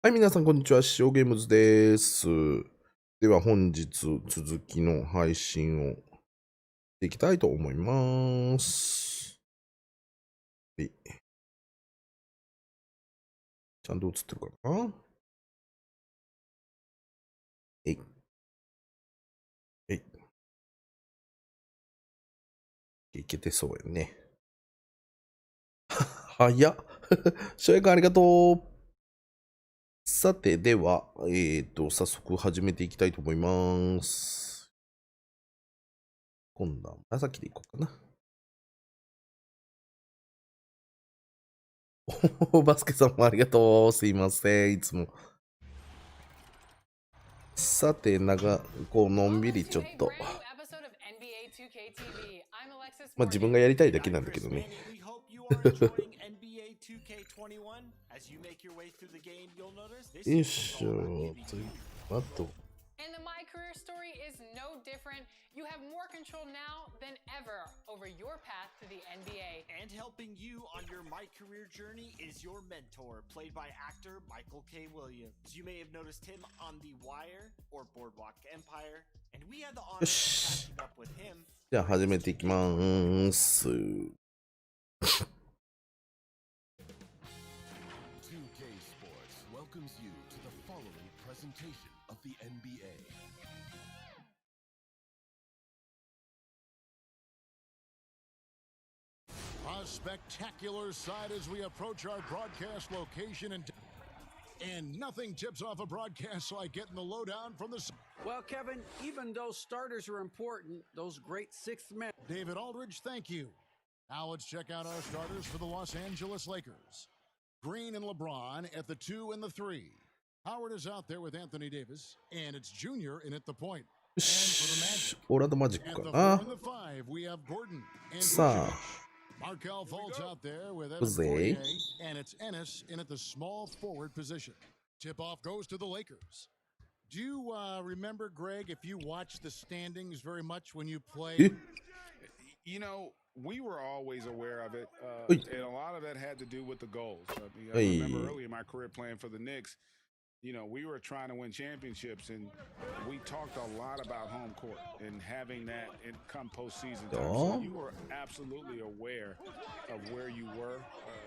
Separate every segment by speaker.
Speaker 1: はい、皆さん、こんにちは。獅子王ゲームズです。では、本日、続きの配信をしていきたいと思います。ちゃんと映ってるかな？いけてそうやね。早っ。翔也くんありがとう。さて、では、早速始めていきたいと思います。今度は紫でいこうかな。バスケさんもありがとう。すいません。いつも。さて、こう、のんびりちょっと。まあ、自分がやりたいだけなんだけどね。よいしょ。あと。
Speaker 2: And the MyCAREER story is no different. You have more control now than ever over your path to the NBA.
Speaker 3: And helping you on your MyCAREER journey is your mentor, played by actor Michael K. Williams. You may have noticed him on The Wire or Boardwalk Empire, and we had the honor of catching up with him.
Speaker 1: じゃあ始めていきます。2K
Speaker 4: Sports welcomes you to the following presentation of the NBA. A spectacular sight as we approach our broadcast location, and nothing tips off a broadcast like getting the lowdown from the...
Speaker 5: Well, Kevin, even though starters are important, those great sixth men...
Speaker 4: David Aldridge, thank you. Now let's check out our starters for the Los Angeles Lakers. Green and LeBron at the 2 and the 3. Howard is out there with Anthony Davis, and it's Junior in at the point. And for the Magic,
Speaker 1: オーランドマジックかな。
Speaker 4: at the 4 and the 5, we have Gordon and
Speaker 1: さあ、
Speaker 4: Markel Fultz out there with Evan
Speaker 1: Jose.
Speaker 4: Fournier, and it's Ennis in at the small forward position. Tip-off goes to the Lakers. Do you remember, Greg, if you watched the standings very much when you played?
Speaker 6: You know, we were always aware of it,
Speaker 1: Hey.
Speaker 6: and a lot of that had to do with the goals. I
Speaker 1: Hey.
Speaker 6: remember early in my career playing for the Knicks, you know, we were trying to win championships, and we talked a lot about home court and having that come postseason time. So you were absolutely aware of where you were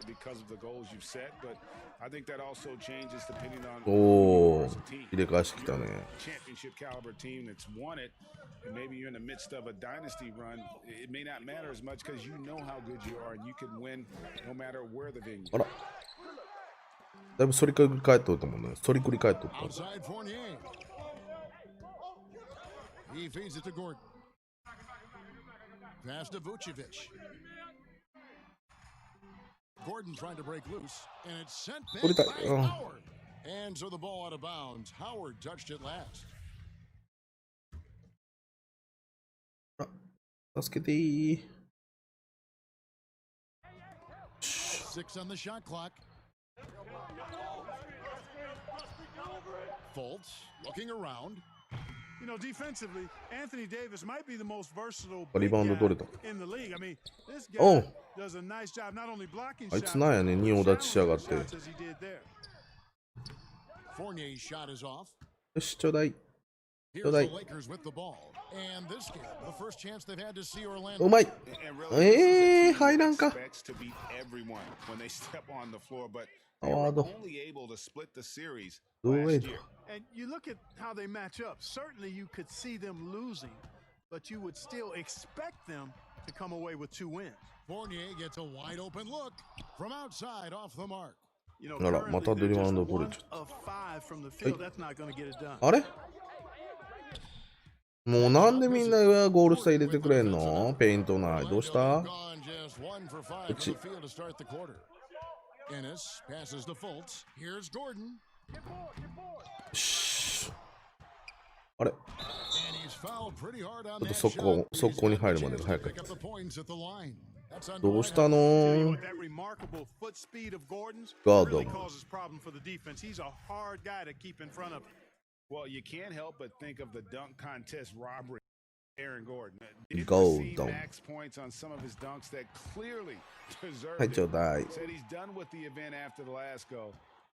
Speaker 6: because of the goals you've set, but I think that also changes depending on who you are as a team.
Speaker 1: 入れ替えしてきたね。
Speaker 6: Championship caliber team that's won it, and maybe you're in the midst of a dynasty run, it may not matter as much because you know how good you are and you can win no matter where the venue.
Speaker 1: あら。だいぶ反り繰り返っとったもんね。反り繰り返っとった。
Speaker 4: Outside Fournier. He feeds it to Gordon. Pass to Vucevic. Gordon trying to break loose, and it's sent back by Howard. And so the ball out of bounds. Howard touched it last.
Speaker 1: 助けていい。
Speaker 4: 6 on the shot clock. Fultz looking around.
Speaker 7: You know, defensively, Anthony Davis might be the most versatile
Speaker 1: big guy
Speaker 7: in the league. I mean, this
Speaker 1: Oh.
Speaker 7: guy does a nice job not only blocking
Speaker 1: あい
Speaker 7: shots,
Speaker 1: つなんやねん、仁王立ちしやがって。
Speaker 7: shots as he did there.
Speaker 4: Fournier's shot is off.
Speaker 1: よし、ちょうだい。
Speaker 4: Here's
Speaker 1: Good
Speaker 4: the
Speaker 1: night.
Speaker 4: Lakers with the ball. And this game, the first chance they've had to see Orlando.
Speaker 1: うまい。
Speaker 6: And really,
Speaker 1: 入らんか。
Speaker 6: expects to beat everyone when they step on the floor, but
Speaker 1: あ
Speaker 6: they
Speaker 1: ー
Speaker 6: were
Speaker 1: ど。
Speaker 6: only able to split the series
Speaker 1: どう
Speaker 6: last
Speaker 1: え
Speaker 6: year.
Speaker 7: And you look at how they match up. Certainly, you could see them losing, but you would still expect them to come away with 2 wins.
Speaker 4: Fournier gets a wide open look from outside off the mark.
Speaker 7: You know,
Speaker 1: あら、また
Speaker 7: currently,
Speaker 1: リ
Speaker 7: they're
Speaker 1: バウ
Speaker 7: just
Speaker 1: ンド取れ
Speaker 7: 1
Speaker 1: ちゃっ
Speaker 7: of 5 from the field.
Speaker 1: はい
Speaker 7: That's not going to get it done.
Speaker 1: た。あれもうなんでみんなゴール下入れてくれんの？ペイントない。どうした？
Speaker 4: Gone just 1 for 5 from the field to start the quarter. Ennis passes to Fultz. Here's Gordon.
Speaker 1: しあれ
Speaker 4: And he's fouled pretty hard on
Speaker 1: ちょっと
Speaker 4: that
Speaker 1: 速
Speaker 4: shot.
Speaker 1: 攻、速攻に入るまでが
Speaker 4: Chance
Speaker 1: 早
Speaker 4: to
Speaker 1: かっ
Speaker 4: pick up
Speaker 1: た。
Speaker 4: the points at the line. That's on
Speaker 1: どうしたの
Speaker 7: Tell you
Speaker 1: ー
Speaker 7: what, that remarkable foot speed of Gordon's
Speaker 1: God,
Speaker 7: really
Speaker 1: though.
Speaker 7: causes problem for the defense. He's a hard guy to keep in front of.
Speaker 6: Well, you can't help but think of the dunk contest robbery. Aaron Gordon. Didn't
Speaker 1: Gold,
Speaker 6: receive
Speaker 1: though.
Speaker 6: max points on some of his dunks that clearly
Speaker 1: はい、
Speaker 6: deserved
Speaker 1: ちょ
Speaker 6: it.
Speaker 1: うだい。
Speaker 6: Said he's done with the event after the last go.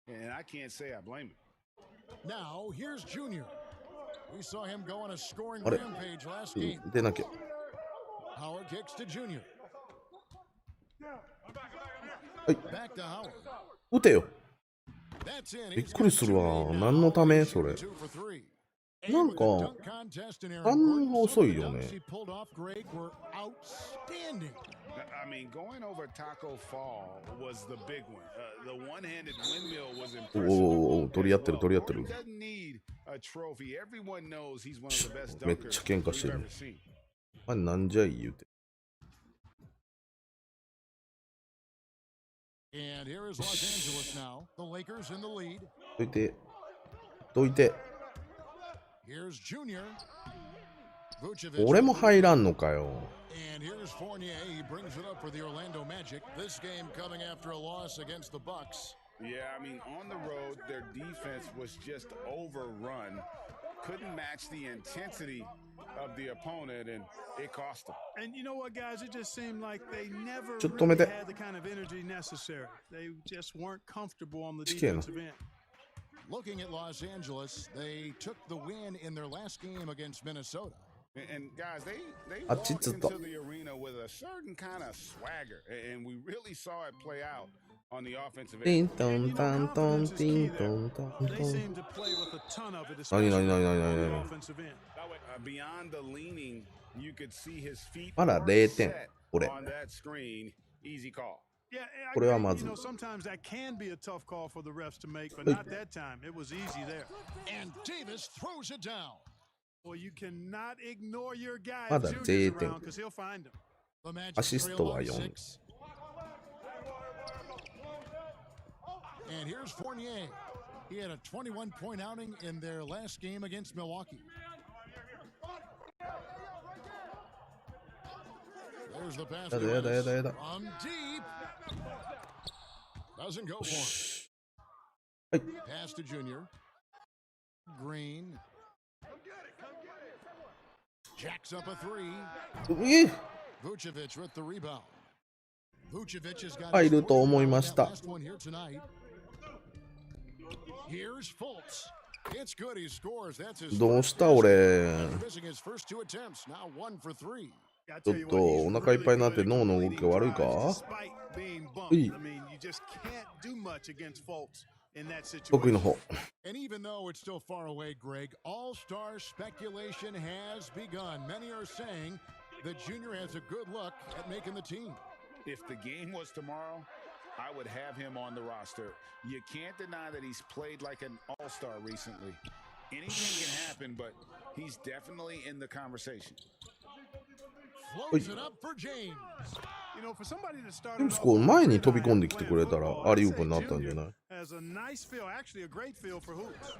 Speaker 6: And I can't say I blame him.
Speaker 4: Now, here's Junior. We saw him go on a scoring
Speaker 1: あれ
Speaker 4: rampage last game.
Speaker 1: 出なきゃ。
Speaker 4: Howard kicks to Junior.
Speaker 1: はい。
Speaker 4: Back to Howard.
Speaker 1: 打てよ。
Speaker 4: That's in.
Speaker 1: びっくりするわ。何のためそれ。
Speaker 4: 2 for 3.
Speaker 1: なんか、反応が遅いよね。
Speaker 4: He pulled off Greg were outstanding.
Speaker 6: I mean, going over Taco Fall was the big one. The one-handed windmill was
Speaker 1: お
Speaker 6: impressive.
Speaker 1: お、取り合ってる、取り合ってる。
Speaker 6: He doesn't need a trophy. Everyone knows he's one of the best
Speaker 1: めっちゃ
Speaker 6: dunkers
Speaker 1: 喧嘩して
Speaker 6: we've
Speaker 1: る
Speaker 6: ever。seen.
Speaker 1: あれなんじゃい言うて。
Speaker 4: And here is Los Angeles now. The Lakers in the lead.
Speaker 1: どいて。どいて。
Speaker 4: Here's Junior. Vucevic.
Speaker 1: 俺も入らんのかよ。
Speaker 4: And here's Fournier. He brings it up for the Orlando Magic. This game coming after a loss against the Bucks.
Speaker 6: Yeah, I mean, on the road, their defense was just overrun. Couldn't match the intensity of the opponent, and it cost them.
Speaker 7: And you know what, guys? It just seemed like they never
Speaker 1: ちょっと止め
Speaker 7: really
Speaker 1: て。
Speaker 7: had the kind of energy necessary. They just weren't comfortable on the
Speaker 1: 地形の。
Speaker 7: defensive end.
Speaker 4: Looking at Los Angeles, they took the win in their last game against Minnesota.
Speaker 6: And guys, they
Speaker 1: あ、
Speaker 6: walked
Speaker 1: ちっつっと。
Speaker 6: into the arena with a certain kind of swagger, and we really saw it play out on the offensive
Speaker 1: ティ
Speaker 6: end.
Speaker 1: ントンタントン、ティントンタント
Speaker 7: They
Speaker 1: ン。
Speaker 7: seem to play with a ton of it,
Speaker 1: 何
Speaker 7: especially
Speaker 1: 何何
Speaker 7: on
Speaker 1: 何
Speaker 7: the
Speaker 1: 何何。
Speaker 7: offensive end.
Speaker 6: Beyond the leaning, you could see his feet
Speaker 1: まだ
Speaker 6: were
Speaker 1: 0点。
Speaker 6: set
Speaker 1: これ。
Speaker 6: on that screen. Easy call.
Speaker 7: Yeah, I
Speaker 1: これは
Speaker 7: agree.
Speaker 1: ま
Speaker 7: You
Speaker 1: ず。
Speaker 7: know, sometimes that can be a tough call for the refs to make, but
Speaker 1: はい。
Speaker 7: not that time. It was easy there.
Speaker 4: And Davis throws it down.
Speaker 7: Well, you cannot ignore your guy
Speaker 1: ま
Speaker 7: if
Speaker 1: だ
Speaker 7: Junior's
Speaker 1: 0点。
Speaker 7: around because he'll find him.
Speaker 4: The Magic
Speaker 1: アシス
Speaker 4: trail
Speaker 1: トは
Speaker 4: by
Speaker 1: 4。
Speaker 4: 6. And here's Fournier. He had a 21-point outing in their last game against Milwaukee. There's the pass.
Speaker 1: やだやだやだやだ。
Speaker 4: From deep. Doesn't go for him.
Speaker 1: はい。
Speaker 4: Pass to Junior. Green. Jacks up a three.
Speaker 1: え
Speaker 4: Vucevic with the rebound. Vucevic has got
Speaker 1: 入ると思いました。
Speaker 4: last one here tonight. Here's Fultz. It's good. He scores. That's his
Speaker 1: どうした俺。
Speaker 4: missing his first 2 attempts. Now 1 for 3.
Speaker 1: ちょっとお腹いっぱいになって脳の動きが悪いか
Speaker 7: Despite being bumped,
Speaker 1: いい
Speaker 7: I mean, you just can't do much against Fultz in that
Speaker 1: 得意の
Speaker 7: situation.
Speaker 1: 方。
Speaker 4: And even though it's still far away, Greg, all-star speculation has begun. Many are saying that Junior has a good look at making the team.
Speaker 6: If the game was tomorrow, I would have him on the roster. You can't deny that he's played like an all-star recently. Anything can happen, but he's definitely in the conversation.
Speaker 4: Floats it up for James.
Speaker 7: You know, for somebody to start
Speaker 1: でもこう前に飛び込んできてくれたらアリウープになったんじゃない
Speaker 7: has a nice feel, actually a great feel for hoops.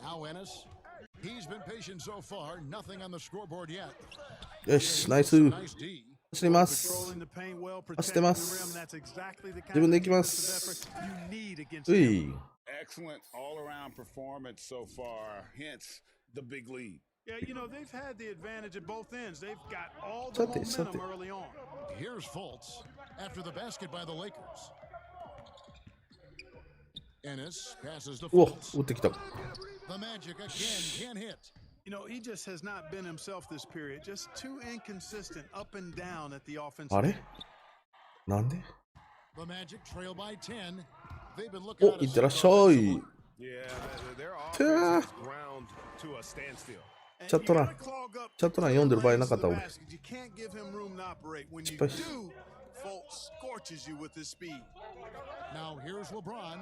Speaker 4: Now Ennis. He's been patient so far. Nothing on the scoreboard yet.
Speaker 1: よし、ナイス。
Speaker 4: Nice D.
Speaker 1: 走ります。
Speaker 7: Controlling the paint well,
Speaker 1: 走って
Speaker 7: protecting
Speaker 1: ま
Speaker 7: the
Speaker 1: す。
Speaker 7: rim. That's exactly the
Speaker 1: 自
Speaker 7: kind
Speaker 1: 分
Speaker 7: of
Speaker 1: で行きま
Speaker 7: defensive
Speaker 1: す。
Speaker 7: effort you need against
Speaker 1: う
Speaker 7: him.
Speaker 1: い。
Speaker 6: Excellent all-around performance so far, hence the big lead.
Speaker 7: Yeah, you know, they've had the advantage at both ends. They've got all the
Speaker 1: さてさて。
Speaker 7: momentum early on.
Speaker 4: Here's Fultz after the basket by the Lakers. Ennis passes to
Speaker 1: うわ、
Speaker 4: Fultz.
Speaker 1: 打ってきた。
Speaker 4: The Magic again can't hit.
Speaker 7: You know, he just has not been himself this period. Just too inconsistent up and down at the offensive
Speaker 1: あ
Speaker 7: end.
Speaker 1: れなんで
Speaker 4: The Magic trail by 10. They've been looking
Speaker 1: お、
Speaker 4: at
Speaker 1: いってらっしゃい。
Speaker 8: Yeah, their
Speaker 1: Yeah.
Speaker 8: offense has ground to a standstill.
Speaker 7: And
Speaker 1: チャット
Speaker 7: you
Speaker 1: 欄
Speaker 7: gotta clog up
Speaker 1: チャット欄読んでる場合なかった俺。
Speaker 7: the basket. You can't give him room to operate. When you
Speaker 1: 失敗
Speaker 7: do, Fultz scorches you with his speed.
Speaker 4: Now here's LeBron.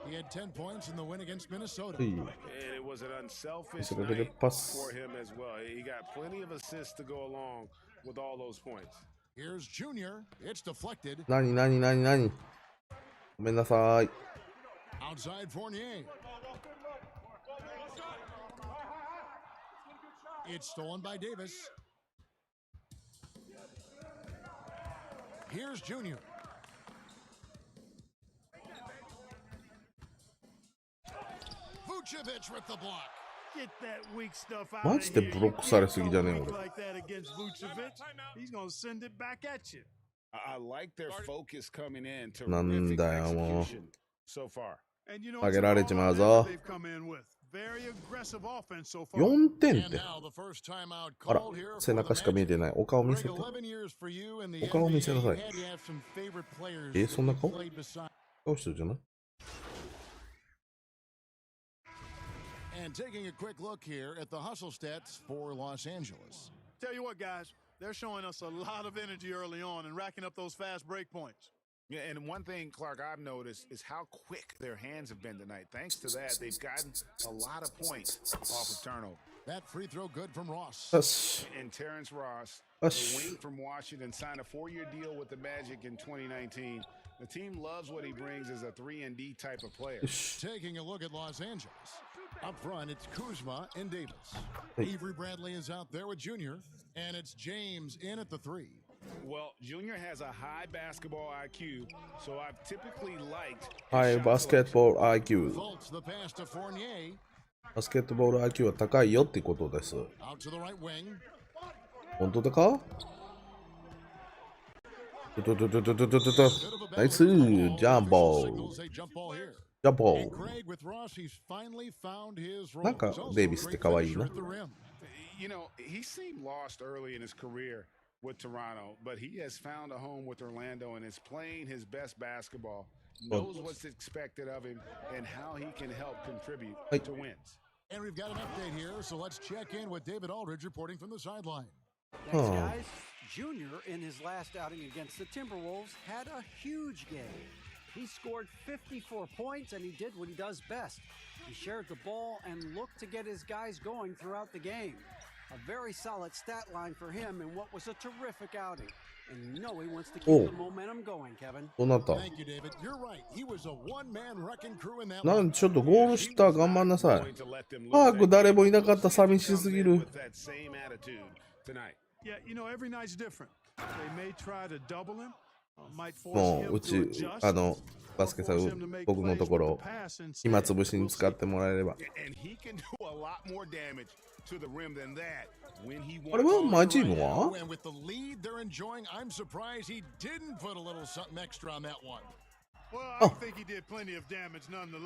Speaker 4: He had 10 points in the win against Minnesota.
Speaker 1: うい。
Speaker 6: And it was an unselfish
Speaker 1: 見せかけて
Speaker 6: night
Speaker 1: パス。
Speaker 6: for him as well. He got plenty of assists to go along with all those points.
Speaker 4: Here's Junior. It's deflected.
Speaker 1: なになになになにごめんなさい。
Speaker 4: Outside Fournier. It's stolen by Davis. Here's Junior. Vucevic with the block.
Speaker 7: Get that weak stuff out
Speaker 1: マ
Speaker 7: of
Speaker 1: ジで
Speaker 7: here.
Speaker 1: ブロックされすぎじゃね
Speaker 7: You
Speaker 1: 俺
Speaker 7: can't go weak like that against Vucevic. He's gonna send it back at you.
Speaker 6: I like their focus coming in.
Speaker 1: なんだよ、もう。
Speaker 6: So far.
Speaker 1: 上げられちまうぞ。4点って。あら、背中しか見えてない。お顔見せて。お顔見せなさい。そんな顔顔してるじゃない？
Speaker 4: And taking a quick look here at the hustle stats for Los Angeles.
Speaker 7: Tell you what, guys, they're showing us a lot of energy early on and racking up those fast break points.
Speaker 6: Yeah, and one thing, Clark, I've noticed is how quick their hands have been tonight. Thanks to that, they've gotten a lot of points off of turnover.
Speaker 4: That free throw good from Ross.
Speaker 6: And Terrence Ross, the wing from Washington, signed a 4-year deal with the Magic in 2019. The team loves what he brings as a 3-and-D type of player.
Speaker 4: Taking a look at Los Angeles. Up front, it's Kuzma and Davis. Avery Bradley is out there with Junior, and it's James in at the 3.
Speaker 6: Well, Junior has a high basketball IQ, so I've typically liked
Speaker 1: high basketball IQ.
Speaker 4: Fultz the pass to Fournier.
Speaker 1: バスケットボール IQ は高いよってことです。
Speaker 4: Out to the right wing.
Speaker 1: 本当だか？ナイスジャンボー。ジャンボー。なんかデイビスって可愛いな。
Speaker 6: You know, he seemed lost early in his career with Toronto, but he has found a home with Orlando and is playing his best basketball. Knows what's expected of him and how he can help contribute to wins.
Speaker 4: And we've got an update here, so let's check in with David Aldridge reporting from the sideline.
Speaker 5: Thanks, guys. Junior, in his last outing against the Timberwolves, had a huge game. He scored 54 points, and he did what he does best. He shared the ball and looked to get his guys going throughout the game. A very solid stat line for him in what was a terrific outing. And you know he wants to keep the momentum going, Kevin.
Speaker 4: Thank you, David. You're right. He was a one-man wrecking crew in that.
Speaker 1: なんちょっとゴールした頑張んなさい。パーク誰もいなかった寂しすぎる。
Speaker 7: Yeah, you know, every night's different. They may try to double him.
Speaker 1: もううちバスケさん僕のところ暇つぶしに使ってもらえれば。あれはマイチームは？あ、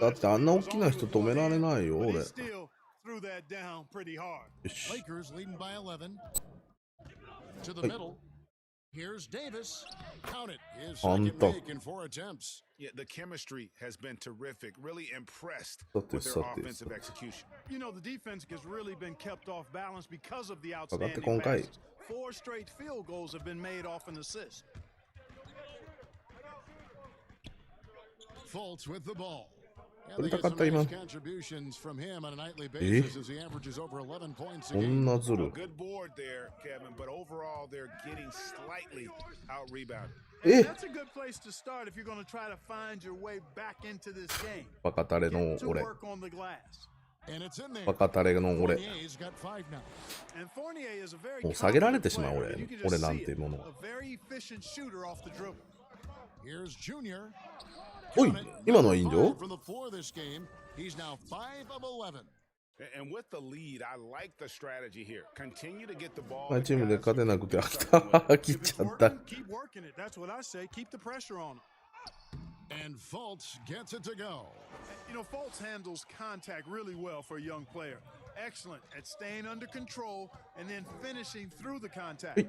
Speaker 1: だってあんな大きな人止められないよ俺。よし。
Speaker 4: Here's Davis. Count it. His
Speaker 1: On
Speaker 4: second make in 4 attempts.
Speaker 6: Yeah, the chemistry has been terrific. Really impressed with their offensive execution.
Speaker 7: You know, the defense has really been kept off balance because of the outstanding passes. 4 straight field goals have been made off an assist.
Speaker 4: Fultz with the ball.
Speaker 1: 取りたかった今。こんなずる。バカタレの俺。バカタレの俺。もう下げられてしまう俺なんていうものは。おい、今のはいいんじゃ。マイチームで勝てなくて飽きちゃった。
Speaker 4: And Fultz gets it to go.
Speaker 7: You know, Fultz handles contact really well for a young player. Excellent at staying under control and then finishing through the contact.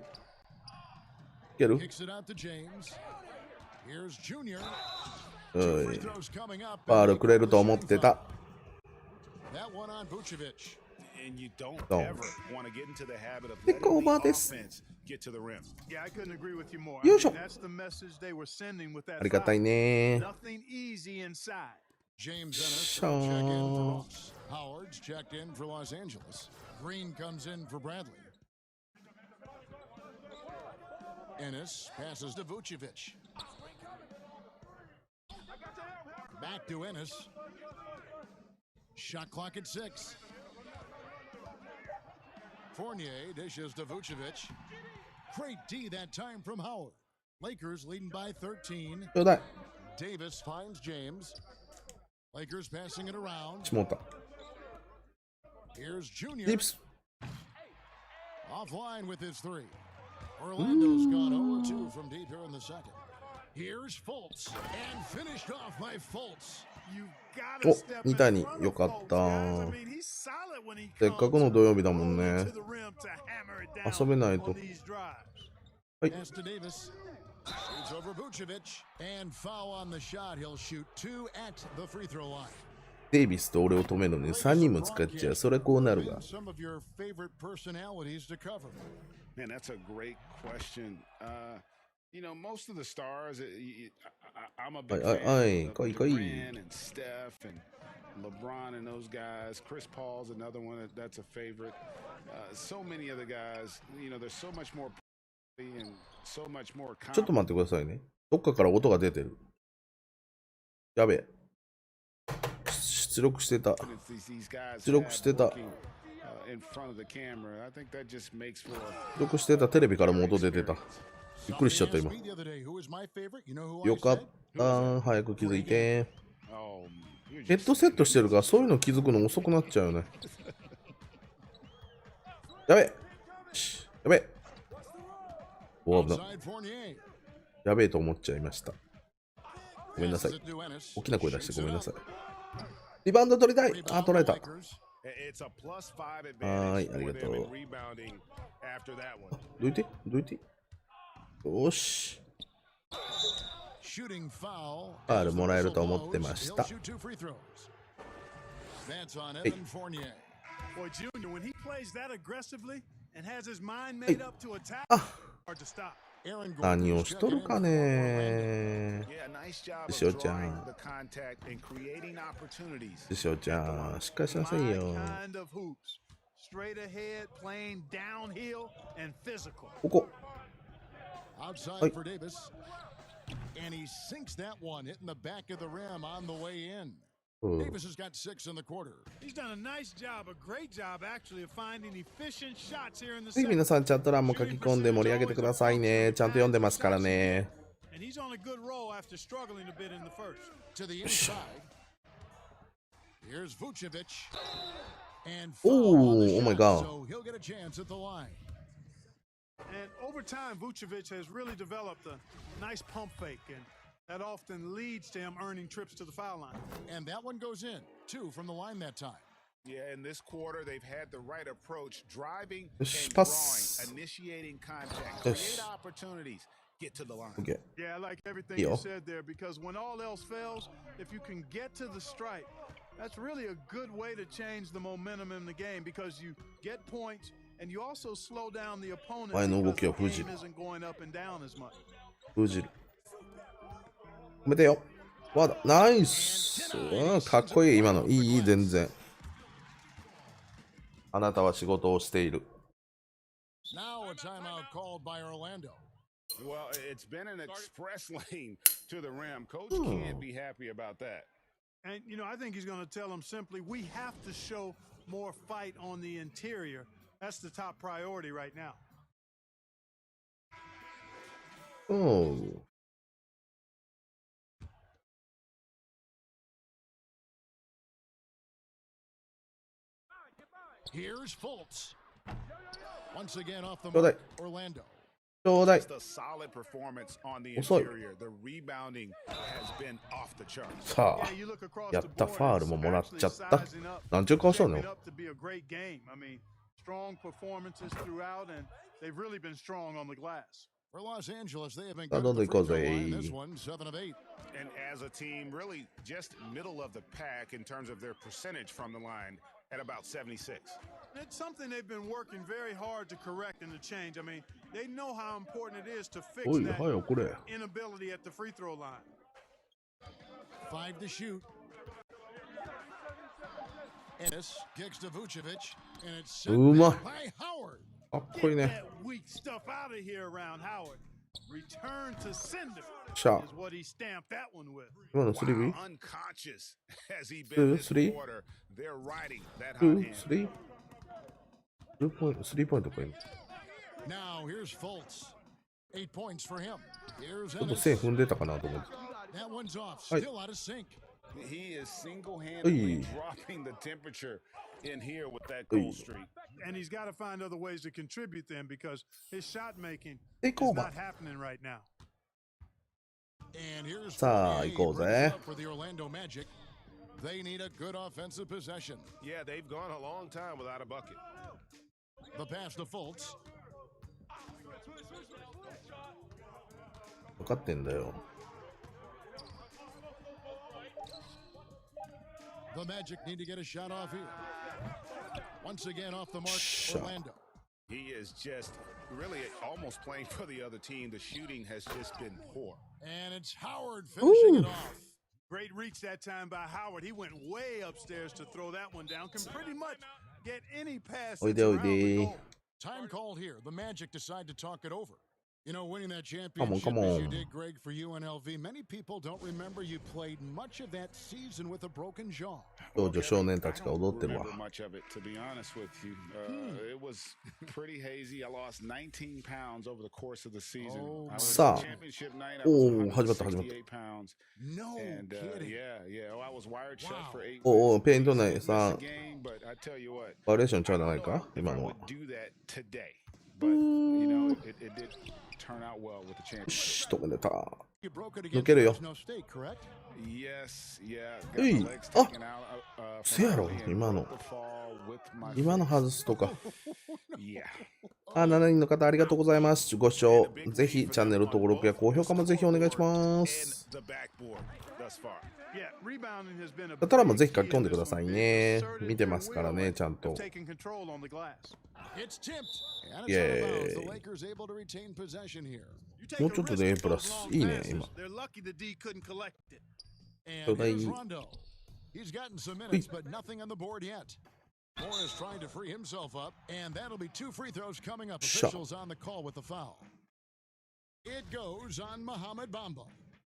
Speaker 4: Kicks it out to James. Here's Junior.
Speaker 1: ファウルくれると思ってた。テイクオーバーです。よいしょ。ありがたいね。シャー。
Speaker 4: Howard's checked in for Los Angeles. Green comes in for Bradley. Ennis passes to Vucevic. Back to Ennis. Shot clock at 6. Fournier dishes to Vucevic. Great D that time from Howard. Lakers leading by 13. Davis finds James. Lakers passing it around. Here's Junior. Offline with his 3. Orlando's gone 0-2 from deep here in the second. Here's Fultz and finished off by Fultz.
Speaker 1: お、2対2。よかった。せっかくの土曜日だもんね。遊べないと。はい。
Speaker 4: Shoots over Vucevic and foul on the shot. He'll shoot 2 at the free throw line.
Speaker 1: デイビスと俺を止めるのに3人も使っちゃう。それこうなるが。
Speaker 4: Some of your favorite personalities to cover.
Speaker 6: Man, that's a great question. You know, most of the stars, I'm a big fan of Durant and Steph and LeBron and those guys. Chris Paul's another one that's a favorite. So many of the guys, you know, there's so much more and so much more.
Speaker 1: ちょっと待ってくださいね。どっかから音が出てる。やべえ。出力してた。出力してた。出力してた。テレビからも音出てた。びっくりしちゃった今。よかった。早く気づいて。ヘッドセットしてるからそういうの気づくの遅くなっちゃうよね。やべえ。やべえ。お危ない。やべえと思っちゃいました。ごめんなさい。大きな声出してごめんなさい。リバウンド取りたい。あ、取られた。はい、ありがとう。どいて、どいて。よし。ファウルもらえると思ってました。はい。あ、何をしとるかね。師匠ちゃん。師匠ちゃん、しっかりしなさいよ。ここ。はい。
Speaker 4: Davis has got 6 in the quarter.
Speaker 7: He's done a nice job, a great job actually of finding efficient shots here in the
Speaker 1: ぜひ皆さんチャット欄も書き込んで盛り上げてくださいね。ちゃんと読んでますからね。
Speaker 7: And he's on a good roll after struggling a bit in the first.
Speaker 4: To the inside. Here's Vucevic. And
Speaker 1: oh my god.
Speaker 4: So he'll get a chance at the line.
Speaker 7: And over time, Vucevic has really developed a nice pump fake, and that often leads to him earning trips to the foul line.
Speaker 4: And that one goes in, 2 from the line that time.
Speaker 6: Yeah, in this quarter, they've had the right approach, driving and drawing, initiating contact, create opportunities, get to the line.
Speaker 1: Okay.
Speaker 7: Yeah, I like everything you said there, because when all else fails, if you can get to the stripe, that's really a good way to change the momentum in the game, because you get points and you also slow down the opponent because the game isn't going up and down as much.
Speaker 1: 封じる。止めてよ。わだ。ナイス。かっこいい、今の。いい、全然。あなたは仕事をしている。
Speaker 4: Now a timeout called by Orlando.
Speaker 6: Well, it's been an express lane to the rim. Coach can't be happy about that.
Speaker 7: And, you know, I think he's going to tell them simply, we have to show more fight on the interior. That's the top priority right now.
Speaker 1: Oh.
Speaker 4: Here's Fultz. Once again off the
Speaker 1: mark,
Speaker 4: Orlando.
Speaker 1: ちょうだい。
Speaker 6: Just a solid performance on the interior. The rebounding has been off the charts.
Speaker 1: さあ、やったファールももらっちゃった。なんちゅう顔したの？
Speaker 7: Strong performances throughout, and they've really been strong on the glass.
Speaker 4: For Los Angeles, they have been
Speaker 1: good
Speaker 4: this one, 7 of 8.
Speaker 6: And as a team, really just middle of the pack in terms of their percentage from the line at about 76.
Speaker 7: It's something they've been working very hard to correct and to change. I mean, they know how important it is to fix that inability at the free throw line.
Speaker 4: 5 to shoot. Ennis kicks to Vucevic, and it's sent by Howard.
Speaker 1: かっこいいね。
Speaker 7: Weak stuff out of here around Howard. Return to sender is what he stamped that one with.
Speaker 1: 今の 3B?
Speaker 6: Unconscious as he been this quarter. They're riding that hot hand.
Speaker 1: 3? 3 ポイントか今。
Speaker 4: Now here's Fultz. 8 points for him. Here's
Speaker 1: ちょっと線踏んでたかなと思って。
Speaker 4: That one's off. Still out of sync.
Speaker 6: He is single-handedly dropping the temperature
Speaker 8: in here with that goal streak.
Speaker 7: And he's got to find other ways to contribute them because his shot making
Speaker 1: Take
Speaker 7: is
Speaker 1: over.
Speaker 7: not happening right now.
Speaker 4: And here's
Speaker 1: さあ行こうぜ。
Speaker 4: for the Orlando Magic. They need a good offensive possession.
Speaker 8: Yeah, they've gone a long time without a bucket.
Speaker 4: The pass to Fultz.
Speaker 1: 分かってんだよ。
Speaker 4: The Magic need to get a shot off here. Once again off the mark,
Speaker 1: Shot.
Speaker 4: Orlando.
Speaker 8: He is just really almost playing for the other team. The shooting has just been poor.
Speaker 4: And it's Howard finishing
Speaker 1: Ooh.
Speaker 4: it off.
Speaker 7: Great reach that time by Howard. He went way upstairs to throw that one down. Can pretty much get any pass
Speaker 1: Oide,
Speaker 7: that's around the
Speaker 1: oide.
Speaker 7: goal.
Speaker 4: Time called here. The Magic decide to talk it over. You know, winning that
Speaker 1: Come
Speaker 4: championship
Speaker 1: on.
Speaker 4: as you did, Greg, for UNLV, many people don't remember you played much of that season with a broken jaw.
Speaker 1: 少女少年たちが踊ってるわ。
Speaker 6: remember much of it, to be honest with you. It was pretty hazy. I lost 19 pounds over the course of the season.
Speaker 4: Oh,
Speaker 6: I was
Speaker 1: さあ。
Speaker 6: championship night. I
Speaker 1: お
Speaker 6: was
Speaker 1: お、始まった始まった。
Speaker 6: 168 pounds.
Speaker 4: No
Speaker 6: And
Speaker 4: kidding.
Speaker 6: yeah. Oh, I was wired shut for 8
Speaker 1: おお、
Speaker 6: weeks.
Speaker 1: ペイント内さ
Speaker 6: Missed、a game, but I tell you what,
Speaker 1: バリエーションちゃうじゃない
Speaker 6: I
Speaker 1: か
Speaker 6: don't know
Speaker 1: 今
Speaker 6: if I
Speaker 1: のは。
Speaker 6: would do that today. But you know, it did turn out well with the
Speaker 1: よ
Speaker 6: championship.
Speaker 1: し、止めれた。
Speaker 4: You broke it
Speaker 1: 抜
Speaker 4: against
Speaker 1: けるよ。
Speaker 4: Fresno State, correct?
Speaker 6: Yes, yeah.
Speaker 1: う
Speaker 6: Got
Speaker 1: い
Speaker 6: my legs
Speaker 1: あ
Speaker 6: taken out,
Speaker 1: せやろ
Speaker 6: from early and
Speaker 1: 今の
Speaker 6: broke the fall with my
Speaker 1: 今の
Speaker 6: foot.
Speaker 1: 外すとか。
Speaker 6: Yeah.
Speaker 1: あ、7人の方ありがとうございます。ご視聴、ぜひチャンネル登録や高評価もぜひお願いしま
Speaker 8: And
Speaker 1: す。
Speaker 8: the backboard thus far.
Speaker 7: Yeah, rebounding has been a
Speaker 1: だったらもう
Speaker 7: big
Speaker 1: ぜひ書
Speaker 7: key
Speaker 1: き込ん
Speaker 7: in
Speaker 1: でく
Speaker 7: this
Speaker 1: ださい
Speaker 7: one.
Speaker 1: ね
Speaker 7: They've。asserted
Speaker 1: 見て
Speaker 7: their
Speaker 1: ますから
Speaker 7: will
Speaker 1: ね、ちゃん
Speaker 7: of
Speaker 1: と。
Speaker 7: taking control on the glass.
Speaker 4: It's tipped. And it's out of bounds.
Speaker 1: Yay.
Speaker 4: The Lakers able to retain possession here.
Speaker 7: You take
Speaker 1: も
Speaker 7: a
Speaker 1: うちょっと
Speaker 7: risk
Speaker 1: で A
Speaker 7: with
Speaker 1: プラ
Speaker 7: those
Speaker 1: ス。
Speaker 7: long
Speaker 1: いいね、
Speaker 7: passes.
Speaker 1: 今。
Speaker 7: They're lucky the D couldn't collect it.
Speaker 4: And
Speaker 1: So they-
Speaker 4: here's Rondo. He's gotten some minutes, but nothing on the board yet. Morris trying to free himself up, and that'll be 2 free throws coming up.
Speaker 1: Shot.
Speaker 4: Officials on the call with the foul. It goes on Mohamed Bamba.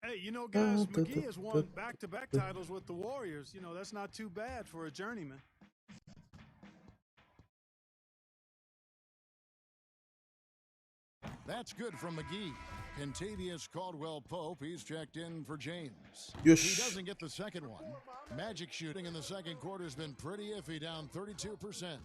Speaker 7: Hey, you know, guys, McGee has won back-to-back titles with the Warriors. You know, that's not too bad for a journeyman.
Speaker 4: That's good from McGee. Contavious Caldwell-Pope, he's checked in for James.
Speaker 1: Yes.
Speaker 4: He doesn't get the second one. Magic shooting in the second quarter has been pretty iffy, down 32%.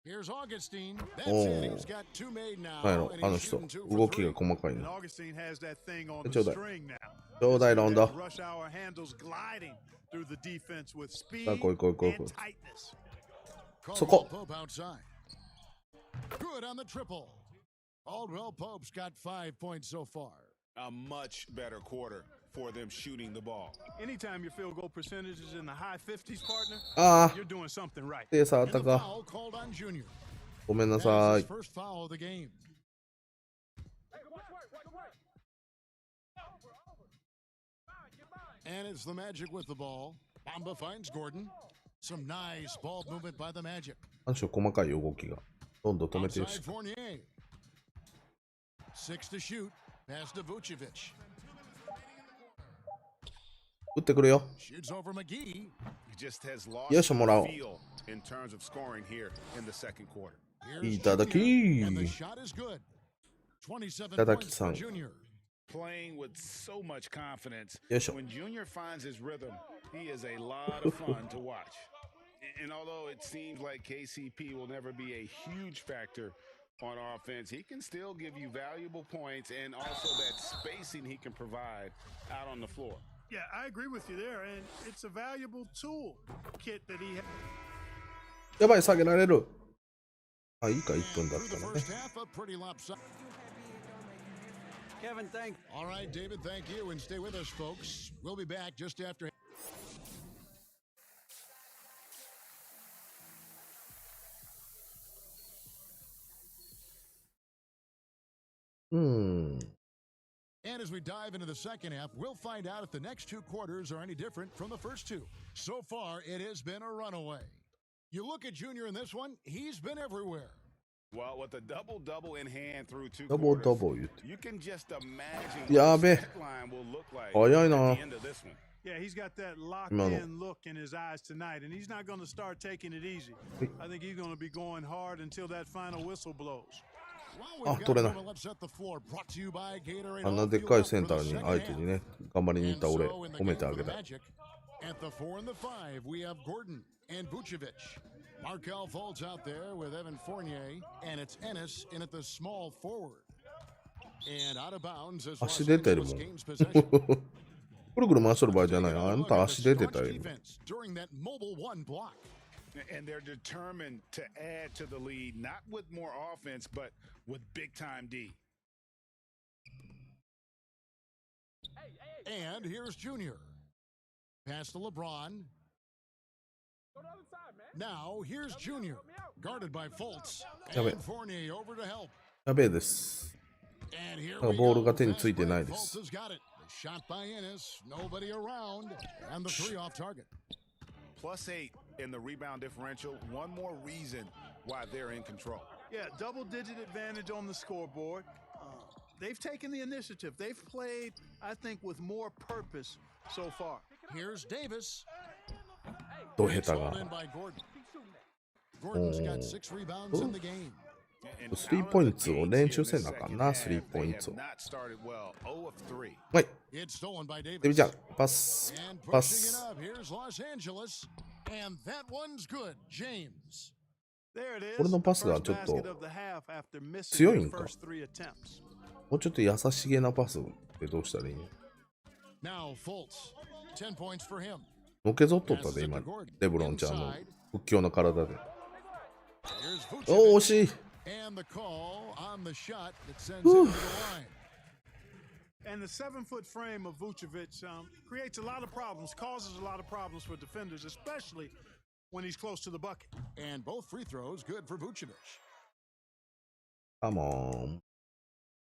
Speaker 4: Here's Augustine. That's it. He's got 2 made now.
Speaker 1: なんやろ、
Speaker 4: and
Speaker 1: あの
Speaker 4: he's
Speaker 1: 人
Speaker 4: shooting 2 for
Speaker 1: 動きが
Speaker 4: 3.
Speaker 1: 細かい
Speaker 7: And
Speaker 1: な。
Speaker 7: Augustine has that thing on
Speaker 1: ちょう
Speaker 7: the
Speaker 1: だい。
Speaker 7: string now.
Speaker 1: ちょうだい、ロンド。
Speaker 7: Rush hour handles gliding through the defense with speed
Speaker 1: さあ、来い来い来い
Speaker 7: and
Speaker 1: 来い。
Speaker 7: tightness.
Speaker 1: そこ。
Speaker 4: Caldwell-Pope outside. Good on the triple. Caldwell-Pope's got 5 points so far.
Speaker 8: A much better quarter for them shooting the ball.
Speaker 7: Anytime your field goal percentage is in the high 50s, partner,
Speaker 1: あ
Speaker 7: you're doing something right.
Speaker 1: あ、でさあ
Speaker 4: And
Speaker 1: った
Speaker 4: the
Speaker 1: か。
Speaker 4: foul called on Junior.
Speaker 1: ごめんな
Speaker 4: That
Speaker 1: さ
Speaker 4: is
Speaker 1: い
Speaker 4: his。first foul of the game. And it's the Magic with the ball. Bamba finds Gordon. Some nice ball movement by the Magic.
Speaker 1: あの人細かい動きが。どんどん止めてるし
Speaker 4: Outside。Fournier. 6 to shoot. Pass to Vucevic.
Speaker 1: 打ってくるよ。
Speaker 4: Shoots over McGee.
Speaker 8: He just has lost
Speaker 1: よいしょ、もらおう。
Speaker 8: feel in terms of scoring here in the second quarter.
Speaker 4: Here's
Speaker 1: いただき
Speaker 4: Junior, and the shot is good. 27
Speaker 1: ただき
Speaker 4: points
Speaker 1: さ
Speaker 4: for
Speaker 1: ん。
Speaker 4: Junior.
Speaker 6: Playing with so much confidence.
Speaker 1: よいしょ。
Speaker 6: When Junior finds his rhythm, he is a lot of fun to watch. And although it seems like KCP will never be a huge factor on offense, he can still give you valuable points and also that spacing he can provide out on the floor.
Speaker 7: Yeah, I agree with you there, and it's a valuable tool kit that he has.
Speaker 1: やばい、下げられる。あ、いいか、1分だっ
Speaker 4: Through
Speaker 1: た
Speaker 4: the
Speaker 1: らね
Speaker 4: first。half, a pretty lopsided.
Speaker 5: Kevin, thank
Speaker 4: All right, David, thank you, and stay with us, folks. We'll be back just after.
Speaker 1: うん。
Speaker 4: And as we dive into the second half, we'll find out if the next 2 quarters are any different from the first 2. So far, it has been a runaway. You look at Junior in this one, he's been everywhere.
Speaker 6: Well, with a double-double in hand through 2
Speaker 1: ダボ
Speaker 6: quarters,
Speaker 1: ダボ言って。
Speaker 6: you can just imagine
Speaker 1: や
Speaker 6: what
Speaker 1: べ
Speaker 6: the stat line will look like
Speaker 1: 早いな
Speaker 6: at the end of this one.
Speaker 7: Yeah, he's got that locked
Speaker 1: Mano.
Speaker 7: in look in his eyes tonight, and he's not going to start taking it easy. I think he's going to be going hard until that final whistle blows.
Speaker 4: Well, we've got
Speaker 1: 取れない。
Speaker 4: one upset the floor, brought to you by Gatorade.
Speaker 1: あんなでっかいセンターに相手にね、頑張りに行った俺、褒めてあげたい。
Speaker 4: At the 4 and the 5, we have Gordon and Vucevic. Markelle Fultz out there with Evan Fournier, and it's Ennis in at the small forward. And out of bounds as Los
Speaker 1: 足出てるもん。
Speaker 4: Angeles gains possession.
Speaker 1: ぐるぐる回してる場合じゃない。あんた足出てたよ。
Speaker 4: Defense during that mobile one block.
Speaker 6: And they're determined to add to the lead, not with more offense, but with big time D.
Speaker 4: And here's Junior. Pass to LeBron. Now here's Junior. Guarded by Fultz.
Speaker 1: Yeah,
Speaker 4: And Fournier over to help.
Speaker 1: やべえです。
Speaker 4: And here
Speaker 1: なんか
Speaker 4: we
Speaker 1: ボール
Speaker 4: go.
Speaker 1: が手についてないで
Speaker 4: Fultz
Speaker 1: す。
Speaker 4: has got it. The shot by Ennis. Nobody around. And the 3 off target.
Speaker 8: +8 in the rebound differential. One more reason why they're in control.
Speaker 7: Yeah, double-digit advantage on the scoreboard. They've taken the initiative. They've played, I think, with more purpose so far.
Speaker 4: Here's Davis.
Speaker 1: どう下手
Speaker 4: Sold
Speaker 1: が
Speaker 4: in。by Gordon. Gordon's got 6 rebounds in the game.
Speaker 8: And
Speaker 1: スリーポイントを練習せなあかんな、スリーポイン
Speaker 8: they
Speaker 1: ト
Speaker 8: have。not started well. 0 of 3.
Speaker 1: はい。
Speaker 4: It's stolen by
Speaker 1: デ
Speaker 4: Davis.
Speaker 1: ビちゃん、パス。
Speaker 4: And
Speaker 1: パ
Speaker 4: pushing it
Speaker 1: ス。
Speaker 4: up. Here's Los Angeles. And that one's good. James.
Speaker 7: There it is.
Speaker 1: 俺のパスが
Speaker 7: First
Speaker 1: ちょっと
Speaker 7: basket of the half after missing
Speaker 1: 強い
Speaker 7: their
Speaker 1: んか。
Speaker 7: first 3 attempts.
Speaker 1: もうちょっと優しげなパスってどうしたらいいの？
Speaker 4: Now Fultz. 10 points for him.
Speaker 1: のけぞっとったで、今。レブロンちゃんの屈強な体で。
Speaker 4: Here's
Speaker 1: お
Speaker 4: Vucevic.
Speaker 1: お、惜しい。
Speaker 4: And the call on the shot that sends him to the line.
Speaker 7: And the 7-foot frame of Vucevic creates a lot of problems, causes a lot of problems for defenders, especially when he's close to the bucket.
Speaker 4: And both free throws good for Vucevic.
Speaker 1: Come on。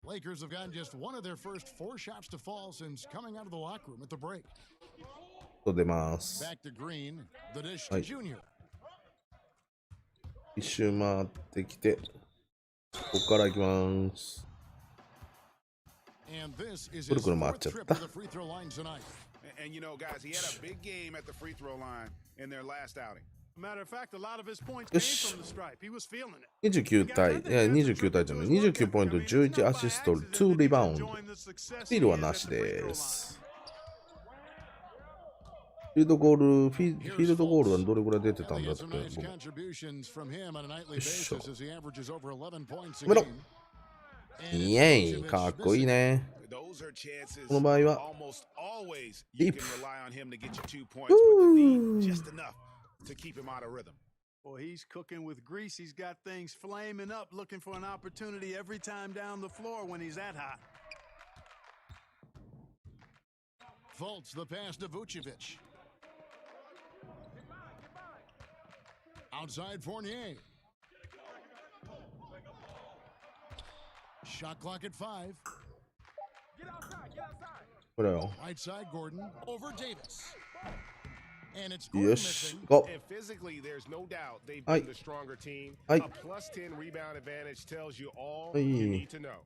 Speaker 4: Lakers have gotten just one of their first 4 shots to fall since coming out of the locker room at the break.
Speaker 1: と出ます。
Speaker 4: Back to Green. The dish to
Speaker 1: はい。
Speaker 4: Junior.
Speaker 1: 一周回ってきて、ここから行きます。
Speaker 4: And this is
Speaker 1: くる
Speaker 4: his
Speaker 1: くる回っ
Speaker 4: 4th
Speaker 1: ちゃっ
Speaker 4: trip
Speaker 1: た。
Speaker 4: to the free throw line tonight.
Speaker 8: And you know, guys, he had a big game at the free throw line in their last outing.
Speaker 7: Matter of fact, a lot of his points
Speaker 1: Yo
Speaker 7: came
Speaker 1: し。
Speaker 7: from the stripe. He was feeling it.
Speaker 1: 29対、いや、29対じゃない。29ポイント、11アシスト、2リバウンド。スティールはなしです。フィールドゴール、フィールドゴールはどれぐらい出てたん
Speaker 4: He
Speaker 1: だっ
Speaker 4: has
Speaker 1: て。
Speaker 4: some nice
Speaker 1: 僕
Speaker 4: contributions from him on a nightly
Speaker 1: よっしょ。
Speaker 4: basis as he averages over 11 points a
Speaker 1: 止めろ。
Speaker 4: game.
Speaker 1: イエイ、かっこいいね。
Speaker 8: Those are chances
Speaker 1: この場合は、
Speaker 8: almost always
Speaker 1: ディ
Speaker 8: you
Speaker 1: ー
Speaker 8: can
Speaker 1: プ。
Speaker 8: rely on him to get you 2 points, but the lead just enough to keep him out of rhythm.
Speaker 7: Well, he's cooking with grease. He's got things flaming up, looking for an opportunity every time down the floor when he's that hot.
Speaker 4: Fultz the pass to Vucevic. Outside Fournier. Shot clock at 5.
Speaker 1: これよ。
Speaker 4: Right side Gordon over Davis. And it's
Speaker 1: よ
Speaker 4: Gordon
Speaker 1: し、
Speaker 4: missing.
Speaker 1: ゴ
Speaker 8: And physically, there's no doubt they've
Speaker 1: はい。
Speaker 8: been the stronger team.
Speaker 1: はい。
Speaker 8: A +10 rebound advantage tells you all
Speaker 1: はい。
Speaker 8: you need to know.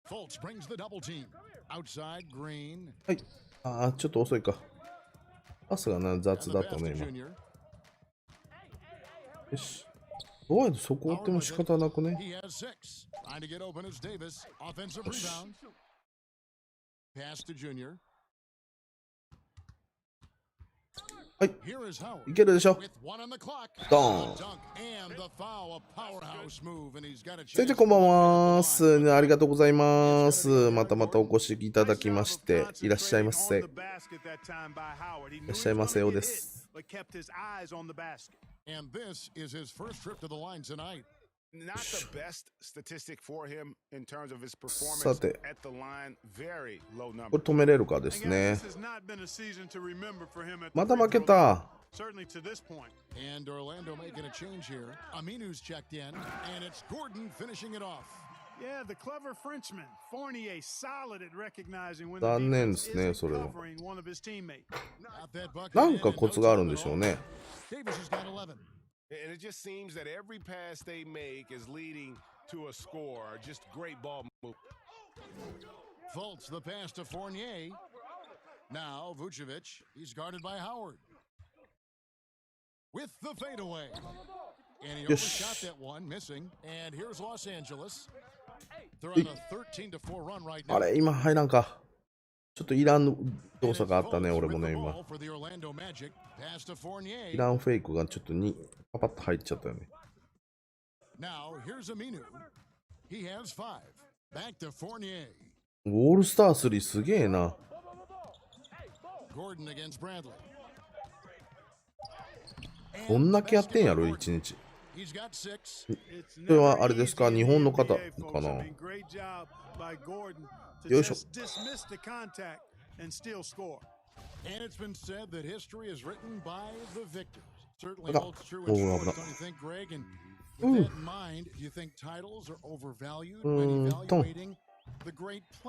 Speaker 4: Fultz brings the double team. Outside Green.
Speaker 1: はい。ああ、ちょっと遅いか。パスがな、
Speaker 4: And
Speaker 1: 雑
Speaker 4: the
Speaker 1: だった
Speaker 4: pass
Speaker 1: ね、
Speaker 4: to
Speaker 1: 今。
Speaker 4: Junior.
Speaker 1: よし。どうやってそこ追っても仕方なくね。
Speaker 4: He has 6. Trying to get open is Davis. Offensive rebound. Pass to Junior.
Speaker 1: はい。
Speaker 4: Here is Howard.
Speaker 1: いけるでしょ。
Speaker 4: With 1 on the clock.
Speaker 1: ドーン。
Speaker 4: Dunk and the foul. A powerhouse move, and he's got a
Speaker 1: 先
Speaker 4: chance.
Speaker 1: 生こんばんは。ありがとうございます。またまたお越しいただきまして、いらっしゃいませ。いらっしゃいませようです。
Speaker 7: But kept his eyes on the basket.
Speaker 4: And this is his first trip to the line tonight.
Speaker 8: Not the best statistic for him in terms of his
Speaker 1: さ
Speaker 8: performance
Speaker 1: て、
Speaker 8: at the line. Very low
Speaker 1: こ
Speaker 8: number.
Speaker 1: れ止めれるかで
Speaker 7: And
Speaker 1: す
Speaker 7: guys,
Speaker 1: ね
Speaker 7: this。has not been a season to remember for him at the
Speaker 1: また
Speaker 7: free
Speaker 1: 負け
Speaker 7: throw line.
Speaker 1: た。
Speaker 7: Certainly to this point.
Speaker 4: And Orlando making a change here. Aminu's checked in, and it's Gordon finishing it off.
Speaker 7: Yeah, the clever Frenchman. Fournier solid at recognizing when
Speaker 1: 残
Speaker 7: the
Speaker 1: 念で
Speaker 7: defense
Speaker 1: すね、
Speaker 7: isn't
Speaker 1: それは。
Speaker 7: covering one of his teammates.
Speaker 4: Got that bucket
Speaker 1: な
Speaker 4: in
Speaker 1: んか
Speaker 4: and
Speaker 1: コ
Speaker 4: no
Speaker 1: ツがあるん
Speaker 4: trouble
Speaker 1: で
Speaker 4: at
Speaker 1: しょう
Speaker 4: all.
Speaker 1: ね。
Speaker 4: Davis has got 11.
Speaker 8: And it just seems that every pass they make is leading to a score. Just great ball move.
Speaker 4: Fultz the pass to Fournier. Now Vucevic. He's guarded by Howard. With the fadeaway. And he
Speaker 1: Yes.
Speaker 4: overshot that one, missing. And here's Los Angeles. They're on a 13-4 run right
Speaker 1: あ
Speaker 4: now.
Speaker 1: れ、今入らんか。ちょっとイラン動作があったね、俺もね、今。イランフェイクがちょっとパパッと入っちゃったよね。オールスター3すげえな。どんだけやってんやろ、1日。それはあれですか、日本の方かな。よいしょ。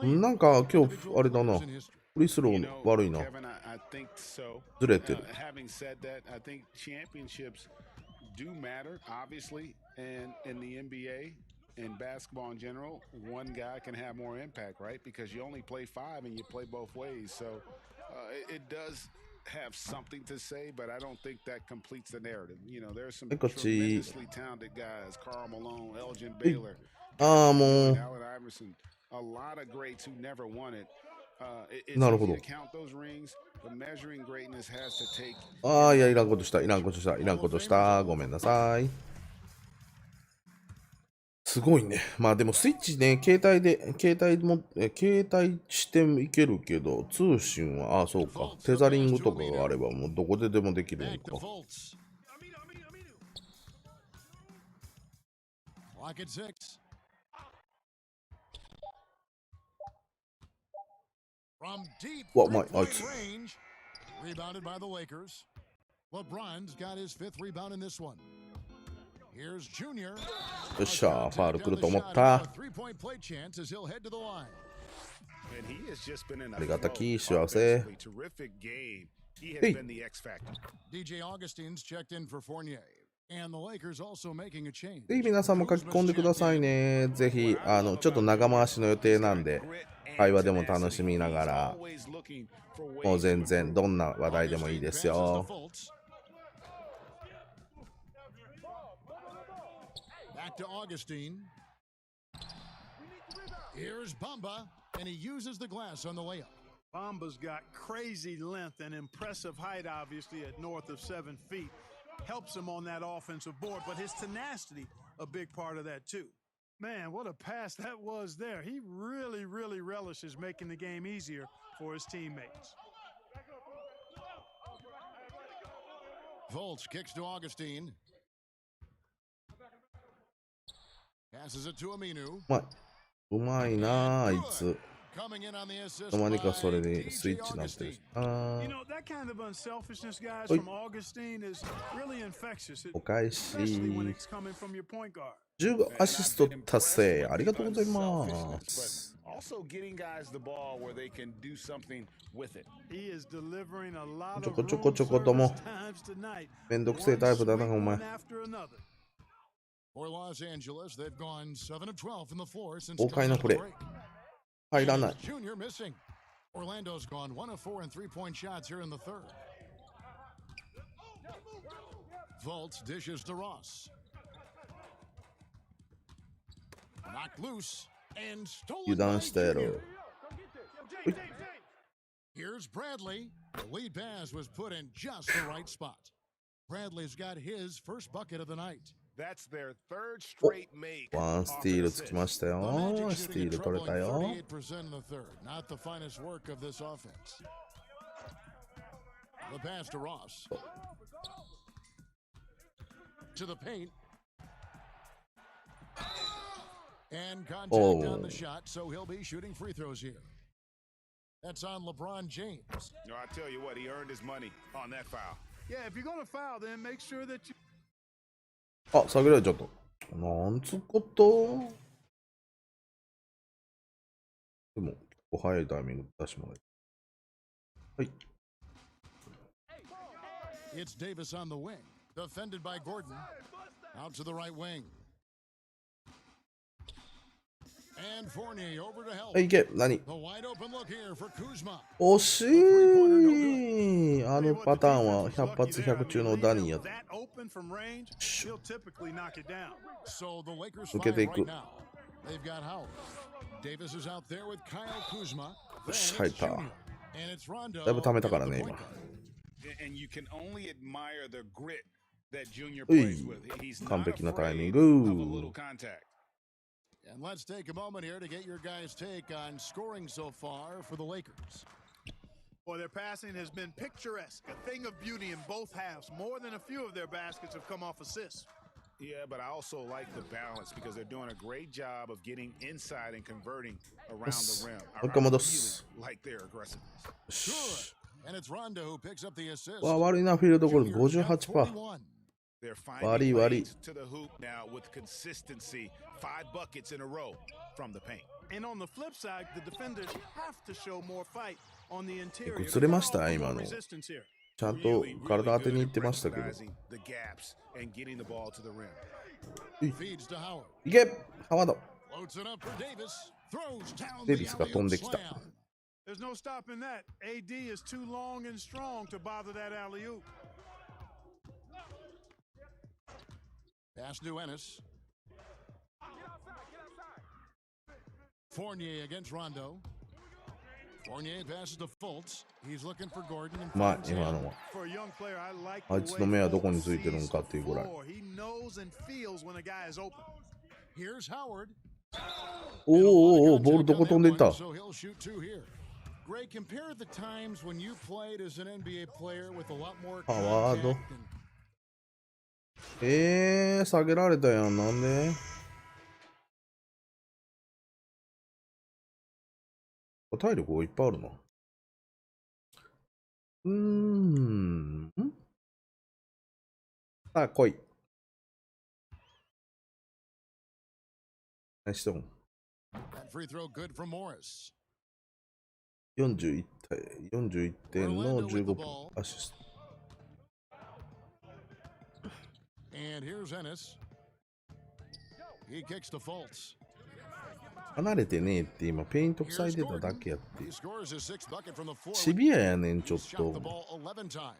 Speaker 1: なんか今日あれだな。フリースロー悪いな。ずれてる。
Speaker 6: Do matter, obviously, and in the NBA and basketball in general, one guy can have more impact, right? Because you only play 5 and you play both ways. So it does have something to say, but I don't think that completes the narrative. You know, there's some tremendously talented guys, Karl Malone, Elgin Baylor, Allen Iverson, a lot of greats who never won it. It's easy to count those rings, but measuring greatness has to take.
Speaker 1: いや、いらんことした。ごめんなさい。すごいね。まあでもスイッチね、携帯していけるけど、通信は、そうか。テザリングとかがあれば、もうどこででもできるのか。うわ、うまい、あいつ。
Speaker 4: Rebounded by the Lakers. LeBron's got his 5th rebound in this one. Here's Junior.
Speaker 1: よっしゃ、ファール来ると思った。ありがたき、幸せ。
Speaker 4: DJ Augustine's checked in for Fournier. And the Lakers also making a change.
Speaker 1: ぜひ皆さんも書き込んでくださいね。ぜひ、ちょっと長回しの予定なんで、会話でも楽しみながら、もう全然どんな話題でもいいですよ。
Speaker 4: Back to Augustine. Here's Bamba, and he uses the glass on the layup.
Speaker 7: Bamba's got crazy length and impressive height, obviously, at north of 7 feet. Helps him on that offensive board, but his tenacity, a big part of that too.
Speaker 9: Man, what a pass that was there. He really relishes making the game easier for his teammates.
Speaker 4: Volts kicks to Augustine. Passes it to Aminu.
Speaker 1: うまいなあいつ。たまにかそれでスイッチになってる。お返し。15アシスト達成。ありがとうございます。ちょこちょことも。めんどくせえタイプだな、お前。豪快なプレー。入らない。
Speaker 4: Orlando's gone 1 of 4 and 3-point shots here in the third. Volts dishes to Ross. Knocked loose and stolen.
Speaker 1: 油断したやろ。
Speaker 4: Here's Bradley. The lead pass was put in just the right spot. Bradley's got his first bucket of the night.
Speaker 8: That's their third straight make.
Speaker 1: ワンスティールつきましたよ。スティール取れたよ。
Speaker 4: Not the finest work of this offense. The pass to Ross. To the paint. And contact on the shot, so he'll be shooting free throws here. That's on LeBron James.
Speaker 8: No, I tell you what, he earned his money on that foul.
Speaker 9: Yeah, if you're going to foul, then make sure that you.
Speaker 1: 下げられちゃった。なんつうこと。でも、結構早いタイミングで出してもらえる。はい。
Speaker 4: It's Davis on the wing, defended by Gordon. Out to the right wing. And Fournier over to help.
Speaker 1: はい、いけ。何？
Speaker 4: The wide open look here for Kuzma.
Speaker 1: 惜しい。あのパターンは100発100中のダニーやった。受けていく。
Speaker 4: Davis is out there with Kyle Kuzma.
Speaker 1: よし、入った。
Speaker 4: And it's Rondo.
Speaker 1: だいぶ貯めたからね、今。
Speaker 6: And you can only admire the grit that Junior
Speaker 1: うい
Speaker 6: plays with. He's
Speaker 1: 完
Speaker 6: not
Speaker 1: 璧なタイミン
Speaker 6: afraid of a
Speaker 1: グ。
Speaker 6: little contact.
Speaker 4: And let's take a moment here to get your guys' take on scoring so far for the Lakers.
Speaker 7: Well, their passing has been picturesque, a thing of beauty in both halves. More than a few of their baskets have come off assists.
Speaker 6: Yeah, but I also like the balance because they're doing a great job of getting inside and converting around the rim. I'm
Speaker 1: Vamos.
Speaker 6: feeling like their aggressiveness.
Speaker 4: Good. And it's Rondo who picks up the assist.
Speaker 1: わあ、悪いな、フィールドゴールド
Speaker 4: Junior's got
Speaker 1: 58%。
Speaker 4: 41.
Speaker 6: They're
Speaker 1: Wari,
Speaker 6: finding
Speaker 1: wari.
Speaker 6: lanes to the hoop now with consistency. 5 buckets in a row from the paint.
Speaker 7: And on the flip side, the defenders have to show more fight on the interior.
Speaker 1: 結構ずれましたね、今の。
Speaker 7: Resistance here.
Speaker 1: ちゃんと体当てに行ってましたけど。
Speaker 6: Recognizing the gaps and getting the ball to the rim.
Speaker 4: Feeds to Howard.
Speaker 1: いけハワード
Speaker 4: Floats it up for Davis. Throws down
Speaker 1: デ
Speaker 4: the
Speaker 1: ビスが飛んできた。
Speaker 4: alley-oop slam.
Speaker 7: There's no stopping that. AD is too long and strong to bother that alley-oop.
Speaker 4: Pass to Ennis. Fournier against Rondo. Fournier passes to Fultz. He's looking for Gordon. And
Speaker 1: まあ
Speaker 4: finds
Speaker 1: 今
Speaker 4: him.
Speaker 1: のは
Speaker 7: For a young player, I like
Speaker 1: あい
Speaker 7: the
Speaker 1: つ
Speaker 7: way
Speaker 1: の目はどこ
Speaker 7: Fultz
Speaker 1: についてるの
Speaker 7: sees
Speaker 1: かっていうぐらい。
Speaker 7: the floor. He knows and feels when a guy is open.
Speaker 4: Here's Howard.
Speaker 1: おーおーおーボールどこ飛んでいった
Speaker 4: So he'll shoot 2 here. Gray, compare the times when you played as an NBA player with a lot more
Speaker 1: ハワード
Speaker 4: contact and
Speaker 1: 下げられたやん。なんで体力いっぱいあるな。さあ、来い。ナイストーン。
Speaker 4: that free throw good from Morris.
Speaker 1: 41点の15分アシスト。
Speaker 4: And here's Ennis. He kicks to Fultz.
Speaker 1: 離れてねえって今、ペイント塞いでただけやって
Speaker 4: He。scores his 6th bucket from the floor.
Speaker 1: シビアやねん、ちょっ
Speaker 4: He's shot
Speaker 1: と
Speaker 4: the。ball 11 times.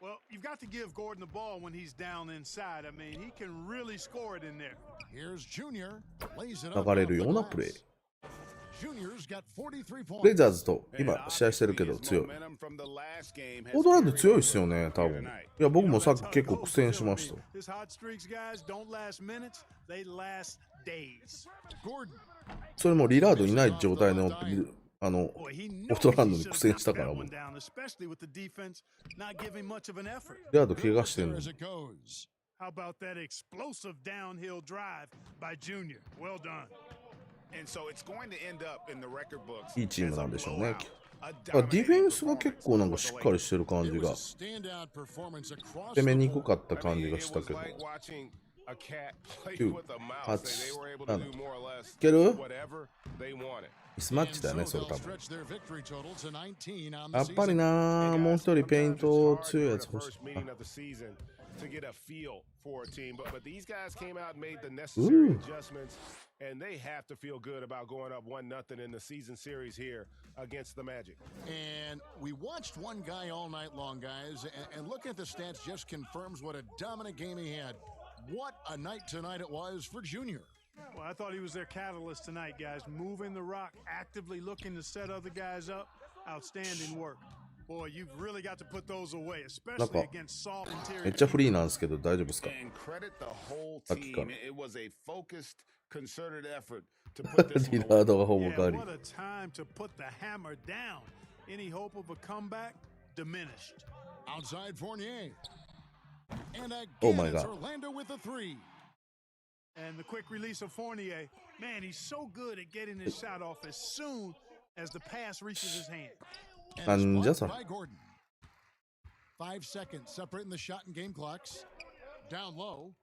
Speaker 7: Well, you've got to give Gordon the ball when he's down inside. I mean, he can really score it in there.
Speaker 4: Here's Junior. Lays it up
Speaker 1: 流れる
Speaker 4: off
Speaker 1: よ
Speaker 4: the
Speaker 1: うなプレ
Speaker 4: glass.
Speaker 1: ー。
Speaker 4: Junior's got 43
Speaker 1: レイ
Speaker 4: points.
Speaker 1: ザーズと今試合してるけど強い。ポートランド強いっすよね、多分。いや、僕もさっき結構苦戦しました。
Speaker 7: His hot streaks, guys, don't last minutes. They last days.
Speaker 4: Gordon.
Speaker 1: それもリラードいない状態の、
Speaker 7: Boy, he
Speaker 1: ポ
Speaker 7: knows
Speaker 1: ートラン
Speaker 7: he
Speaker 1: ドに
Speaker 7: should
Speaker 1: 苦戦
Speaker 7: have
Speaker 1: したから
Speaker 7: that
Speaker 1: もう。
Speaker 7: one down, especially with the defense not giving much of an effort.
Speaker 1: リラード怪我してん
Speaker 4: There
Speaker 1: の。
Speaker 4: as it goes.
Speaker 7: How about that explosive downhill drive by Junior? Well done.
Speaker 8: And so it's going to end up in the record books
Speaker 1: いいチーム
Speaker 8: as
Speaker 1: な
Speaker 8: a
Speaker 1: んでしょうね。
Speaker 8: blowout, a
Speaker 1: ディフェ
Speaker 8: dominating
Speaker 1: ンスが結構なんかしっかりしてる感
Speaker 4: It
Speaker 1: じ
Speaker 4: was
Speaker 1: が
Speaker 4: a standout performance across
Speaker 1: 攻め
Speaker 4: the
Speaker 1: にく
Speaker 4: board.
Speaker 1: かった
Speaker 8: I
Speaker 1: 感
Speaker 8: mean,
Speaker 1: じ
Speaker 8: it
Speaker 1: がした
Speaker 8: was
Speaker 1: けど。
Speaker 8: like watching a cat play
Speaker 1: Two.
Speaker 8: with a mouse.
Speaker 1: That's-
Speaker 8: They were able to do more or less
Speaker 1: いける
Speaker 8: whatever they wanted.
Speaker 1: ミスマッ
Speaker 4: And
Speaker 1: チだよね、
Speaker 4: so
Speaker 1: それ
Speaker 4: they'll
Speaker 1: 多分。
Speaker 4: stretch their victory total to 19 on
Speaker 1: や
Speaker 4: the
Speaker 1: っぱり
Speaker 4: season.
Speaker 1: な
Speaker 8: Hey,
Speaker 1: もう
Speaker 8: guys,
Speaker 1: 一人ペイン
Speaker 8: sometimes
Speaker 1: ト
Speaker 8: it's hard
Speaker 1: 強いや
Speaker 8: during
Speaker 1: つ
Speaker 8: the
Speaker 1: 欲し
Speaker 8: first
Speaker 1: い。
Speaker 8: meeting of the season to get a feel for a team, but these guys came out and made the necessary
Speaker 1: Ooh.
Speaker 8: adjustments, and they have to feel good about going up 1-0 in the season series here against the Magic.
Speaker 4: And we watched one guy all night long, guys, and looking at the stats just confirms what a dominant game he had. What a night tonight it was for Junior.
Speaker 7: Well, I thought he was their catalyst tonight, guys. Moving the rock, actively looking to set other guys up. Outstanding work. Boy, you've really got to put those away, especially against soft
Speaker 1: めっ
Speaker 7: interior.
Speaker 1: ちゃフリーなんですけど大丈夫ですか
Speaker 8: And credit the whole
Speaker 1: That's
Speaker 8: team.
Speaker 1: good.
Speaker 8: It was a focused, concerted effort to put this
Speaker 1: リ
Speaker 8: one
Speaker 1: ラー
Speaker 8: away.
Speaker 1: ドがほぼ
Speaker 7: Yeah,
Speaker 1: ガリ。
Speaker 7: what a time to put the hammer down. Any hope of a comeback diminished.
Speaker 4: Outside Fournier. And
Speaker 1: Oh
Speaker 4: again,
Speaker 1: my
Speaker 4: it's
Speaker 1: God.
Speaker 4: Orlando with the 3.
Speaker 7: And the quick release of Fournier. Man, he's so good at getting his shot off as soon as the pass reaches his hand.
Speaker 4: And
Speaker 1: And
Speaker 4: it's
Speaker 1: just
Speaker 4: blocked by Gordon. 5 seconds separating the shot and game clocks. Down low.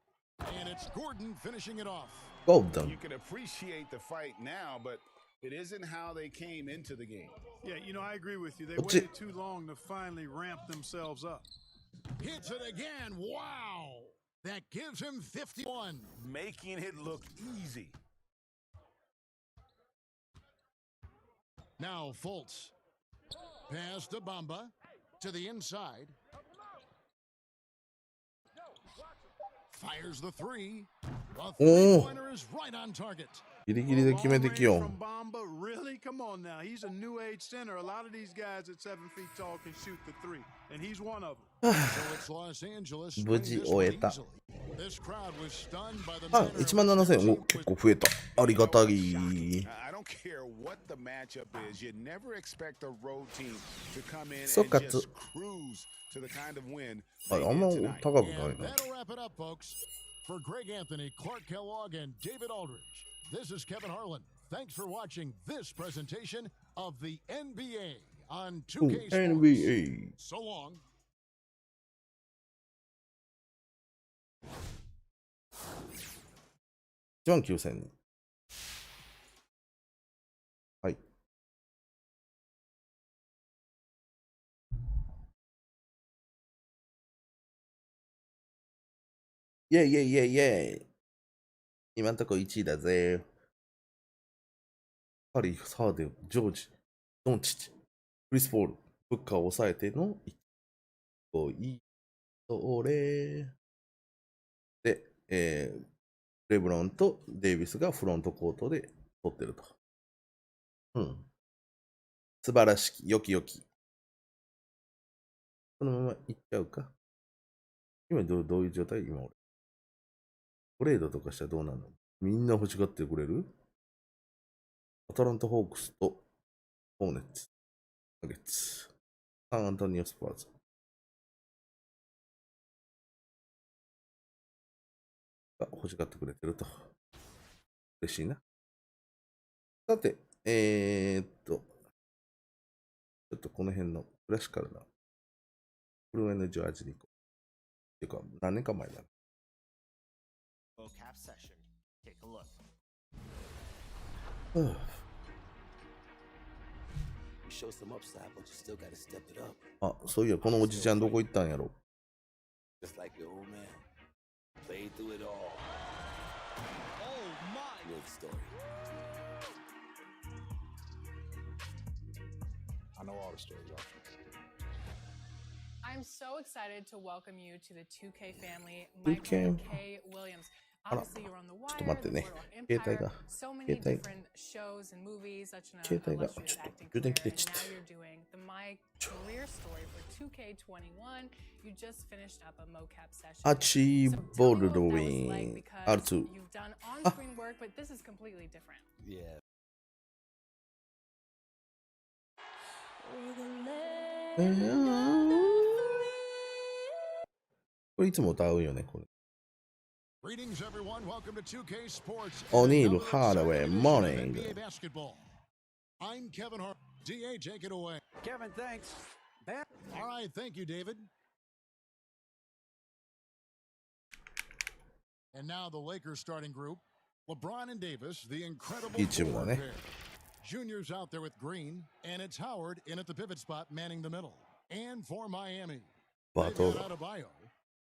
Speaker 4: And it's Gordon finishing it off.
Speaker 1: ゴールドン
Speaker 8: You can appreciate the fight now, but it isn't how they came into the game.
Speaker 7: Yeah, you know, I agree with you. They
Speaker 1: What's
Speaker 7: waited
Speaker 1: it?
Speaker 7: too long to finally ramp themselves up.
Speaker 4: Hits it again. Wow. That gives him 51.
Speaker 8: Making it look easy.
Speaker 4: Now Fultz. Pass to Bamba. To the inside. Fires the 3. The
Speaker 1: Oh.
Speaker 4: 3-pointer is right on target.
Speaker 1: ギリギリで決めてきよ
Speaker 7: From Bamba, really? Come on now. He's a new age center. A lot of these guys at 7 feet tall can shoot the three, and he's one of them.
Speaker 4: So it's Los Angeles
Speaker 1: 無事終えた。
Speaker 4: This crowd was stunned by the
Speaker 1: あ、
Speaker 4: manner
Speaker 1: 17000。お、結構増えた。ありがたい。
Speaker 8: I don't care what the matchup is. You never expect a road team to come in and just cruise to the kind of win.
Speaker 1: あ、あんま高くない
Speaker 4: And
Speaker 1: な。
Speaker 4: that'll wrap it up, folks. For Greg Anthony, Clark Kellogg, and David Aldridge, this is Kevin Harlan. Thanks for watching this presentation of the NBA on 2K Sports.
Speaker 1: NBA。
Speaker 4: So long.
Speaker 1: 19000。はい。イェイイェイイェイイェイ。今んとこ1位だぜ。パリ、サーデン、ジョージ、ドンチッチ、クリス・ポール、ブッカーを抑えての1位。それで、レブロンとデイビスがフロントコートで取ってると。うん。素晴らしき、よきよき。このままいっちゃうか。今どういう状態今俺。トレードとかしたらどうなるの？みんな欲しがってくれる？アトランタ・ホークスとホーネッツ、ナゲッツ、サンアントニオ・スパーズが欲しがってくれてると。嬉しいな。さて、ちょっとこの辺のクラシカルな古めのジャージに行こう。っていうか、何年か前だね。
Speaker 3: Vocab session. Take a look.
Speaker 1: You
Speaker 10: show some upside, but you still gotta step it up.
Speaker 1: あ、そういや、このおじちゃんどこ行ったんやろ。
Speaker 10: Just like your old man. Played through it all. Oh my! Good story.
Speaker 6: I know all the stories.
Speaker 2: I'm so excited to welcome you to the 2K family.
Speaker 1: 2K
Speaker 2: Michael K. Williams.
Speaker 1: あら、
Speaker 2: Obviously, you're on the
Speaker 1: ちょっと
Speaker 2: wire,
Speaker 1: 待って
Speaker 2: the
Speaker 1: ね。
Speaker 2: Boardwalk
Speaker 1: 携帯
Speaker 2: Empire,
Speaker 1: が、
Speaker 2: so many
Speaker 1: 携帯、
Speaker 2: different shows and movies, such an
Speaker 1: 携帯が、ちょ
Speaker 2: illustrious
Speaker 1: っと
Speaker 2: acting
Speaker 1: 充
Speaker 2: career.
Speaker 1: 電切れ
Speaker 2: And
Speaker 1: ちゃっ
Speaker 2: now you're doing the My Career story for 2K21. You just finished up a mocap session.
Speaker 1: た。アチ
Speaker 2: So
Speaker 1: ボ
Speaker 2: tell me
Speaker 1: ルドウ
Speaker 2: what that was
Speaker 1: ィ
Speaker 2: like
Speaker 1: ン
Speaker 2: because
Speaker 1: R2。
Speaker 2: you've done on-screen work, but this is completely different.
Speaker 10: Yeah.
Speaker 1: これいつも歌うよね、これ。
Speaker 4: Greetings, everyone. Welcome to 2K Sports.
Speaker 1: O'Neal,
Speaker 4: Another
Speaker 1: Hardaway,
Speaker 4: exciting edition of
Speaker 1: morning.
Speaker 4: NBA basketball. I'm Kevin Hart. DA, take it away.
Speaker 5: Kevin, thanks.
Speaker 4: All right, thank you, David. And now the Lakers starting group. LeBron and Davis, the incredible
Speaker 1: Each of them,
Speaker 4: forward
Speaker 1: eh?
Speaker 4: pair. Junior's out there with Green, and it's Howard in at the pivot spot manning the middle. And for Miami, they've got Adebayo.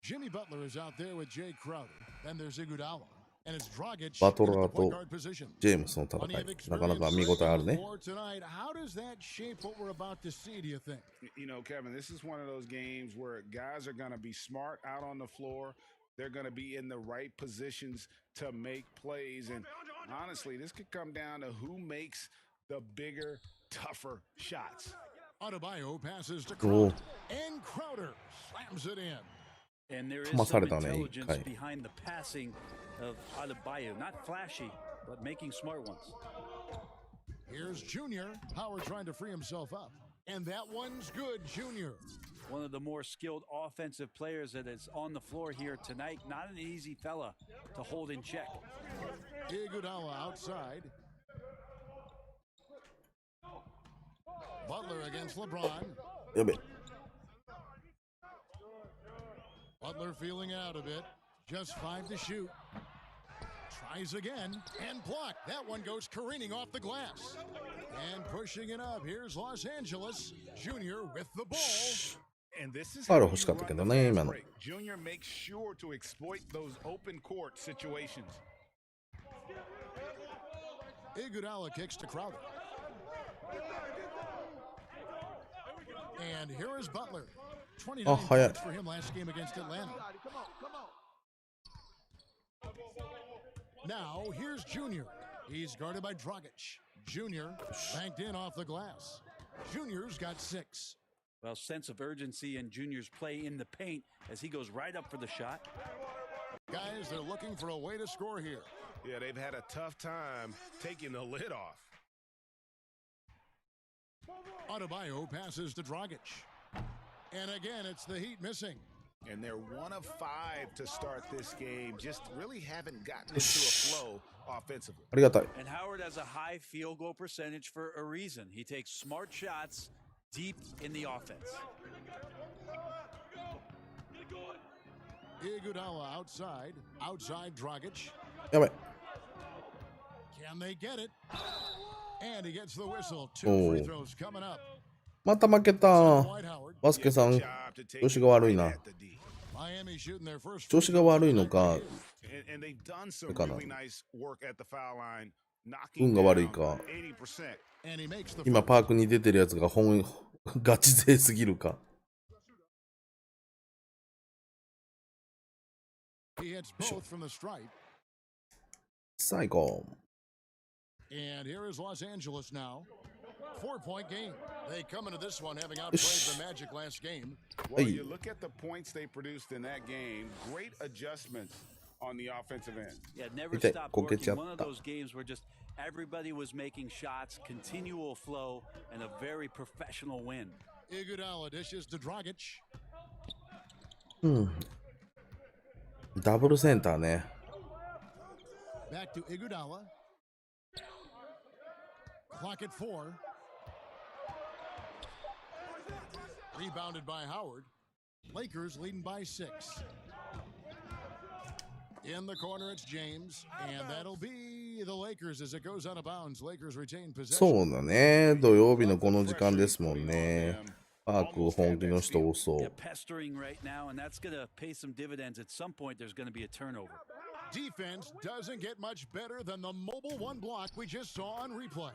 Speaker 4: Jimmy Butler is out there with Jay Crowder. Then there's Iguodala. And it's Dragic
Speaker 1: バト
Speaker 4: in
Speaker 1: ラ
Speaker 4: the
Speaker 1: ー
Speaker 4: point
Speaker 1: と
Speaker 4: guard position.
Speaker 1: ジェームスの戦
Speaker 4: Plenty of
Speaker 1: い。なかなか見応えあるね。
Speaker 4: experience tonight. How does that shape what we're about to see, do you think?
Speaker 6: You know, Kevin, this is one of those games where guys are going to be smart out on the floor. They're going to be in the right positions to make plays. And honestly, this could come down to who makes the bigger, tougher shots.
Speaker 4: Adebayo passes to
Speaker 1: お
Speaker 4: Crowder. And Crowder slams it in.
Speaker 11: And there is
Speaker 1: かまされ
Speaker 11: some
Speaker 1: たね、一
Speaker 11: intelligence
Speaker 1: 回。
Speaker 11: behind the passing of Adebayo. Not flashy, but making smart ones.
Speaker 4: Here's Junior. Howard trying to free himself up. And that one's good, Junior.
Speaker 11: One of the more skilled offensive players that is on the floor here tonight. Not an easy fella to hold in check.
Speaker 4: Iguodala outside. Butler against LeBron.
Speaker 1: やべ。
Speaker 4: Butler feeling out a bit. Just 5 to shoot. Tries again and blocked. That one goes careening off the glass. And pushing it up. Here's Los Angeles. Junior with the ball.
Speaker 8: And this is
Speaker 1: ファウル
Speaker 8: how
Speaker 1: 欲し
Speaker 8: you
Speaker 1: かったけ
Speaker 8: run
Speaker 1: ど
Speaker 8: the
Speaker 1: ね、
Speaker 8: fast
Speaker 1: 今の。
Speaker 8: break. Junior makes sure to exploit those open court situations.
Speaker 4: Iguodala kicks to Crowder. And here is Butler. 29
Speaker 1: 早い。
Speaker 4: points for him last game against Atlanta. Now here's Junior. He's guarded by Dragic. Junior banked in off the glass. Junior's got 6.
Speaker 11: Well, sense of urgency in Junior's play in the paint as he goes right up for the shot.
Speaker 4: Guys, they're looking for a way to score here.
Speaker 8: Yeah, they've had a tough time taking the lid off.
Speaker 4: Adebayo passes to Dragic. And again, it's the Heat missing.
Speaker 8: And they're 1 of 5 to start this game. Just really haven't gotten into a flow offensively.
Speaker 1: ありがたい。
Speaker 11: And Howard has a high field goal percentage for a reason. He takes smart shots deep in the offense.
Speaker 4: Iguodala outside Dragic.
Speaker 1: やばい。
Speaker 4: Can they get it? And he gets the whistle. 2 free throws coming up.
Speaker 1: また負けた。
Speaker 4: Dwight Howard.
Speaker 1: バスケさん、調子が悪いな。
Speaker 4: Miami shooting their first.
Speaker 1: 調子が悪いのか、
Speaker 8: And they've done some really nice work at the foul line.
Speaker 1: 運が悪いか。
Speaker 4: And he makes the
Speaker 1: 今パークに出てるやつがガチ勢すぎるか。
Speaker 4: He hits both from the stripe.
Speaker 1: 最高。
Speaker 4: And here is Los Angeles now. 4-point game. They come into this one having outplayed the Magic last game.
Speaker 8: Well, you look at the points they produced in that game. Great adjustments on the offensive end.
Speaker 11: Yeah, never stopped working. One of those games where just everybody was making shots, continual flow, and a very professional win.
Speaker 4: Iguodala dishes to Dragic.
Speaker 1: ダブルセンターね。
Speaker 4: Back to Iguodala. Clock at 4. Rebounded by Howard. Lakers leading by 6. In the corner, it's James, and that'll be the Lakers as it goes out of bounds. Lakers retain possession.
Speaker 1: そうだね。土曜日のこの時間ですもんね。パーク本気の人多そう。
Speaker 11: Yeah, pestering right now, and that's going to pay some dividends. At some point, there's going to be a turnover.
Speaker 4: Defense doesn't get much better than the mobile 1 block we just saw on replay.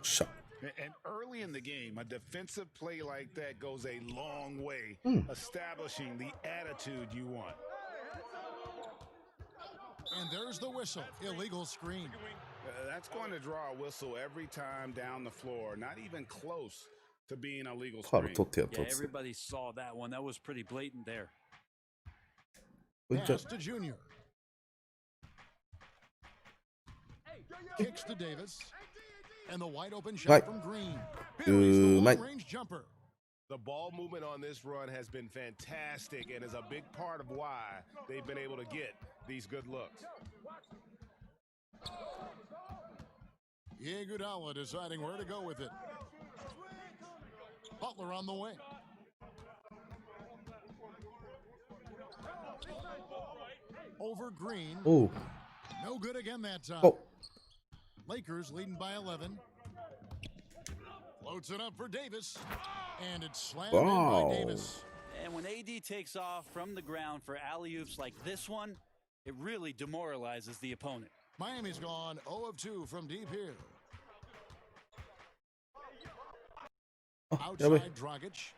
Speaker 8: And early in the game, a defensive play like that goes a long way, establishing the attitude you want.
Speaker 4: And there's the whistle. Illegal screen.
Speaker 8: That's going to draw a whistle every time down the floor. Not even close to being a legal screen.
Speaker 11: Yeah, everybody saw that one. That was pretty blatant there.
Speaker 4: Pass to Junior. Kicks to Davis. And the wide open shot from Green. The long-range jumper.
Speaker 8: The ball movement on this run has been fantastic and is a big part of why they've been able to get these good looks.
Speaker 4: Iguodala deciding where to go with it. Butler on the wing. Over Green.
Speaker 1: Oh.
Speaker 4: No good again that time.
Speaker 1: Oh.
Speaker 4: Lakers leading by 11. Floats it up for Davis. And it's slammed in by Davis.
Speaker 11: And when AD takes off from the ground for alley-oops like this one, it really demoralizes the opponent.
Speaker 4: Miami's gone 0 of 2 from deep here. Outside Dragic.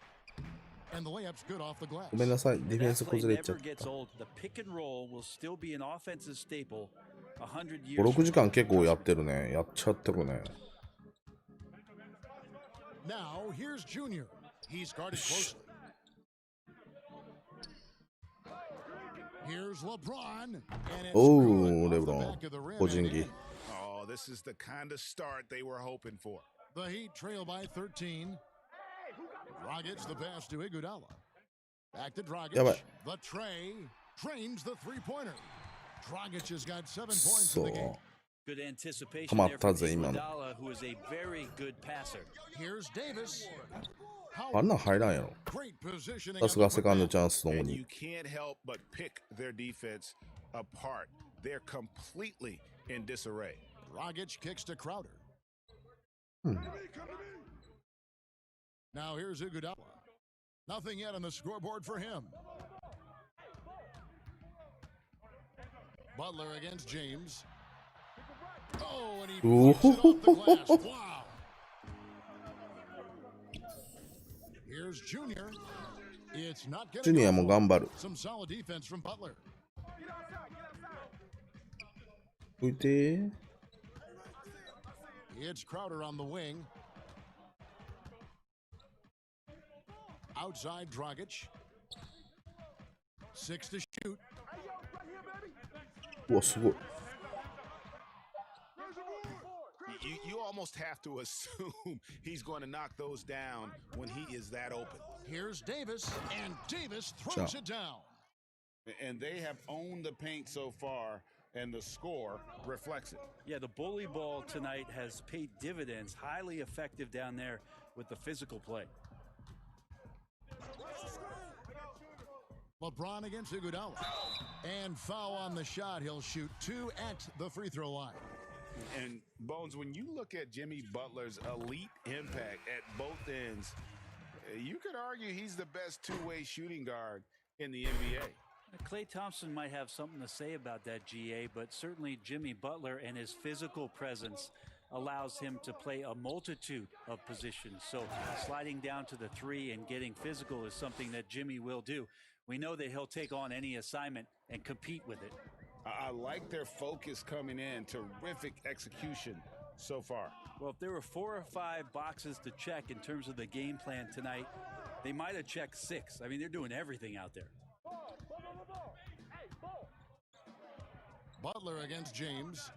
Speaker 4: And the layup's good off the glass.
Speaker 1: ごめんなさい、ディフェンス
Speaker 11: That play
Speaker 1: 崩れちゃ
Speaker 11: never
Speaker 1: っ
Speaker 11: gets
Speaker 1: た。
Speaker 11: old. The pick and roll will still be an offensive staple 100 years
Speaker 1: 5、6
Speaker 11: from
Speaker 1: 時間結構やってるね。やっちゃってるね。
Speaker 4: Now, here's Junior. He's guarded closely. Here's LeBron. And it's
Speaker 1: Oh,
Speaker 4: good off the
Speaker 1: LeBron.
Speaker 4: back of the rim.
Speaker 1: Pozingi.
Speaker 8: Oh, this is the kind of start they were hoping for.
Speaker 4: The Heat trail by 13. Dragic the pass to Iguodala. Back to Dragic. The tray drains the three-pointer. Dragic has got 7 points in the game.
Speaker 11: Good anticipation there from Iguodala, who is a very good passer.
Speaker 4: Here's Davis.
Speaker 1: あんなん入らんやろ。
Speaker 4: Great positioning.
Speaker 1: さすがセカンドチャンスの
Speaker 8: And
Speaker 1: に
Speaker 8: you。can't help but pick their defense apart. They're completely in disarray.
Speaker 4: Dragic kicks to Crowder. Now here's Iguodala. Nothing yet on the scoreboard for him. Butler against James. Oh, and he puts it off the glass. Wow. Here's Junior. It's not getting
Speaker 1: ジュニアも頑張る。
Speaker 4: some solid defense from Butler.
Speaker 1: 浮いて
Speaker 4: It's Crowder on the wing. Outside Dragic. 6 to shoot.
Speaker 1: うわ、すごい。
Speaker 8: You almost have to assume he's going to knock those down when he is that open.
Speaker 4: Here's Davis, and Davis throws it down.
Speaker 8: And they have owned the paint so far, and the score reflects it.
Speaker 11: Yeah, the bully ball tonight has paid dividends. Highly effective down there with the physical play.
Speaker 4: LeBron against Iguodala. And foul on the shot. He'll shoot 2 at the free throw line.
Speaker 8: And Bones, when you look at Jimmy Butler's elite impact at both ends, you could argue he's the best two-way shooting guard in the NBA.
Speaker 11: Klay Thompson might have something to say about that, GA, but certainly Jimmy Butler and his physical presence allows him to play a multitude of positions. So sliding down to the 3 and getting physical is something that Jimmy will do. We know that he'll take on any assignment and compete with it.
Speaker 8: I like their focus coming in. Terrific execution so far.
Speaker 11: Well, if there were 4 or 5 boxes to check in terms of the game plan tonight, they might have checked 6. I mean, they're doing everything out there.
Speaker 4: Butler against James.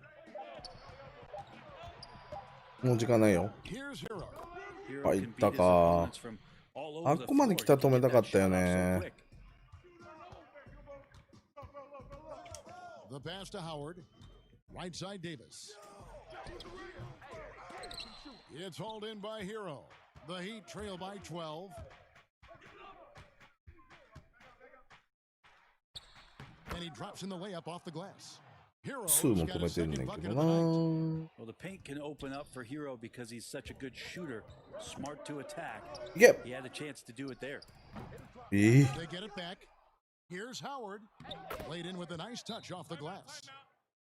Speaker 1: もう時間ないよ。
Speaker 4: Here's Hero.
Speaker 1: あ、いったか。あっこまで来たら止めたかったよね。
Speaker 4: The pass to Howard. Right side Davis. It's hauled in by Hero. The Heat trail by 12. And he drops in the layup off the glass. Hero
Speaker 1: 2も止めてるんだけどな。
Speaker 11: Well, the paint can open up for Hero because he's such a good shooter, smart to attack.
Speaker 1: Yep.
Speaker 11: He had a chance to do it there.
Speaker 4: They get it back. Here's Howard. Laid in with a nice touch off the glass.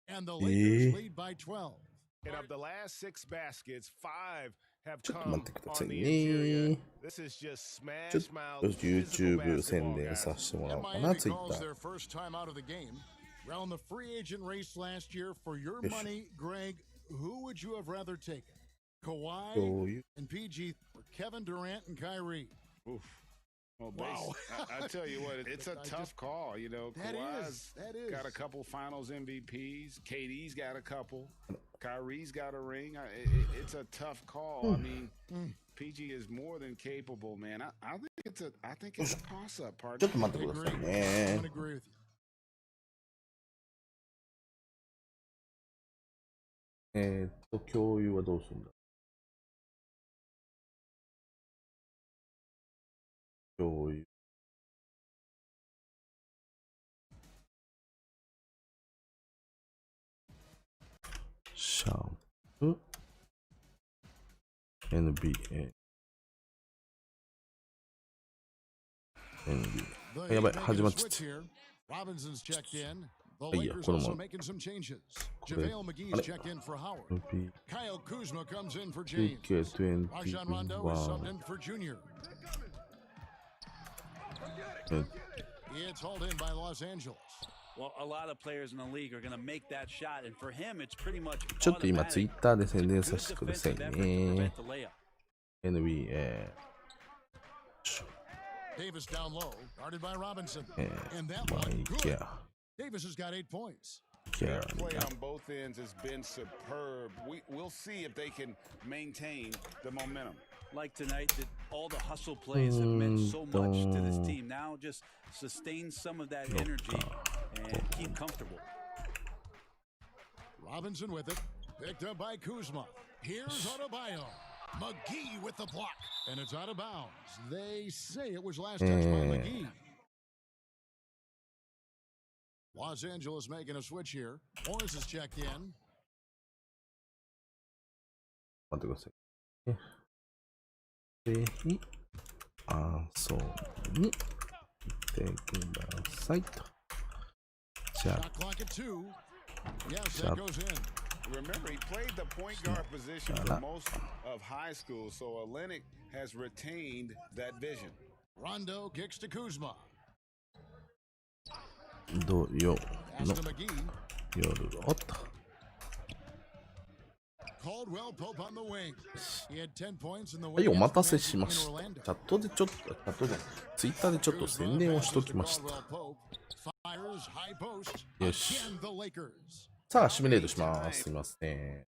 Speaker 4: And the Lakers lead by 12.
Speaker 8: And of the last 6 baskets, 5 have
Speaker 1: ちょっと
Speaker 8: come
Speaker 1: 待ってくださ
Speaker 8: on
Speaker 1: い
Speaker 8: the interior.
Speaker 1: ね。
Speaker 8: This is just
Speaker 1: ちょっ
Speaker 8: smash
Speaker 1: と
Speaker 8: mouth
Speaker 1: YouTube
Speaker 8: physical
Speaker 1: 宣
Speaker 8: basketball,
Speaker 1: 伝
Speaker 8: guys.
Speaker 1: させてもらおうかな、
Speaker 4: Miami
Speaker 1: Twitter。
Speaker 4: calls their first time out of the game. Around the free agent race last year, for your
Speaker 1: Yes.
Speaker 4: money, Greg, who would you have rather taken?
Speaker 1: そ
Speaker 4: Kawhi
Speaker 1: ういう。
Speaker 4: and PG or Kevin Durant and Kyrie?
Speaker 8: Oof. Well,
Speaker 4: Wow.
Speaker 8: I tell you what, it's a
Speaker 4: I
Speaker 8: tough
Speaker 4: just-
Speaker 8: call. You know,
Speaker 4: That
Speaker 8: Kawhi's
Speaker 4: is.
Speaker 8: got a couple Finals MVPs. KD's got a couple. Kyrie's got a ring. It's a tough call. I mean, PG is more than capable, man. I think it's a toss-up,
Speaker 1: ちょっ
Speaker 8: partner.
Speaker 1: と待ってください
Speaker 4: I
Speaker 1: ね
Speaker 4: would。agree with you.
Speaker 1: 共有はどうするんだ。共有。シャンプー NBA
Speaker 4: The
Speaker 1: やばい
Speaker 4: Heat
Speaker 1: 始ま
Speaker 4: making
Speaker 1: っ
Speaker 4: a
Speaker 1: ちゃ
Speaker 4: switch here. Robinson's checked in. The
Speaker 1: いいや
Speaker 4: Lakers
Speaker 1: これ
Speaker 4: also
Speaker 1: も
Speaker 4: making some changes.
Speaker 1: これ
Speaker 4: JaVale McGee's
Speaker 1: あれ
Speaker 4: checked in for Howard.
Speaker 1: NBA
Speaker 4: Kyle Kuzma comes in for James.
Speaker 1: 2K21
Speaker 4: Rajon Rondo is subbed in for Junior. It's hauled in by Los Angeles.
Speaker 11: Well, a lot of players in the league are going to make that shot, and for him, it's pretty much
Speaker 1: ちょっと今
Speaker 11: automatic.
Speaker 1: ツイッターで宣伝
Speaker 11: Good
Speaker 1: させてください
Speaker 11: defensive effort to
Speaker 1: ね
Speaker 11: prevent the layup.
Speaker 1: NBA
Speaker 4: Davis down low, guarded by Robinson.
Speaker 1: マ
Speaker 4: And that
Speaker 1: イ
Speaker 4: one
Speaker 1: キャ
Speaker 4: good. Davis has got 8 points.
Speaker 1: キ
Speaker 8: Their
Speaker 1: ャ
Speaker 8: play
Speaker 1: リア
Speaker 8: on both ends has been superb. We'll see if they can maintain the momentum.
Speaker 11: Like tonight, that all the hustle plays have meant so much to this team. Now just sustain some of that energy and keep comfortable.
Speaker 4: Robinson with it. Picked up by Kuzma. Here's Adebayo. McGee with the block. And it's out of bounds. They say it was last touched by McGee. Los Angeles making a switch here. Morris is checked in.
Speaker 1: 待ってください。ぜひ遊びに来てくださいと。じゃ
Speaker 4: Shot
Speaker 1: あ、
Speaker 4: clock at 2. Yes,
Speaker 1: Shot.
Speaker 4: that goes in.
Speaker 8: Remember, he played the point guard position for most of high school, so Olynyk has retained that vision.
Speaker 4: Rondo kicks to Kuzma.
Speaker 1: 土曜
Speaker 4: Pass
Speaker 1: の
Speaker 4: to McGee.
Speaker 1: 夜をと。
Speaker 4: Caldwell Pope on the wing. He had 10 points in the
Speaker 1: はい、
Speaker 4: win
Speaker 1: お待たせ
Speaker 4: against
Speaker 1: しま
Speaker 4: the
Speaker 1: し
Speaker 4: Magic
Speaker 1: た。
Speaker 4: in
Speaker 1: チ
Speaker 4: Orlando.
Speaker 1: ャットでちょっと、チャットで、ツイッターでちょっと宣伝をしときました。
Speaker 4: Caldwell Pope fires high post.
Speaker 1: よし。
Speaker 4: Again, the Lakers.
Speaker 1: さあ、シミュレートします。すみません。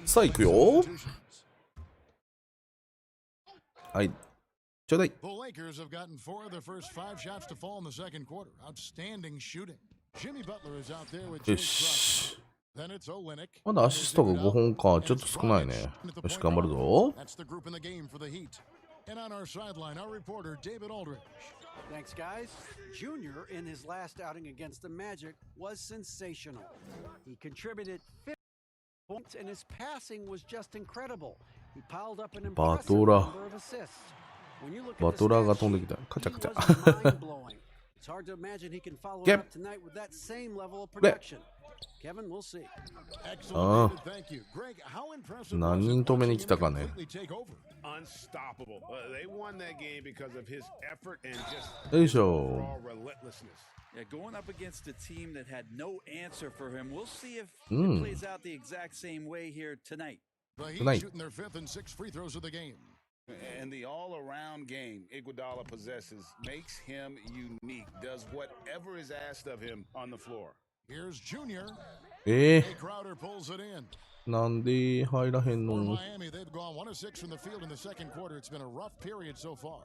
Speaker 1: さあ、行くよ。はい。ちょうだい。
Speaker 4: The Lakers have gotten 4 of their first 5 shots to fall in the second quarter. Outstanding shooting. Jimmy Butler is out there with
Speaker 1: よ
Speaker 4: James
Speaker 1: し。
Speaker 4: Crowder. Then it's Olynyk.
Speaker 1: まだアシストが5本か。ちょっと少ないね。よし、頑張るぞ。
Speaker 4: That's the group in the game for the Heat. And on our sideline, our reporter, David Aldridge.
Speaker 5: Thanks, guys. Junior, in his last outing against the Magic, was sensational. He contributed 50 points, and his passing was just incredible. He piled up an impressive
Speaker 1: Batura.
Speaker 5: number of assists. When you look
Speaker 1: バ
Speaker 5: at
Speaker 1: ト
Speaker 5: the
Speaker 1: ラーが
Speaker 5: stat
Speaker 1: 飛んで
Speaker 5: sheet,
Speaker 1: きた。カチャカチ
Speaker 5: he
Speaker 1: ャ。
Speaker 5: was mind-blowing. It's hard to imagine he can follow it
Speaker 1: Yep.
Speaker 5: up tonight with that same level of production. Kevin, we'll see.
Speaker 4: Excellent, David. Thank you. Greg, how impressive
Speaker 1: 何
Speaker 4: was it
Speaker 1: 人止めに
Speaker 4: watching
Speaker 1: 来
Speaker 4: him
Speaker 1: たかね。
Speaker 4: completely take over?
Speaker 6: Unstoppable. They won that game because of his effort and just
Speaker 1: よいしょ。
Speaker 6: overall relentlessness.
Speaker 11: Yeah, going up against a team that had no answer for him. We'll see if
Speaker 1: Mm.
Speaker 11: it plays out the exact same way here tonight.
Speaker 4: The Heat
Speaker 1: Tonight.
Speaker 4: shooting their 5th and 6th free throws of the game.
Speaker 6: And the all-around game Iguodala possesses makes him unique. Does whatever is asked of him on the floor.
Speaker 4: Here's Junior.
Speaker 1: え
Speaker 4: Jay Crowder pulls it in.
Speaker 1: なんで入らへん
Speaker 4: For
Speaker 1: の
Speaker 4: Miami, they've gone 1 of 6 from the field in the second quarter. It's been a rough period so far.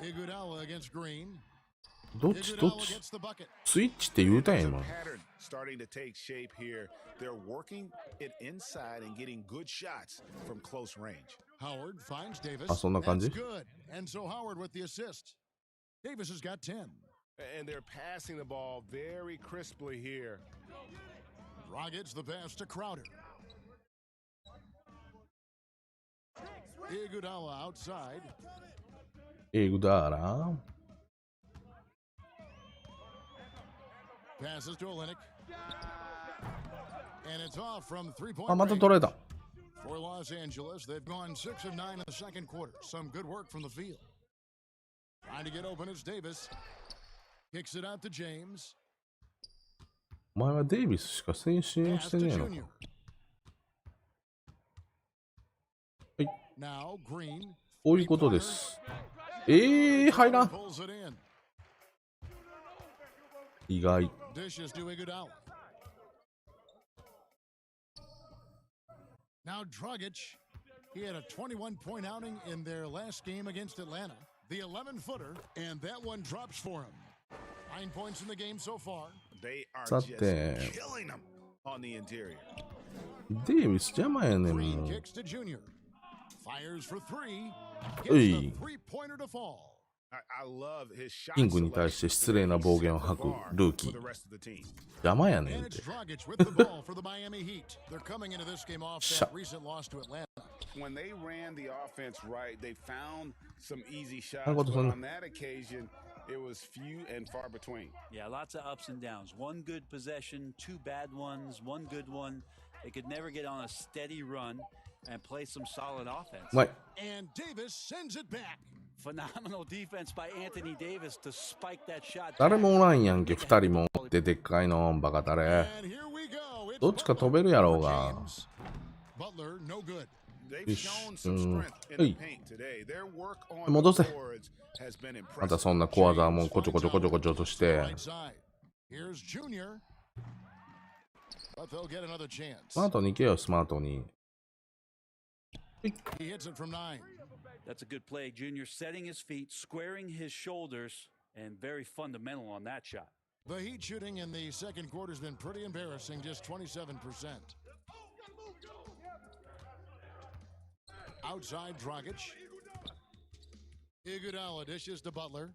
Speaker 4: Iguodala against Green.
Speaker 1: どっちどっ
Speaker 4: Iguodala
Speaker 1: ち
Speaker 4: gets the bucket.
Speaker 1: スイッチって言うたんや
Speaker 6: There's a
Speaker 1: 今。
Speaker 6: pattern starting to take shape here. They're working it inside and getting good shots from close range.
Speaker 4: Howard finds Davis.
Speaker 1: あ、そんな感じ
Speaker 4: That's good. And so Howard with the assist. Davis has got 10.
Speaker 6: And they're passing the ball very crisply here.
Speaker 4: Dragic's the pass to Crowder. Iguodala outside.
Speaker 1: エグダーラ
Speaker 4: Passes to Olynyk. And it's off from 3-point
Speaker 1: あ、また
Speaker 4: range.
Speaker 1: 取られた。
Speaker 4: For Los Angeles, they've gone 6 of 9 in the second quarter. Some good work from the field. Trying to get open, it's Davis. Kicks it out to James.
Speaker 1: お前はデイビスしか選手し
Speaker 4: Pass
Speaker 1: て
Speaker 4: to
Speaker 1: ねえの
Speaker 4: Junior.
Speaker 1: か。
Speaker 4: Now Green.
Speaker 1: こういうことです。入らん。
Speaker 4: Pulls it in.
Speaker 1: 意外。
Speaker 4: Dishes to Iguodala. Now Dragic. He had a 21-point outing in their last game against Atlanta. The 11-footer, and that one drops for him. 9 points in the game so far.
Speaker 6: They are
Speaker 1: さ
Speaker 6: just
Speaker 1: て、
Speaker 6: killing them on the interior.
Speaker 1: デイビス邪魔やねん
Speaker 4: Green
Speaker 1: もう。
Speaker 4: kicks to Junior. Fires for 3. Gets
Speaker 1: Hey.
Speaker 4: the three-pointer to fall.
Speaker 6: I love his shot
Speaker 1: キングに対して失礼な暴言を吐くルーキ
Speaker 6: for the
Speaker 1: ー。
Speaker 6: rest of the team.
Speaker 1: 邪魔やねん
Speaker 4: And
Speaker 1: っ
Speaker 4: it's
Speaker 1: て。
Speaker 4: Dragic with the ball for the Miami Heat. They're coming into this game off that
Speaker 1: Shut.
Speaker 4: recent loss to Atlanta.
Speaker 6: When they ran the offense right, they found some easy shots.
Speaker 1: なるほ
Speaker 6: But
Speaker 1: ど、そんな。
Speaker 6: on that occasion, it was few and far between.
Speaker 11: Yeah, lots of ups and downs. One good possession, 2 bad ones, 1 good one. They could never get on a steady run and play some solid offense.
Speaker 1: うまい。
Speaker 4: And Davis sends it back.
Speaker 11: Phenomenal defense by Anthony Davis to spike that shot.
Speaker 1: 誰もおらんやんけ、2人もおってでっかいの、バカタレ。
Speaker 4: And here we go. It's
Speaker 1: どっちか飛べるやろうが。
Speaker 4: James. Butler, no good.
Speaker 6: They've
Speaker 1: Ish.
Speaker 6: shown some strength in the
Speaker 1: Hey.
Speaker 6: paint today. Their work on
Speaker 1: 戻せ。
Speaker 6: the boards has been
Speaker 1: また
Speaker 6: impressive.
Speaker 1: そんな小技もこちょこちょこちょこちょとして。
Speaker 4: Right side. Here's Junior. But they'll get another chance.
Speaker 1: スマートに行けよ、スマートに。
Speaker 4: He hits it from 9.
Speaker 11: That's a good play. Junior setting his feet, squaring his shoulders, and very fundamental on that shot.
Speaker 4: The Heat shooting in the second quarter has been pretty embarrassing, just 27%. Outside Dragic. Iguodala dishes to Butler.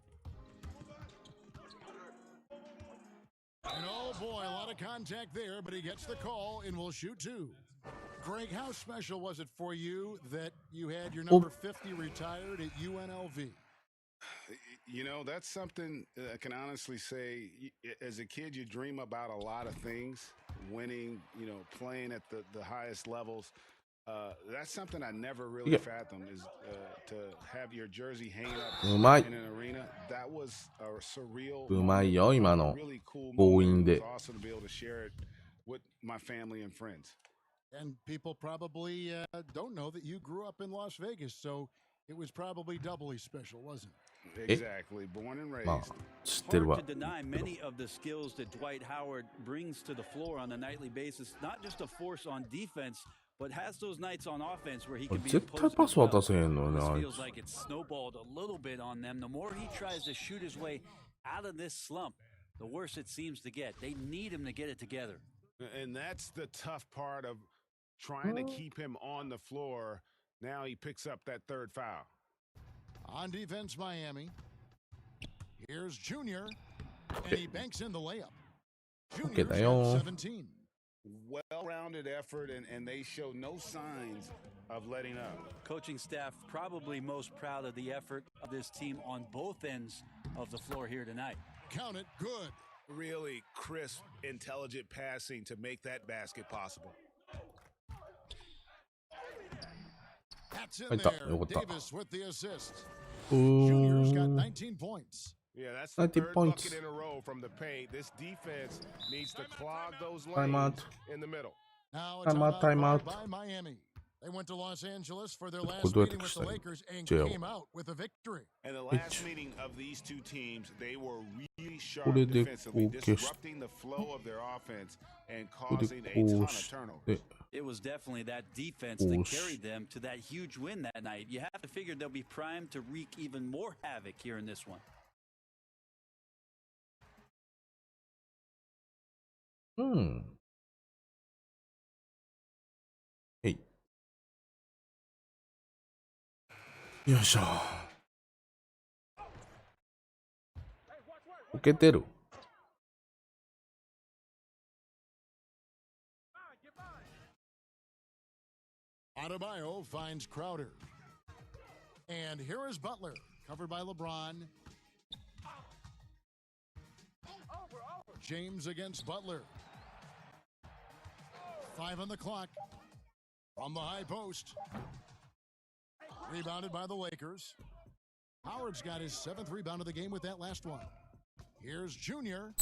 Speaker 4: And oh boy, a lot of contact there, but he gets the call and will shoot 2. Greg, how special was it for you that you had your number 50 retired at UNLV?
Speaker 6: You know, that's something I can honestly say. As a kid, you dream about a lot of things, winning, you know, playing at the highest levels. That's something I never really fathomed is to have your jersey hanging up
Speaker 1: うまい。
Speaker 6: in an arena. That was a surreal,
Speaker 1: うまいよ、今の
Speaker 6: really cool
Speaker 1: 強
Speaker 6: moment.
Speaker 1: 引
Speaker 6: It
Speaker 1: で。
Speaker 6: was awesome to be able to share it with my family and friends.
Speaker 4: And people probably don't know that you grew up in Las Vegas, so it was probably doubly special, wasn't it?
Speaker 6: Exactly. Born and
Speaker 1: まあ
Speaker 6: raised.
Speaker 1: 知ってるわ
Speaker 11: Hard to deny many of the skills that Dwight Howard brings to the floor on a nightly basis. Not just a force on defense, but has those nights on offense where he can be
Speaker 1: 絶対
Speaker 11: imposing
Speaker 1: パス
Speaker 11: as well.
Speaker 1: 渡せへんのよね
Speaker 11: This
Speaker 1: あい
Speaker 11: feels
Speaker 1: つ
Speaker 11: like it's snowballed a little bit on them. The more he tries to shoot his way out of this slump, the worse it seems to get. They need him to get it together.
Speaker 6: And that's the tough part of trying to keep him on the floor. Now he picks up that third foul.
Speaker 4: On defense, Miami. Here's Junior, and he banks in the layup. Junior's got 17.
Speaker 6: Well-rounded effort, and they show no signs of letting up.
Speaker 11: Coaching staff probably most proud of the effort of this team on both ends of the floor here tonight.
Speaker 4: Count it, good.
Speaker 6: Really crisp, intelligent passing to make that basket possible.
Speaker 4: That's in
Speaker 1: 入った。
Speaker 4: there.
Speaker 1: よかった。
Speaker 4: Davis with the assist.
Speaker 1: う
Speaker 4: Junior's got
Speaker 1: ーん
Speaker 4: 19 points.
Speaker 6: Yeah, that's the
Speaker 1: 90
Speaker 6: third
Speaker 1: points.
Speaker 6: bucket in a row from the paint. This defense needs to clog those
Speaker 1: Time
Speaker 6: lanes
Speaker 1: out.
Speaker 6: in the middle.
Speaker 4: Now it's
Speaker 1: Time out,
Speaker 4: a
Speaker 1: time out.
Speaker 4: by Miami. They went to Los Angeles for their
Speaker 1: こ
Speaker 4: last
Speaker 1: れどうやって
Speaker 4: meeting with
Speaker 1: 消し
Speaker 4: the
Speaker 1: たらいい
Speaker 4: Lakers and
Speaker 1: ジェオ
Speaker 4: came out with a victory.
Speaker 6: And the
Speaker 1: Which-
Speaker 6: last meeting of these two teams, they were really sharp
Speaker 1: これで
Speaker 6: defensively,
Speaker 1: こう消し
Speaker 6: disrupting the flow of their offense and
Speaker 1: これ
Speaker 6: causing
Speaker 1: で
Speaker 6: a
Speaker 1: こ
Speaker 6: ton
Speaker 1: う
Speaker 6: of
Speaker 1: し
Speaker 6: turnovers.
Speaker 1: て
Speaker 11: It was definitely that defense that
Speaker 1: Oosh.
Speaker 11: carried them to that huge win that night. You have to figure they'll be primed to wreak even more havoc here in this one.
Speaker 1: うんえいよいしょ受けてる
Speaker 4: Adebayo finds Crowder. And here is Butler, covered by LeBron. James against Butler. 5 on the clock. From the high post. Rebounded by the Lakers. Howard's got his 7th rebound of the game with that last one. Here's Junior.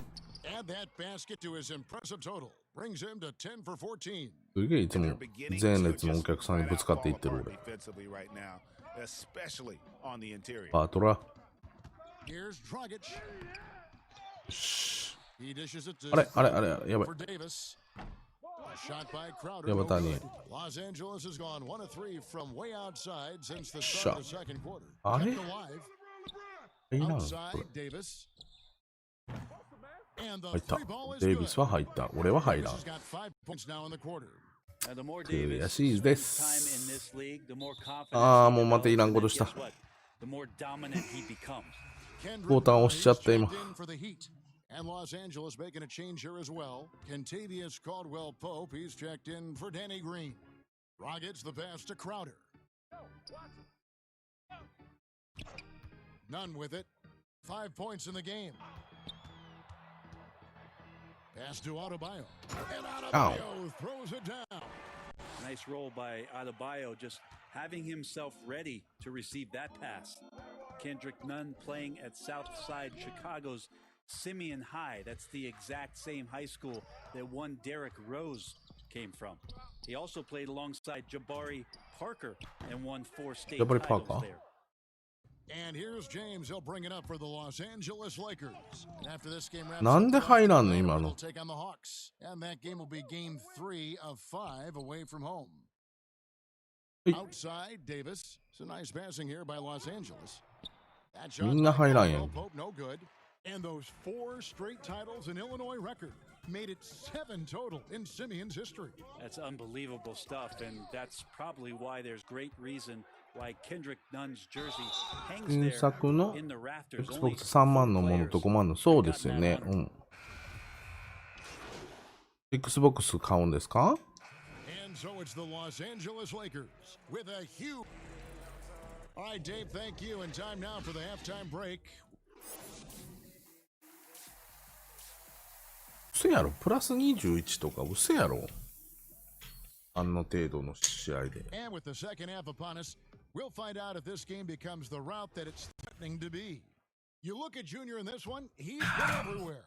Speaker 4: Add that basket to his impressive total. Brings him to 10 for 14.
Speaker 1: すげえいつも前列のお客さんにぶつかっていってる俺
Speaker 6: defensively right now, especially on the interior.
Speaker 1: パートラ
Speaker 4: Here's Dragic. He dishes it to
Speaker 1: あれあれあれやばい
Speaker 4: for Davis. A shot by Crowder.
Speaker 1: やば
Speaker 4: no
Speaker 1: たに
Speaker 4: good. Los Angeles has gone 1 of 3 from way outside since the start of the second quarter.
Speaker 1: あれ
Speaker 4: Kept alive.
Speaker 1: いいなこ
Speaker 4: Outside
Speaker 1: れ
Speaker 4: Davis. And
Speaker 1: 入
Speaker 4: the
Speaker 1: った
Speaker 4: three ball is
Speaker 1: デイ
Speaker 4: good.
Speaker 1: ビスは入った俺は入
Speaker 4: Davis
Speaker 1: らん
Speaker 4: has got 5 points now in the quarter.
Speaker 11: Now, the more
Speaker 1: 悔
Speaker 11: Davis
Speaker 1: しい
Speaker 11: spends
Speaker 1: で
Speaker 11: time in
Speaker 1: す
Speaker 11: this league, the more confidence
Speaker 1: ああ
Speaker 11: he
Speaker 1: もうまたいらん
Speaker 11: develops,
Speaker 1: こと
Speaker 11: and
Speaker 1: した
Speaker 11: guess what? The more dominant he becomes.
Speaker 4: ボ
Speaker 1: タン押しちゃった今
Speaker 4: For the Heat. And Los Angeles making a change here as well. Kentavious Caldwell-Pope, he's checked in for Danny Green. Rockets the pass to Crowder. None with it. 5 points in the game. Pass to Adebayo. And Adebayo throws it down.
Speaker 11: Nice roll by Adebayo, just having himself ready to receive that pass. Kendrick Nunn playing at Southside Chicago's Simeon High. That's the exact same high school that one Derrick Rose came from. He also played alongside Jabari Parker and won 4 state
Speaker 1: Jabari
Speaker 11: titles
Speaker 1: Parker.
Speaker 11: there.
Speaker 4: And here's James. He'll bring it up for the Los Angeles Lakers. And after this game wraps
Speaker 1: なんで
Speaker 4: up,
Speaker 1: 入らんの今
Speaker 4: they'll
Speaker 1: の
Speaker 4: take on the Hawks. And that game will be game 3 of 5 away from home.
Speaker 1: Hey.
Speaker 4: Outside, Davis. It's a nice passing here by Los Angeles. That shot
Speaker 1: みんな
Speaker 4: by
Speaker 1: 入らんやん
Speaker 4: Caldwell-Pope, no good. And those 4 straight titles in Illinois record made it 7 total in Simeon's history.
Speaker 11: That's unbelievable stuff, and that's probably why there's great reason why Kendrick Nunn's jersey hangs
Speaker 1: 新
Speaker 11: there
Speaker 1: 作の
Speaker 11: in the rafters. Only
Speaker 1: Xbox 3万のもの
Speaker 11: 4
Speaker 1: と
Speaker 11: players
Speaker 1: 5万のそうですよ
Speaker 11: got
Speaker 1: ね
Speaker 11: that
Speaker 1: うん Xbox 買うんですか
Speaker 4: And so it's the Los Angeles Lakers with a huge. All right, Dave, thank you. And time now for the halftime break.
Speaker 1: 嘘やろプラス21とか嘘やろあの程度の試合で。
Speaker 4: And with the second half upon us, we'll find out if this game becomes the route that it's threatening to be. You look at Junior in this one, he's been everywhere.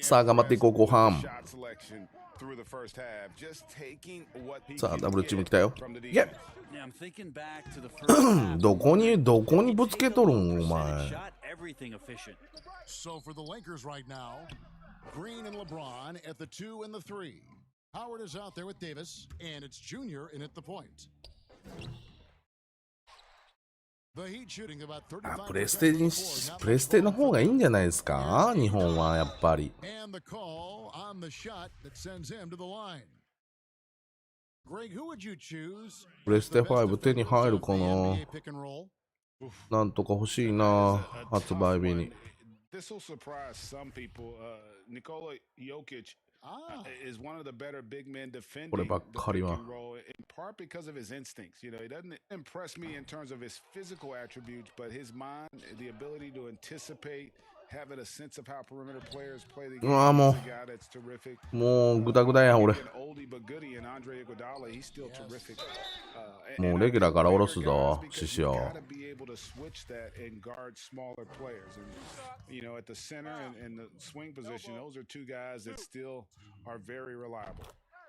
Speaker 1: さあ頑張っていこう後半。
Speaker 6: Shot selection through the first half, just taking what he
Speaker 1: さあ
Speaker 6: can
Speaker 1: ダブルチーム
Speaker 6: get
Speaker 1: 来たよ。
Speaker 6: from the
Speaker 1: いや
Speaker 6: defense.
Speaker 11: Yeah, I'm thinking back to the first half.
Speaker 1: どこにぶつけとるんお前。
Speaker 11: Shot everything efficient.
Speaker 4: So for the Lakers right now, Green and LeBron at the 2 and the 3. Howard is out there with Davis, and it's Junior in at the point. The Heat shooting about 35%
Speaker 1: プレステの方がいいんじゃないですか日本はやっぱり。
Speaker 4: And the call on the shot that sends him to the line. Greg, who would you choose?
Speaker 1: プレステ5手に入るかな
Speaker 4: NBA pick and roll?
Speaker 1: なんとか欲しいな発売日に。
Speaker 6: This will surprise some people. Nikola Jokic is one of the better big men defending
Speaker 1: こればっ
Speaker 6: the
Speaker 1: かり
Speaker 6: pick
Speaker 1: は。
Speaker 6: and roll, in part because of his instincts. You know, he doesn't impress me in terms of his physical attributes, but his mind, the ability to anticipate, having a sense of how perimeter players play the game.
Speaker 1: うわも
Speaker 6: He's a guy that's terrific.
Speaker 1: う、もうグダグダや俺。
Speaker 6: An oldie but goodie in Andre Iguodala, he's still terrific.
Speaker 1: もうレギュラーから下ろすぞ、獅子王。
Speaker 6: Gotta be able to switch that and guard smaller players. And you know, at the center and the swing position, those are two guys that still are very reliable.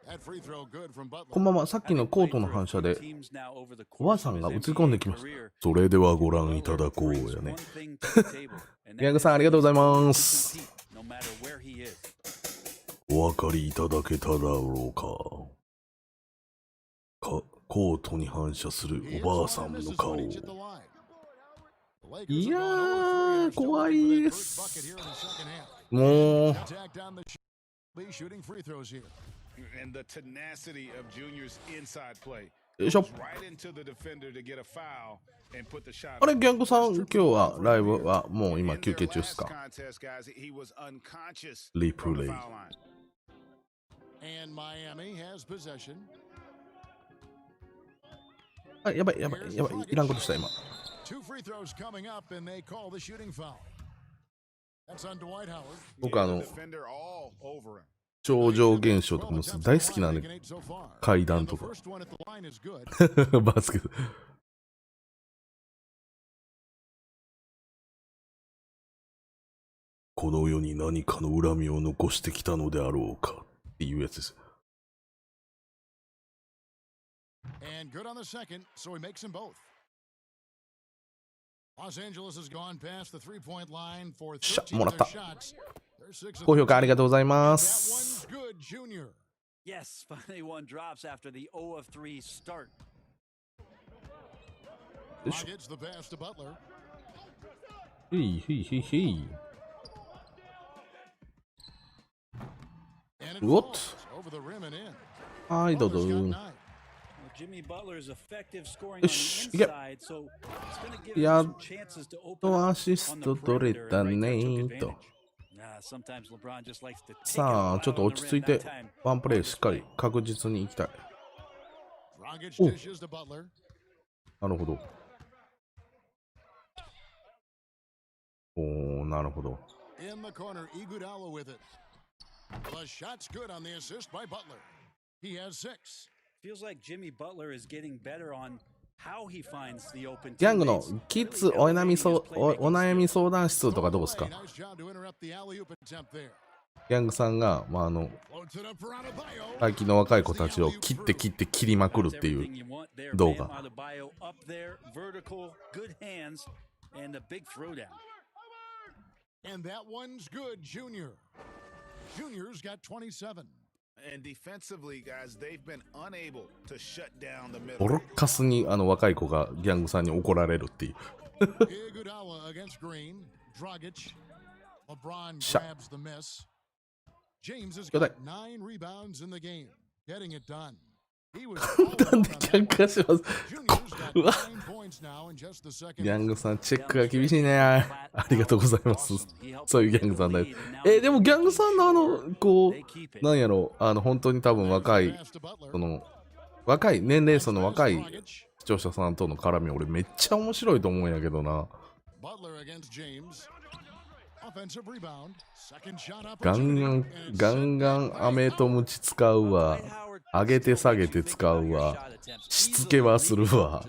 Speaker 4: That free throw good from
Speaker 1: こ
Speaker 4: Butler.
Speaker 1: んばんは。さっきのコートの反射で、おばあさんが映り込んできました。それではご覧いただこうやね。ヤングさんありがとうございます。お分かりいただけただろうか。コートに反射するおばあさんの顔。いやー、怖いです。もう。
Speaker 4: Shooting free throws here.
Speaker 6: And the tenacity of Junior's inside play.
Speaker 1: よいしょ。
Speaker 6: Right into the defender to get a foul and put the shot.
Speaker 1: あれ、ギャングさん、今日はライブはもう今休憩中ですか？ リプレイ。
Speaker 4: And Miami has possession.
Speaker 1: あ、やばい、いらんことした今。
Speaker 4: Two free throws coming up, and they call the shooting foul. That's on Dwight Howard.
Speaker 1: 僕超常現象とかも大好きなんで、階段とか。バスケット。この世に何かの恨みを残してきたのであろうかっていうやつです。
Speaker 4: And good on the second, so he makes them both. Los Angeles has gone past the three-point line for 13 of their shots.
Speaker 1: 高評価ありがとうございます。
Speaker 4: That one's good, Junior.
Speaker 11: Yes, finally one drops after the 0 of 3 start.
Speaker 4: Gets the pass to Butler.
Speaker 1: へい。うおっと。はい、どうぞ。
Speaker 11: Jimmy Butler is effective scoring on
Speaker 1: よ
Speaker 11: the
Speaker 1: し、いけ。
Speaker 11: inside, so it's going to give
Speaker 1: や
Speaker 11: him
Speaker 1: っ
Speaker 11: some chances to open
Speaker 1: と
Speaker 11: up
Speaker 1: アシス
Speaker 11: on the
Speaker 1: ト取れ
Speaker 11: perimeter,
Speaker 1: た
Speaker 11: and
Speaker 1: ね
Speaker 11: Lakers
Speaker 1: ー
Speaker 11: took
Speaker 1: と。
Speaker 11: advantage. Sometimes LeBron just likes to take it
Speaker 1: さあ、
Speaker 11: out
Speaker 1: ちょっと
Speaker 11: on
Speaker 1: 落
Speaker 11: the
Speaker 1: ち着い
Speaker 11: rim
Speaker 1: て
Speaker 11: that time.
Speaker 1: ワンプレイしっかり確実にいきたい。
Speaker 4: Dragic
Speaker 1: Oh.
Speaker 4: dishes to Butler.
Speaker 1: なるほど。おー、なるほど。
Speaker 4: In the corner, Iguodala with it. The shot's good on the assist by Butler. He has 6.
Speaker 11: Feels like Jimmy Butler is getting better on how he finds the open
Speaker 1: ギャングの
Speaker 11: teammates.
Speaker 1: キッズお悩み相談室とかどうですか？
Speaker 4: Nice job to interrupt the alley-oop attempt there.
Speaker 1: ギャングさんが、
Speaker 4: Floats it up for Adebayo.
Speaker 1: 最近の若い子たちを切りまくるっていう
Speaker 11: Everything you want there,
Speaker 1: 動
Speaker 11: Bam
Speaker 1: 画。
Speaker 11: Adebayo up there, vertical, good hands, and a big throwdown.
Speaker 4: And that one's good, Junior. Junior's got 27.
Speaker 6: And defensively, guys, they've been unable to shut down the middle.
Speaker 1: ボロッカスに若い子がギャングさんに怒られるっていう。
Speaker 4: Iguodala against Green. Dragic. LeBron grabs the miss. James has got 9 rebounds in the game. Getting it done. He was
Speaker 1: なんで逆化します。
Speaker 4: Junior's got
Speaker 1: うわ。
Speaker 4: 9 points now in just the second.
Speaker 1: ギャングさん、チェックが厳しいね。ありがとうございます。そういうギャングさんだよ。でもギャングさんのこう、なんやろ、本当に多分若い年齢層の若い視聴者さんとの絡み、俺めっちゃ面白いと思うんやけどな。
Speaker 4: Butler against James. Offensive rebound. Second shot
Speaker 1: ガンガンアメとムチ使うわ。上げて下げて使うわ。しつけはするわ。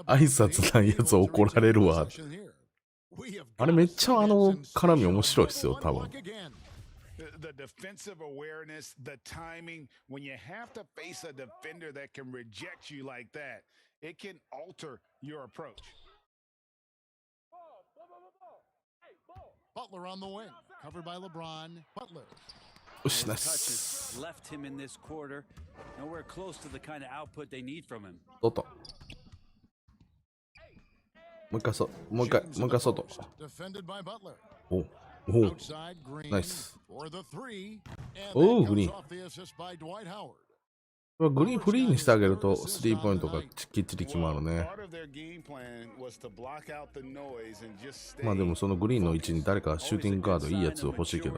Speaker 1: 挨拶ないやつ怒られるわ。あれめっちゃ絡み面白いっすよ、多分。
Speaker 6: The defensive awareness, the timing, when you have to face a defender that can reject you like that, it can alter your approach.
Speaker 4: Butler on the wing, covered by LeBron. Butler.
Speaker 1: よし、ナイス。
Speaker 11: Left him in this quarter. Nowhere close to the kind of output they need from him.
Speaker 1: 外。もう一回外。おお、ナイス。おお、グリーン。これはグリーンフリーにしてあげるとスリーポイントがきっちり決まるね。まあでもそのグリーンの位置に誰かシューティングガードいいやつ欲しいけど。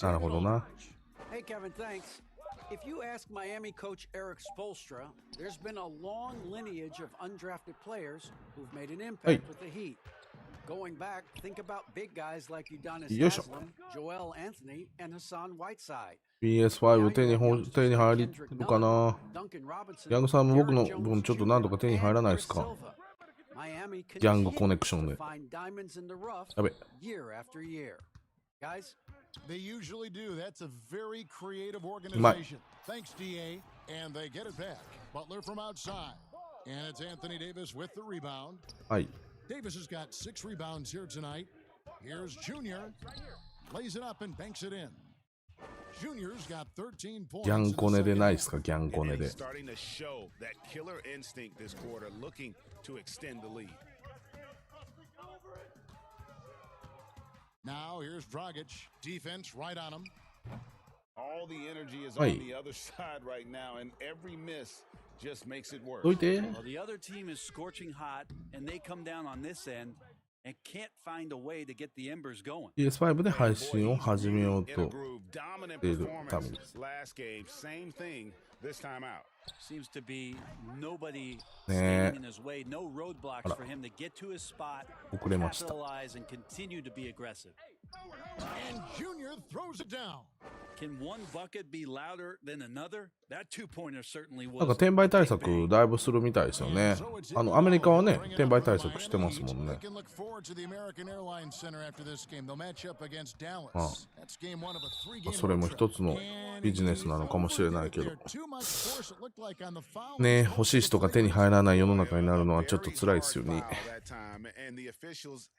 Speaker 1: なるほどな。
Speaker 5: Hey, Kevin, thanks. If you ask Miami coach Eric Spoelstra, there's been a long lineage of undrafted players who've made an impact with the Heat. Going back, think about big guys like Udonis Haslem, Joel Anthony, and Hassan Whiteside.
Speaker 1: PS5 手に入るかな。ヤングさんも僕の分ちょっと何とか手に入らないですか。ギャングコネクションで。やべ。
Speaker 4: Guys, they usually do. That's a very creative organization. Thanks, DA. And they get it back. Butler from outside. And it's Anthony Davis with the rebound. Davis has got 6 rebounds here tonight. Here's Junior. Lays it up and banks it in. Junior's got 13 points.
Speaker 1: ギャンコネでないですか、ギャンコネで。
Speaker 6: Starting to show that killer instinct this quarter, looking to extend the lead.
Speaker 4: Now here's Dragic. Defense right on him.
Speaker 6: All the energy is on the other side right now, and every miss just makes it worse.
Speaker 11: Well, the other team is scorching hot, and they come down on this end and can't find a way to get the embers going.
Speaker 1: PS5 で配信を始めようとしているためです。
Speaker 6: Last game, same thing this time out.
Speaker 11: Seems to be nobody standing in his way, no roadblocks for him to get to his spot, capitalize, and continue to be aggressive.
Speaker 4: And Junior throws it down.
Speaker 11: Can one bucket be louder than another? That two-pointer certainly was.
Speaker 1: なんか転売対策だいぶするみたいですよね。アメリカはね、転売対策してますもんね。それも一つのビジネスなのかもしれないけど。ね、欲しい人が手に入らない世の中になるのはちょっと辛いですよね。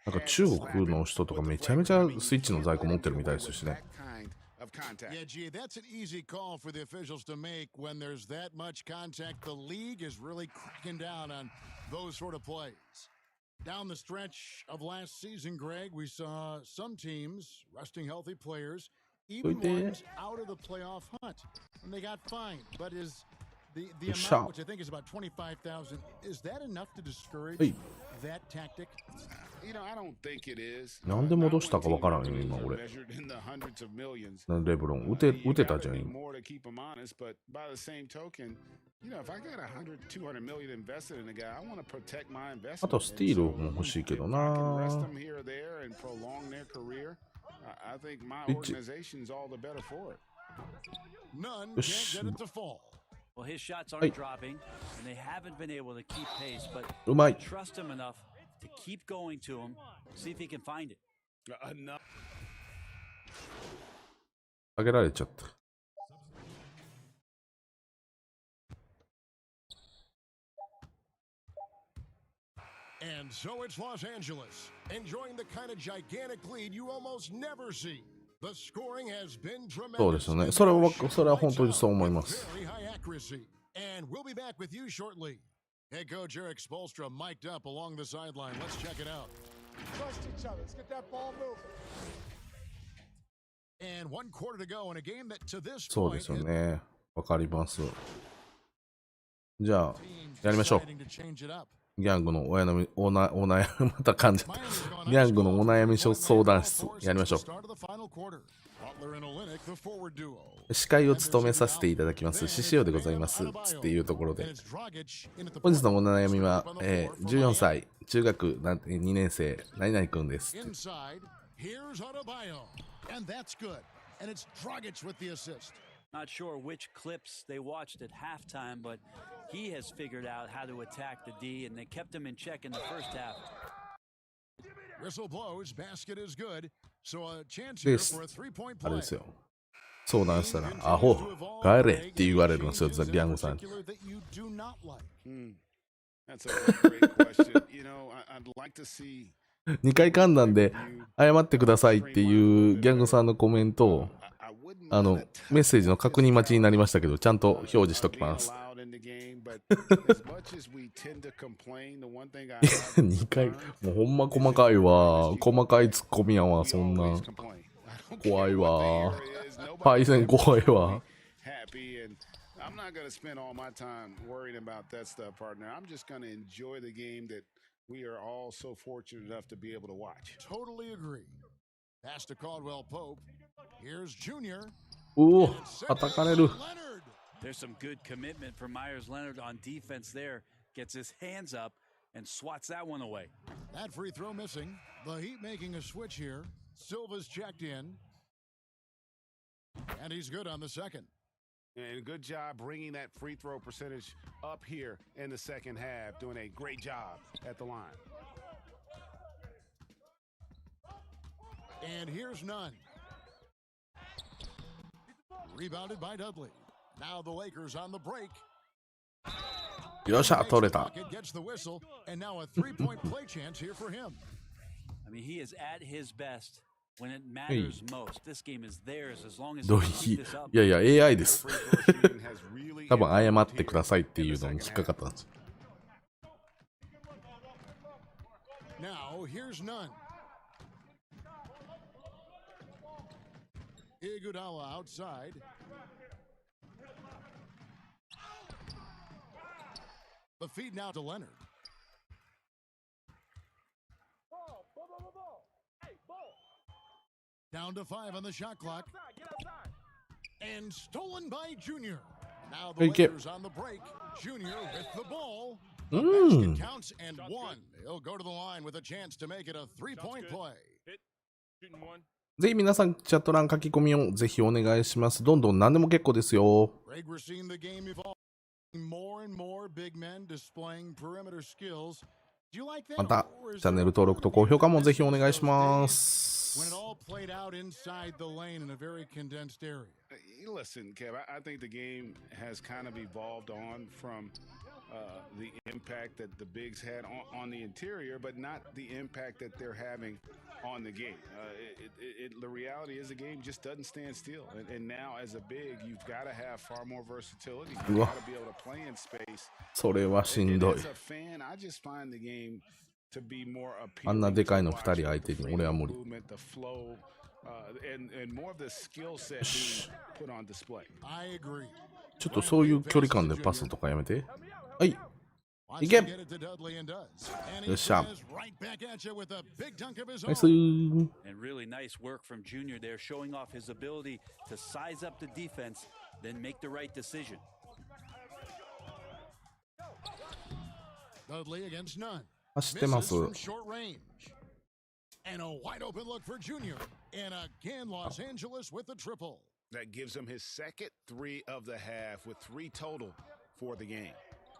Speaker 1: なんか中国の人とかめちゃめちゃスイッチの在庫持ってるみたいですしね。
Speaker 4: Yeah, gee, that's an easy call for the officials to make when there's that much contact. The league is really cracking down on those sort of plays. Down the stretch of last season, Greg, we saw some teams resting healthy players, even ones out of the playoff hunt, and they got fined. But is the amount, which I think is about 25,000, is that enough to discourage that tactic?
Speaker 6: You know, I don't think it is.
Speaker 1: なんで戻したかわからんよ今俺。レブロン打てたじゃん今。
Speaker 6: More to keep him honest, but by the same token, you know, if I got 100, 200 million invested in a guy, I want to protect my investment.
Speaker 1: あとスティールも欲しいけどな。
Speaker 6: Rest them here or there and prolong their career. I think my organization's all the better for it.
Speaker 4: None can't get it to fall.
Speaker 11: Well, his shots aren't dropping, and they haven't been able to keep pace, but trust him enough to keep going to him, see if he can find it.
Speaker 1: 上げられちゃった。
Speaker 4: And so it's Los Angeles, enjoying the kind of gigantic lead you almost never see. The scoring has been tremendous.
Speaker 1: そうですよね。それは本当にそう思います。
Speaker 4: Very high accuracy. And we'll be back with you shortly. Head coach Eric Spoelstra mic'd up along the sideline. Let's check it out.
Speaker 7: Trust each other. Let's get that ball moving.
Speaker 4: And 1 quarter to go in a game that to this
Speaker 1: そうで
Speaker 4: point
Speaker 1: すよね。わかります。じゃあやりましょう。ギャングのお悩みまた噛んじゃった。ギャングのお悩み相談室やりましょう。司会を務めさせていただきます獅子王でございますつっていうところで、本日のお悩みは、14歳中学2年生何々くんです。
Speaker 11: Not sure which clips they watched at halftime, but he has figured out how to attack the D, and they kept him in check in the first half.
Speaker 4: Whistle blows, basket is good. So a chance
Speaker 1: で
Speaker 4: here
Speaker 1: す
Speaker 4: for a three-point
Speaker 1: あれ
Speaker 4: play.
Speaker 1: ですよ、相談したらアホ帰れって言われるんですよ、ギャングさんに。
Speaker 4: That you do not like.
Speaker 8: That's a great question. You know, I'd like to see.
Speaker 1: 2回噛んだんで謝ってくださいっていうギャングさんのコメントをメッセージの確認待ちになりましたけど、ちゃんと表示しときます。2回、もうほんま細かいわ、細かいツッコミやわ、そんな怖いわ、パイセン怖いわ。
Speaker 8: I'm not going to spend all my time worrying about that stuff, partner. I'm just going to enjoy the game that we are all so fortunate enough to be able to watch.
Speaker 4: Totally agree. Pass to Caldwell Pope. Here's Junior.
Speaker 1: おお、叩かれる。
Speaker 11: There's some good commitment for Myers Leonard on defense there. Gets his hands up and swats that one away.
Speaker 4: That free throw missing. The Heat making a switch here. Silva's checked in. And he's good on the second.
Speaker 8: And good job bringing that free throw percentage up here in the second half. Doing a great job at the line.
Speaker 4: And here's none. Rebounded by Dudley. Now the Lakers on the break.
Speaker 1: よっしゃ、取れた。
Speaker 4: Bucket gets the whistle, and now a three-point play chance here for him.
Speaker 11: I mean, he is at his best when it matters most. This game is theirs as long as
Speaker 1: どう
Speaker 11: he
Speaker 1: い
Speaker 11: keep this up.
Speaker 1: いやいや AI です。多分謝ってくださいっていうのに引っかかったんです。
Speaker 4: Now here's none. Iguodala outside. The feed now to Leonard. Down to 5 on the shot clock. And stolen by Junior. Now the Lakers on the break. Junior with the ball. The basket counts and one. He'll go to the line with a chance to make it a three-point play.
Speaker 1: ぜひ皆さんチャット欄書き込みをぜひお願いします。どんどん何でも結構ですよ。
Speaker 4: Greg, we're seeing the game evolve. More and more big men displaying perimeter skills. Do you like that?
Speaker 1: またチャンネル登録と高評価もぜひお願いします。
Speaker 4: When it all played out inside the lane in a very condensed area.
Speaker 8: Listen, Kev, I think the game has kind of evolved on from the impact that the bigs had on the interior, but not the impact that they're having on the game. The reality is the game just doesn't stand still. And now as a big, you've got to have far more versatility. You've got to be able to play in space.
Speaker 1: それはしんどい。
Speaker 8: As a fan, I just find the game to be more appealing.
Speaker 1: あんなでかいの2人相手に俺は無理。
Speaker 8: The flow, and more of the skill set being put on display.
Speaker 4: I agree.
Speaker 1: ちょっとそういう距離感でパスとかやめて。はい。いけ。よっしゃ。ナイス。
Speaker 11: And really nice work from Junior there, showing off his ability to size up the defense, then make the right decision.
Speaker 4: Dudley against none.
Speaker 1: 走ってます。
Speaker 4: Misses from short range. And a wide open look for Junior. And again, Los Angeles with the triple.
Speaker 8: That gives him his second three of the half with 3 total for the game.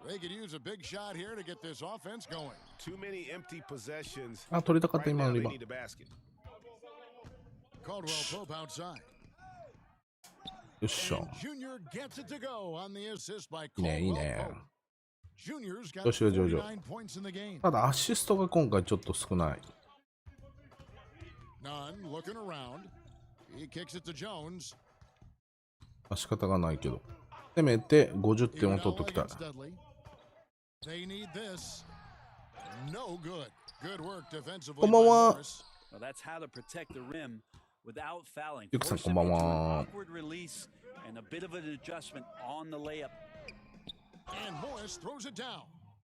Speaker 4: They could use a big shot here to get this offense going.
Speaker 8: Too many empty possessions.
Speaker 1: あ、取りたかった今の
Speaker 8: Right
Speaker 1: リ
Speaker 8: now,
Speaker 1: バ
Speaker 8: they need a basket.
Speaker 4: Caldwell Pope outside.
Speaker 1: よっしゃ。
Speaker 4: And Junior gets it to go on the assist by
Speaker 1: いいね、いい
Speaker 4: Caldwell
Speaker 1: ね。
Speaker 4: Pope. Junior's got
Speaker 1: よしよしよしよし。
Speaker 4: 49 points in the game.
Speaker 1: ただアシストが今回ちょっと少ない。
Speaker 4: None looking around. He kicks it to Jones.
Speaker 1: まあ仕方がないけど。せめて50点を取っときたい。
Speaker 4: They need this. No good. Good work defensively.
Speaker 1: こんばんは。
Speaker 11: Well, that's how to protect the rim without fouling.
Speaker 1: ゆくさん
Speaker 11: Force
Speaker 1: こんばん
Speaker 11: him into
Speaker 1: は。
Speaker 11: an awkward release and a bit of an adjustment on the layup.
Speaker 4: And Morris throws it down.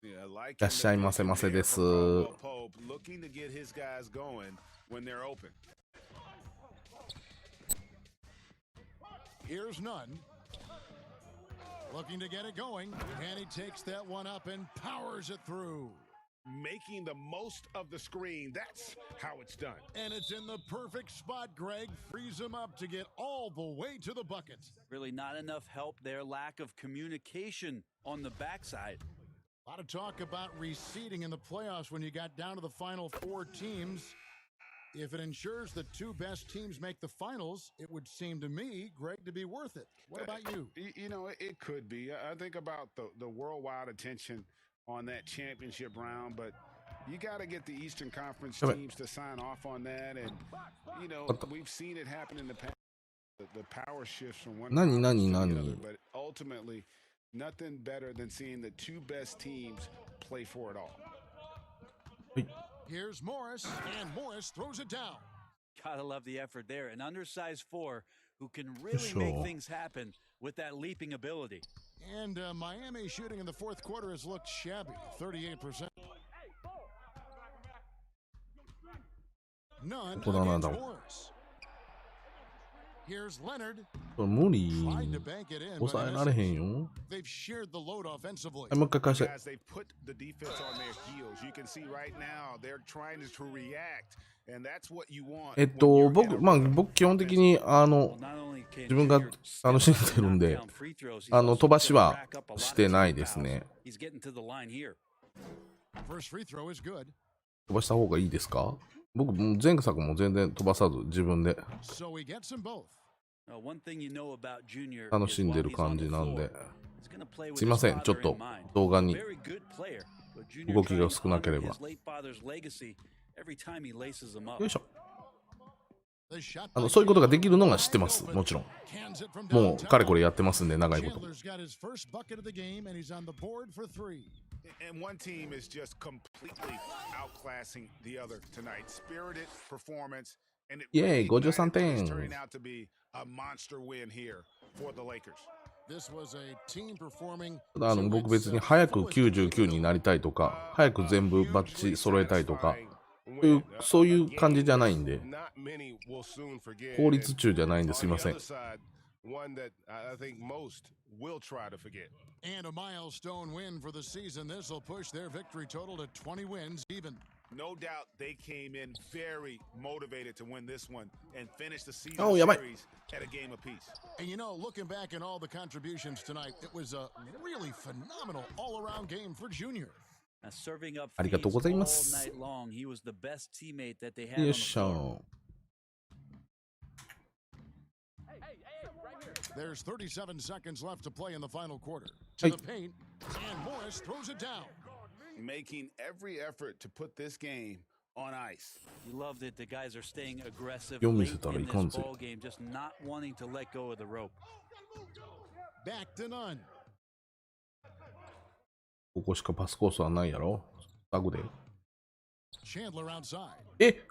Speaker 1: いらっしゃいませませです。
Speaker 8: Looking to get his guys going when they're open.
Speaker 4: Here's none. Looking to get it going, and he takes that one up and powers it through.
Speaker 6: Making the most of the screen. That's how it's done.
Speaker 4: And it's in the perfect spot, Greg. Frees him up to get all the way to the bucket.
Speaker 11: Really not enough help there. Lack of communication on the backside.
Speaker 4: A lot of talk about reseeding in the playoffs when you got down to the final 4 teams. If it ensures the 2 best teams make the finals, it would seem to me, Greg, to be worth it. What about you?
Speaker 6: You know, it could be. I think about the worldwide attention on that championship round, but you got to get the Eastern Conference teams to sign off on that. And, you know, we've seen it happen in the past. The power shifts from one to the other, but ultimately, nothing better than seeing the 2 best teams play for it all.
Speaker 4: Here's Morris, and Morris throws it down.
Speaker 11: Gotta love the effort there. An undersized 4 who can really make things happen with that leaping ability.
Speaker 4: And Miami shooting in the 4th quarter has looked shabby, 38%. None against Morris. Here's Leonard.
Speaker 1: これ無理。
Speaker 4: Tried to bank it in,
Speaker 1: 抑え
Speaker 4: but
Speaker 1: られへんよ。
Speaker 4: they've shared the load offensively.
Speaker 1: はい、もう一回返して。
Speaker 6: As they put the defense on their heels, you can see right now they're trying to react, and that's what you want.
Speaker 1: 僕基本的に自分が楽しんでるんで、飛ばしはしてないですね。
Speaker 4: First free throw is good.
Speaker 1: 飛ばした方がいいですか？僕前作も全然飛ばさず自分で
Speaker 4: So he gets them both.
Speaker 1: 楽しんでる感じなんで、すいません、ちょっと動画に動きが少なければ。よいしょ。そういうことができるのが知ってます、もちろん。もうかれこれやってますんで、長いこと。
Speaker 6: And one team is just completely outclassing the other tonight. Spirited performance, and it really is turning out to be a monster win here for the Lakers.
Speaker 4: This was a team performing.
Speaker 1: 僕別に早く99になりたいとか、早く全部バッチ揃えたいとか、そういう感じじゃないんで、効率中じゃないんですいません。
Speaker 6: One that I think most will try to forget.
Speaker 4: And a milestone win for the season. This will push their victory total to 20 wins even.
Speaker 6: No doubt they came in very motivated to win this one and finish the season series at a game apiece.
Speaker 4: And you know, looking back at all the contributions tonight, it was a really phenomenal all-around game for Junior.
Speaker 1: ありがとうございます。よいしょ。
Speaker 4: There's 37 seconds left to play in the final quarter. To the paint, and Morris throws it down.
Speaker 6: Making every effort to put this game on ice.
Speaker 11: You loved it. The guys are staying aggressive late in this ball game, just not wanting to let go of the rope.
Speaker 4: Back to none.
Speaker 1: ここしかパスコースはないやろ。タグで。
Speaker 4: Chandler outside.
Speaker 1: え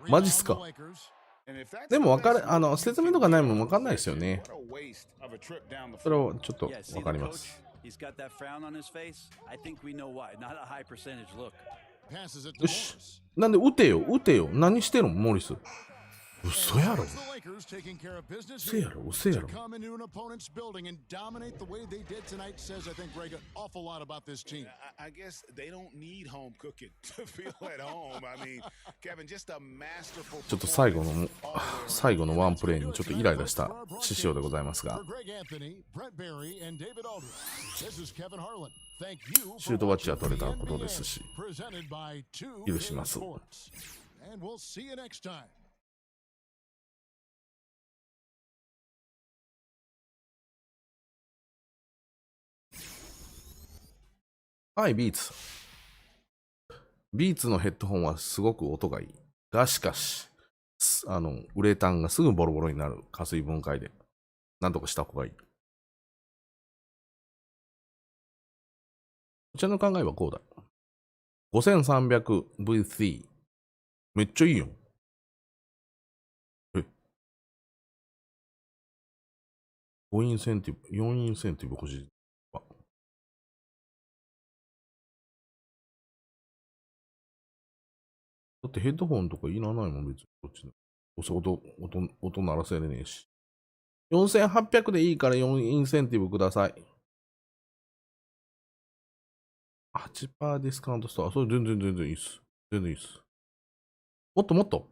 Speaker 1: マジっすか？でも説明とかないもん分かんないですよね。それはちょっと分かります。よし。なんで打てよ、打てよ。何してんの、モリス。嘘やろ。嘘やろ、嘘やろ。
Speaker 6: I guess they don't need home cooking to feel at home. I mean, Kevin, just a masterful.
Speaker 1: ちょっと最後のワンプレーにちょっとイライラした獅子王でございますが。シュートバッチは取れたことですし、許します。はい、ビーツ。ビーツのヘッドホンはすごく音がいい。がしかし、ウレタンがすぐボロボロになる加水分解で、なんとかした方がいい。こちらの考えはこうだ。5300VC。めっちゃいいよ。5インセンティブ、4インセンティブ欲しい。だってヘッドホンとかいらないもん、別にこっちで。音鳴らせれねえし。4800でいいから4インセンティブください。8% ディスカウントストア。それ全然いいっす。全然いいっす。もっともっと。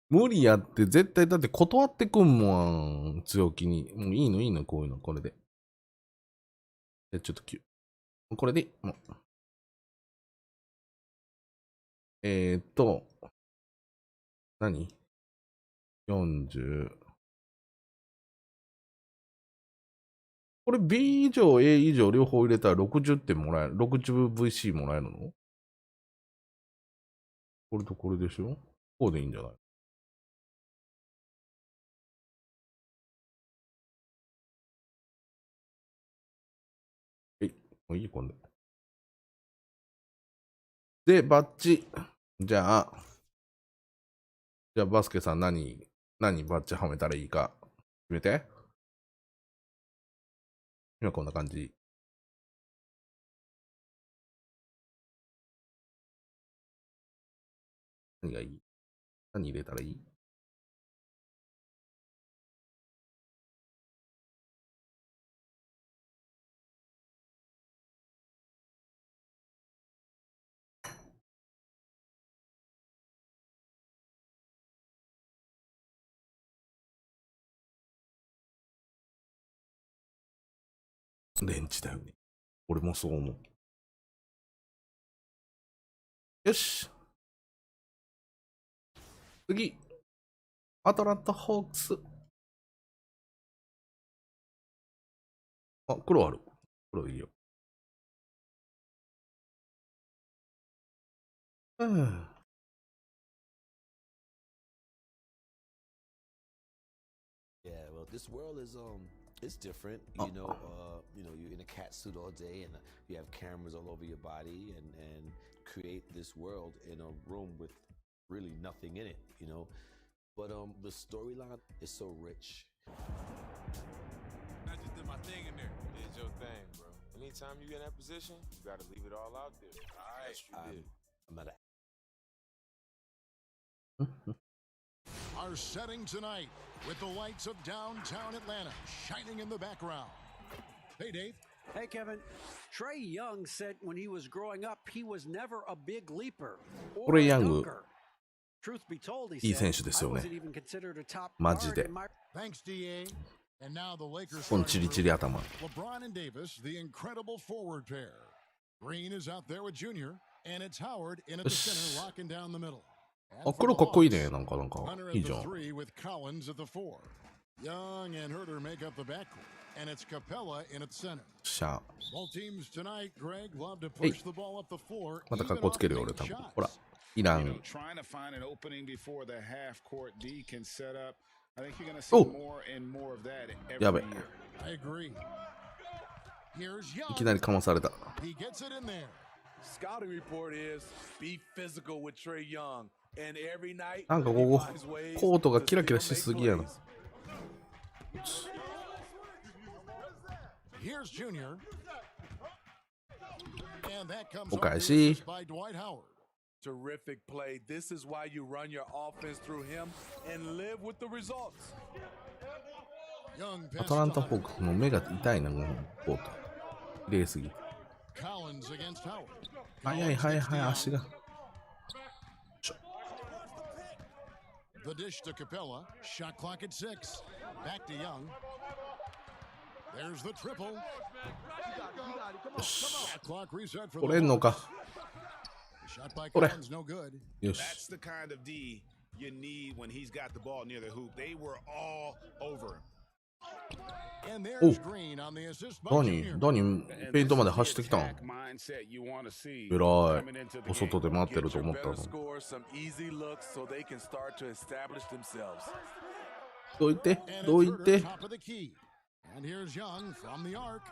Speaker 1: 無理やって絶対だって断ってくんもん。強気に。もういいの、こういうの。これで。ちょっとこれでいい。もう何 ?40。これ B 以上 A 以上両方入れたら60点もらえる。60VC もらえるの？これとこれでしょ？こうでいいんじゃない？もういい、今度。で、バッジ。じゃあバスケさん何バッジはめたらいいか決めて。今こんな感じ。何がいい？何入れたらいい？レンチだよね。俺もそう思う。よし。次。アトランタ・ホークス。あ、黒ある。黒いいよ。
Speaker 10: Yeah, well, this world is it's different. You're in a cat suit all day, and you have cameras all over your body, and create this world in a room with really nothing in it, But the storyline is so rich.
Speaker 12: I just did my thing in there. You did your thing, bro. Anytime you get in that position, you gotta leave it all out there. Yes, you did.
Speaker 10: I'm at
Speaker 4: Our setting tonight with the lights of downtown Atlanta shining in the background. Hey, Dave.
Speaker 5: Hey, Kevin. Trae Young said when he was growing up, he was never a big leaper or a dunker. Truth be told, he said, I wasn't even considered a top guard in my...
Speaker 4: Thanks, DA. And now the Lakers.
Speaker 1: LeBron
Speaker 4: and Davis, the incredible forward pair. Green is out there with Junior, and it's Howard in at the center, locking down the middle.
Speaker 1: あ、黒かっこいいね。なんかいいじゃん。
Speaker 4: with Collins at the 4. Young and Herter make up the backcourt, and it's Capella in at center. Both teams tonight, Greg, love to push the ball up the floor.
Speaker 1: またかっこつけるよ俺多分。ほら、イラン。
Speaker 6: Trying to find an opening before the half court D can set up. I think you're going to see more and more of that every year.
Speaker 4: I agree. Here's Young.
Speaker 1: いきなりかまされた。
Speaker 4: He gets it in there.
Speaker 13: Scouting report is be physical with Trae Young.
Speaker 1: なんかここコートがキラキラしすぎやな。お返し。
Speaker 13: Terrific play. This is why you run your offense through him and live with the results.
Speaker 1: アトランタ・ホークスの目が痛いな、このコート。綺麗すぎ。はい、足が。
Speaker 4: The dish to Capella. Shot clock at 6. Back to Young. There's the triple. Shot clock reset for the
Speaker 1: 取れんのか。
Speaker 4: Shot by Collins, no good.
Speaker 1: よし。
Speaker 6: That's the kind of D you need when he's got the ball near the hoop. They were all over him.
Speaker 4: And there's Green on the assist by Junior.
Speaker 1: 何ペイントまで走ってきたん。偉い。お外で待ってると思ったの。どう言って
Speaker 4: And here's Young from the arc.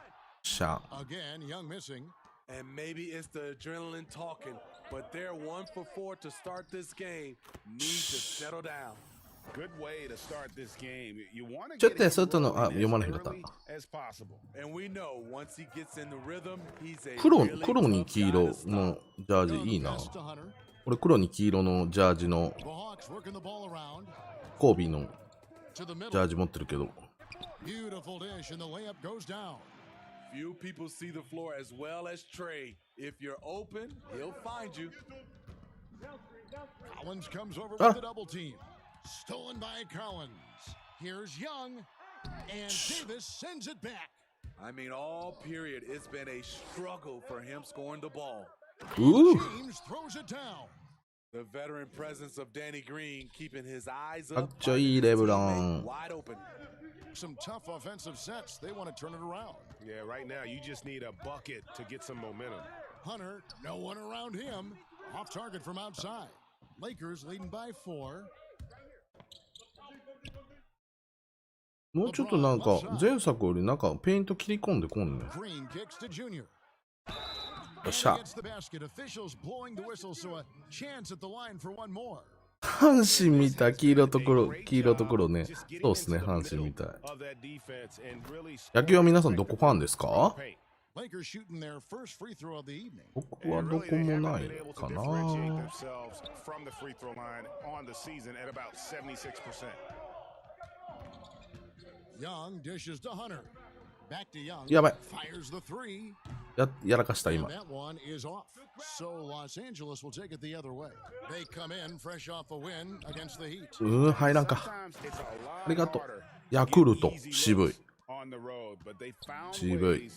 Speaker 1: シャ
Speaker 4: Again, Young missing.
Speaker 13: And maybe it's the adrenaline talking, but they're 1 for 4 to start this game. Need to settle down.
Speaker 6: Good way to start this game. You want to
Speaker 1: ちょっと外の、あ、読まれへんかった。
Speaker 13: And we know once he gets in the rhythm, he's a
Speaker 1: 黒に黄色のジャージいいな。俺黒に黄色のジャージのコービーのジャージ持ってるけど。
Speaker 4: Beautiful dish, and the layup goes down.
Speaker 13: Few people see the floor as well as Trey. If you're open, he'll find you.
Speaker 4: Collins comes over with the double team. Stolen by Collins. Here's Young, and Davis sends it back.
Speaker 13: I mean, all period, it's been a struggle for him scoring the ball.
Speaker 4: James throws it down.
Speaker 13: The veteran presence of Danny Green keeping his eyes
Speaker 1: かっ
Speaker 13: up.
Speaker 1: ちょいいレブロン。
Speaker 13: Wide open.
Speaker 4: Some tough offensive sets. They want to turn it around.
Speaker 8: Yeah, right now you just need a bucket to get some momentum.
Speaker 4: Hunter, no one around him. Off target from outside. Lakers leading by 4.
Speaker 1: もうちょっとなんか前作よりなんかペイント切り込んでこんね。
Speaker 4: Green kicks to Junior.
Speaker 1: よっしゃ。
Speaker 4: Gets the basket. Officials blowing the whistle, so a chance at the line for one more.
Speaker 1: 阪神みたい。黄色と黒ね。そうっすね、阪神みたい。野球は皆さんどこファンですか？
Speaker 4: Lakers shooting their first free throw of the evening.
Speaker 1: 僕はどこもないかな。
Speaker 4: Young dishes to Hunter. Back to Young.
Speaker 1: やばい。
Speaker 4: Fires the three.
Speaker 1: やらかした今。
Speaker 4: That one is off. So Los Angeles will take it the other way. They come in fresh off a win against the Heat.
Speaker 1: 入らんか。ありがとう。ヤクルト、渋い。渋い。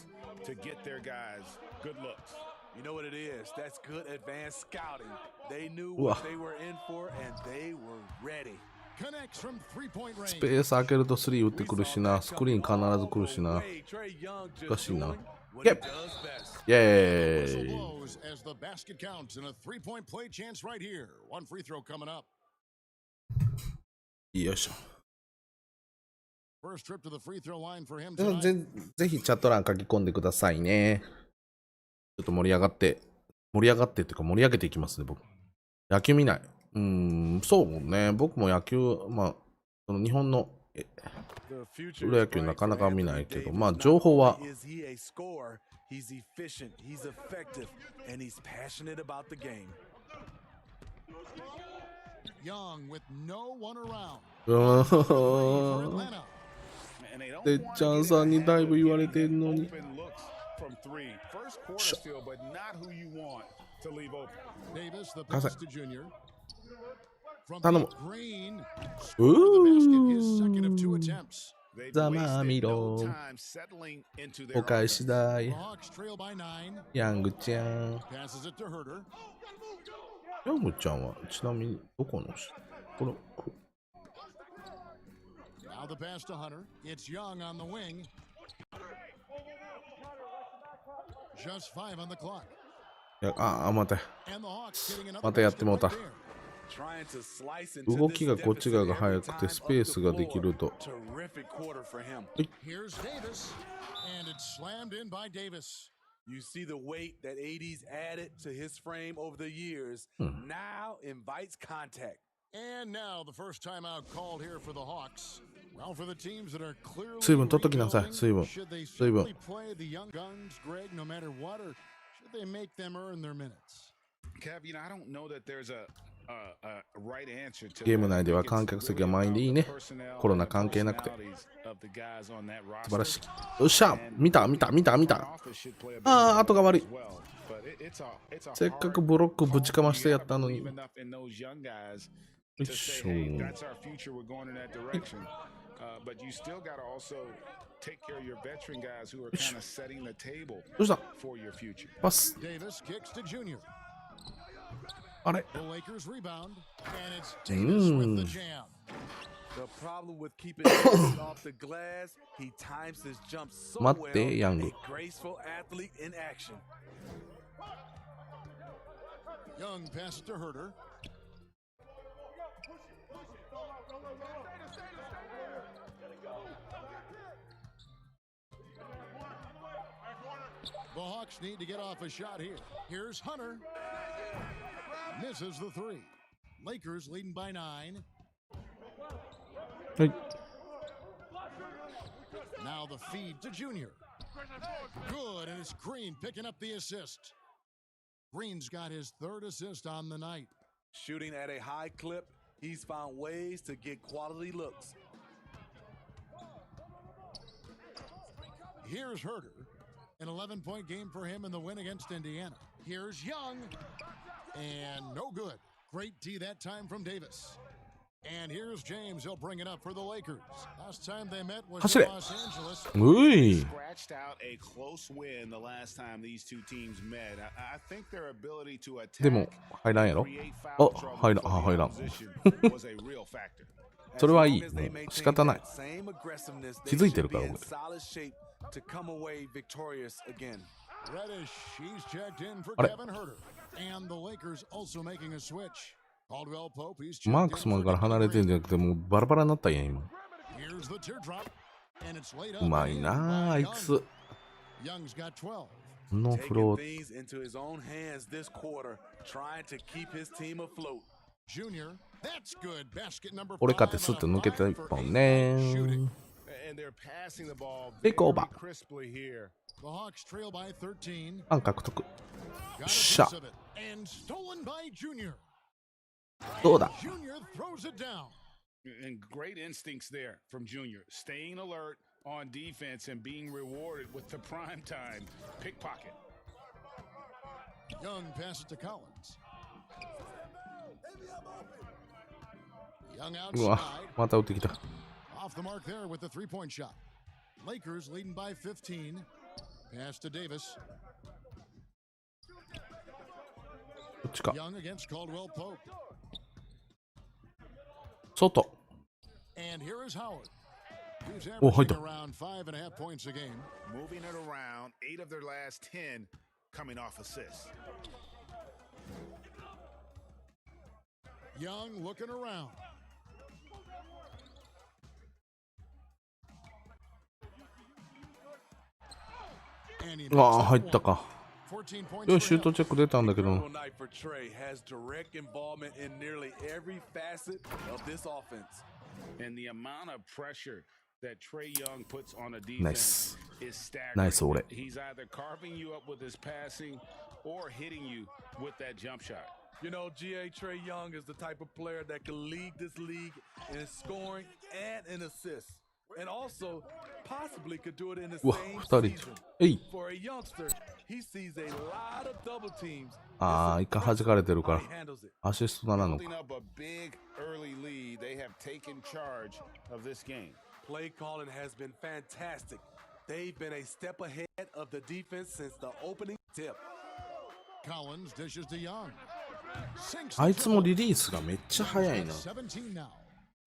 Speaker 8: to get their guys good looks.
Speaker 13: You know what it is? That's good advanced scouting. They knew what they were in for and they were ready.
Speaker 4: Connects from three-point range.
Speaker 1: スペース開けると3打ってくるしな。スクリーン必ず来るしな。難しいな。ゲップイェーイ
Speaker 4: As the basket counts and a three-point play chance right here. One free throw coming up.
Speaker 1: よいしょ。
Speaker 4: First trip to the free throw line for him
Speaker 1: ぜ
Speaker 4: tonight.
Speaker 1: ひチャット欄書き込んでくださいね。ちょっと盛り上がってっていうか盛り上げていきますね、僕。野球見ない。そうね。僕も野球、まあ、その日本のプロ野球なかなか見ないけど、まあ、情報は。
Speaker 13: He's efficient, he's effective, and he's passionate about the game.
Speaker 4: Young with no one around.
Speaker 1: てっちゃんさんにだいぶ言われてんのに。頼む。ざまみろ。お返しだい。ヤングちゃん。ヤングちゃんはちなみにどこの人？これ。
Speaker 4: Now the pass to Hunter. It's Young on the wing. Just 5 on the clock.
Speaker 1: 待て。またやってもうた。動きがこっち側が速くてスペースができると。
Speaker 4: Here's Davis, and it's slammed in by Davis.
Speaker 13: You see the weight that AD's added to his frame over the years. Now invites contact.
Speaker 4: And now the first timeout called here for the Hawks. Well, for the teams that are clearly
Speaker 1: 水分取っときなさい。水分。
Speaker 4: should they
Speaker 1: 水分。
Speaker 4: simply play the young guns, Greg, no matter what, or should they make them earn their minutes?
Speaker 8: Kev, you know, I don't know that there's a right answer to
Speaker 1: ゲーム内では観客席が満員でいいね。コロナ関係なくて。素晴らしい。よっしゃ見た。後が悪い。せっかくブロックぶちかましてやったのに。よいしょ。
Speaker 8: But you still got to also take care of your veteran guys who are kind of setting the table for your future.
Speaker 1: パス。
Speaker 4: Davis kicks to Junior.
Speaker 1: あれ
Speaker 4: The Lakers rebound, and it's Davis with the jam.
Speaker 13: The problem with keeping it off the glass, he times his jump so well.
Speaker 1: 待って、ヤング。
Speaker 13: A graceful athlete in action.
Speaker 4: Young passes to Herter. The Hawks need to get off a shot here. Here's Hunter. Misses the three. Lakers leading by 9.
Speaker 1: はい。
Speaker 4: Now the feed to Junior. Good, and it's Green picking up the assist. Green's got his third assist on the night.
Speaker 13: Shooting at a high clip, He's found ways to get quality looks.
Speaker 4: Here's Herter. An 11-point game for him in the win against Indiana. Here's Young. And no good. Great D that time from Davis. And here's James. He'll bring it up for the Lakers. Last time they met was in Los Angeles.
Speaker 1: うい。
Speaker 6: Scratched out a close win the last time these two teams met. I think their ability to attack
Speaker 1: でも入らんやろ。
Speaker 6: create
Speaker 1: あ、
Speaker 6: foul trouble
Speaker 1: 入らん。
Speaker 6: for
Speaker 1: あ、
Speaker 6: the
Speaker 1: 入らん。
Speaker 6: opposition was a real factor.
Speaker 1: それはいい。もう仕方ない。 気づいてるから俺。
Speaker 13: To come away victorious again.
Speaker 4: Reddish, he's checked in for
Speaker 1: あれ。
Speaker 4: Kevin Herter. And the Lakers also making a switch. Caldwell Pope, he's
Speaker 1: マー
Speaker 4: checked
Speaker 1: クス
Speaker 4: in
Speaker 1: マ
Speaker 4: for
Speaker 1: ンから離れてんじゃなくてもうバラバラになったんや今。
Speaker 4: Here's the teardrop. And it's laid
Speaker 1: う
Speaker 4: up
Speaker 1: まい
Speaker 4: and
Speaker 1: な
Speaker 4: in
Speaker 1: あ、あ
Speaker 4: by
Speaker 1: いつ。
Speaker 4: Young's got 12.
Speaker 1: のフロ
Speaker 13: Taking
Speaker 1: ー。
Speaker 13: things into his own hands this quarter, trying to keep his team afloat.
Speaker 4: Junior, that's good. Basket number
Speaker 1: 俺
Speaker 4: 5.
Speaker 1: かってスッと抜けて一本ね。
Speaker 6: And they're passing the ball very crisply here.
Speaker 4: The Hawks trail by 13.
Speaker 1: パン獲得。
Speaker 4: Got a
Speaker 1: しゃ。
Speaker 4: piece of it. And stolen by Junior.
Speaker 1: どうだ。
Speaker 4: Junior throws it down.
Speaker 6: And great instincts there from Junior. Staying alert on defense and being rewarded with the prime time pickpocket.
Speaker 4: Young passes to Collins. Young
Speaker 1: うわ、
Speaker 4: outside.
Speaker 1: また打ってきた。
Speaker 4: Off the mark there with the three-point shot. Lakers leading by 15. Pass to Davis.
Speaker 1: こっちか。
Speaker 4: Young against Caldwell Pope.
Speaker 1: 外。
Speaker 4: And here is Howard. He's
Speaker 1: お、入っ
Speaker 4: averaging
Speaker 1: た。
Speaker 4: around 5.5 points a game.
Speaker 6: Moving it around, 8 of their last 10 coming off assists.
Speaker 4: Young looking around. And he
Speaker 1: うわあ、
Speaker 4: makes
Speaker 1: 入
Speaker 4: that
Speaker 1: った
Speaker 4: one.
Speaker 1: か。
Speaker 4: 14 points
Speaker 1: よ
Speaker 4: for
Speaker 1: し、シュート
Speaker 4: him.
Speaker 1: チェック出たんだけど。
Speaker 13: Incredible night for Trey. Has direct involvement in nearly every facet of this offense.
Speaker 6: And the amount of pressure that Trae Young puts on a
Speaker 1: Nice.
Speaker 6: defense is staggering.
Speaker 1: Nice,俺。
Speaker 6: He's either carving you up with his passing or hitting you with that jump shot.
Speaker 13: You know, GA Trae Young is the type of player that can lead this league in scoring and in assists. And also, possibly could do it in the
Speaker 1: うわ、
Speaker 13: same
Speaker 1: 2人。
Speaker 13: season.
Speaker 1: えい。
Speaker 13: For a youngster, he sees a lot of double teams.
Speaker 1: ああ、一回弾かれてるから
Speaker 13: He。handles it.
Speaker 1: アシストならんの
Speaker 6: Holding
Speaker 1: か。
Speaker 6: up a big early lead, they have taken charge of this game.
Speaker 13: Play calling has been fantastic. They've been a step ahead of the defense since the opening tip.
Speaker 4: Collins dishes to Young. Sinks
Speaker 1: あ
Speaker 4: the
Speaker 1: いつも
Speaker 4: triple.
Speaker 1: リリースがめっちゃ早いな。
Speaker 4: 17 now.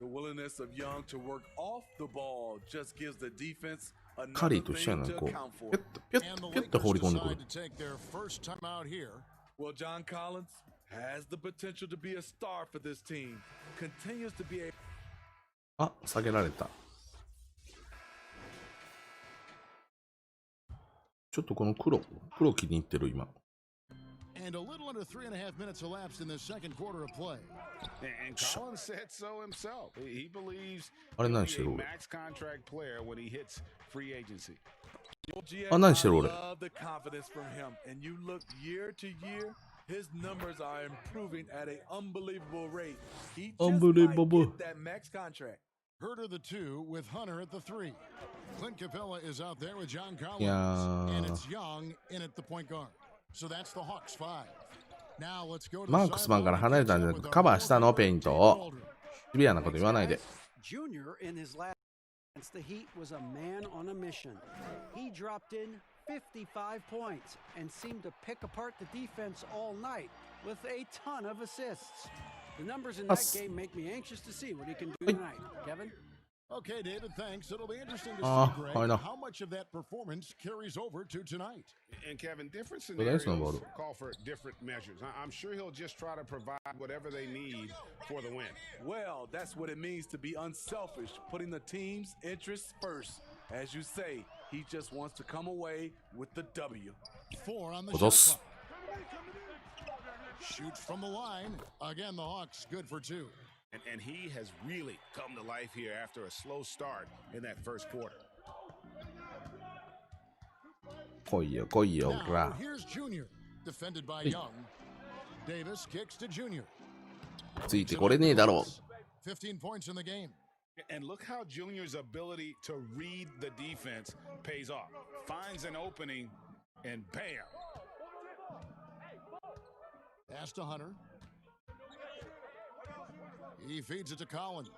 Speaker 13: The willingness of Young to work off the ball just gives the defense
Speaker 1: カリ
Speaker 13: another
Speaker 1: ーと一緒や
Speaker 13: thing
Speaker 1: な。
Speaker 13: to
Speaker 1: こう、
Speaker 13: account
Speaker 1: ピュ
Speaker 13: for.
Speaker 1: ッと、ピュッ
Speaker 4: And
Speaker 1: と、
Speaker 4: the
Speaker 1: ピュッと放り
Speaker 4: Lakers
Speaker 1: 込んでく
Speaker 4: decide
Speaker 1: る
Speaker 4: to。take their first time out here.
Speaker 13: Well, John Collins has the potential to be a star for this team. Continues to be a
Speaker 1: あ、下げられた。ちょっとこの黒気に入ってる今。
Speaker 4: And a little under 3.5 minutes elapsed in the second quarter of play.
Speaker 6: And Collins said so himself. He believes
Speaker 1: あれ
Speaker 6: he'll
Speaker 1: 何
Speaker 6: be
Speaker 1: して
Speaker 6: a
Speaker 1: る俺。
Speaker 6: max contract player when he hits free agency.
Speaker 13: GA.
Speaker 1: あ、何してる俺。
Speaker 13: love the confidence from him. And you look year to year, his numbers are improving at an unbelievable rate. He just
Speaker 1: Unbelievable.
Speaker 13: might get that max contract.
Speaker 4: Herter the 2 with Hunter at the 3. Clint Capella is out there with John Collins.
Speaker 1: いや
Speaker 4: And
Speaker 1: ー
Speaker 4: it's Young in at the point guard. So that's the Hawks 5. Now let's go to
Speaker 1: マ
Speaker 4: the
Speaker 1: ークスマンから
Speaker 4: sideline
Speaker 1: 離れたんじゃなくてカバーしたのペイントを。シビアなこと言わないで。
Speaker 5: Junior in his last against the Heat was a man on a mission. He dropped in 55 points and seemed to pick apart the defense all night with a ton of assists. The numbers in that game make me anxious to see what he can do tonight. Kevin?
Speaker 4: Okay, David, thanks. It'll be interesting to
Speaker 1: Ah,
Speaker 4: see, Greg,
Speaker 1: I know.
Speaker 4: how much of that performance carries over to tonight.
Speaker 6: And Kevin, different
Speaker 1: Well, that's not
Speaker 6: scenarios
Speaker 1: bad.
Speaker 6: call for different measures. I'm sure he'll just try to provide whatever they need for the win.
Speaker 13: Well, that's what it means to be unselfish, putting the team's interests first. As you say, he just wants to come away with the W.
Speaker 4: 4 on the
Speaker 1: 落と
Speaker 4: shot
Speaker 1: す。
Speaker 4: clock. Shoots from the line. Again, the Hawks good for 2.
Speaker 6: And he has really come to life here after a slow start in that first quarter.
Speaker 1: 来いよ、来いよ、
Speaker 4: Now,
Speaker 1: ほら。
Speaker 4: here's Junior, defended by Young. Davis kicks to Junior.
Speaker 1: ついてこれねえだろう。
Speaker 4: 15 points in the game.
Speaker 6: And look how Junior's ability to read the defense pays off. Finds an opening, and bam.
Speaker 4: Pass to Hunter. He feeds it to Collins.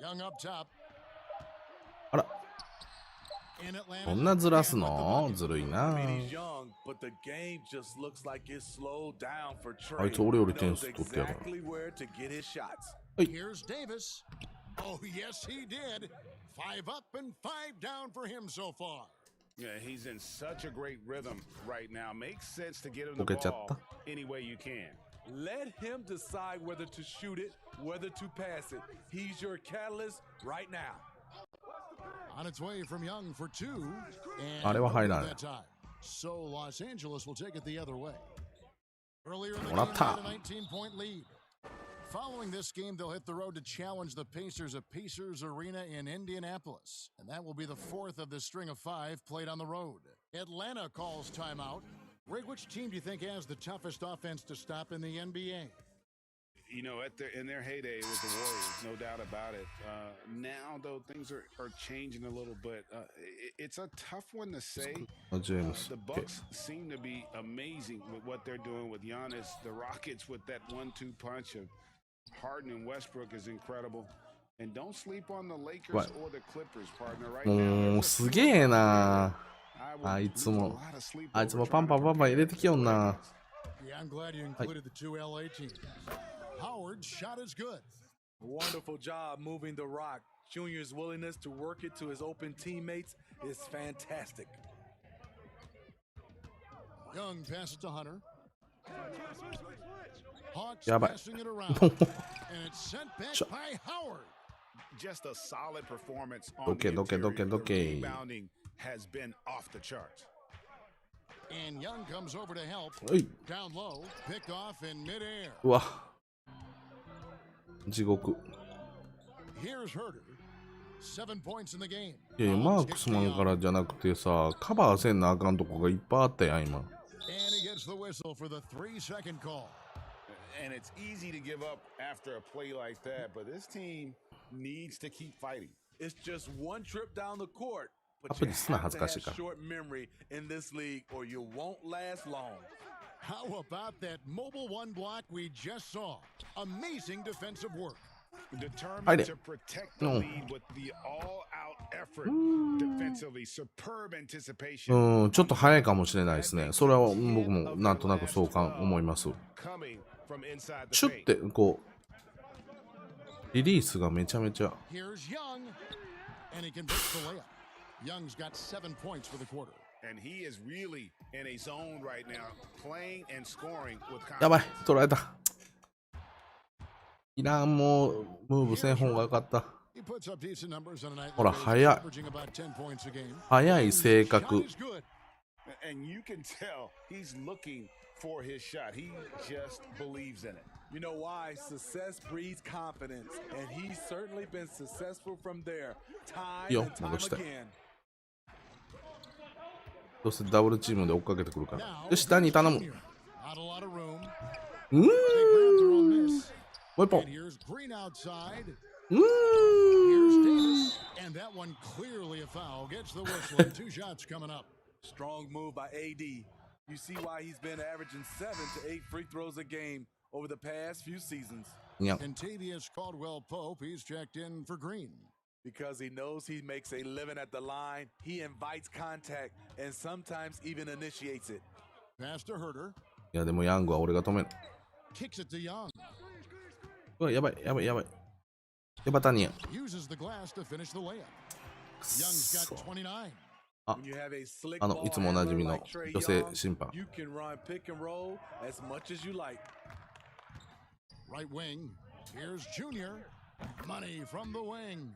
Speaker 4: Young up top.
Speaker 1: あら、
Speaker 4: In Atlanta.
Speaker 1: こんなずらすのずるいな。
Speaker 13: I mean, he's young, but the game just looks like it slowed down for Trey.
Speaker 1: あいつ俺より
Speaker 13: He
Speaker 1: 点
Speaker 13: knows
Speaker 1: 数取ってやがる。
Speaker 13: exactly where to get his shots.
Speaker 4: Here's Davis. Oh, yes, he did. 5 up and 5 down for him so far.
Speaker 6: Yeah, he's in such a great rhythm right now. Makes sense to get him the
Speaker 1: こけちゃっ
Speaker 6: ball
Speaker 1: た。
Speaker 6: any way you can.
Speaker 13: Let him decide whether to shoot it, whether to pass it. He's your catalyst right now.
Speaker 4: On its way from Young for 2. And
Speaker 1: あれは入らない。
Speaker 4: that time. So Los Angeles will take it the other way. Earlier in the
Speaker 1: もら
Speaker 4: game,
Speaker 1: った。
Speaker 4: they had a 19-point lead. Following this game, they'll hit the road to challenge the Pacers at Pacers Arena in Indianapolis. And that will be the 4th of the string of 5 played on the road. Atlanta calls timeout. Greg, which team do you think has the toughest offense to stop in the NBA?
Speaker 6: You know, in their heyday, it was the Warriors, no doubt about it. Now, though, things are changing a little bit. It's a tough one to say.
Speaker 1: James.
Speaker 6: The Bucks seem to be amazing with what they're doing with Giannis. The Rockets with that 1-2 punch of Harden and Westbrook is incredible. And don't sleep on the Lakers or the Clippers, partner. Right
Speaker 1: も
Speaker 6: now,
Speaker 1: うすげえな。あいつもパンパンパンパン入れてきよんな。
Speaker 4: Yeah, I'm glad you included the 2 LA teams. Howard's shot is good.
Speaker 13: Wonderful job moving the rock. Junior's willingness to work it to his open teammates is fantastic.
Speaker 4: Young passes to Hunter. Hawks
Speaker 1: やばい。
Speaker 4: passing it around. And it's sent back by Howard.
Speaker 6: just a solid performance on
Speaker 1: Okay,
Speaker 6: the
Speaker 1: okay,
Speaker 6: interior.
Speaker 1: okay,
Speaker 6: The
Speaker 1: okay.
Speaker 6: rebounding has been off the charts.
Speaker 4: And Young comes over to help.
Speaker 1: Hey.
Speaker 4: Down low, picked off in midair.
Speaker 1: うわ。地獄。
Speaker 4: Here's Herter. 7 points in the game.
Speaker 1: いやいや、マークスマンからじゃなくてさ、カバーせんなあかんとこがいっぱいあったやん、今。
Speaker 4: And he gets the whistle for the 3-second call.
Speaker 6: And it's easy to give up after a play like that, but this team needs to keep fighting.
Speaker 13: It's just one trip down the court,
Speaker 1: ア
Speaker 13: but
Speaker 1: プ
Speaker 13: you
Speaker 1: リすな
Speaker 13: have
Speaker 1: 恥ず
Speaker 13: to
Speaker 1: か
Speaker 13: have
Speaker 1: しいから。
Speaker 13: short memory in this league or you won't last long.
Speaker 4: How about that mobile one block we just saw? Amazing defensive work.
Speaker 6: Determined to protect the lead with the all-out effort defensively. Superb anticipation.
Speaker 1: うん、ちょっと早いかもしれないですね。それは僕もなんとなくそう思います。シュッてこうリリースがめちゃめちゃ。
Speaker 4: Here's Young, and he converts the layup. Young's got 7 points for the quarter.
Speaker 6: And he is really in a zone right now, playing and scoring with confidence.
Speaker 1: やばい、取られた。いらん、もうムーブせん方がよかった。
Speaker 4: He puts up decent numbers on a night
Speaker 1: ほら、
Speaker 4: like this,
Speaker 1: 早い。
Speaker 4: averaging about 10 points a game.
Speaker 1: 早い、正確。
Speaker 4: Shot is good.
Speaker 6: And you can tell he's looking for his shot. He just believes in it.
Speaker 13: You know why? Success breeds confidence, and he's certainly been successful from there, time
Speaker 1: Yo,
Speaker 13: and time
Speaker 1: 戻したい。
Speaker 13: again.
Speaker 1: どうせダブルチームで追っかけてくるから。よし、ダニー頼む。
Speaker 4: Not a lot of room.
Speaker 1: うーん。
Speaker 4: They grabbed their own miss.
Speaker 1: もう一本。
Speaker 4: And here's Green outside.
Speaker 1: うーん。
Speaker 4: Here's Davis. And that one clearly a foul. Gets the whistle and 2 shots coming up.
Speaker 13: Strong move by AD. You see why he's been averaging 7 to 8 free throws a game over the past few seasons.
Speaker 1: Yeah.
Speaker 4: And Tavius Caldwell Pope, he's checked in for Green.
Speaker 13: Because he knows he makes a living at the line, he invites contact and sometimes even initiates it.
Speaker 4: Pass to Herter.
Speaker 1: いや、でもヤングは俺が止める。
Speaker 4: Kicks it to Young.
Speaker 1: うわ、やばい、やばい、やばい。やばたにや。
Speaker 4: Uses the glass to finish the layup. Young's got 29.
Speaker 1: あ、
Speaker 13: When you have a slick
Speaker 1: いつもおなじみ
Speaker 13: ball
Speaker 1: の
Speaker 13: handler like Trae
Speaker 1: 女性
Speaker 13: Young,
Speaker 1: 審判。
Speaker 13: you can run pick and roll as much as you like.
Speaker 4: Right wing. Here's Junior. Money from the wing.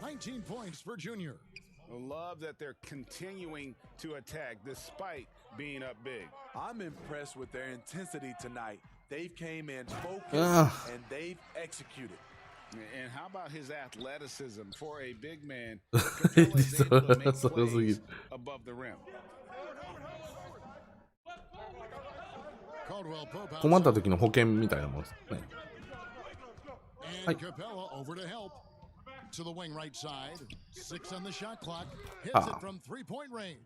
Speaker 4: 19 points for Junior.
Speaker 6: Love that they're continuing to attack despite being up big.
Speaker 13: I'm impressed with their intensity tonight. They came in focused and they've executed.
Speaker 6: And how about his athleticism for a big man? Capella is able to make plays above the rim.
Speaker 4: Caldwell Pope
Speaker 1: 困った時の保険みたいなもんですね。
Speaker 4: And Capella over to help. To the wing right side. 6 on the shot clock. Hits it from 3-point range.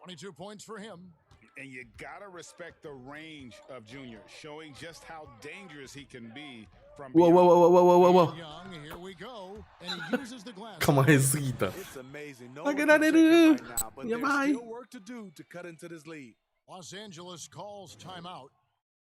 Speaker 4: 22 points for him.
Speaker 6: And you gotta respect the range of Junior, showing just how dangerous he can be from
Speaker 1: Whoa, whoa, whoa, whoa, whoa, whoa.
Speaker 4: Young, here we go. And he uses the glass.
Speaker 1: 構えすぎた。
Speaker 13: It's amazing. No
Speaker 1: 投
Speaker 13: one
Speaker 1: げ
Speaker 13: can
Speaker 1: られ
Speaker 13: check
Speaker 1: る
Speaker 13: him right now, but
Speaker 1: や
Speaker 13: there's
Speaker 1: ばい
Speaker 13: still work to do to cut into this lead.
Speaker 4: Los Angeles calls timeout.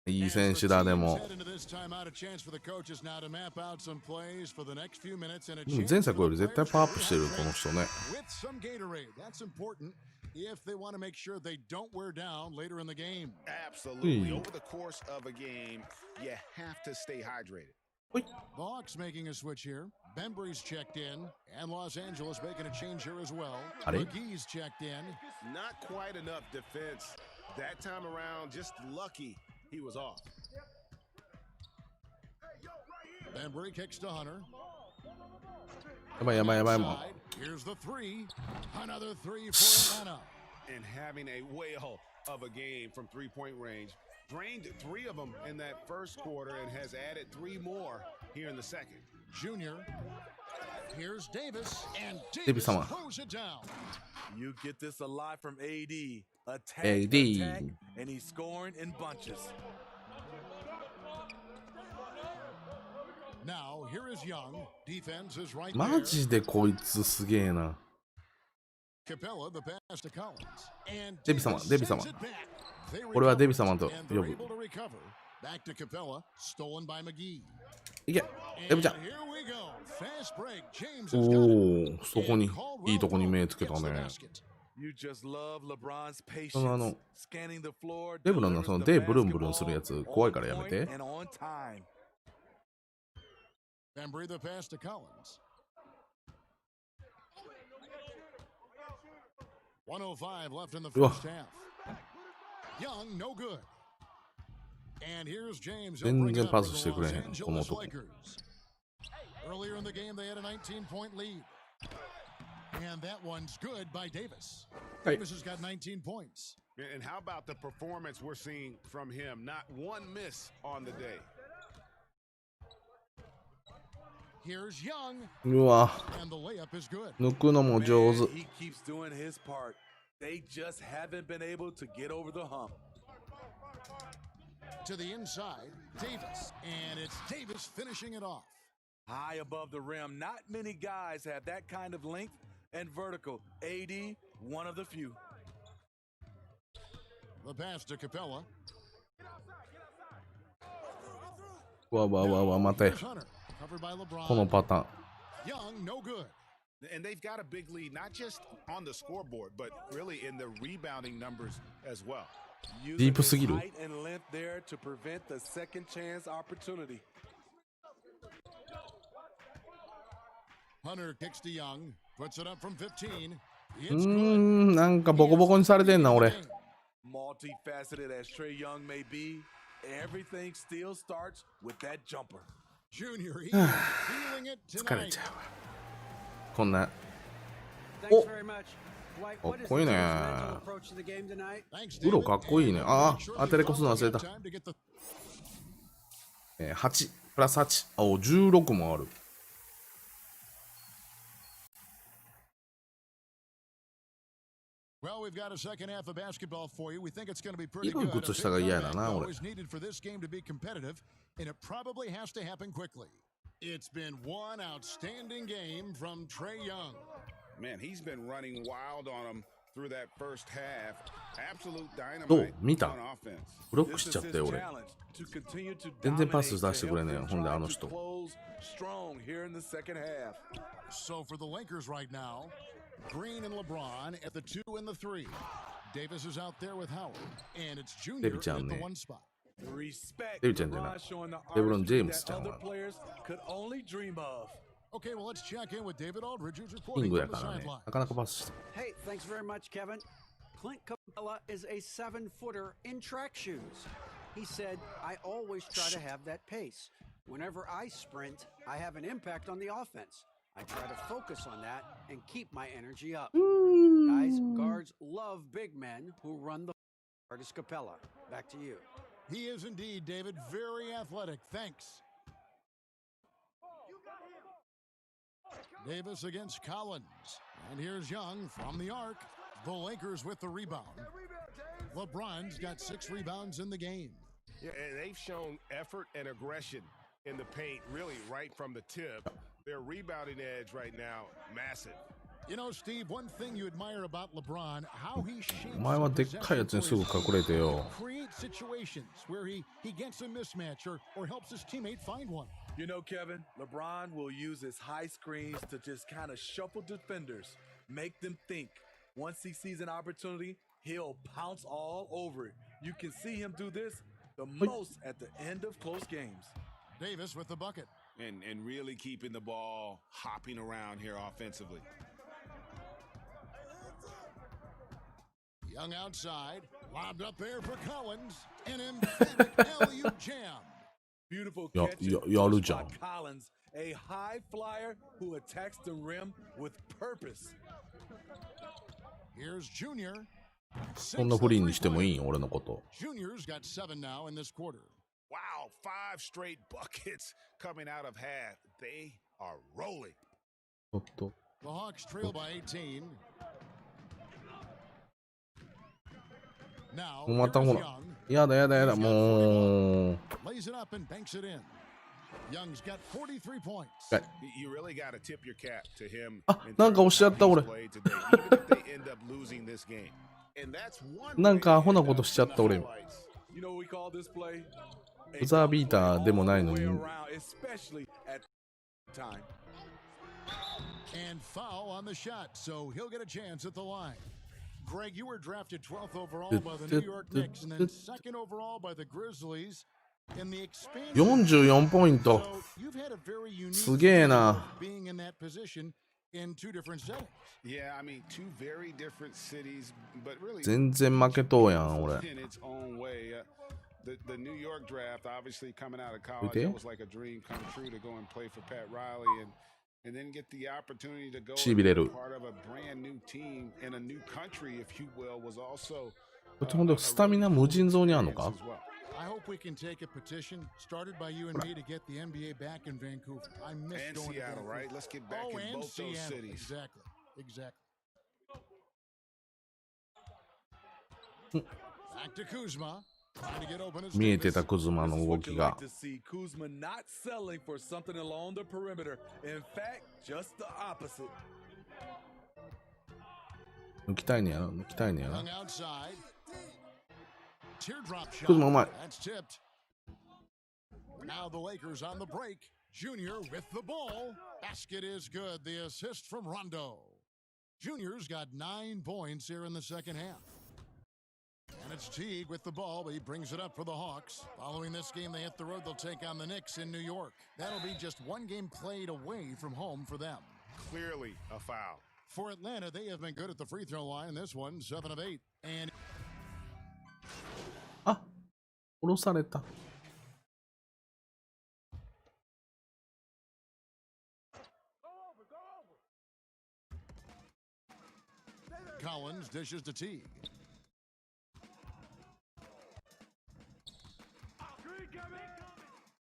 Speaker 1: いい選手だ、でも。
Speaker 4: Head into this timeout, a chance for the coaches now to map out some plays for the next few minutes and a
Speaker 1: でも
Speaker 4: chance
Speaker 1: 前
Speaker 4: for
Speaker 1: 作よ
Speaker 4: the
Speaker 1: り絶対
Speaker 4: players
Speaker 1: パワーアップしてる、この
Speaker 4: to
Speaker 1: 人ね。
Speaker 4: with some Gatorade. That's important if they want to make sure they don't wear down later in the game.
Speaker 6: Absolutely. Over the course of a game, you have to stay hydrated.
Speaker 4: The Hawks making a switch here. Bembry's checked in, and Los Angeles making a change here as well. McGee's checked in.
Speaker 6: Not quite enough defense that time around. Just lucky he was off.
Speaker 4: Bembry kicks to Hunter.
Speaker 1: やばいやばいやばいもう。
Speaker 4: Here's the three. Another three for Atlanta.
Speaker 6: And having a whale of a game from three-point range. Drained 3 of them in that first quarter and has added 3 more here in the second.
Speaker 4: Junior. Here's Davis, and
Speaker 1: Davis
Speaker 4: Davis
Speaker 1: sama.
Speaker 4: throws it down.
Speaker 13: You get this a lot from AD. Attack,
Speaker 1: AD.
Speaker 13: attack, and he's scoring in bunches.
Speaker 4: Now, here is Young. Defense is right
Speaker 1: マ
Speaker 4: there.
Speaker 1: ジでこいつすげえな。
Speaker 4: Capella, the pass to Collins. And
Speaker 1: デビ様、
Speaker 4: Davis
Speaker 1: デビ様。
Speaker 4: sends it back. They
Speaker 1: 俺は
Speaker 4: recover,
Speaker 1: デビ様と
Speaker 4: and
Speaker 1: 呼
Speaker 4: they're
Speaker 1: ぶ。
Speaker 4: able to recover. Back to Capella, stolen by McGee.
Speaker 1: いけ、デビちゃん。
Speaker 4: And here we go. Fast break. James has
Speaker 1: お
Speaker 4: got it.
Speaker 1: お、そこにいいとこに目つけた
Speaker 4: Gets the
Speaker 1: ね。
Speaker 4: basket.
Speaker 13: You just love LeBron's
Speaker 1: その
Speaker 13: patience. Scanning the floor,
Speaker 1: レブロンのその
Speaker 13: delivers
Speaker 1: 手
Speaker 13: the
Speaker 1: ブルンブルン
Speaker 13: basketball
Speaker 1: するやつ
Speaker 13: on
Speaker 1: 怖いからやめ
Speaker 13: point
Speaker 1: て。
Speaker 13: and on time.
Speaker 4: Bembry the pass to Collins. 1:05 left in the
Speaker 1: Whoa.
Speaker 4: first half. Young, no good. And here's James.
Speaker 1: 全然パスしてくれへん、この男。
Speaker 4: Earlier in the game, they had a 19-point lead. And that one's good by Davis.
Speaker 1: Hey.
Speaker 4: Davis has got 19 points.
Speaker 6: And how about the performance we're seeing from him? Not one miss on the day.
Speaker 4: Here's Young.
Speaker 1: うわ、
Speaker 4: And the layup is good.
Speaker 1: 抜くのも上
Speaker 13: Man,
Speaker 1: 手。
Speaker 13: he keeps doing his part. They just haven't been able to get over the hump.
Speaker 4: To the inside, Davis. And it's Davis finishing it off.
Speaker 13: High above the rim. Not many guys have that kind of length and vertical. AD, one of the few.
Speaker 4: The pass to Capella.
Speaker 1: わわわわ、待て。
Speaker 4: Here's Hunter. Covered by LeBron.
Speaker 1: このパターン。
Speaker 4: Young, no good.
Speaker 6: And they've got a big lead, not just on the scoreboard, but really in the rebounding numbers as well.
Speaker 13: Using
Speaker 1: ディープす
Speaker 13: his
Speaker 1: ぎる。
Speaker 13: height and length there to prevent the second chance opportunity.
Speaker 4: Hunter kicks to Young. Puts it up from 15.
Speaker 1: う
Speaker 4: It's
Speaker 1: ー
Speaker 4: good.
Speaker 1: ん、なんかボコボコにされてんな、俺。
Speaker 13: Multifaceted as Trae Young may be, everything still starts with that jumper.
Speaker 4: Junior, he's feeling it
Speaker 1: 疲れ
Speaker 4: tonight.
Speaker 1: ちゃうわ。こんな。
Speaker 5: Thanks very much. Dwight,
Speaker 1: か
Speaker 5: what
Speaker 1: っ
Speaker 5: is
Speaker 1: こいい
Speaker 5: the
Speaker 1: ね。
Speaker 5: team's mental approach to the game tonight?
Speaker 4: Thanks,
Speaker 1: ウロ
Speaker 4: David.
Speaker 1: かっこいいね。あ
Speaker 4: Make sure
Speaker 1: あ、当てれこすの忘れ
Speaker 4: you
Speaker 1: た。
Speaker 4: time to get the
Speaker 1: 8、プラス8。あ、お、16もある。
Speaker 4: Well, we've got a second half of basketball for you. We think it's going to be pretty
Speaker 1: 色
Speaker 4: good.
Speaker 1: い靴下が嫌だな、
Speaker 4: A big
Speaker 1: 俺
Speaker 4: comeback, though, is needed for this game to be competitive, and it probably has to happen quickly. It's been one outstanding game from Trae Young.
Speaker 6: Man, he's been running wild on them through that first half. Absolute
Speaker 1: どう
Speaker 6: dynamite
Speaker 1: 見た
Speaker 6: on offense.
Speaker 1: ブロック
Speaker 13: This
Speaker 1: しちゃ
Speaker 13: is
Speaker 1: ったよ、
Speaker 13: his
Speaker 1: 俺。
Speaker 13: challenge to continue to
Speaker 1: 全然パ
Speaker 13: dominate
Speaker 1: ス出してくれねえよ、
Speaker 13: to
Speaker 1: ほんで
Speaker 13: help
Speaker 1: あ
Speaker 13: them
Speaker 1: の
Speaker 13: try
Speaker 1: 人。
Speaker 13: to close strong here in the second half.
Speaker 4: So for the Lakers right now, Green and LeBron at the 2 and the 3. Davis is out there with Howard, and it's Junior
Speaker 1: デビちゃ
Speaker 4: at
Speaker 1: ん
Speaker 4: the
Speaker 1: ね。
Speaker 4: 1 spot.
Speaker 13: Respect
Speaker 1: デビちゃんじゃない。
Speaker 13: LeBron showing the
Speaker 1: レブロン・ジェー
Speaker 13: artistry
Speaker 1: ムス
Speaker 13: that
Speaker 1: ちゃん
Speaker 13: other
Speaker 1: は。
Speaker 13: players could only dream of.
Speaker 4: Okay, well, let's check in with David Aldridge, who's
Speaker 1: キン
Speaker 4: reporting
Speaker 1: グ
Speaker 4: from
Speaker 1: や
Speaker 4: the
Speaker 1: からね。
Speaker 4: sideline.
Speaker 1: なかなかパスして。
Speaker 5: Hey, thanks very much, Kevin. Clint Capella is a 7-footer in track shoes. He said, I always try to have that pace. Whenever I sprint, I have an impact on the offense. I try to focus on that and keep my energy up. Guys, guards love big men who run the Artist Capella. Back to you.
Speaker 4: He is indeed, David. Very athletic. Thanks. Davis against Collins. And here's Young from the arc. The Lakers with the rebound. LeBron's got 6 rebounds in the game.
Speaker 8: Yeah, and they've shown effort and aggression in the paint, really right from the tip. Their rebounding edge right now, massive.
Speaker 4: You know, Steve, one thing you admire about LeBron, how he shapes
Speaker 1: お前はでっかいやつにすぐ隠れてよ。
Speaker 4: create situations where he gets a mismatch or helps his teammate find one.
Speaker 13: You know, Kevin, LeBron will use his high screens to just kind of shuffle defenders, make them think. Once he sees an opportunity, he'll pounce all over it. You can see him do this the most at the end of close games.
Speaker 4: Davis with the bucket.
Speaker 8: And really keeping the ball hopping around here offensively.
Speaker 4: Young outside, lobbed up there for Collins. An emphatic alley-oop jam.
Speaker 13: Beautiful
Speaker 1: Ya-
Speaker 13: catch
Speaker 1: ya- yaru
Speaker 13: by
Speaker 1: can.
Speaker 13: Collins, a high flyer who attacks the rim with purpose.
Speaker 4: Here's Junior.
Speaker 1: そんなフリーにしてもいいよ、俺のこと。
Speaker 4: Junior's got 7 now in this quarter.
Speaker 8: Wow, 5 straight buckets coming out of half. They are rolling.
Speaker 1: ちょっと。
Speaker 4: The Hawks trail by 18. Now,
Speaker 1: もうまた
Speaker 4: here's
Speaker 1: ほら。
Speaker 4: Young.
Speaker 1: やだやだやだ、もう。
Speaker 4: Lays it up and banks it in. Young's got 43 points.
Speaker 1: はい。
Speaker 8: You really got to tip your cap to him.
Speaker 1: あ、なんか押しちゃった俺。
Speaker 8: Even if they end up losing this game. And that's one
Speaker 1: なんかアホなことしちゃった俺。
Speaker 13: You know what we call this play?
Speaker 1: ブザービーターでもないのに。
Speaker 13: Especially at time.
Speaker 4: And foul on the shot, so he'll get a chance at the line. Greg, you were drafted 12th overall by the New York Knicks and then 2nd overall by the Grizzlies. In the expansion,
Speaker 1: 44ポイント。
Speaker 4: so you've had a very unique
Speaker 1: すげえな。
Speaker 4: being in that position in 2 different settings.
Speaker 8: Yeah, I mean, 2 very different cities, but really
Speaker 1: 全然負けとうやん、俺。
Speaker 8: in its own way. The New York draft, obviously coming out of college,
Speaker 1: Okay.
Speaker 8: it was like a dream come true to go and play for Pat Riley and then get the opportunity to go and
Speaker 1: しびれ
Speaker 8: be
Speaker 1: る。
Speaker 8: part of a brand new team in a new country, if you will, was also
Speaker 1: こっちほんとスタミナ無尽蔵にあんのか？
Speaker 8: as well.
Speaker 4: I hope we can take a petition started by you and me to get the NBA back in Vancouver. I miss
Speaker 8: And
Speaker 4: going
Speaker 8: Seattle,
Speaker 4: to Vancouver.
Speaker 8: right? Let's get back
Speaker 4: Oh,
Speaker 8: in
Speaker 4: and
Speaker 8: both those
Speaker 4: Seattle.
Speaker 8: cities.
Speaker 4: Exactly. Exactly. Back to Kuzma. Trying to get open as
Speaker 1: 見えて
Speaker 4: Davis.
Speaker 1: たクズマの動
Speaker 13: What
Speaker 1: き
Speaker 13: you
Speaker 1: が
Speaker 13: like。to see Kuzma not selling for something along the perimeter. In fact, just the opposite.
Speaker 1: 抜きたいねやな、抜きたいねや
Speaker 4: Young
Speaker 1: な。
Speaker 4: outside. Teardrop shot.
Speaker 1: クズマうまい。
Speaker 4: That's tipped. Now the Lakers on the break. Junior with the ball. Basket is good. The assist from Rondo. Junior's got 9 points here in the second half. And it's Teague with the ball, but he brings it up for the Hawks. Following this game, they hit the road. They'll take on the Knicks in New York. That'll be just 1 game played away from home for them.
Speaker 8: Clearly a foul.
Speaker 4: For Atlanta, they have been good at the free throw line. This one, 7 of 8. And
Speaker 1: あ、殺された。
Speaker 4: Collins dishes to Teague.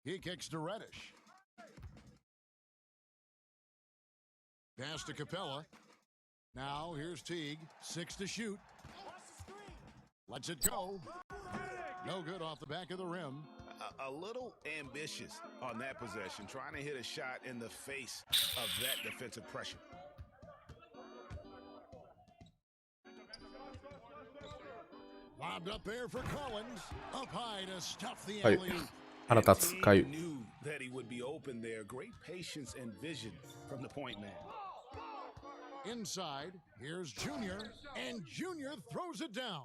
Speaker 4: He kicks to Reddish. Pass to Capella. Now here's Teague. 6 to shoot. Lets it go. No good off the back of the rim.
Speaker 8: A little ambitious on that possession, trying to hit a shot in the face of that defensive pressure.
Speaker 4: Lobbed up there for Collins. Up high to stuff the
Speaker 1: はい
Speaker 4: alley-oop.
Speaker 1: 腹立つ、かゆい。
Speaker 8: Knew that he would be open there. Great patience and vision from the point man.
Speaker 4: Inside, here's Junior, and Junior throws it down.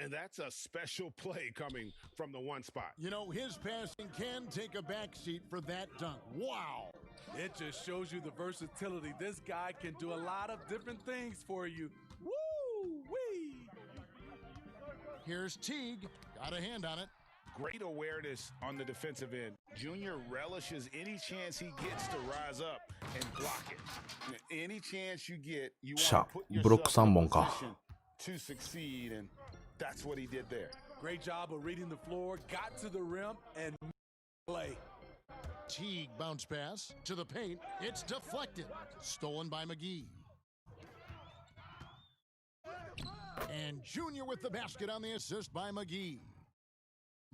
Speaker 8: And that's a special play coming from the one spot.
Speaker 4: You know, his passing can take a backseat for that dunk. Wow.
Speaker 13: It just shows you the versatility. This guy can do a lot of different things for you. Woo-wee!
Speaker 4: Here's Teague. Got a hand on it.
Speaker 8: Great awareness on the defensive end. Junior relishes any chance he gets to rise up and block it. Any chance you get, you want
Speaker 1: シャ
Speaker 8: to put
Speaker 1: ブロック
Speaker 8: yourself
Speaker 1: 3
Speaker 8: in
Speaker 1: 本か。
Speaker 8: position to succeed, and that's what he did there.
Speaker 13: Great job of reading the floor, got to the rim, and play.
Speaker 4: Teague bounce pass to the paint. It's deflected. Stolen by McGee. And Junior with the basket on the assist by McGee.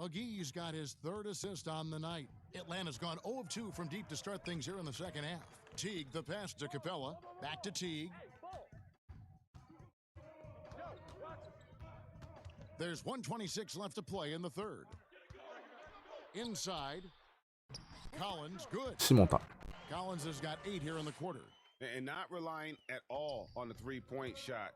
Speaker 4: McGee's got his third assist on the night. Atlanta's gone 0 of 2 from deep to start things here in the second half. Teague the pass to Capella. Back to Teague. There's 1:26 left to play in the third. Inside. Collins, good. Collins has got 8 here in the quarter.
Speaker 6: And not relying at all on the three-point shot.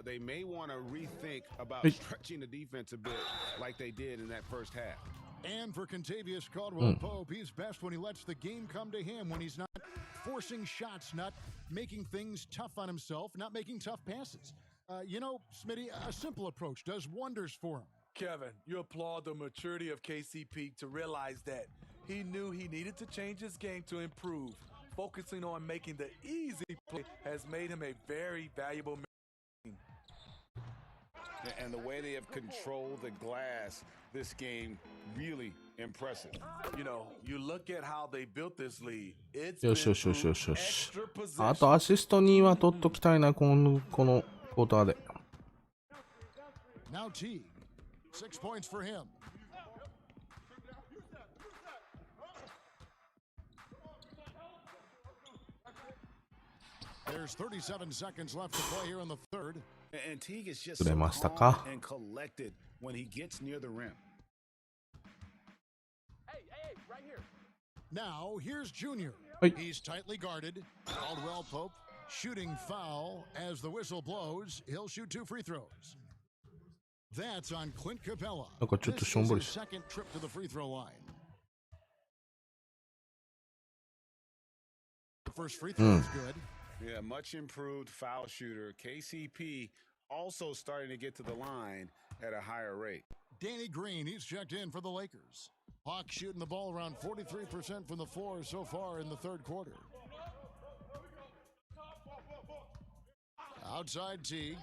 Speaker 6: They may want to rethink about stretching the defense a bit like they did in that first half.
Speaker 4: And for Kentavious Caldwell-Pope, he's best when he lets the game come to him, when he's not forcing shots, not making things tough on himself, not making tough passes. You know, Smitty, a simple approach does wonders for him.
Speaker 13: Kevin, you applaud the maturity of KCP to realize that he knew he needed to change his game to improve. Focusing on making the easy play has made him a very valuable man.
Speaker 6: And the way they have controlled the glass this game, really impressive.
Speaker 13: You know, you look at how they built this lead. It's
Speaker 1: よしよしよしよしよし。あとアシスト2は取っときたいな、このクォーターで。
Speaker 4: Now Teague, 6 points for him. There's 37 seconds left to play here in the third.
Speaker 6: And Teague is just so calm and collected when he gets near the rim.
Speaker 4: Hey, right here. Now, here's Junior. He's tightly guarded. Caldwell-Pope shooting foul as the whistle blows. He'll shoot 2 free throws. That's on Clint Capella. This is his second trip to the free throw line. The first free throw is good.
Speaker 6: Yeah, much improved foul shooter. KCP also starting to get to the line at a higher rate.
Speaker 4: Danny Green, he's checked in for the Lakers. Hawks shooting the ball around 43% from the floor so far in the third quarter. Outside Teague.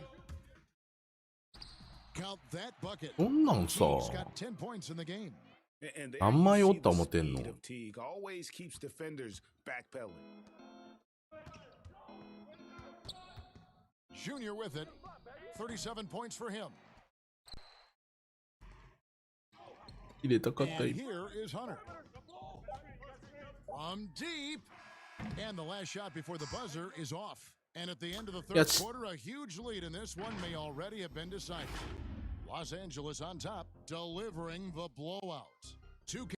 Speaker 4: Count that bucket. He's got 10 points in the game.
Speaker 1: あんま酔った思ってんの。
Speaker 6: Teague always keeps defenders backpedaling.
Speaker 4: Junior with it. 37 points for him.
Speaker 1: 入れたかった。
Speaker 4: And here is Hunter. From deep. And the last shot before the buzzer is off. And at the end of the third quarter, a huge lead in this one may already have been decided. Los Angeles on top, delivering the blowout. 2K.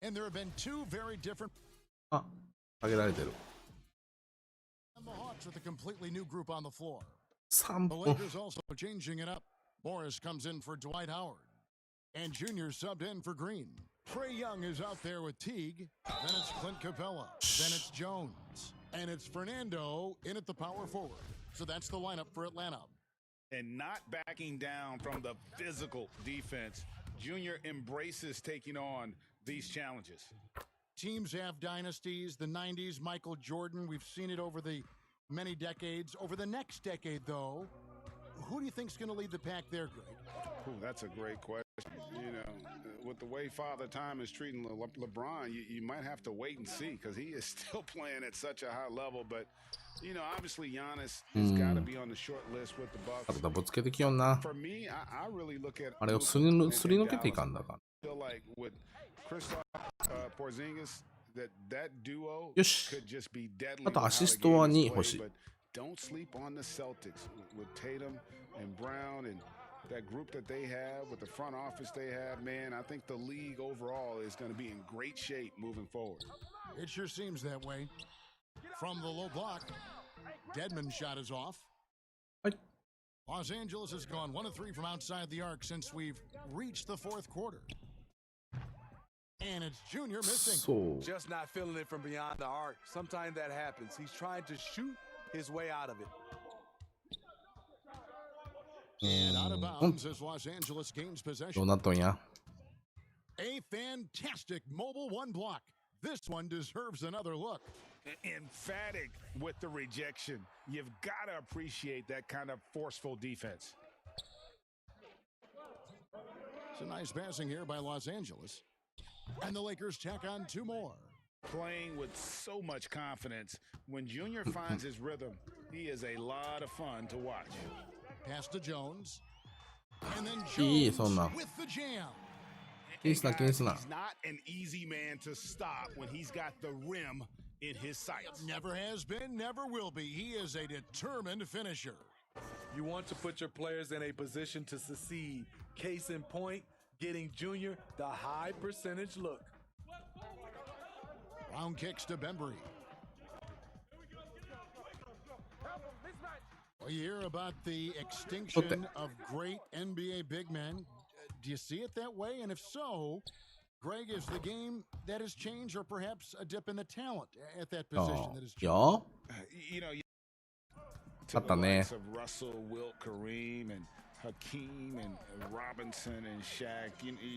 Speaker 4: And there have been 2 very different.
Speaker 1: あ、上げられてる。
Speaker 4: And the Hawks with a completely new group on the floor.
Speaker 1: 3
Speaker 4: The
Speaker 1: 本。
Speaker 4: Lakers also changing it up. Morris comes in for Dwight Howard. And Junior subbed in for Green. Trae Young is out there with Teague. Then it's Clint Capella. Then it's Jones. And it's Fernando in at the power forward. So that's the lineup for Atlanta.
Speaker 6: And not backing down from the physical defense. Junior embraces taking on these challenges.
Speaker 4: Teams have dynasties. The 90s, Michael Jordan. We've seen it over the many decades. Over the next decade, though, who do you think's going to lead the pack there, Greg?
Speaker 6: Ooh, that's a great question. You know, with the way Father Time is treating LeBron, you might have to wait and see because he is still playing at such a high level. But, you know, obviously Giannis has got to be on the short list with the Bucks. For me, I really look at
Speaker 1: あれをすり抜けていかんだから。
Speaker 6: feel like with Kristaps Porzingis that duo
Speaker 1: よし。
Speaker 6: could just be deadly.
Speaker 1: あとアシストは2欲しい。
Speaker 6: But don't sleep on the Celtics with Tatum and Brown and that group that they have with the front office they have, man. I think the league overall is going to be in great shape moving forward.
Speaker 4: It sure seems that way. From the low block, Dedmon's shot is off. Los Angeles has gone 1 of 3 from outside the arc since we've reached the fourth quarter. And it's Junior missing.
Speaker 13: Just not feeling it from beyond the arc. Sometimes that happens. He's trying to shoot his way out of it.
Speaker 4: And out of bounds as Los Angeles gains possession.
Speaker 1: どうなっとんや。
Speaker 4: A fantastic mobile 1 block. This one deserves another look.
Speaker 6: Emphatic with the rejection. You've got to appreciate that kind of forceful defense.
Speaker 4: It's a nice passing here by Los Angeles. And the Lakers tack on 2 more.
Speaker 6: Playing with so much confidence. When Junior finds his rhythm, he is a lot of fun to watch.
Speaker 4: Pass to Jones. And then
Speaker 1: いい、
Speaker 4: Jones
Speaker 1: そんな。
Speaker 4: with the jam.
Speaker 1: 気にすな、気にすな。
Speaker 6: He's not an easy man to stop when he's got the rim in his sights.
Speaker 4: Never has been, never will be. He is a determined finisher.
Speaker 13: You want to put your players in a position to succeed. Case in point, getting Junior the high percentage look.
Speaker 4: Round kicks to Bembry. Well, you hear about the extinction of great NBA big men. Do you see it that way? And if so, Greg, is the game that has changed, or perhaps a dip in the talent at that position that has changed?
Speaker 1: よ。
Speaker 6: You know,
Speaker 1: あったね。
Speaker 6: of Russell, Wilt, Kareem, and Hakeem, and Robinson, and Shaq.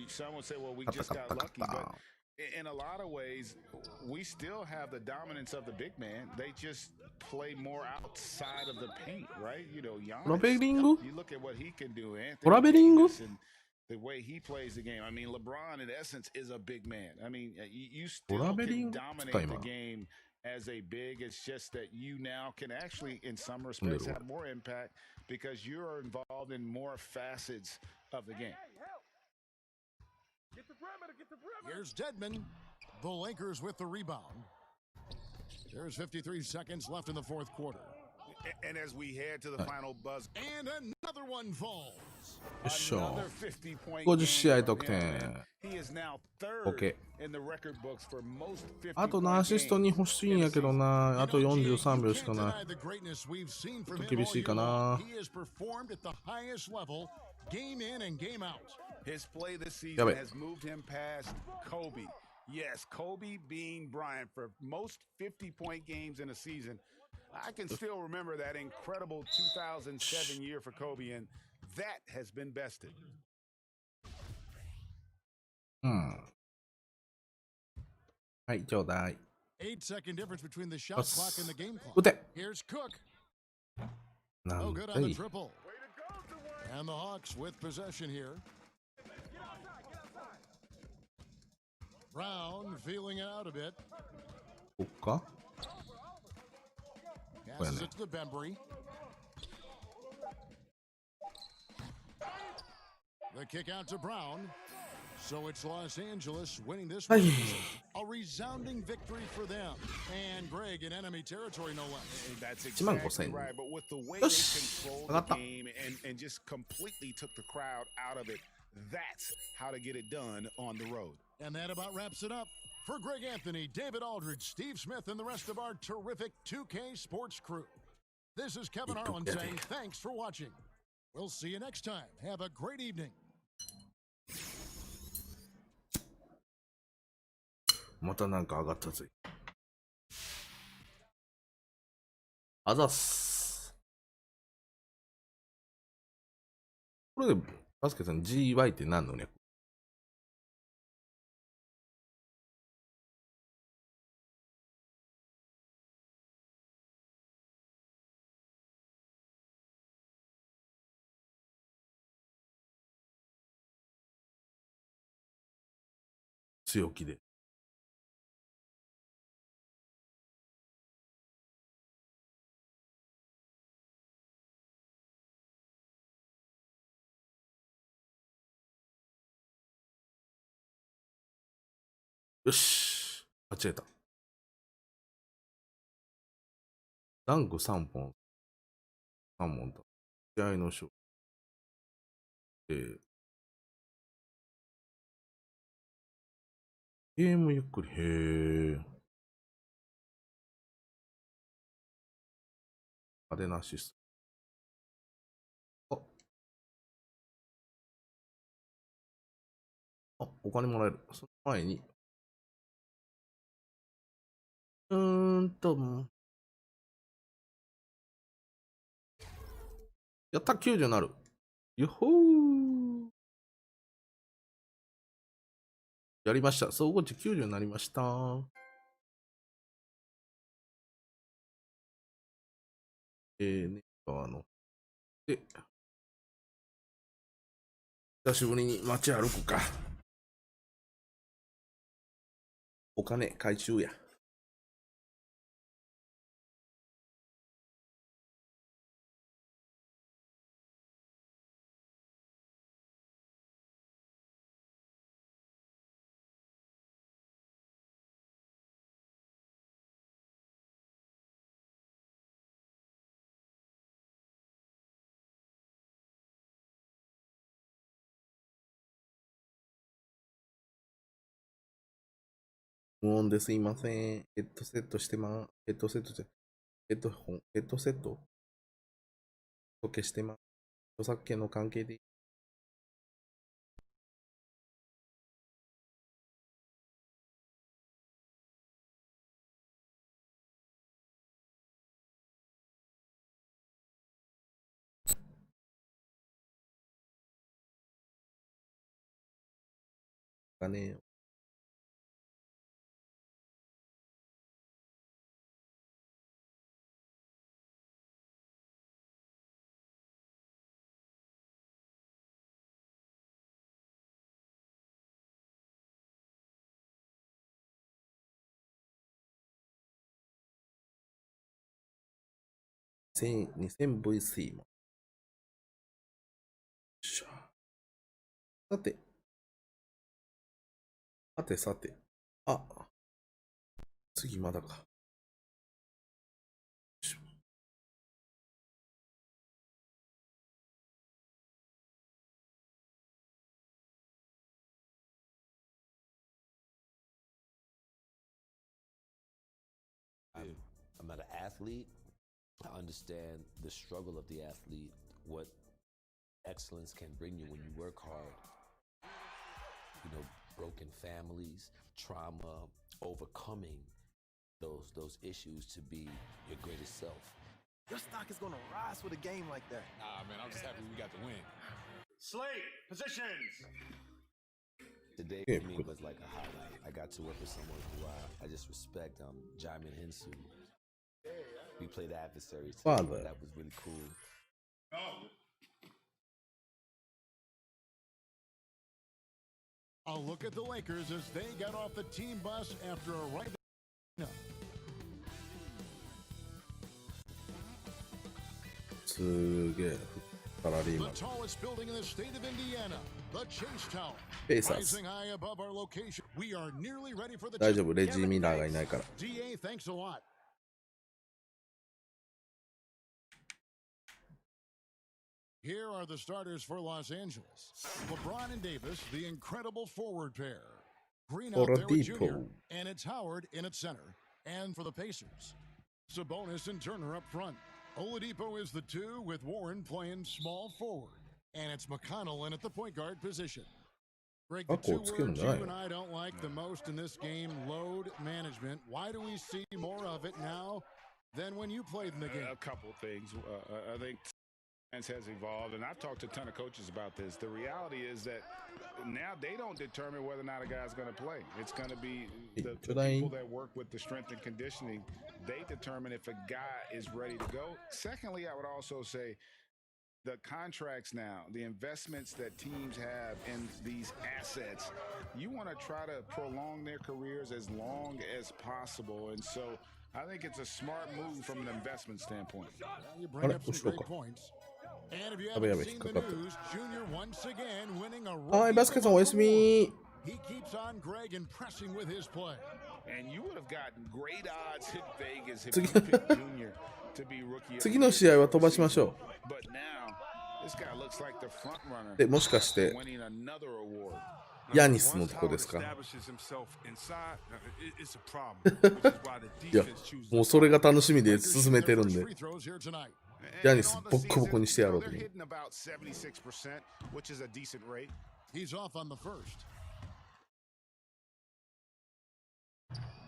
Speaker 6: Some would say, well, we just got lucky, but in a lot of ways, we still have the dominance of the big man. They just play more outside of the paint, right? You know, Giannis, you look at what he can do, Anthony Davis, and the way he plays the game. I mean, LeBron, in essence, is a big man. I mean, you still can dominate the game as a big. It's just that you now can actually, in some respects, have more impact because you're involved in more facets of the game.
Speaker 4: Here's Dedmon. The Lakers with the rebound. There's 53 seconds left in the 4th quarter.
Speaker 6: And as we head to the final buzz,
Speaker 4: and another one falls.
Speaker 6: another 50-point
Speaker 1: 50試合
Speaker 6: game
Speaker 1: 得
Speaker 6: from
Speaker 1: 点。
Speaker 6: him. He is now third
Speaker 1: OK。
Speaker 6: in the record books for most
Speaker 1: あと
Speaker 6: 50-point
Speaker 1: のアシスト
Speaker 6: games.
Speaker 1: に欲しいんやけどな。あと43秒しかない。
Speaker 4: The greatness we've seen
Speaker 1: ちょ
Speaker 4: from
Speaker 1: っと
Speaker 4: him
Speaker 1: 厳しいか
Speaker 4: all
Speaker 1: な
Speaker 4: year long. He has performed at the highest level, game in and game out.
Speaker 6: His play this
Speaker 1: や
Speaker 6: season
Speaker 1: べ。
Speaker 6: has moved him past Kobe. Yes, Kobe being Bryant for most 50-point games in a season. I can still remember that incredible 2007 year for Kobe, and that has been bested.
Speaker 1: はい、ちょうだい。
Speaker 4: 8-second difference between the shot
Speaker 1: よ
Speaker 4: clock
Speaker 1: し
Speaker 4: and the game clock.
Speaker 1: 打て。
Speaker 4: Here's Cook.
Speaker 1: な
Speaker 4: No
Speaker 1: ん
Speaker 4: good
Speaker 1: だ
Speaker 4: on the
Speaker 1: い。
Speaker 4: triple. And the Hawks with possession here. Brown feeling it out a bit.
Speaker 1: こっか
Speaker 4: Passes it to the Bembry. The kick out to Brown. So it's Los Angeles winning this one. A resounding victory for them. And Greg in enemy territory, no less.
Speaker 6: That's
Speaker 1: 15000
Speaker 6: exactly right. But with the way they
Speaker 1: よし
Speaker 6: controlled
Speaker 1: 上がっ
Speaker 6: the
Speaker 1: た
Speaker 6: game and just completely took the crowd out of it, that's how to get it done on the road.
Speaker 4: And that about wraps it up. For Greg Anthony, David Aldridge, Steve Smith, and the rest of our terrific 2K sports crew, this is Kevin Harlan saying thanks for watching. We'll see you next time. Have a great evening.
Speaker 1: またなんか上がったぜ。あざっす。これで、バスケさん GY って何のね強気で。よし。間違えた。ダンク3本。3本だ。試合の勝利。ゲームゆっくり。へえ。派手なアシスト。あ、お金もらえる。その前に。やった、90になる。よほー。やりました。総合値90になりました。ね、で、久しぶりに街歩くか。お金回収や。無音ですいません。ヘッドセットしてま、ヘッドセットで、ヘッドホン、ヘッドセット消してま、著作権の関係で。がね、2000VC も。さて。さてさて。あ。次まだか。
Speaker 10: I'm not an athlete. I understand the struggle of the athlete, what excellence can bring you when you work hard. You know, broken families, trauma, overcoming those issues to be your greatest self.
Speaker 14: Your stock is gonna rise with a game like that.
Speaker 15: Nah, man, I'm just happy we got the win.
Speaker 16: Slate, positions!
Speaker 10: Today for me was like a highlight. I got to work with someone who I just respect, Jamin Hensu. We played adversaries together.
Speaker 1: Father.
Speaker 10: That was really cool.
Speaker 4: A look at the Lakers as they got off the team bus after a right. The tallest building in the state of Indiana, the Chase Tower. Rising high above our location, we are nearly ready for the.
Speaker 1: 大丈夫、レジミラーがいないから。
Speaker 4: DA, thanks a lot. Here are the starters for Los Angeles. LeBron and Davis, the incredible forward pair. Green out there with Junior, and it's Howard in at center. And for the Pacers, Sabonis and Turner up front. Oladipo is the 2 with Warren playing small forward. And it's McConnell in at the point guard position. Greg, the 2 words you and I don't like the most in this game, load management. Why do we see more of it now than when you played in the game?
Speaker 6: A couple things. I think has evolved, and I've talked to a ton of coaches about this. The reality is that now they don't determine whether or not a guy's going to play. It's going to be the people that work with the strength and conditioning. They determine if a guy is ready to go. Secondly, I would also say the contracts now, the investments that teams have in these assets, you want to try to prolong their careers as long as possible. And so I think it's a smart move from an investment standpoint.
Speaker 4: You bring up some great points. And if you haven't seen the news, Junior once again winning a rookie of the year. He keeps on Greg impressing with his play.
Speaker 6: And you would have gotten great odds in Vegas if you picked Junior to be rookie.
Speaker 1: 次の試合は飛ばしましょう。
Speaker 6: But now this guy looks like the front runner.
Speaker 1: で、もしかしてヤニスのとこですか？いや、もうそれが楽しみで進めてるんで。ヤニスボッコボコにしてやろうと思う。
Speaker 4: He's off on the first.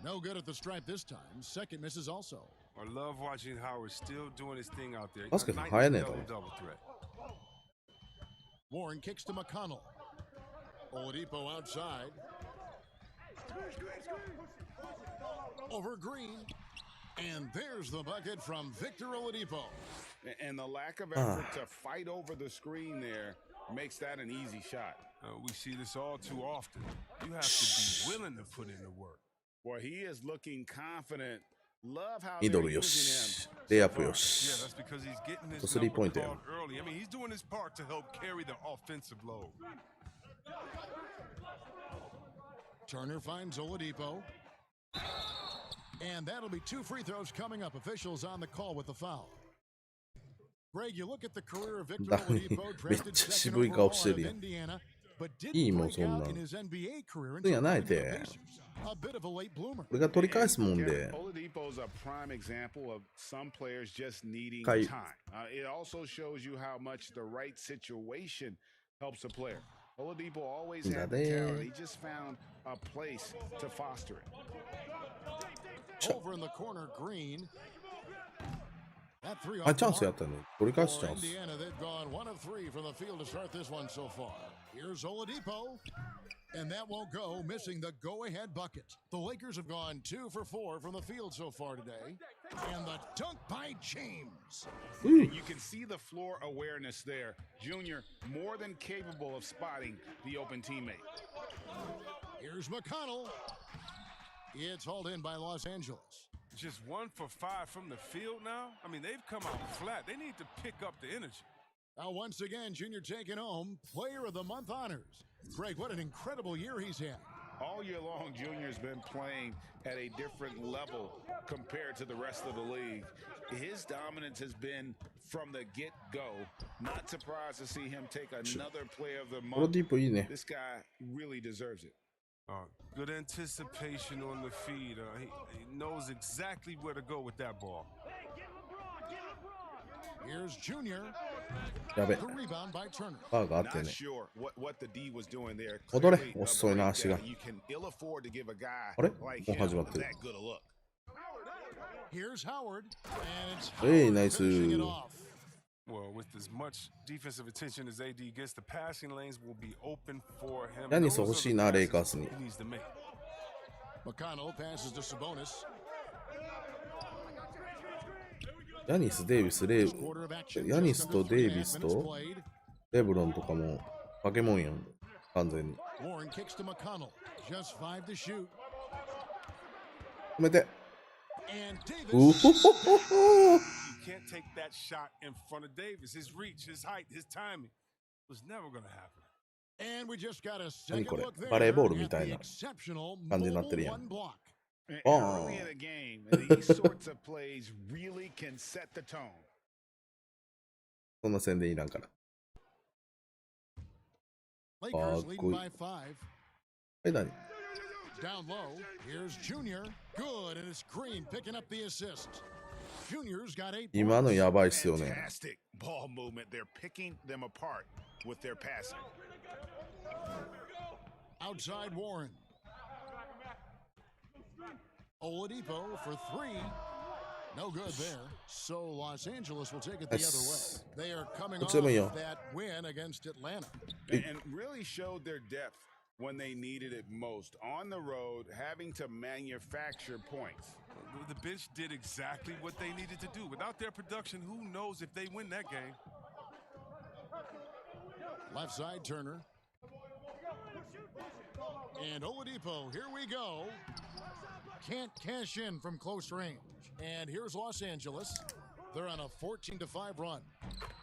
Speaker 4: No good at the stripe this time. Second misses also.
Speaker 17: I love watching Howard still doing his thing out there.
Speaker 1: バスケット速いねだろ。
Speaker 4: Warren kicks to McConnell. Oladipo outside. Over Green. And there's the bucket from Victor Oladipo.
Speaker 6: And the lack of effort to fight over the screen there makes that an easy shot.
Speaker 17: We see this all too often. You have to be willing to put in the work.
Speaker 6: Boy, he is looking confident. Love how
Speaker 1: ミド
Speaker 6: they're
Speaker 1: ルよ
Speaker 6: using
Speaker 1: し
Speaker 6: him.
Speaker 1: レイアップよ
Speaker 17: Yeah,
Speaker 1: し
Speaker 17: that's because he's getting his
Speaker 1: スリーポイン
Speaker 17: number
Speaker 1: トや
Speaker 17: called early. I mean, he's doing his part to help carry the offensive load.
Speaker 4: Turner finds Oladipo. And that'll be 2 free throws coming up. Officials on the call with the foul. Greg, you look at the career of Victor Oladipo, drafted second overall out of Indiana, but didn't break out in his NBA career until joining the Pacers. A bit of a late bloomer.
Speaker 1: これが取り返すもんで
Speaker 6: Oladipo's a prime example of some players just needing
Speaker 1: かい
Speaker 6: time. It also shows you how much the right situation helps a player. Oladipo always had the talent. He just found a place to foster it.
Speaker 4: Over in the corner, Green. That 3
Speaker 1: あ
Speaker 4: off
Speaker 1: チャン
Speaker 4: the
Speaker 1: スやっ
Speaker 4: mark.
Speaker 1: たね取り返すチ
Speaker 4: For
Speaker 1: ャンス
Speaker 4: Indiana, they've gone 1 of 3 from the field to start this one so far. Here's Oladipo. And that won't go, missing the go-ahead bucket. The Lakers have gone 2 for 4 from the field so far today. And the dunk by James.
Speaker 6: And you can see the floor awareness there. Junior more than capable of spotting the open teammate.
Speaker 4: Here's McConnell. It's hauled in by Los Angeles.
Speaker 17: Just 1 for 5 from the field now? I mean, they've come out flat. They need to pick up the energy.
Speaker 4: Now, once again, Junior taking home Player of the Month honors. Greg, what an incredible year he's had.
Speaker 6: All year long, Junior's been playing at a different level compared to the rest of the league. His dominance has been from the get-go. Not surprised to see him take another Player of the Month.
Speaker 1: ディープいいね
Speaker 6: This guy really deserves it.
Speaker 17: Good anticipation on the feed. He knows exactly where to go with that ball.
Speaker 4: Here's Junior.
Speaker 1: やべ
Speaker 4: The rebound by Turner.
Speaker 1: バーがあって
Speaker 6: Not
Speaker 1: ね
Speaker 6: sure what the D was doing there.
Speaker 1: 戻れ
Speaker 6: Clearly a
Speaker 1: 遅いな
Speaker 6: break
Speaker 1: 足が
Speaker 6: that you can ill afford to give a guy
Speaker 1: あれ
Speaker 6: like
Speaker 1: もう
Speaker 6: him
Speaker 1: 始まってる
Speaker 6: that good a look.
Speaker 4: Here's Howard. And it's
Speaker 1: えい
Speaker 4: Howard
Speaker 1: ナイス
Speaker 4: finishing it off.
Speaker 17: Well, with as much defensive attention as AD gets, the passing lanes will be open for him.
Speaker 1: ヤニス
Speaker 17: Those
Speaker 1: 欲
Speaker 17: are
Speaker 1: し
Speaker 17: the
Speaker 1: いなレイ
Speaker 17: passes
Speaker 1: カーズに
Speaker 17: he needs to make.
Speaker 4: McConnell passes to Sabonis.
Speaker 1: ヤニス、デイビス、レイヤニスとデイビスとレブロンとかも化け物やん完全に
Speaker 4: Warren kicks to McConnell. Just 5 to shoot.
Speaker 1: 止めて
Speaker 4: And
Speaker 1: う
Speaker 4: Davis.
Speaker 1: ほほほほ
Speaker 17: You can't take that shot in front of Davis. His reach, his height, his timing was never going to happen.
Speaker 4: And we just got a
Speaker 1: 何
Speaker 4: second
Speaker 1: これ
Speaker 4: look there
Speaker 1: バレーボールみ
Speaker 4: at
Speaker 1: たい
Speaker 4: the
Speaker 1: な
Speaker 4: exceptional
Speaker 1: 感じになってる
Speaker 4: mobile
Speaker 1: や
Speaker 4: one
Speaker 1: ん
Speaker 4: block.
Speaker 6: And
Speaker 1: Oh.
Speaker 6: early in the game, these sorts of plays really can set the tone.
Speaker 1: そんな宣伝いらんから
Speaker 4: Lakers leading
Speaker 1: good.
Speaker 4: by 5.
Speaker 1: はい何
Speaker 4: Down low, here's Junior. Good, and it's Green picking up the assist. Junior's got 8
Speaker 1: 今の
Speaker 4: points.
Speaker 1: やばいっすよね
Speaker 6: Fantastic ball movement. They're picking them apart with their passing.
Speaker 4: Outside Warren. Oladipo for 3. No good there. So Los Angeles will take it the other way. They are coming off that win against Atlanta.
Speaker 6: And really showed their depth when they needed it most. On the road, having to manufacture points.
Speaker 17: The bench did exactly what they needed to do. Without their production, who knows if they win that game?
Speaker 4: Left side, Turner. And Oladipo, here we go. Can't cash in from close range. And here's Los Angeles. They're on a 14-5 run.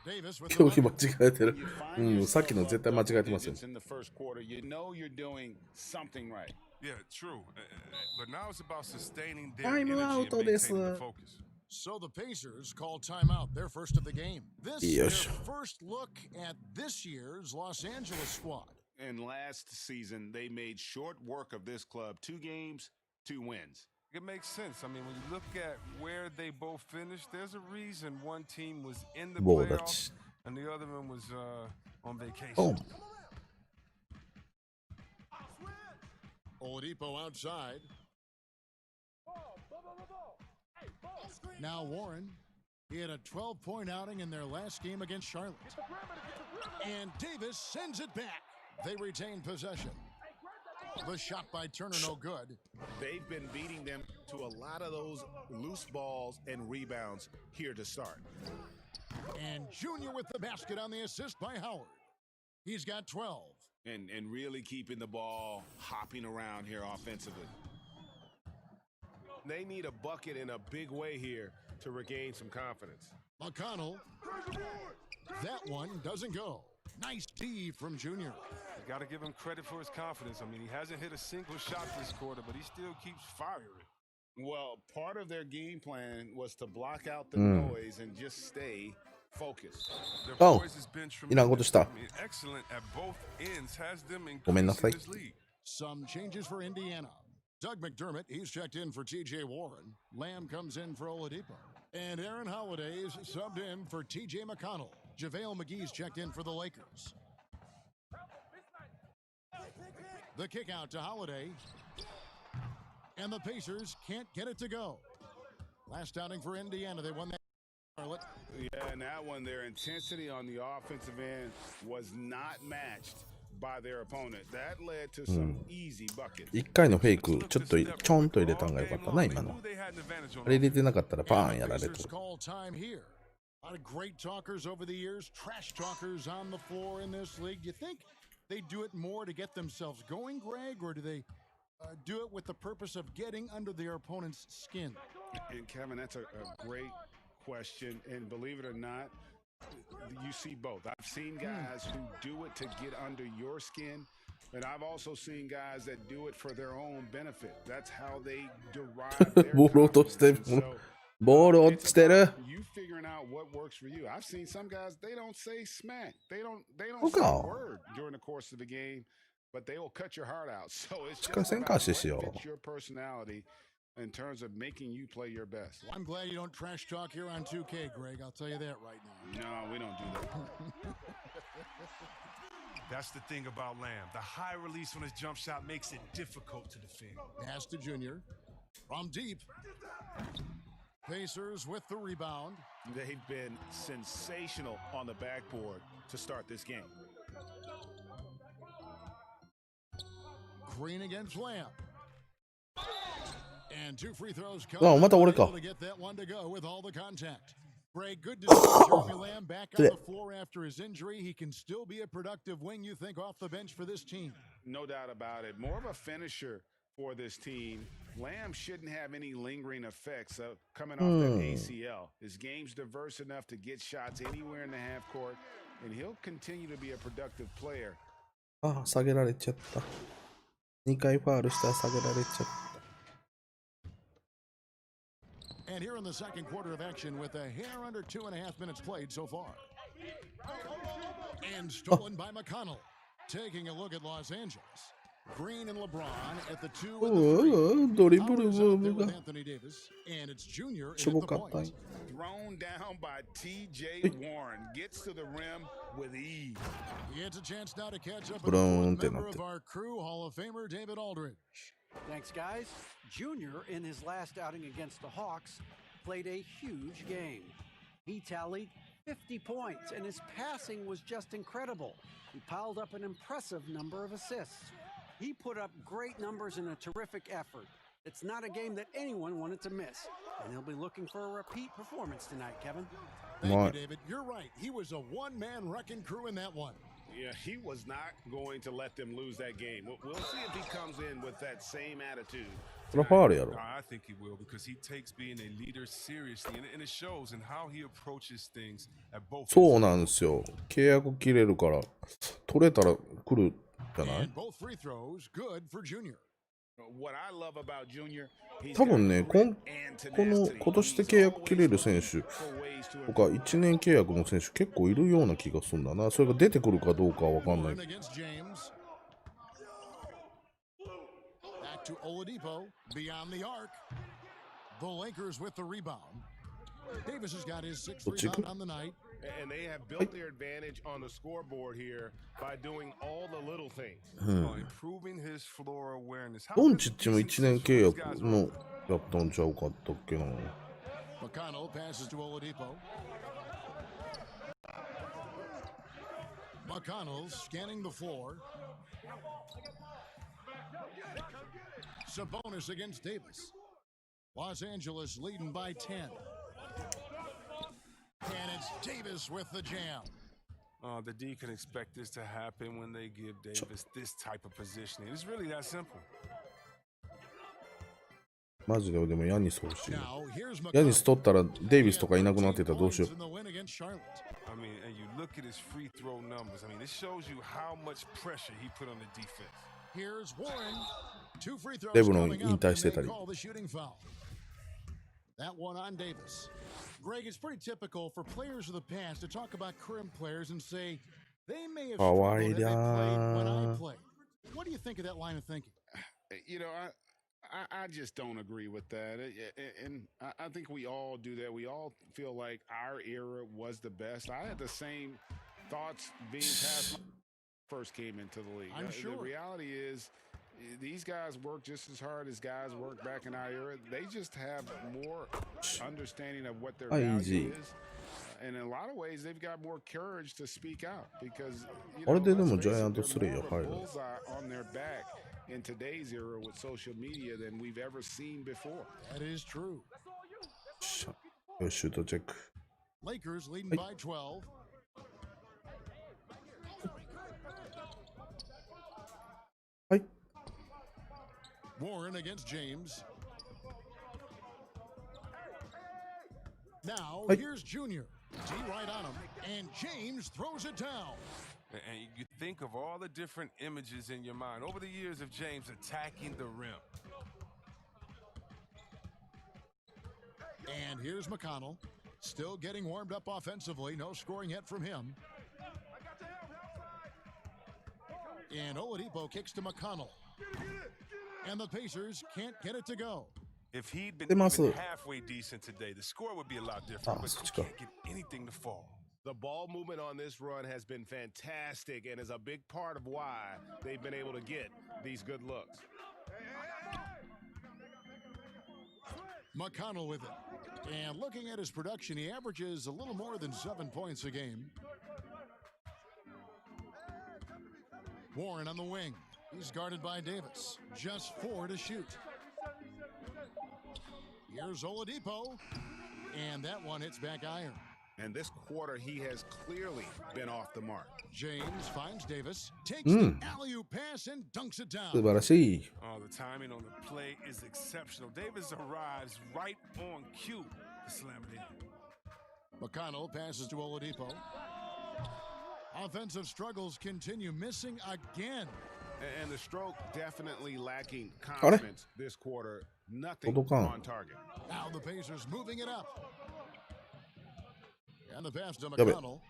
Speaker 4: Davis with
Speaker 1: 競技間
Speaker 4: the
Speaker 1: 違えてるうんさっきの絶対間違えてますよ
Speaker 6: In the first quarter, you know you're doing something right.
Speaker 17: Yeah, true. But now it's about sustaining their
Speaker 1: タイム
Speaker 17: energy
Speaker 1: ア
Speaker 17: and
Speaker 1: ウトです
Speaker 17: maintaining the focus.
Speaker 4: So the Pacers call timeout, their first of the game. This is
Speaker 1: Yes.
Speaker 4: their first look at this year's Los Angeles squad.
Speaker 6: And last season, they made short work of this club. 2 games, 2 wins.
Speaker 17: It makes sense. I mean, when you look at where they both finished, there's a reason one team was in the
Speaker 1: Boy,
Speaker 17: playoffs and the other one was on vacation.
Speaker 1: Oh.
Speaker 4: Oladipo outside. Now Warren. He had a 12-point outing in their last game against Charlotte. And Davis sends it back. They retain possession. The shot by Turner, no good.
Speaker 6: They've been beating them to a lot of those loose balls and rebounds here to start.
Speaker 4: And Junior with the basket on the assist by Howard. He's got 12.
Speaker 6: And really keeping the ball hopping around here offensively. They need a bucket in a big way here to regain some confidence.
Speaker 4: McConnell. That one doesn't go. Nice D from Junior.
Speaker 17: You got to give him credit for his confidence. I mean, he hasn't hit a single shot this quarter, but he still keeps firing.
Speaker 6: Well, part of their game plan was to block out the noise and just stay focused.
Speaker 17: Their
Speaker 1: Oh.
Speaker 17: poise has been
Speaker 1: いらんことした。
Speaker 17: I mean, excellent at both ends, has them
Speaker 1: ごめんなさい。
Speaker 17: increasing this lead.
Speaker 4: Some changes for Indiana. Doug McDermott, he's checked in for TJ Warren. Lamb comes in for Oladipo. And Aaron Holiday's subbed in for TJ McConnell. JaVale McGee's checked in for the Lakers. The kick out to Holiday. And the Pacers can't get it to go. Last outing for Indiana, they won that. Charlotte.
Speaker 6: Yeah, and that one, their intensity on the offensive end was not matched by their opponent. That led to some easy buckets.
Speaker 1: 1回のフェイク、ちょっとちょんと入れたんがよかったな、今の。あれ入れてなかったらパーンやられてる。
Speaker 4: Call time here. A lot of great talkers over the years, trash talkers on the floor in this league. Do you think they do it more to get themselves going, Greg, or do they do it with the purpose of getting under their opponent's skin?
Speaker 6: And Kevin, that's a great question. And believe it or not, you see both. I've seen guys who do it to get under your skin, and I've also seen guys that do it for their own benefit. That's how they derive their
Speaker 1: ボール落としてる。 ボール落ちてる。
Speaker 6: You figuring out what works for you. I've seen some guys, they don't say smack. They don't
Speaker 1: Okay.
Speaker 6: say a word during the course of the game, but they will cut your heart out. So it's just about what fits your personality in terms of making you play your best.
Speaker 4: Well, I'm glad you don't trash talk here on 2K, Greg. I'll tell you that right now.
Speaker 6: No, we don't do that.
Speaker 17: That's the thing about Lamb. The high release on his jump shot makes it difficult to defend.
Speaker 4: Pass to Junior. From deep. Pacers with the rebound.
Speaker 6: They've been sensational on the backboard to start this game.
Speaker 4: Green against Lamb. And 2 free throws come.
Speaker 1: あ、また俺か。
Speaker 4: Able to get that one to go with all the contact. Greg, good to see Jeremy Lamb back on the floor after his injury. He can still be a productive wing, you think, off the bench for this team.
Speaker 6: No doubt about it. More of a finisher for this team. Lamb shouldn't have any lingering effects coming off that ACL. His game's diverse enough to get shots anywhere in the half court, and he'll continue to be a productive player.
Speaker 1: あ、下げられちゃった。2回ファールしたら下げられちゃった。
Speaker 4: And here in the second quarter of action with a hair under 2.5 minutes played so far. And stolen by McConnell. Taking a look at Los Angeles. Green and LeBron at the 2 and the 3.
Speaker 1: ドリブル
Speaker 4: Howard's
Speaker 1: ムー
Speaker 4: out there
Speaker 1: ブ
Speaker 4: with
Speaker 1: が
Speaker 4: Anthony Davis. And it's Junior
Speaker 1: しょ
Speaker 4: at
Speaker 1: ぼ
Speaker 4: the
Speaker 1: かったん
Speaker 4: point.
Speaker 6: Thrown down by TJ Warren. Gets to the rim with ease.
Speaker 4: He gets a chance now to catch up with
Speaker 1: ブロ
Speaker 4: the
Speaker 1: ーンっ
Speaker 4: fourth
Speaker 1: てな
Speaker 4: member
Speaker 1: って
Speaker 4: of our crew, Hall of Famer David Aldridge.
Speaker 5: Thanks, guys. Junior, in his last outing against the Hawks, played a huge game. He tallied 50 points, and his passing was just incredible. He piled up an impressive number of assists. He put up great numbers in a terrific effort. It's not a game that anyone wanted to miss, and he'll be looking for a repeat performance tonight, Kevin.
Speaker 4: Thank
Speaker 1: Right.
Speaker 4: you, David. You're right. He was a one-man wrecking crew in that one.
Speaker 6: Yeah, he was not going to let them lose that game. We'll see if he comes in with that same attitude.
Speaker 1: それはファールやろ。
Speaker 17: I think he will because he takes being a leader seriously, and it shows in how he approaches things at both.
Speaker 1: そうなんですよ。契約切れるから、取れたら来るじゃない
Speaker 4: And both free throws good for Junior.
Speaker 6: What I love about Junior, he's
Speaker 1: 多分
Speaker 6: got
Speaker 1: ね、
Speaker 6: grit and
Speaker 1: 今年で
Speaker 6: tenacity.
Speaker 1: 契約切れる選手
Speaker 6: For ways to
Speaker 1: とか1年契約の選手結構いるような気がするんだな。それが出てくるかどうかは分かんない
Speaker 4: Warren against James. Back to Oladipo, beyond the arc. The Lakers with the rebound. Davis has got his 6th rebound on the night.
Speaker 6: And they have built their advantage on the scoreboard here by doing all the little things.
Speaker 17: Improving his floor awareness.
Speaker 1: ドンチッチも1年契約のやったんちゃうかったっけな。
Speaker 4: McConnell passes to Oladipo. McConnell scanning the floor. Sabonis against Davis. Los Angeles leading by 10. And it's Davis with the jam.
Speaker 17: The D can expect this to happen when they give Davis this type of positioning. It's really that simple.
Speaker 1: マジででもヤニス欲しい。ヤニス取ったらデイビスとかいなくなってたらどうしよう。
Speaker 17: I mean, and you look at his free throw numbers. I mean, it shows you how much pressure he put on the defense.
Speaker 4: Here's Warren. 2 free throws
Speaker 1: レブロン
Speaker 4: coming
Speaker 1: 引
Speaker 4: up
Speaker 1: 退
Speaker 4: and
Speaker 1: してた
Speaker 4: they
Speaker 1: り。
Speaker 4: call the shooting foul. That one on Davis. Greg, it's pretty typical for players of the past to talk about current players and say they may have struggled had they played when I played. What do you think of that line of thinking?
Speaker 6: You know, I just don't agree with that. And I think we all do that. We all feel like our era was the best. I had the same thoughts being passed when I first came into the league.
Speaker 4: I'm sure.
Speaker 6: The reality is these guys work just as hard as guys worked back in our era. They just have more understanding of what their value is. And in a lot of ways, they've got more courage to speak out because, you know, they're more of a bullseye on their back in today's era with social media than we've ever seen before.
Speaker 4: That is true.
Speaker 1: Shoot check.
Speaker 4: Lakers leading by 12.
Speaker 1: Hi.
Speaker 4: Warren against James. Now here's Junior. D right on him, and James throws it down.
Speaker 17: And you think of all the different images in your mind over the years of James attacking the rim.
Speaker 4: And here's McConnell, still getting warmed up offensively. No scoring yet from him. And Oladipo kicks to McConnell. And the Pacers can't get it to go.
Speaker 17: If he'd been even halfway decent today, the score would be a lot different, but you can't get anything to fall.
Speaker 18: The ball movement on this run has been fantastic and is a big part of why they've been able to get these good looks.
Speaker 4: McConnell with it. And looking at his production, he averages a little more than 7 points a game. Warren on the wing. He's guarded by Davis. Just 4 to shoot. Here's Oladipo. And that one hits back iron.
Speaker 18: And this quarter, he has clearly been off the mark.
Speaker 4: James finds Davis, takes the alley-oop pass and dunks it down.
Speaker 1: 素晴らしい。
Speaker 17: Oh, the timing on the play is exceptional. Davis arrives right on cue to slam it in.
Speaker 4: McConnell passes to Oladipo. Offensive struggles continue, missing again.
Speaker 18: And the stroke definitely lacking confidence this quarter. Nothing on target.
Speaker 4: Now the Pacers moving it up. And the pass to McConnell.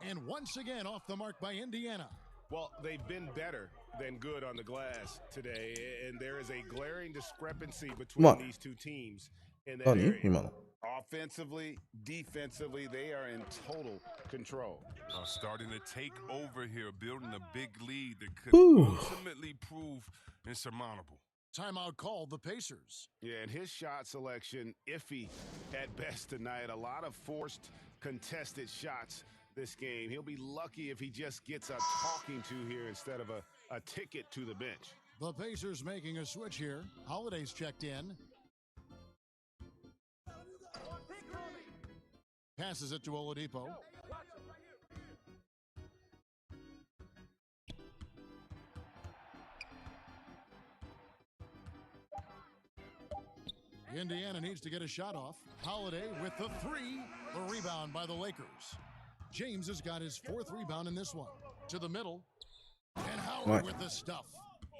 Speaker 4: And once again off the mark by Indiana.
Speaker 18: Well, they've been better than good on the glass today, and there is a glaring discrepancy between these two teams in that area. Offensively, defensively, they are in total control.
Speaker 17: Starting to take over here, building a big lead that could ultimately prove insurmountable.
Speaker 4: Timeout called the Pacers.
Speaker 18: Yeah, and his shot selection, iffy at best tonight. A lot of forced, contested shots this game. He'll be lucky if he just gets a talking to here instead of a ticket to the bench.
Speaker 4: The Pacers making a switch here. Holiday's checked in. Passes it to Oladipo. Indiana needs to get a shot off. Holiday with the 3. The rebound by the Lakers. James has got his 4th rebound in this one. To the middle. And Howard with the stuff.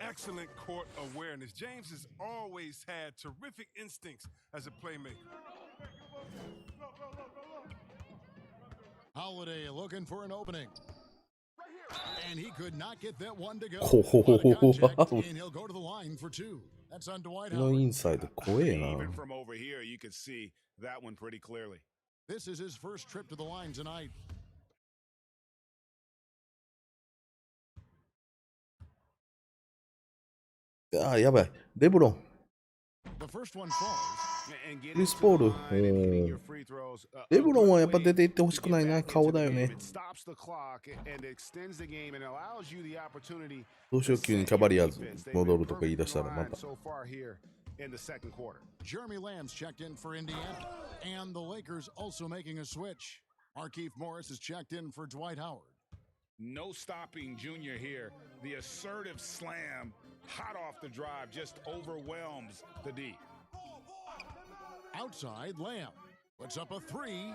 Speaker 17: Excellent court awareness. James has always had terrific instincts as a playmaker.
Speaker 4: Holiday looking for an opening. And he could not get that one to go. And he'll go to the line for 2. That's on Dwight Howard.
Speaker 18: Even from over here, you could see that one pretty clearly.
Speaker 4: This is his first trip to the line tonight.
Speaker 1: Ah, やばい。レブロン。
Speaker 4: The first one falls.
Speaker 1: クリス・ポール、レブロンはやっぱ出ていってほしくないな、顔だよね。どうしよう、急にキャバリアーズ戻るとか言い出したらまた。
Speaker 4: Jeremy Lamb's checked in for Indiana, and the Lakers also making a switch. Markieff Morris is checked in for Dwight Howard.
Speaker 6: No stopping Junior here. The assertive slam, hot off the drive, just overwhelms the D.
Speaker 4: Outside, Lamb puts up a three.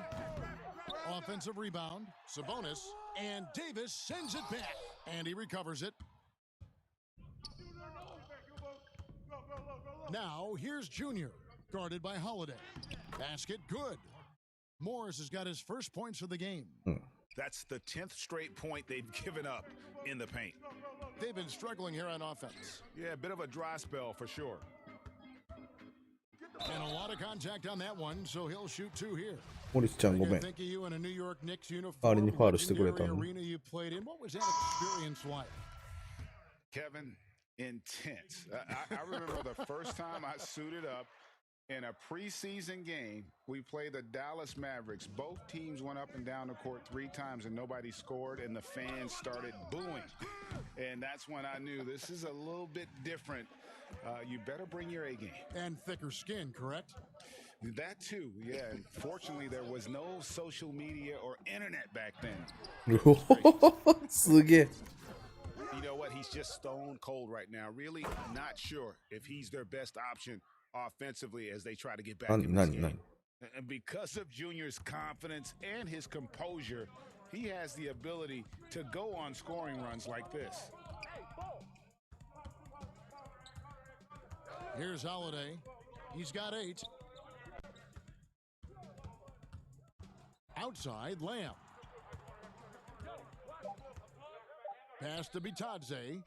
Speaker 4: Offensive rebound, Sabonis, and Davis sends it back, and he recovers it. Now, here's Junior, guarded by Holiday. Basket good. Morris has got his first points of the game.
Speaker 6: That's the 10th straight point they've given up in the paint.
Speaker 4: They've been struggling here on offense.
Speaker 6: Yeah, a bit of a dry spell for sure.
Speaker 4: And a lot of contact on that one, so he'll shoot two here.
Speaker 1: モリスちゃんごめん。
Speaker 4: Think of you in a New York Knicks uniform.
Speaker 1: 代わりにファウルしてくれたの。
Speaker 4: Arena you played in. What was that experience like?
Speaker 6: Kevin, intense. I remember the first time I suited up in a preseason game. We played the Dallas Mavericks. Both teams went up and down the court 3 times and nobody scored, and the fans started booing. And that's when I knew this is a little bit different. You better bring your A game.
Speaker 4: And thicker skin, correct?
Speaker 6: That too, yeah. And fortunately, there was no social media or internet back then.
Speaker 1: すげえ。
Speaker 6: You know what? He's just stone cold right now. Really not sure if he's their best option offensively as they try to get back in this game. And because of Junior's confidence and his composure, he has the ability to go on scoring runs like this.
Speaker 4: Here's Holiday. He's got 8. Outside, Lamb. Pass to Bitadze.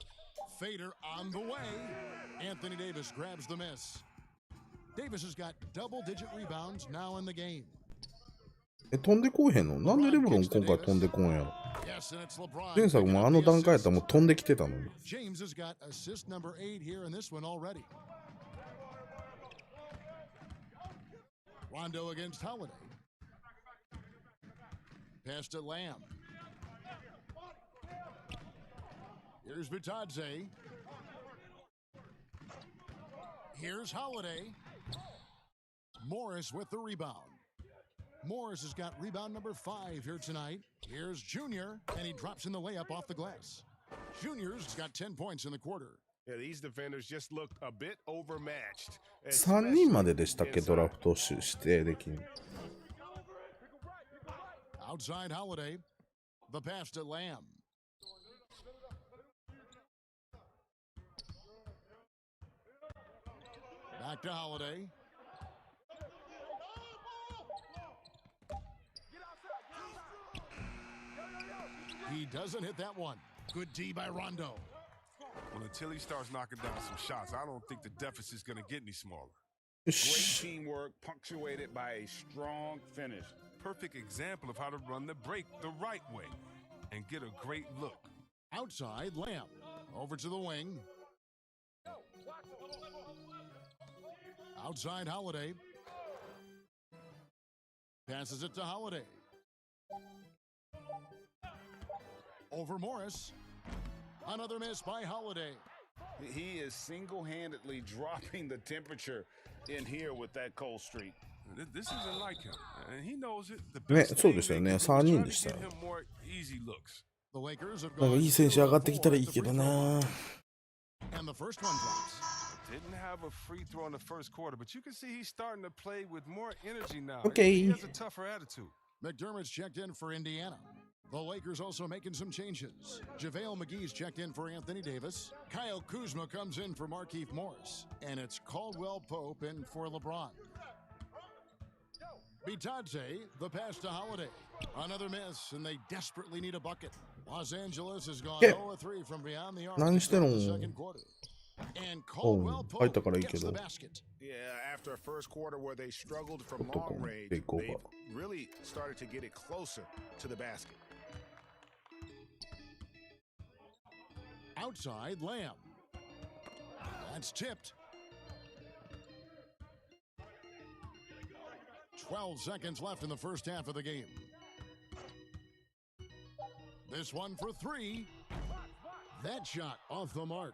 Speaker 4: Fader on the way. Anthony Davis grabs the miss. Davis has got double-digit rebounds now in the game.
Speaker 1: 飛んでこうへんの？なんでレブロン今回飛んでこんやろ？前作もあの段階やったらもう飛んできてたのに。
Speaker 4: James has got assist number 8 here in this one already. Rondo against Holiday. Pass to Lamb. Here's Bitadze. Here's Holiday. Morris with the rebound. Morris has got rebound number 5 here tonight. Here's Junior, and he drops in the layup off the glass. Junior's got 10 points in the quarter.
Speaker 18: Yeah, these defenders just looked a bit overmatched.
Speaker 1: 3人まででしたっけ、ドラフト指定できる。
Speaker 4: Outside Holiday. The pass to Lamb. Back to Holiday. He doesn't hit that one. Good D by Rondo.
Speaker 17: Well, until he starts knocking down some shots, I don't think the deficit's going to get any smaller.
Speaker 6: Great teamwork punctuated by a strong finish.
Speaker 17: Perfect example of how to run the break the right way and get a great look.
Speaker 4: Outside, Lamb. Over to the wing. Outside, Holiday. Passes it to Holiday. Over Morris. Another miss by Holiday.
Speaker 6: He is single-handedly dropping the temperature in here with that cold streak.
Speaker 17: This isn't like him, and he knows it. The
Speaker 1: ね、
Speaker 17: best
Speaker 1: そうですよね。3人でしたよ。
Speaker 17: give him more easy looks.
Speaker 4: The Lakers have
Speaker 1: なんか
Speaker 4: gone
Speaker 1: いい選手上がってきたらいいけどな。
Speaker 4: and the first one drops.
Speaker 17: Didn't have a free throw in the first quarter, but you can see he's starting to play with more energy now.
Speaker 1: Okay.
Speaker 17: He has a tougher attitude.
Speaker 4: McDermott's checked in for Indiana. The Lakers also making some changes. JaVale McGee's checked in for Anthony Davis. Kyle Kuzma comes in for Markieff Morris. And it's Caldwell Pope in for LeBron. Bitadze, the pass to Holiday. Another miss, and they desperately need a bucket. Los Angeles has gone 0-3 from beyond the arc in the second quarter. And Caldwell Pope gets the basket.
Speaker 18: Yeah, after a first quarter where they struggled from long range, they really started to get it closer to the basket.
Speaker 4: Outside, Lamb. That's tipped. 12 seconds left in the first half of the game. This one for three. That shot off the mark.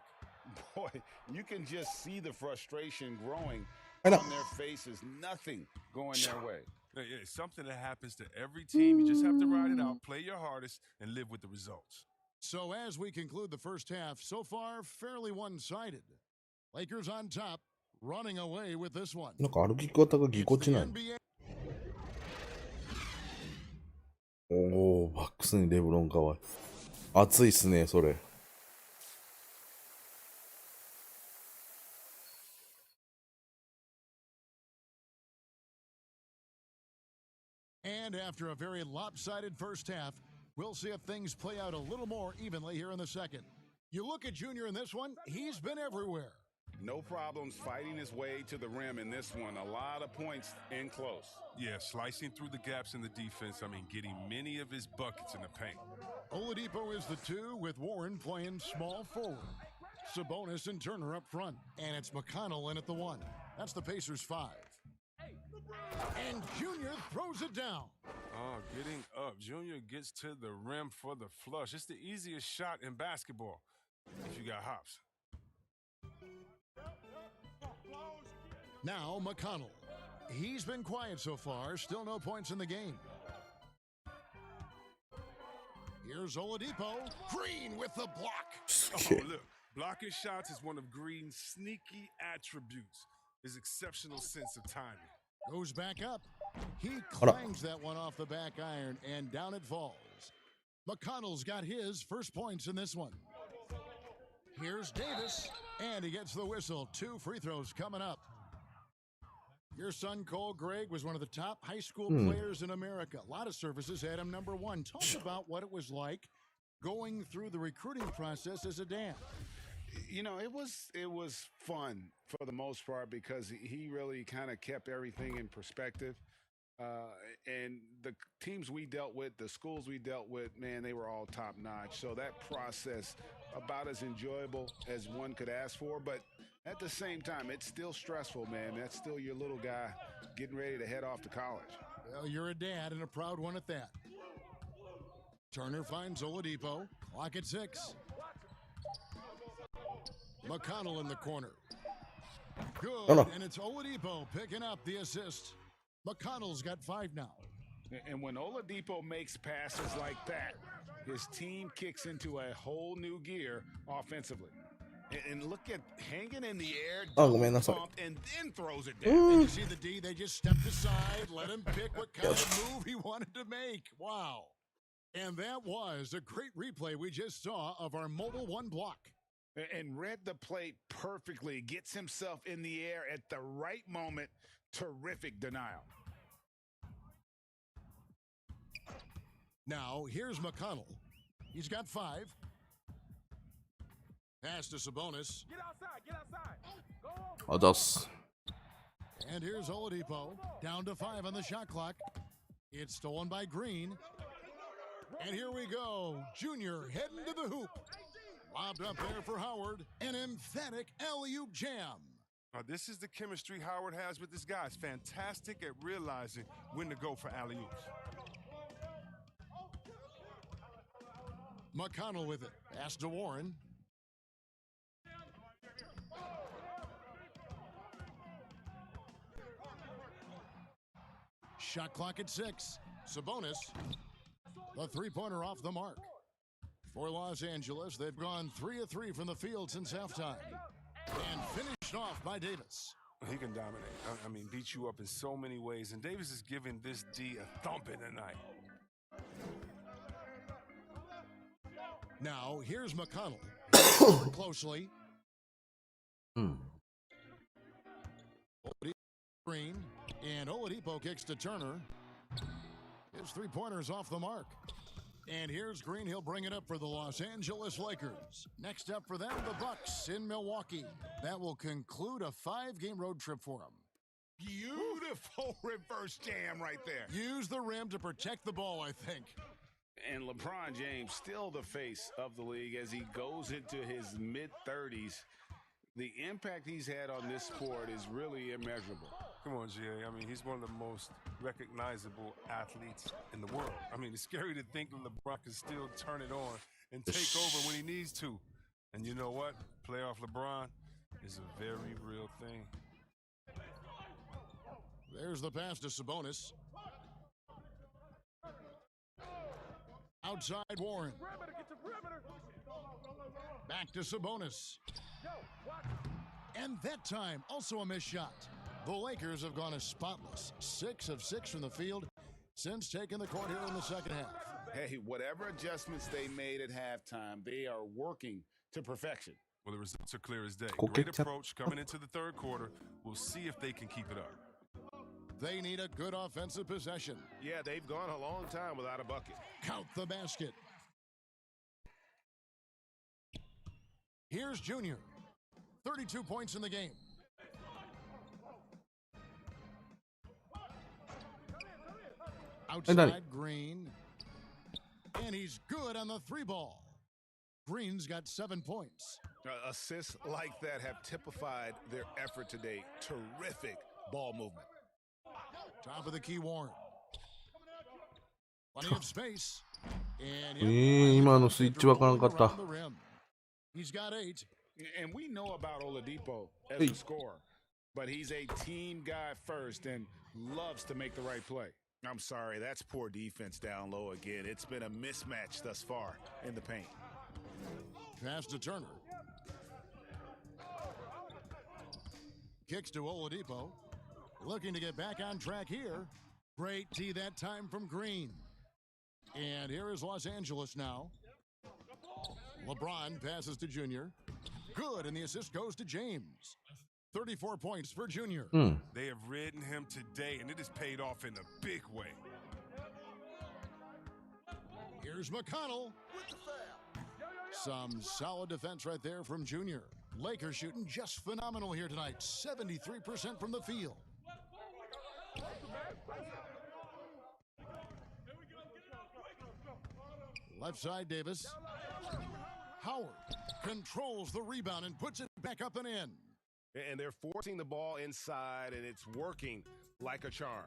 Speaker 6: Boy, you can just see the frustration growing on their faces. Nothing going their way.
Speaker 17: Yeah, it's something that happens to every team. You just have to ride it out, play your hardest, and live with the results.
Speaker 4: So as we conclude the first half, so far fairly one-sided. Lakers on top, running away with this one.
Speaker 1: なんか歩き方がぎこちない。おお、バックスにレブロンかわいい。熱いっすね、それ。
Speaker 4: And after a very lopsided first half, we'll see if things play out a little more evenly here in the second. You look at Junior in this one, he's been everywhere.
Speaker 6: No problems fighting his way to the rim in this one. A lot of points in close.
Speaker 17: Yeah, slicing through the gaps in the defense. I mean, getting many of his buckets in the paint.
Speaker 4: Oladipo is the two, with Warren playing small forward. Sabonis and Turner up front. And it's McConnell in at the one. That's the Pacers' 5. And Junior throws it down.
Speaker 17: Oh, getting up. Junior gets to the rim for the flush. It's the easiest shot in basketball if you got hops.
Speaker 4: Now McConnell. He's been quiet so far. Still no points in the game. Here's Oladipo. Green with the block.
Speaker 17: Oh, look. Blocking shots is one of Green's sneaky attributes. His exceptional sense of timing.
Speaker 4: Goes back up. He clangs that one off the back iron, and down it falls. McConnell's got his first points in this one. Here's Davis, and he gets the whistle. 2 free throws coming up. Your son, Cole Gregg, was one of the top high school players in America. A lot of services had him number 1. Talk about what it was like going through the recruiting process as a dad.
Speaker 6: You know, it was fun for the most part because he really kind of kept everything in perspective. And the teams we dealt with, the schools we dealt with, man, they were all top notch. So that process about as enjoyable as one could ask for. But at the same time, it's still stressful, man. That's still your little guy getting ready to head off to college.
Speaker 4: Well, you're a dad and a proud one at that. Turner finds Oladipo. Clock at 6. McConnell in the corner. Good, and it's Oladipo picking up the assist. McConnell's got 5 now.
Speaker 6: And when Oladipo makes passes like that, his team kicks into a whole new gear offensively. And look at hanging in the air, pumped, and then throws it down.
Speaker 4: And you see the D, they just stepped aside, let him pick what kind of move he wanted to make. Wow. And that was a great replay we just saw of our mobile 1 block.
Speaker 6: And read the play perfectly. Gets himself in the air at the right moment. Terrific denial.
Speaker 4: Now, here's McConnell. He's got 5. Pass to Sabonis.
Speaker 16: Get outside, get outside. Go over.
Speaker 1: Adas.
Speaker 4: And here's Oladipo. Down to 5 on the shot clock. It's stolen by Green. And here we go. Junior heading to the hoop. Lobbed up there for Howard. An emphatic alley-oop jam.
Speaker 17: Now, this is the chemistry Howard has with this guy. He's fantastic at realizing when to go for alley-oops.
Speaker 4: McConnell with it. Pass to Warren. Shot clock at 6. Sabonis. The three-pointer off the mark. For Los Angeles, they've gone 3 of 3 from the field since halftime. And finished off by Davis.
Speaker 17: He can dominate. I mean, beat you up in so many ways. And Davis is giving this D a thumping tonight.
Speaker 4: Now, here's McConnell. Closely. Green. And Oladipo kicks to Turner. His three-pointer's off the mark. And here's Green. He'll bring it up for the Los Angeles Lakers. Next up for them, the Bucks in Milwaukee. That will conclude a 5-game road trip for them.
Speaker 6: Beautiful reverse jam right there.
Speaker 4: Use the rim to protect the ball, I think.
Speaker 6: And LeBron James still the face of the league as he goes into his mid-30s. The impact he's had on this sport is really immeasurable.
Speaker 17: Come on, GA. I mean, he's one of the most recognizable athletes in the world. I mean, it's scary to think LeBron can still turn it on and take over when he needs to. And you know what? Playoff LeBron is a very real thing.
Speaker 4: There's the pass to Sabonis. Outside Warren. Back to Sabonis. And that time, also a missed shot. The Lakers have gone as spotless. 6 of 6 from the field since taking the court here in the second half.
Speaker 18: Hey, whatever adjustments they made at halftime, they are working to perfection.
Speaker 17: Well, the results are clear as day. Great approach coming into the third quarter. We'll see if they can keep it up.
Speaker 4: They need a good offensive possession.
Speaker 18: Yeah, they've gone a long time without a bucket.
Speaker 4: Count the basket. Here's Junior. 32 points in the game. Outside Green. And he's good on the 3-ball. Green's got 7 points.
Speaker 18: Assists like that have typified their effort today. Terrific ball movement.
Speaker 4: Top of the key, Warren. Plenty of space. And
Speaker 1: 今のスイッチわからんかった。
Speaker 4: He's got 8.
Speaker 18: And we know about Oladipo as a scorer, but he's a team guy first and loves to make the right play. I'm sorry, that's poor defense down low again. It's been a mismatch thus far in the paint.
Speaker 4: Pass to Turner. Kicks to Oladipo. Looking to get back on track here. Great tee that time from Green. And here is Los Angeles now. LeBron passes to Junior. Good, and the assist goes to James. 34 points for Junior.
Speaker 17: They have ridden him today, and it has paid off in a big way.
Speaker 4: Here's McConnell. Some solid defense right there from Junior. Lakers shooting just phenomenal here tonight. 73% from the field. Left side, Davis. Howard controls the rebound and puts it back up and in.
Speaker 18: And they're forcing the ball inside, and it's working like a charm.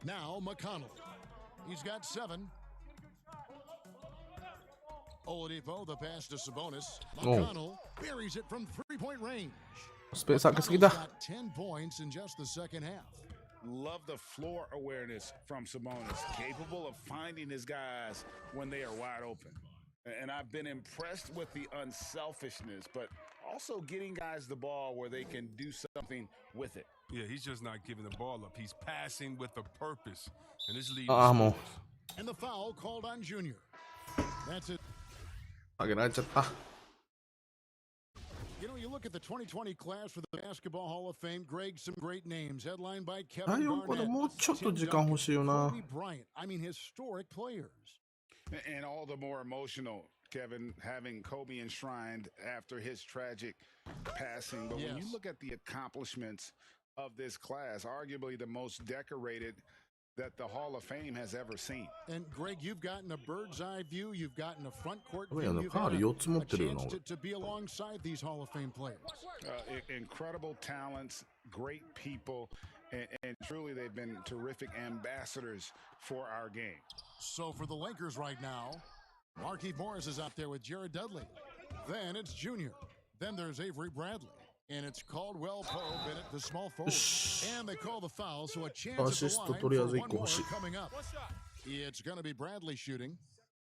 Speaker 4: Now McConnell. He's got 7. Oladipo, the pass to Sabonis. McConnell buries it from 3-point range. McConnell's got 10 points in just the second half.
Speaker 18: Love the floor awareness from Sabonis, capable of finding his guys when they are wide open. And I've been impressed with the unselfishness, but also getting guys the ball where they can do something with it.
Speaker 17: Yeah, he's just not giving the ball up. He's passing with a purpose. And this lead
Speaker 4: And the foul called on Junior. That's it. You know, you look at the 2020 class for the Basketball Hall of Fame, Greg, some great names, headlined by Kevin Garnett, Tim Duncan, Kobe Bryant. I mean, historic players.
Speaker 18: And all the more emotional, Kevin, having Kobe enshrined after his tragic passing. But when you look at the accomplishments of this class, arguably the most decorated that the Hall of Fame has ever seen.
Speaker 4: And Greg, you've gotten a bird's eye view, you've gotten a front court view, you've had a chance to be alongside these Hall of Fame players.
Speaker 18: Incredible talents, great people, and truly they've been terrific ambassadors for our game.
Speaker 4: So for the Lakers right now, Markieff Morris is out there with Jared Dudley. Then it's Junior. Then there's Avery Bradley. And it's Caldwell Pope in it, the small forward. And they call the foul, so a chance at the line for one more coming up. It's going to be Bradley shooting.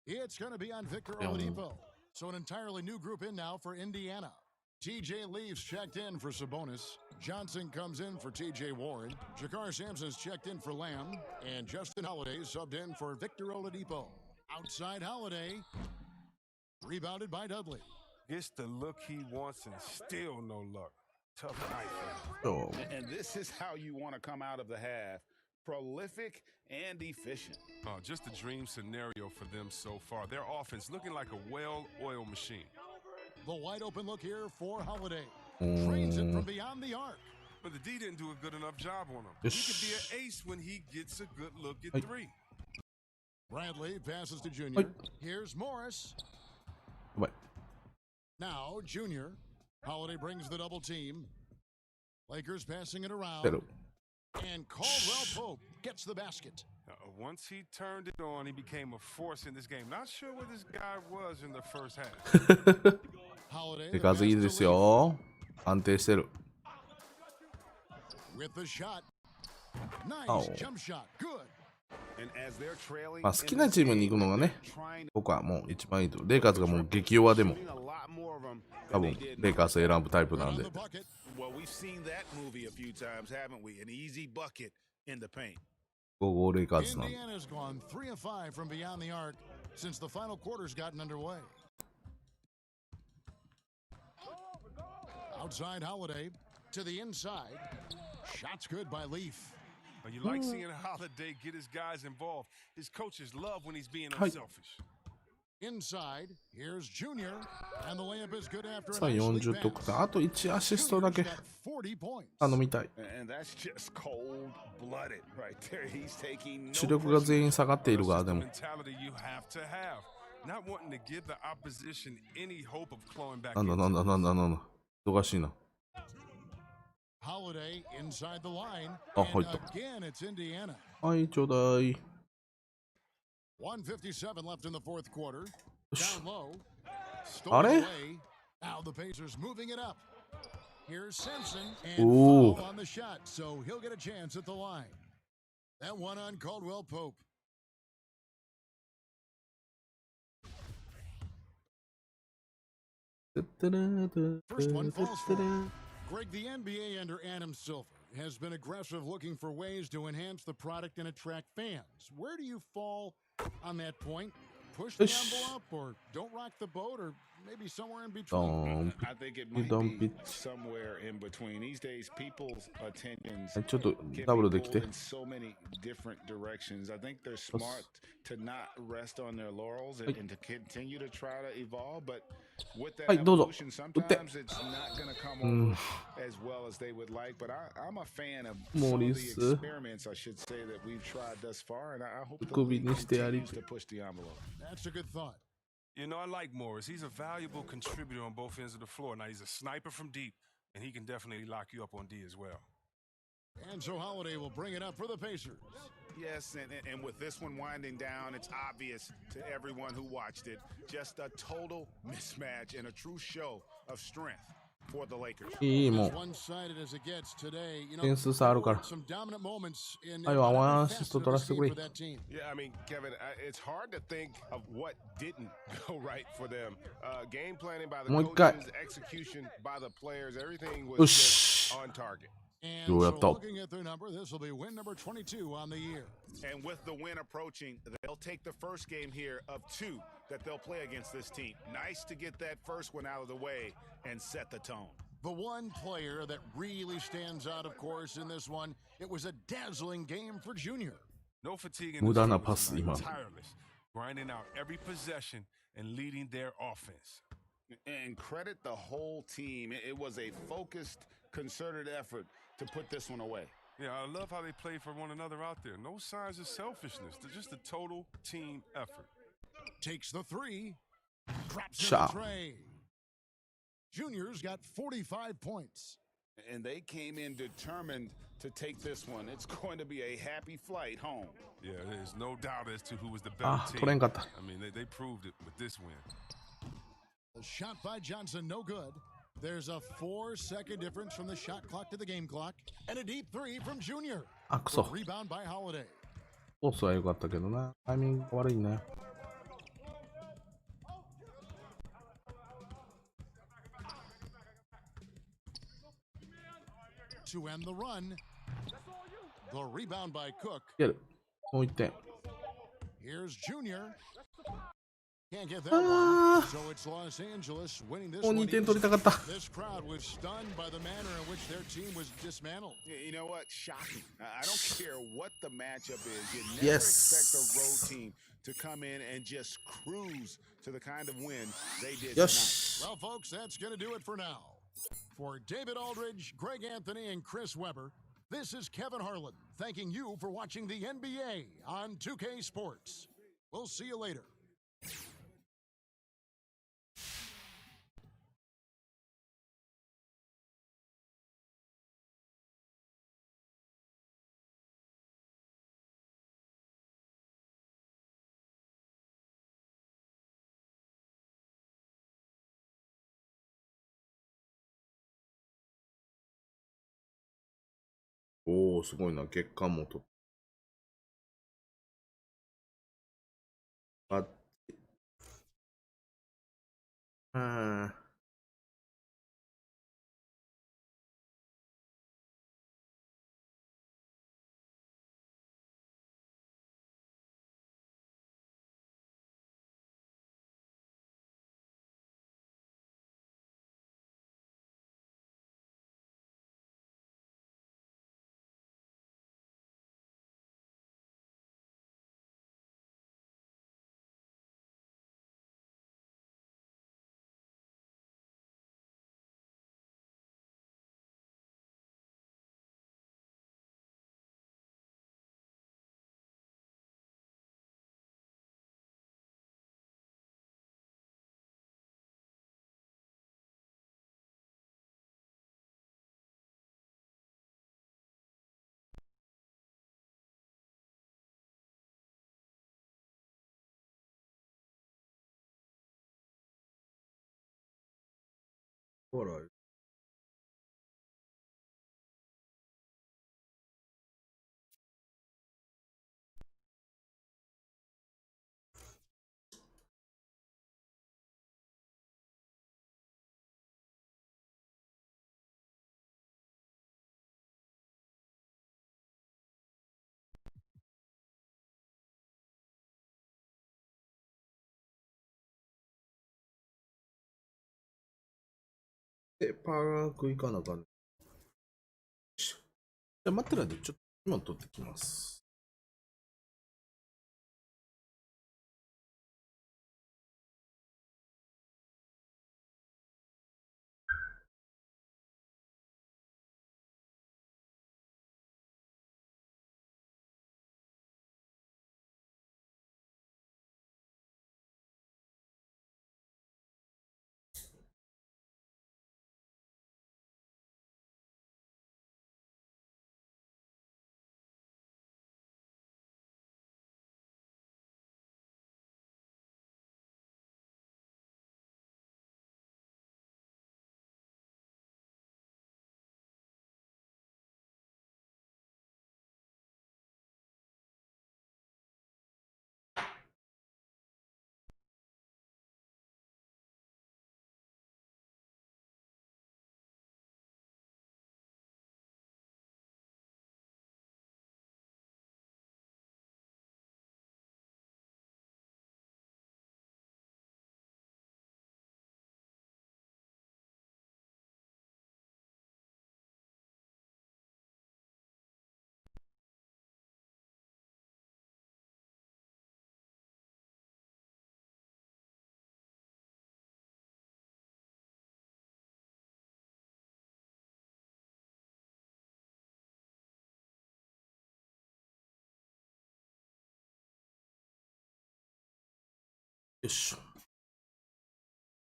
Speaker 4: It's going to be on Victor Oladipo. So an entirely new group in now for Indiana. TJ Leaves checked in for Sabonis. Johnson comes in for TJ Warren. Jakar Sampson's checked in for Lamb. And Justin Holiday subbed in for Victor Oladipo. Outside Holiday. Rebounded by Dudley.
Speaker 17: Gets the look he wants and still no luck. Tough night.
Speaker 18: And this is how you want to come out of the half. Prolific and efficient.
Speaker 17: Just a dream scenario for them so far. Their offense looking like a well-oiled machine.
Speaker 4: The wide open look here for Holiday. Trains it from beyond the arc.
Speaker 17: But the D didn't do a good enough job on him. He could be an ace when he gets a good look at 3.
Speaker 4: Bradley passes to Junior. Here's Morris. Now, Junior. Holiday brings the double team. Lakers passing it around.
Speaker 1: Pero.
Speaker 4: And Caldwell Pope gets the basket.
Speaker 17: Once he turned it on, he became a force in this game. Not sure where this guy was in the first half.
Speaker 1: 手数いいですよ。安定してる。
Speaker 4: With the shot. Nice jump shot. Good.
Speaker 1: まあ好きなチームに行くのがね、僕はもう一番いいと。レイカーズがもう激弱でも、多分レイカーズ選ぶタイプなんで。
Speaker 18: Well, we've seen that movie a few times, haven't we? An easy bucket in the paint.
Speaker 1: 5-5レイカーズなんで。
Speaker 4: Indiana's gone 3 of 5 from beyond the arc since the final quarter's gotten underway. Outside Holiday to the inside. Shots good by Leaf.
Speaker 17: You like seeing Holiday get his guys involved. His coaches love when he's being unselfish.
Speaker 4: Inside, here's Junior, and the layup is good after
Speaker 1: さあ40得点、あと1アシストだけ頼みたい。主力が全員下がっているが、でも。なんだ。忙しいな。あ、入った。はい、ちょうだい。
Speaker 4: 157 left in the fourth quarter. Down low.
Speaker 1: あれ
Speaker 4: Now the Pacers moving it up. Here's Simpson and foul on the shot, so he'll get a chance at the line. That one on Caldwell Pope. First one falls for Greg, the NBA under Adam Silver has been aggressive looking for ways to enhance the product and attract fans. Where do you fall on that point? Push the envelope or don't rock the boat or maybe somewhere in between?
Speaker 18: I think it might be somewhere in between. These days, people's attentions go in so many different directions. I think they're smart to not rest on their laurels and to continue to try to evolve. But with that evolution, sometimes it's not going to come over as well as they would like. But I'm a fan of some of the experiments, I should say, that we've tried thus far. And I hope the league continues to push the envelope.
Speaker 4: That's a good thought.
Speaker 17: You know, I like Morris. He's a valuable contributor on both ends of the floor. Now, he's a sniper from deep, and he can definitely lock you up on D as well.
Speaker 4: And so Holiday will bring it up for the Pacers.
Speaker 18: Yes, and with this one winding down, it's obvious to everyone who watched it. Just a total mismatch and a true show of strength for the Lakers.
Speaker 1: いいもう。
Speaker 4: One-sided as it gets today, you know,
Speaker 1: 点数差あるから。
Speaker 4: some dominant moments in
Speaker 1: はい、ワンアシスト取らせてくれ。
Speaker 18: Yeah, I mean, Kevin, it's hard to think of what didn't go right for them. Game planning by the coaches, execution by the players, everything was just on target.
Speaker 4: And so looking at their number, this will be win number 22 on the year.
Speaker 18: And with the win approaching, they'll take the first game here of 2 that they'll play against this team. Nice to get that first one out of the way and set the tone.
Speaker 4: The one player that really stands out, of course, in this one, it was a dazzling game for Junior.
Speaker 17: No fatigue in the tireless, grinding out every possession and leading their offense.
Speaker 18: And credit the whole team. It was a focused, concerted effort to put this one away.
Speaker 17: Yeah, I love how they play for one another out there. No signs of selfishness. They're just a total team effort.
Speaker 4: Takes the 3. Drops in the tray. Junior's got 45 points.
Speaker 18: And they came in determined to take this one. It's going to be a happy flight home.
Speaker 17: Yeah, there's no doubt as to who was the better team. I mean, they proved it with this win.
Speaker 4: The shot by Johnson, no good. There's a 4-second difference from the shot clock to the game clock. And a deep 3 from Junior. Rebound by Holiday.
Speaker 1: コースは良かったけどな。タイミング悪いね。
Speaker 4: To end the run. The rebound by Cook.
Speaker 1: やる。もう1点。
Speaker 4: Here's Junior. Can't get that one. So it's Los Angeles winning this one. This crowd was stunned by the manner in which their team was dismantled.
Speaker 18: You know what? Shocking. I don't care what the matchup is. You never expect a road team to come in and just cruise to the kind of win they did tonight.
Speaker 4: Well, folks, that's going to do it for now. For David Aldridge, Greg Anthony, and Chris Webber, this is Kevin Harlan thanking you for watching the NBA on 2K Sports. We'll see you later.
Speaker 1: おお、すごいな。月間もと。あ、うん。ほら。パーク行かなあかんね。じゃあ待ってる間にちょっと今取ってきます。よし。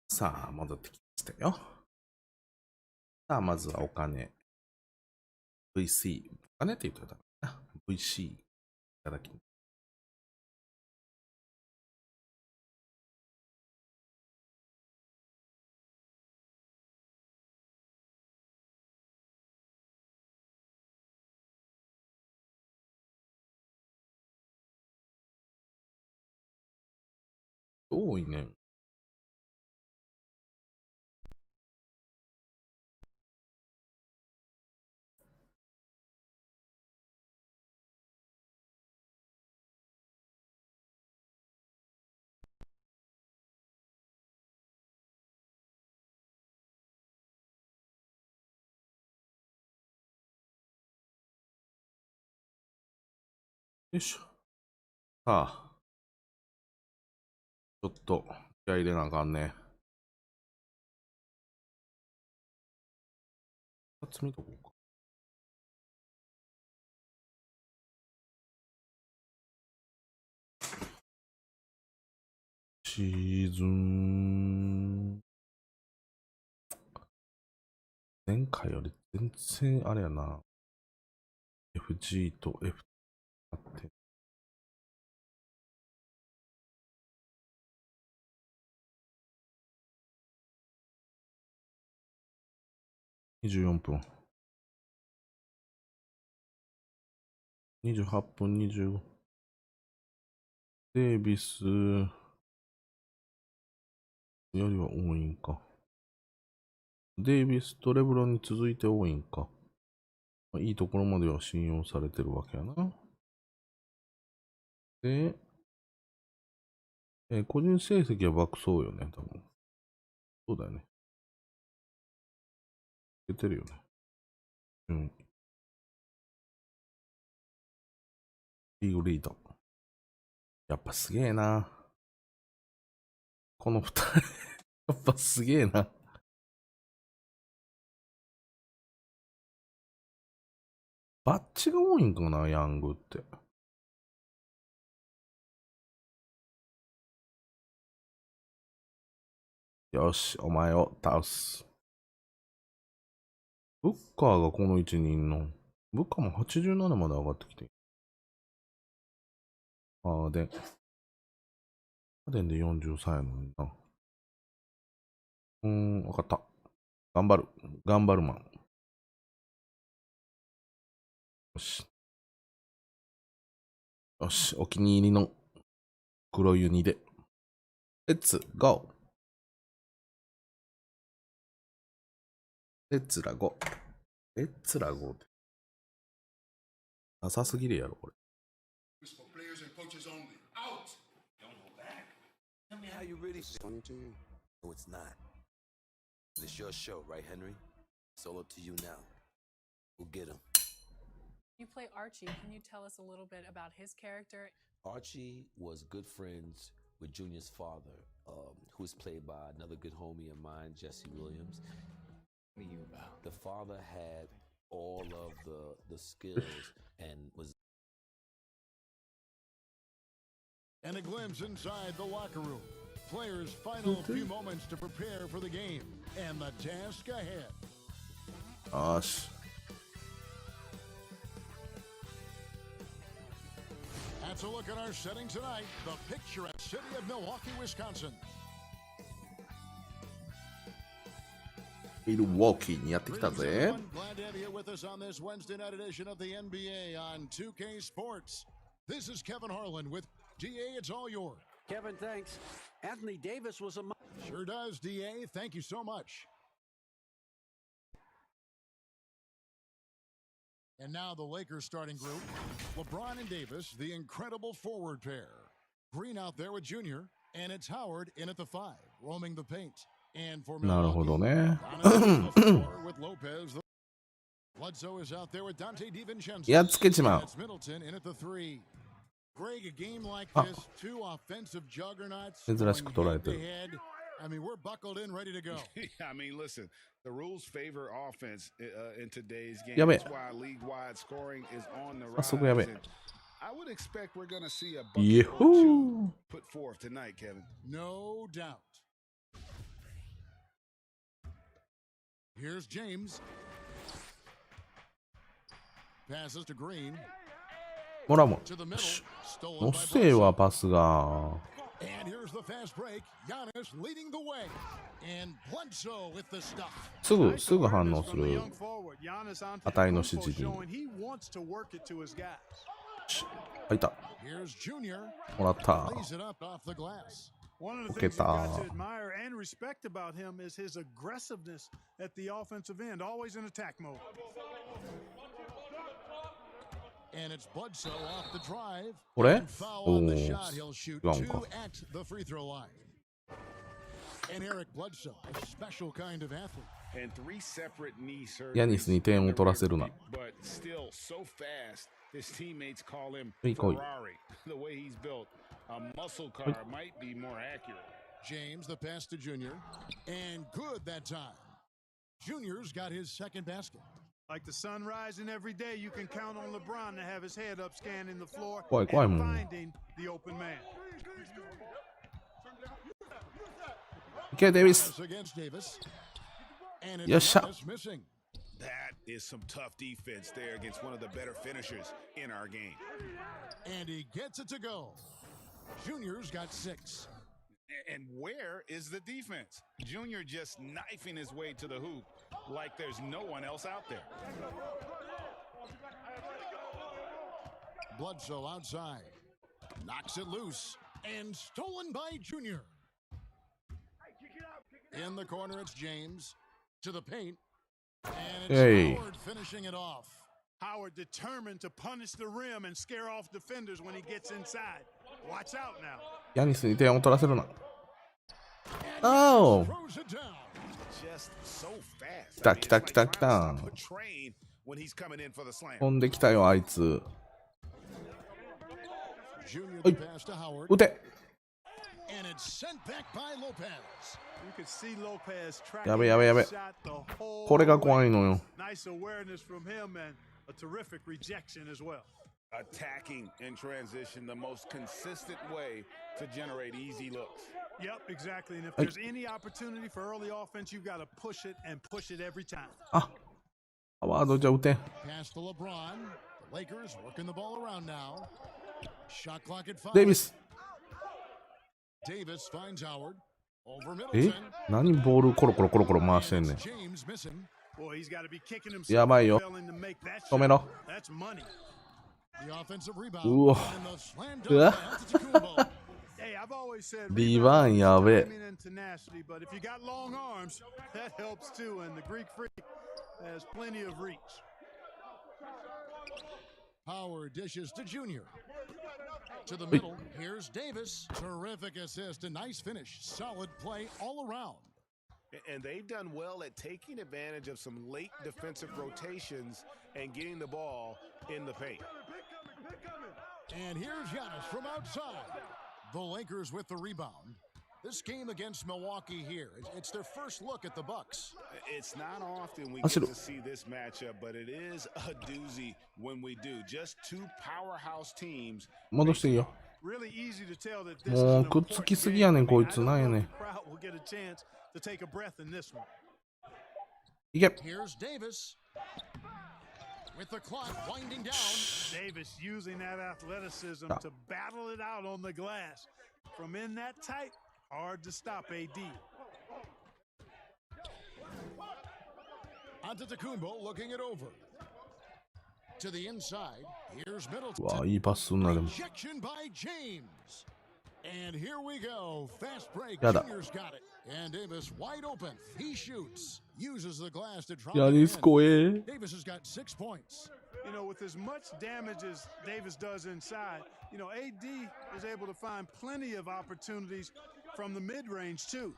Speaker 1: さあ、戻ってきましたよ。さあ、まずはお金。VC。お金って言ったらダメだな。VC。いただき。多いね。よいしょ。さあ。ちょっと、気合い入れなあかんね。2つ見とこうか。シーズン。前回より全然あれやな。FG と F あって。24分。28分25。デイビスよりは多いんか。デイビスとレブロンに続いて多いんか。いいところまでは信用されてるわけやな。で、個人成績は爆走よね、多分。そうだよね。出てるよね。うん。リーグリーダー。やっぱすげえな。この二人やっぱすげえな。バッチが多いんかな、ヤングって。よし、お前を倒す。ブッカーがこの位置にいんの。ブッカーも87まで上がってきて。ハーデン。ハーデンで43やのにな。わかった。頑張る。頑張るマン。よし。よし、お気に入りの黒ユニで。レッツゴー。レッツラゴー。レッツラゴーって。なさすぎるやろ、これ。
Speaker 10: Tell me how you really feel. No, it's not. It's your show, right, Henry? It's all up to you now. We'll get him.
Speaker 2: You play Archie. Can you tell us a little bit about his character?
Speaker 10: Archie was good friends with Junior's father, who was played by another good homie of mine, Jesse Williams. What are you about? The father had all of the skills and was.
Speaker 4: And a glimpse inside the locker room. Players' final few moments to prepare for the game and the task ahead.
Speaker 1: Gosh.
Speaker 4: That's a look at our setting tonight. The picturesque city of Milwaukee, Wisconsin.
Speaker 1: ミルウォーキーにやってきたぜ。
Speaker 4: Glad to have you with us on this Wednesday night edition of the NBA on 2K Sports. This is Kevin Harlan with DA. It's all yours.
Speaker 5: Kevin, thanks. Anthony Davis was a.
Speaker 4: Sure does, DA. Thank you so much. And now the Lakers starting group. LeBron and Davis, the incredible forward pair. Green out there with Junior, and it's Howard in at the 5, roaming the paint. And for
Speaker 1: なるほどね。
Speaker 4: with Lopez. Bledsoe is out there with Dante DiVincenzo.
Speaker 1: やっつけちまう。
Speaker 4: It's Middleton in at the 3. Greg, a game like this, two offensive juggernauts.
Speaker 1: 珍しく捉えてる。
Speaker 4: I mean, we're buckled in, ready to go.
Speaker 6: I mean, listen, the rules favor offense in today's game.
Speaker 1: やべえ。
Speaker 6: That's why league-wide scoring is on the
Speaker 1: あそこやべえ。
Speaker 6: rise. I would expect we're going to see a
Speaker 1: Yahoo!
Speaker 6: bucket or two put forth tonight, Kevin.
Speaker 4: No doubt. Here's James. Passes to Green.
Speaker 1: もらうもん。
Speaker 4: To the middle.
Speaker 1: の
Speaker 4: Stolen by
Speaker 1: せいは
Speaker 4: Bledsoe.
Speaker 1: パスが。
Speaker 4: And here's the fast break. Giannis leading the way. And Bledsoe with the stuff.
Speaker 1: すぐ反応する。値の指示に。 入った。
Speaker 4: Here's Junior.
Speaker 1: もらった。
Speaker 4: Lays it up off the glass.
Speaker 9: One of the
Speaker 1: 受け
Speaker 9: things you've got
Speaker 1: た
Speaker 9: to。admire and respect about him is his aggressiveness at the offensive end, always in attack mode.
Speaker 4: And it's Bledsoe off the drive.
Speaker 1: これ
Speaker 4: And foul on the shot. He'll shoot
Speaker 1: 違うん
Speaker 4: two
Speaker 1: か。
Speaker 4: at the free throw line. And Eric Bledsoe, a special kind of athlete.
Speaker 6: And 3 separate knee surgeries.
Speaker 1: ヤニスに点を取らせるな。
Speaker 6: But still so fast, his teammates call him
Speaker 1: 来い来い。
Speaker 6: Ferrari. The way he's built, a muscle car might be more accurate.
Speaker 4: James, the pass to Junior. And good that time. Junior's got his second basket.
Speaker 9: Like the sun rising every day, you can count on LeBron to have his head up scanning the floor
Speaker 1: 怖い怖い
Speaker 9: and
Speaker 1: もん。
Speaker 9: finding the open man.
Speaker 1: いけ、デイビス。
Speaker 4: Pass against Davis. And
Speaker 1: よっ
Speaker 4: it's
Speaker 1: しゃ。
Speaker 4: Giannis missing.
Speaker 6: That is some tough defense there against one of the better finishers in our game.
Speaker 4: And he gets it to go. Junior's got 6.
Speaker 6: And where is the defense? Junior just knifing his way to the hoop like there's no one else out there.
Speaker 4: Bledsoe outside. Knocks it loose. And stolen by Junior. In the corner, it's James. To the paint. And it's Howard finishing it off.
Speaker 9: Howard determined to punish the rim and scare off defenders when he gets inside. Watch out now.
Speaker 1: ヤニスに点を取らせるな。Oh! 来た来た来た来た。飛んできたよ、あいつ。はい。撃て。やべやべやべ。これが怖いのよ。
Speaker 9: A terrific rejection as well.
Speaker 6: Attacking in transition, the most consistent way to generate easy looks.
Speaker 9: Yep, exactly. And if there's any opportunity for early offense, you've got to push it and push it every time.
Speaker 1: あ、ハワードじゃ撃て。
Speaker 4: Pass to LeBron. The Lakers working the ball around now. Shot clock at 5.
Speaker 1: デイビス。
Speaker 4: Davis finds Howard. Over
Speaker 1: え？
Speaker 4: Middleton.
Speaker 1: 何ボールコロコロコロコロ回してんねん。
Speaker 4: James missing.
Speaker 1: やばいよ。止めろ。うわ。うわ。リバンやべえ。
Speaker 4: Howard dishes to Junior. To the middle. Here's Davis. Terrific assist. A nice finish. Solid play all around.
Speaker 6: And they've done well at taking advantage of some late defensive rotations and getting the ball in the paint.
Speaker 4: And here's Giannis from outside. The Lakers with the rebound. This game against Milwaukee here, it's their first look at the Bucks.
Speaker 6: It's not often we get to see this matchup, but it is a doozy when we do. Just two powerhouse teams.
Speaker 1: 戻していいよ。もうくっつきすぎやねんこいつ。なんやねん。
Speaker 9: To take a breath in this one.
Speaker 1: いけ。
Speaker 4: Here's Davis. With the clock winding down.
Speaker 9: Davis using that athleticism to battle it out on the glass. From in that tight, hard to stop AD.
Speaker 4: Antetokounmpo looking it over. To the inside. Here's Middleton.
Speaker 1: わあ、いいパスすんなでも。
Speaker 4: Rejection by James. And here we go. Fast break.
Speaker 1: やだ。
Speaker 4: Junior's got it. And Davis wide open. He shoots. Uses the glass to try.
Speaker 1: ヤニス怖え。
Speaker 4: Davis has got 6 points.
Speaker 9: You know, with as much damage as Davis does inside, you know, AD is able to find plenty of opportunities from the mid-range too.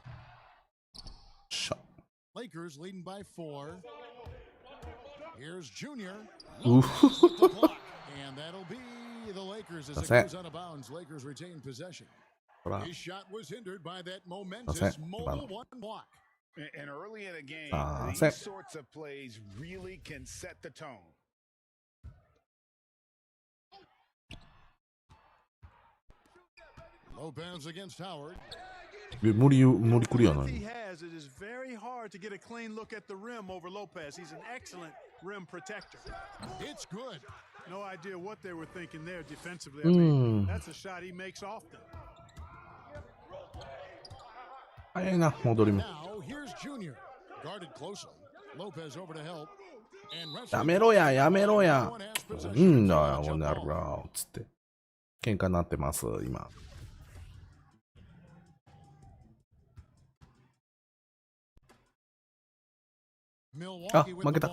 Speaker 4: Lakers leading by 4. Here's Junior.
Speaker 1: Ooh.
Speaker 4: And that'll be the Lakers as it goes out of bounds. Lakers retain possession. His shot was hindered by that momentous mobile one block.
Speaker 6: And early in a game, these sorts of plays really can set the tone.
Speaker 4: Lopez against Howard.
Speaker 1: 無理クリアな
Speaker 9: He
Speaker 1: い。
Speaker 9: has, it is very hard to get a clean look at the rim over Lopez. He's an excellent rim protector.
Speaker 4: It's good.
Speaker 9: No idea what they were thinking there defensively. I mean, that's a shot he makes often.
Speaker 1: 早いな、戻りも。
Speaker 4: Now here's Junior. Guarded closely. Lopez over to help. And
Speaker 1: やめろや、やめろや。いいんだよ、こんなの。つって。喧嘩になってます、今。あ、負けた。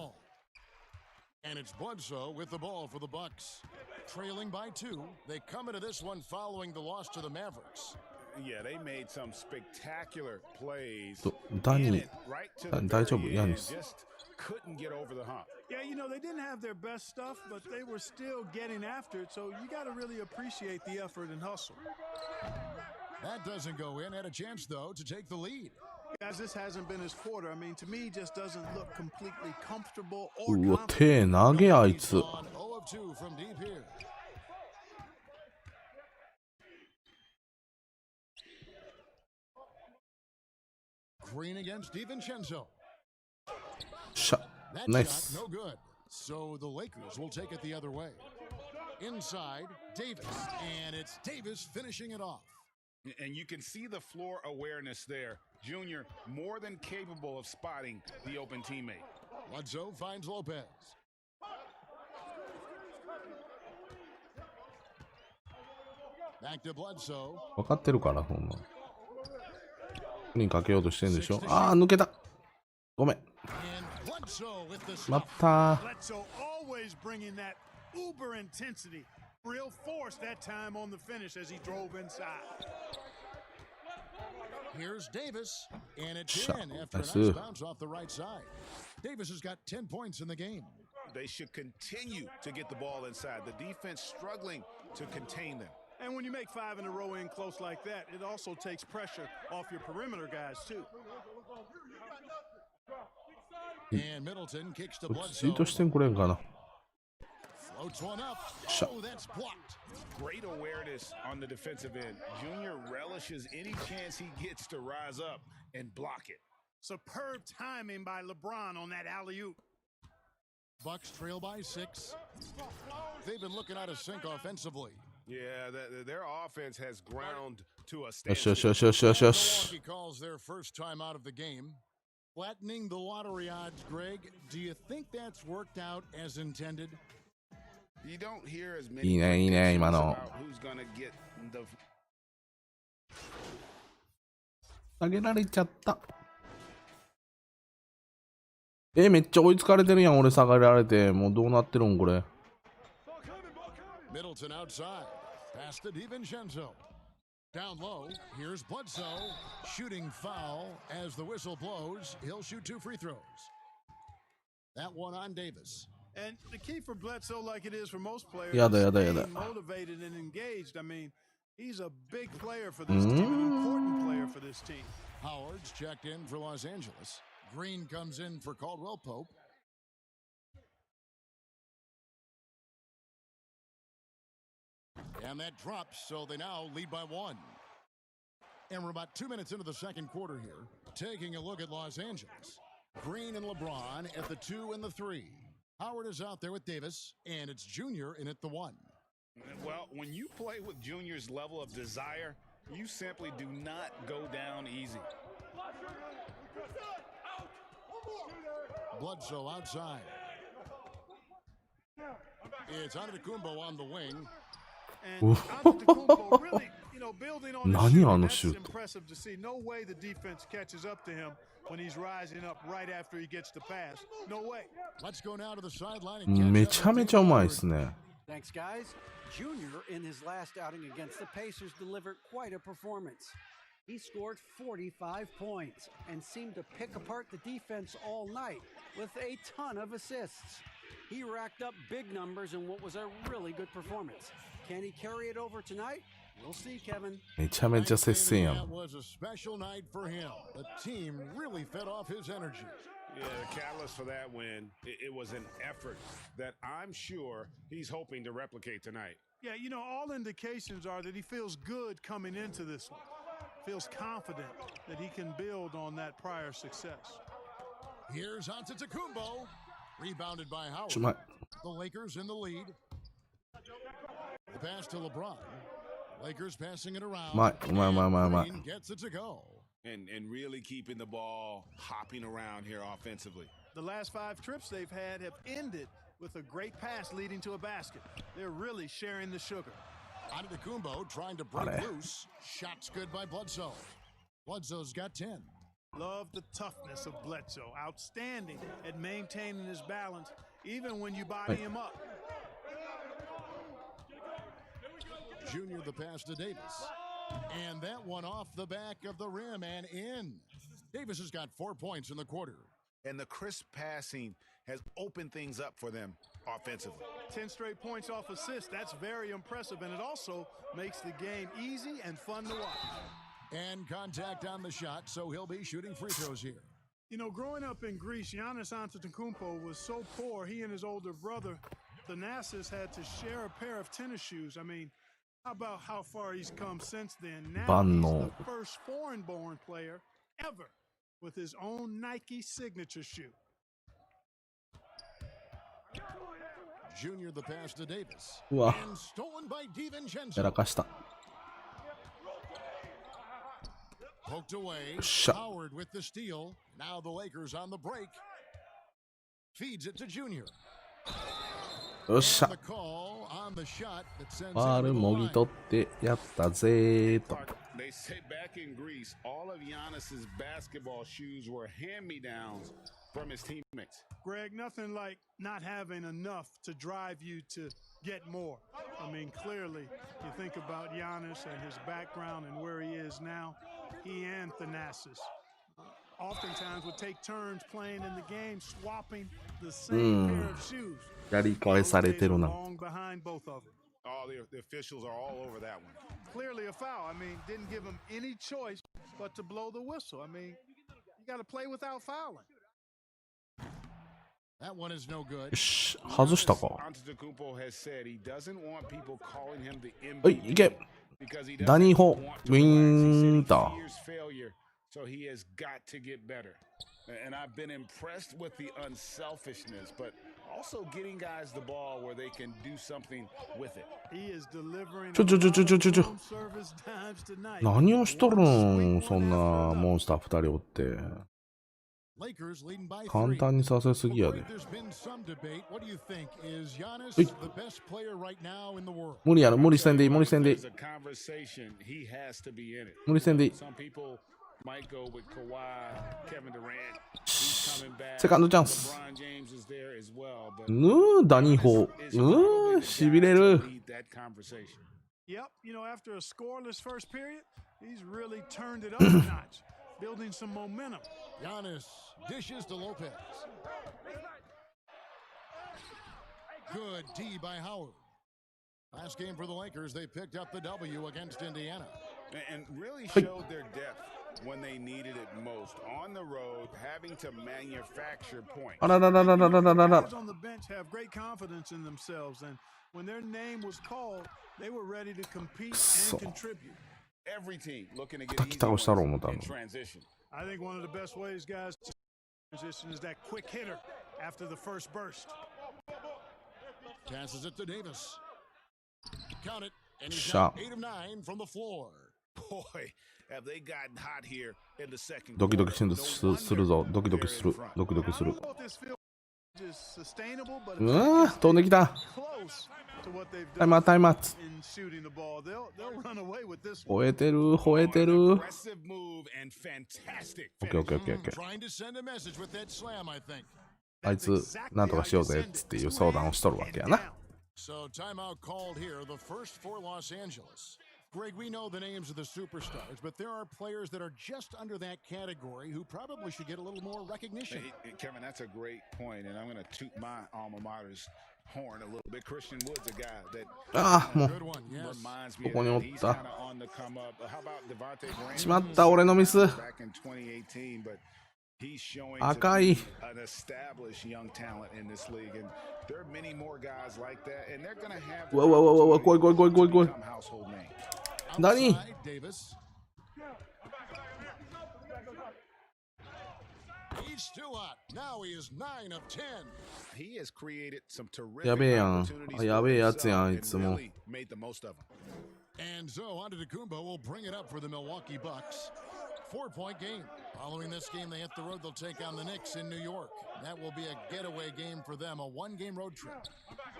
Speaker 4: And it's Bledsoe with the ball for the Bucks. Trailing by 2, they come into this one following the loss to the Mavericks.
Speaker 6: Yeah, they made some spectacular plays.
Speaker 1: 大丈夫、ヤニス。
Speaker 6: Just couldn't get over the hump.
Speaker 9: Yeah, you know, they didn't have their best stuff, but they were still getting after it, so you got to really appreciate the effort and hustle.
Speaker 4: That doesn't go in. Had a chance, though, to take the lead.
Speaker 9: Guys, this hasn't been his quarter. I mean, to me, he just doesn't look completely comfortable or
Speaker 1: うわ、手投げあいつ。
Speaker 4: 0 of 2 from deep here. Green against DiVincenzo.
Speaker 1: Shot.
Speaker 4: That
Speaker 1: Nice.
Speaker 4: shot, no good. So the Lakers will take it the other way. Inside, Davis. And it's Davis finishing it off.
Speaker 6: And you can see the floor awareness there. Junior more than capable of spotting the open teammate.
Speaker 4: Bledsoe finds Lopez. Back to Bledsoe.
Speaker 1: 分かってるから、そんな。にかけようとしてんでしょ。ああ、抜けた。ごめん。まったー。
Speaker 9: Bledsoe always bringing that uber intensity, real force that time on the finish as he drove inside.
Speaker 4: Here's Davis, and it's
Speaker 1: Shot.
Speaker 4: in after a
Speaker 1: Nice.
Speaker 4: nice bounce off the right side. Davis has got 10 points in the game.
Speaker 18: They should continue to get the ball inside. The defense struggling to contain them.
Speaker 9: And when you make 5 in a row in close like that, it also takes pressure off your perimeter guys too.
Speaker 4: And Middleton kicks to
Speaker 1: 落ち着い
Speaker 4: Bledsoe.
Speaker 1: としてんくれんかな。
Speaker 4: Floats one up.
Speaker 1: Shot.
Speaker 4: Oh, that's blocked.
Speaker 18: Great awareness on the defensive end. Junior relishes any chance he gets to rise up and block it.
Speaker 9: Superb timing by LeBron on that alley-oop.
Speaker 4: Bucks trail by 6. They've been looking out of sync offensively.
Speaker 18: Yeah, their offense has ground to a
Speaker 1: よしよ
Speaker 18: standstill.
Speaker 1: しよしよしよしよし。
Speaker 4: Milwaukee calls their first time out of the game. Flattening the lottery odds, Greg. Do you think that's worked out as intended?
Speaker 18: You don't hear as
Speaker 1: いい
Speaker 18: many
Speaker 1: ね、いいね、今
Speaker 18: predictions
Speaker 1: の。
Speaker 18: about who's gonna get the
Speaker 1: 下げられちゃった。めっちゃ追いつかれてるやん、俺下がられて。もうどうなってるん、これ。
Speaker 4: Middleton outside. Pass to DiVincenzo. Down low. Here's Bledsoe. Shooting foul as the whistle blows. He'll shoot 2 free throws. That one on Davis.
Speaker 9: And the key for Bledsoe, like it is for most players,
Speaker 1: Yada,
Speaker 9: is
Speaker 1: yada,
Speaker 9: staying
Speaker 1: yada.
Speaker 9: motivated and engaged. I mean, he's a big player for this team, an important player for this team.
Speaker 4: Howard's checked in for Los Angeles. Green comes in for Caldwell Pope. And that drops, so they now lead by 1. And we're about 2 minutes into the second quarter here. Taking a look at Los Angeles. Green and LeBron at the 2 and the 3. Howard is out there with Davis, and it's Junior in at the 1.
Speaker 18: Well, when you play with Junior's level of desire, you simply do not go down easy.
Speaker 4: Bledsoe outside. It's Antetokounmpo on the wing.
Speaker 9: And Antetokounmpo really, building on his
Speaker 1: 何
Speaker 9: shooting,
Speaker 1: あの
Speaker 9: that's
Speaker 1: シュート。
Speaker 9: impressive to see. No way the defense catches up to him when he's rising up right after he gets the pass. No way.
Speaker 4: Let's go now to the sideline and catch
Speaker 1: め
Speaker 4: up
Speaker 1: ちゃめ
Speaker 4: with
Speaker 1: ちゃうまい
Speaker 4: David
Speaker 1: ですね。
Speaker 5: Thanks, guys. Junior, in his last outing against the Pacers, delivered quite a performance. He scored 45 points and seemed to pick apart the defense all night with a ton of assists. He racked up big numbers in what was a really good performance. Can he carry it over tonight? We'll see, Kevin.
Speaker 1: めちゃめちゃ接戦や
Speaker 4: That
Speaker 1: ん。
Speaker 4: was a special night for him. The team really fed off his energy.
Speaker 18: Yeah, the catalyst for that win, it was an effort that I'm sure he's hoping to replicate tonight.
Speaker 9: Yeah, all indications are that he feels good coming into this one. Feels confident that he can build on that prior success.
Speaker 4: Here's Antetokounmpo. Rebounded by Howard.
Speaker 1: うまい。
Speaker 4: The Lakers in the lead. The pass to LeBron. Lakers passing it around.
Speaker 1: うまい、うまい、うまい、うまい、うまい。
Speaker 4: Green gets it to go.
Speaker 18: And really keeping the ball hopping around here offensively.
Speaker 9: The last 5 trips they've had have ended with a great pass leading to a basket. They're really sharing the sugar.
Speaker 4: Antetokounmpo trying to break
Speaker 1: Vale.
Speaker 4: loose. Shots good by Bledsoe. Bledsoe's got 10.
Speaker 9: Love the toughness of Bledsoe. Outstanding at maintaining his balance, even when you body him up.
Speaker 4: Junior the pass to Davis. And that one off the back of the rim and in. Davis has got 4 points in the quarter.
Speaker 18: And the crisp passing has opened things up for them offensively.
Speaker 9: 10 straight points off assists. That's very impressive, and it also makes the game easy and fun to watch.
Speaker 4: And contact on the shot, so he'll be shooting free throws here.
Speaker 9: Growing up in Greece, Giannis Antetokounmpo was so poor, he and his older brother, Thanasis, had to share a pair of tennis shoes. I mean, how about how far he's come since then? Now he's the first foreign-born player ever with his own Nike signature shoe.
Speaker 4: Junior the pass to Davis.
Speaker 1: うわ、
Speaker 4: And stolen by
Speaker 1: や
Speaker 4: DiVincenzo.
Speaker 1: らかした。
Speaker 4: Poked away.
Speaker 1: Shot.
Speaker 4: Howard with the steal. Now the Lakers on the break. Feeds it to Junior.
Speaker 1: よっしゃ
Speaker 4: The。call on
Speaker 1: ファールもぎ取ってやったぜーと。
Speaker 6: They say back in Greece, all of Giannis's basketball shoes were hand-me-downs from his teammates.
Speaker 9: Greg, nothing like not having enough to drive you to get more. I mean, clearly, you think about Giannis and his background and where he is now, he and Thanasis oftentimes would take turns playing in the game, swapping the same pair of shoes.
Speaker 1: やり返されてるな。
Speaker 9: Long behind both of them.
Speaker 6: Oh, the officials are all over that one.
Speaker 9: Clearly a foul. I mean, didn't give him any choice but to blow the whistle. I mean, you got to play without fouling.
Speaker 4: That one is no good.
Speaker 1: よし、外したか。
Speaker 6: Antetokounmpo has said he doesn't want people calling him the
Speaker 1: はい、
Speaker 6: MVP
Speaker 1: いけ。
Speaker 6: because he
Speaker 1: ダニー
Speaker 6: doesn't
Speaker 1: ホ
Speaker 6: want
Speaker 1: ウィンター。
Speaker 6: year's failure, so he has got to get better. And I've been impressed with the unselfishness, but also getting guys the ball where they can do something with it.
Speaker 9: He is delivering
Speaker 1: ちょ。
Speaker 9: service times tonight.
Speaker 1: 何をしとるん、そんなモンスター2人おって。
Speaker 4: Lakers leading by
Speaker 1: 簡単にさせすぎやで。
Speaker 4: There's been some debate. What do you think? Is Giannis
Speaker 1: はい。
Speaker 4: the best player right now in the world?
Speaker 1: 無理やろ、無理せんでいい、無理せんでいい。
Speaker 6: There's a conversation. He has to be in it.
Speaker 1: 無理せんでいい。
Speaker 6: Some people might go with Kawhi, Kevin Durant. He's coming back.
Speaker 1: セカンドチャンス。
Speaker 6: LeBron James is there as well, but
Speaker 1: ダニーホウ。しびれる。
Speaker 6: lead that conversation.
Speaker 9: Yep, you know, after a scoreless first period, he's really turned it up a notch, building some momentum.
Speaker 4: Giannis dishes to Lopez. Good D by Howard. Last game for the Lakers, they picked up the W against Indiana.
Speaker 6: And really showed their depth when they needed it most. On the road, having to manufacture points.
Speaker 1: あららららららららら。
Speaker 9: Guys on the bench have great confidence in themselves, and when their name was called, they were ready to compete and contribute.
Speaker 6: Every team looking to get
Speaker 1: 叩き倒したろ思ったの。
Speaker 6: in transition.
Speaker 9: I think one of the best ways, guys, to transition is that quick hitter after the first burst.
Speaker 4: Passes it to Davis. Count it, and he's
Speaker 1: Shot.
Speaker 4: got 8 of 9 from the floor.
Speaker 6: Boy, have they gotten hot here in the second
Speaker 1: ドキドキ
Speaker 6: quarter.
Speaker 1: するぞ。ドキドキする。ドキドキする。
Speaker 9: I don't know if this field is sustainable, but
Speaker 1: うわー、飛んできた。
Speaker 9: close to what they've
Speaker 1: タイムアウト、タイムアウト。
Speaker 9: in shooting the ball. They'll run away with this
Speaker 1: 吠えてる、吠えてる。
Speaker 6: Aggressive move and fantastic
Speaker 1: オッケーオッケーオッケーオッケー。
Speaker 4: Trying to send a message with that slam, I think.
Speaker 1: あいつ、なんとかしようぜっつっていう相談をしとるわけやな。
Speaker 4: So timeout called here, the first for Los Angeles. Greg, we know the names of the superstars, but there are players that are just under that category who probably should get a little more recognition.
Speaker 6: Hey, Kevin, that's a great point, and I'm going to toot my alma mater's horn a little bit. Christian Wood's a guy that
Speaker 1: ああ、もう、
Speaker 4: Good one, yes.
Speaker 6: reminds
Speaker 1: こ
Speaker 6: me
Speaker 1: こにお
Speaker 6: of
Speaker 1: っ
Speaker 6: that. He's
Speaker 1: た。
Speaker 6: kind of on the come up. How about Devontae Graham?
Speaker 1: しまった、俺のミス。
Speaker 6: Back in 2018, but he's showing to
Speaker 1: 赤い。
Speaker 6: be an established young talent in this league, and there are many more guys like that, and they're going to have
Speaker 1: うわうわうわうわ、怖い怖い怖い怖い怖い。
Speaker 6: become household names.
Speaker 1: 何？
Speaker 4: Outside, Davis. He's still hot. Now he is 9 of 10.
Speaker 6: He has created some terrific
Speaker 1: やべえやん。
Speaker 6: opportunities
Speaker 1: やべえやつやん、あ
Speaker 6: for
Speaker 1: い
Speaker 6: himself
Speaker 1: つも。
Speaker 6: and really made the most of them.
Speaker 4: And so Antetokounmpo will bring it up for the Milwaukee Bucks. 4-point game. Following this game, they hit the road. They'll take on the Knicks in New York. That will be a getaway game for them, a one-game road trip.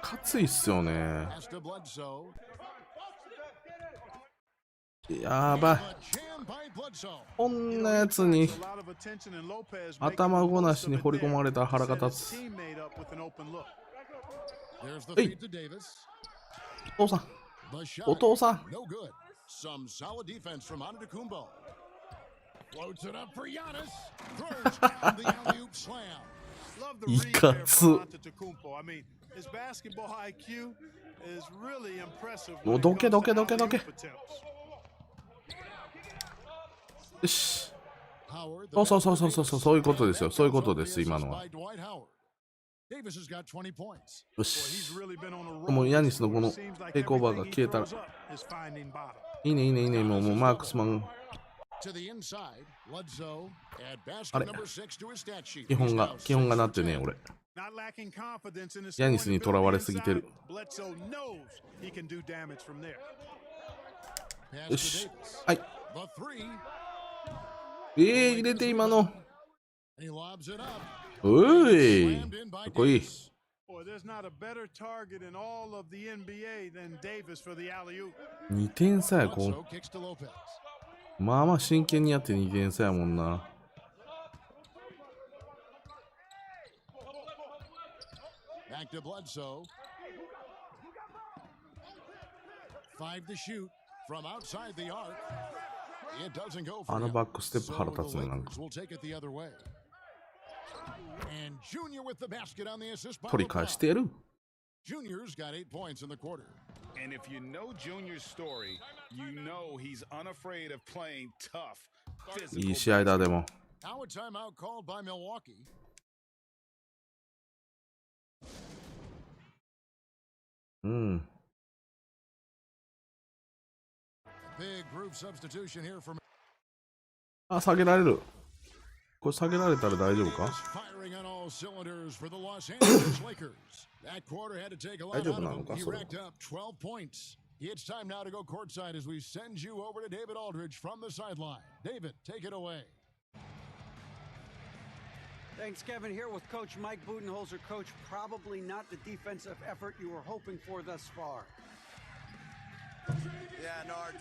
Speaker 1: 勝いっすよね。
Speaker 4: Pass to Bledsoe.
Speaker 1: やばい。
Speaker 4: A jam by Bledsoe.
Speaker 1: こんなやつに
Speaker 9: A lot of attention, and Lopez making
Speaker 1: 頭
Speaker 9: the
Speaker 1: ごな
Speaker 9: most
Speaker 1: し
Speaker 9: of
Speaker 1: に
Speaker 9: it
Speaker 1: 掘り込
Speaker 9: there.
Speaker 1: まれたら腹
Speaker 9: Set
Speaker 1: が
Speaker 9: his
Speaker 1: 立つ。
Speaker 9: teammate up with an open look.
Speaker 4: There's the
Speaker 1: Hey.
Speaker 4: feed to Davis.
Speaker 1: お父さん、
Speaker 4: The shot.
Speaker 1: お父さん。
Speaker 4: No good. Some solid defense from Antetokounmpo. Floats it up for Giannis. Throws down the alley-oop slam.
Speaker 9: Love the
Speaker 1: い
Speaker 9: read
Speaker 1: か
Speaker 9: there
Speaker 1: つ。
Speaker 9: from Antetokounmpo. I mean, his basketball IQ is really impressive.
Speaker 1: もう
Speaker 9: when
Speaker 1: ど
Speaker 9: it
Speaker 1: け
Speaker 9: comes
Speaker 1: ど
Speaker 9: to
Speaker 1: けどけどけ。
Speaker 9: alley-oop attempts.
Speaker 1: よし。
Speaker 4: Howard,
Speaker 1: そう
Speaker 4: the
Speaker 1: そうそうそうそうそう、そういうことですよ。そういうことで
Speaker 4: That
Speaker 1: す、
Speaker 4: goes
Speaker 1: 今
Speaker 4: over
Speaker 1: の
Speaker 4: the
Speaker 1: は。
Speaker 4: assist by Dwight Howard. Davis has got 20 points.
Speaker 1: よ
Speaker 9: Boy,
Speaker 1: し
Speaker 9: he's。really been on a roll.
Speaker 1: もうヤニスのこの
Speaker 9: Seems like
Speaker 1: テイクオーバーが
Speaker 9: everything he
Speaker 1: 消えたら。
Speaker 9: throws up is finding bottom.
Speaker 1: いいねいいねいいね。もうマークスマン。
Speaker 4: To the inside, Bledsoe add
Speaker 1: あ
Speaker 4: basket
Speaker 1: れ
Speaker 4: number 6 to his stat sheet.
Speaker 1: 基本
Speaker 4: He's
Speaker 1: が
Speaker 4: now
Speaker 1: 基本が
Speaker 4: 6
Speaker 1: な
Speaker 4: of
Speaker 1: ってね
Speaker 4: 10.
Speaker 1: 俺。
Speaker 9: Not lacking confidence in his
Speaker 1: ヤニスにとらわれ
Speaker 9: scoring
Speaker 1: すぎてる。
Speaker 9: ability inside. Bledsoe knows he can do damage from there.
Speaker 4: Pass
Speaker 1: よ
Speaker 4: to
Speaker 1: し。
Speaker 4: Davis.
Speaker 1: はい。
Speaker 4: The three.
Speaker 1: 入れて今の。
Speaker 4: And he lobs it up.
Speaker 1: おい。
Speaker 4: Slammed in by
Speaker 1: かっこいい。
Speaker 9: Boy, Boy, there's not a better target in all of the NBA than Davis for the alley-oop.
Speaker 1: 2点差や、こ
Speaker 4: Bledsoe kicks to Lopez.
Speaker 1: う。まあまあ真剣にやって2点差やもんな。
Speaker 4: Back to Bledsoe. 5 to shoot from outside the arc. It doesn't go for
Speaker 1: あの
Speaker 4: him.
Speaker 1: バックステップ
Speaker 4: So
Speaker 1: 腹
Speaker 4: the
Speaker 1: 立つね、なんか。
Speaker 4: Lakers will take it the other way. And Junior with the basket on the assist by
Speaker 1: 取り返してやる。
Speaker 4: Junior's got 8 points in the quarter.
Speaker 18: And if you know Junior's story, you know he's unafraid of playing tough,
Speaker 1: いい
Speaker 18: physical.
Speaker 1: 試合だ、でも。
Speaker 4: Now a timeout called by Milwaukee.
Speaker 1: うん。
Speaker 4: Big group substitution here for
Speaker 1: あ、下げられる。これ下げられたら大丈夫か？
Speaker 4: firing on all cylinders for the Los Angeles Lakers. That quarter had to take a lot
Speaker 1: 大丈
Speaker 4: out
Speaker 1: 夫な
Speaker 4: of
Speaker 1: の
Speaker 4: him.
Speaker 1: か、
Speaker 4: He
Speaker 1: それ。
Speaker 4: racked up 12 points. It's time now to go courtside as we send you over to David Aldridge from the sideline. David, take it away.
Speaker 5: Thanks, Kevin. Here with Coach Mike Budenholzer. Coach, probably not the defensive effort you were hoping for thus far.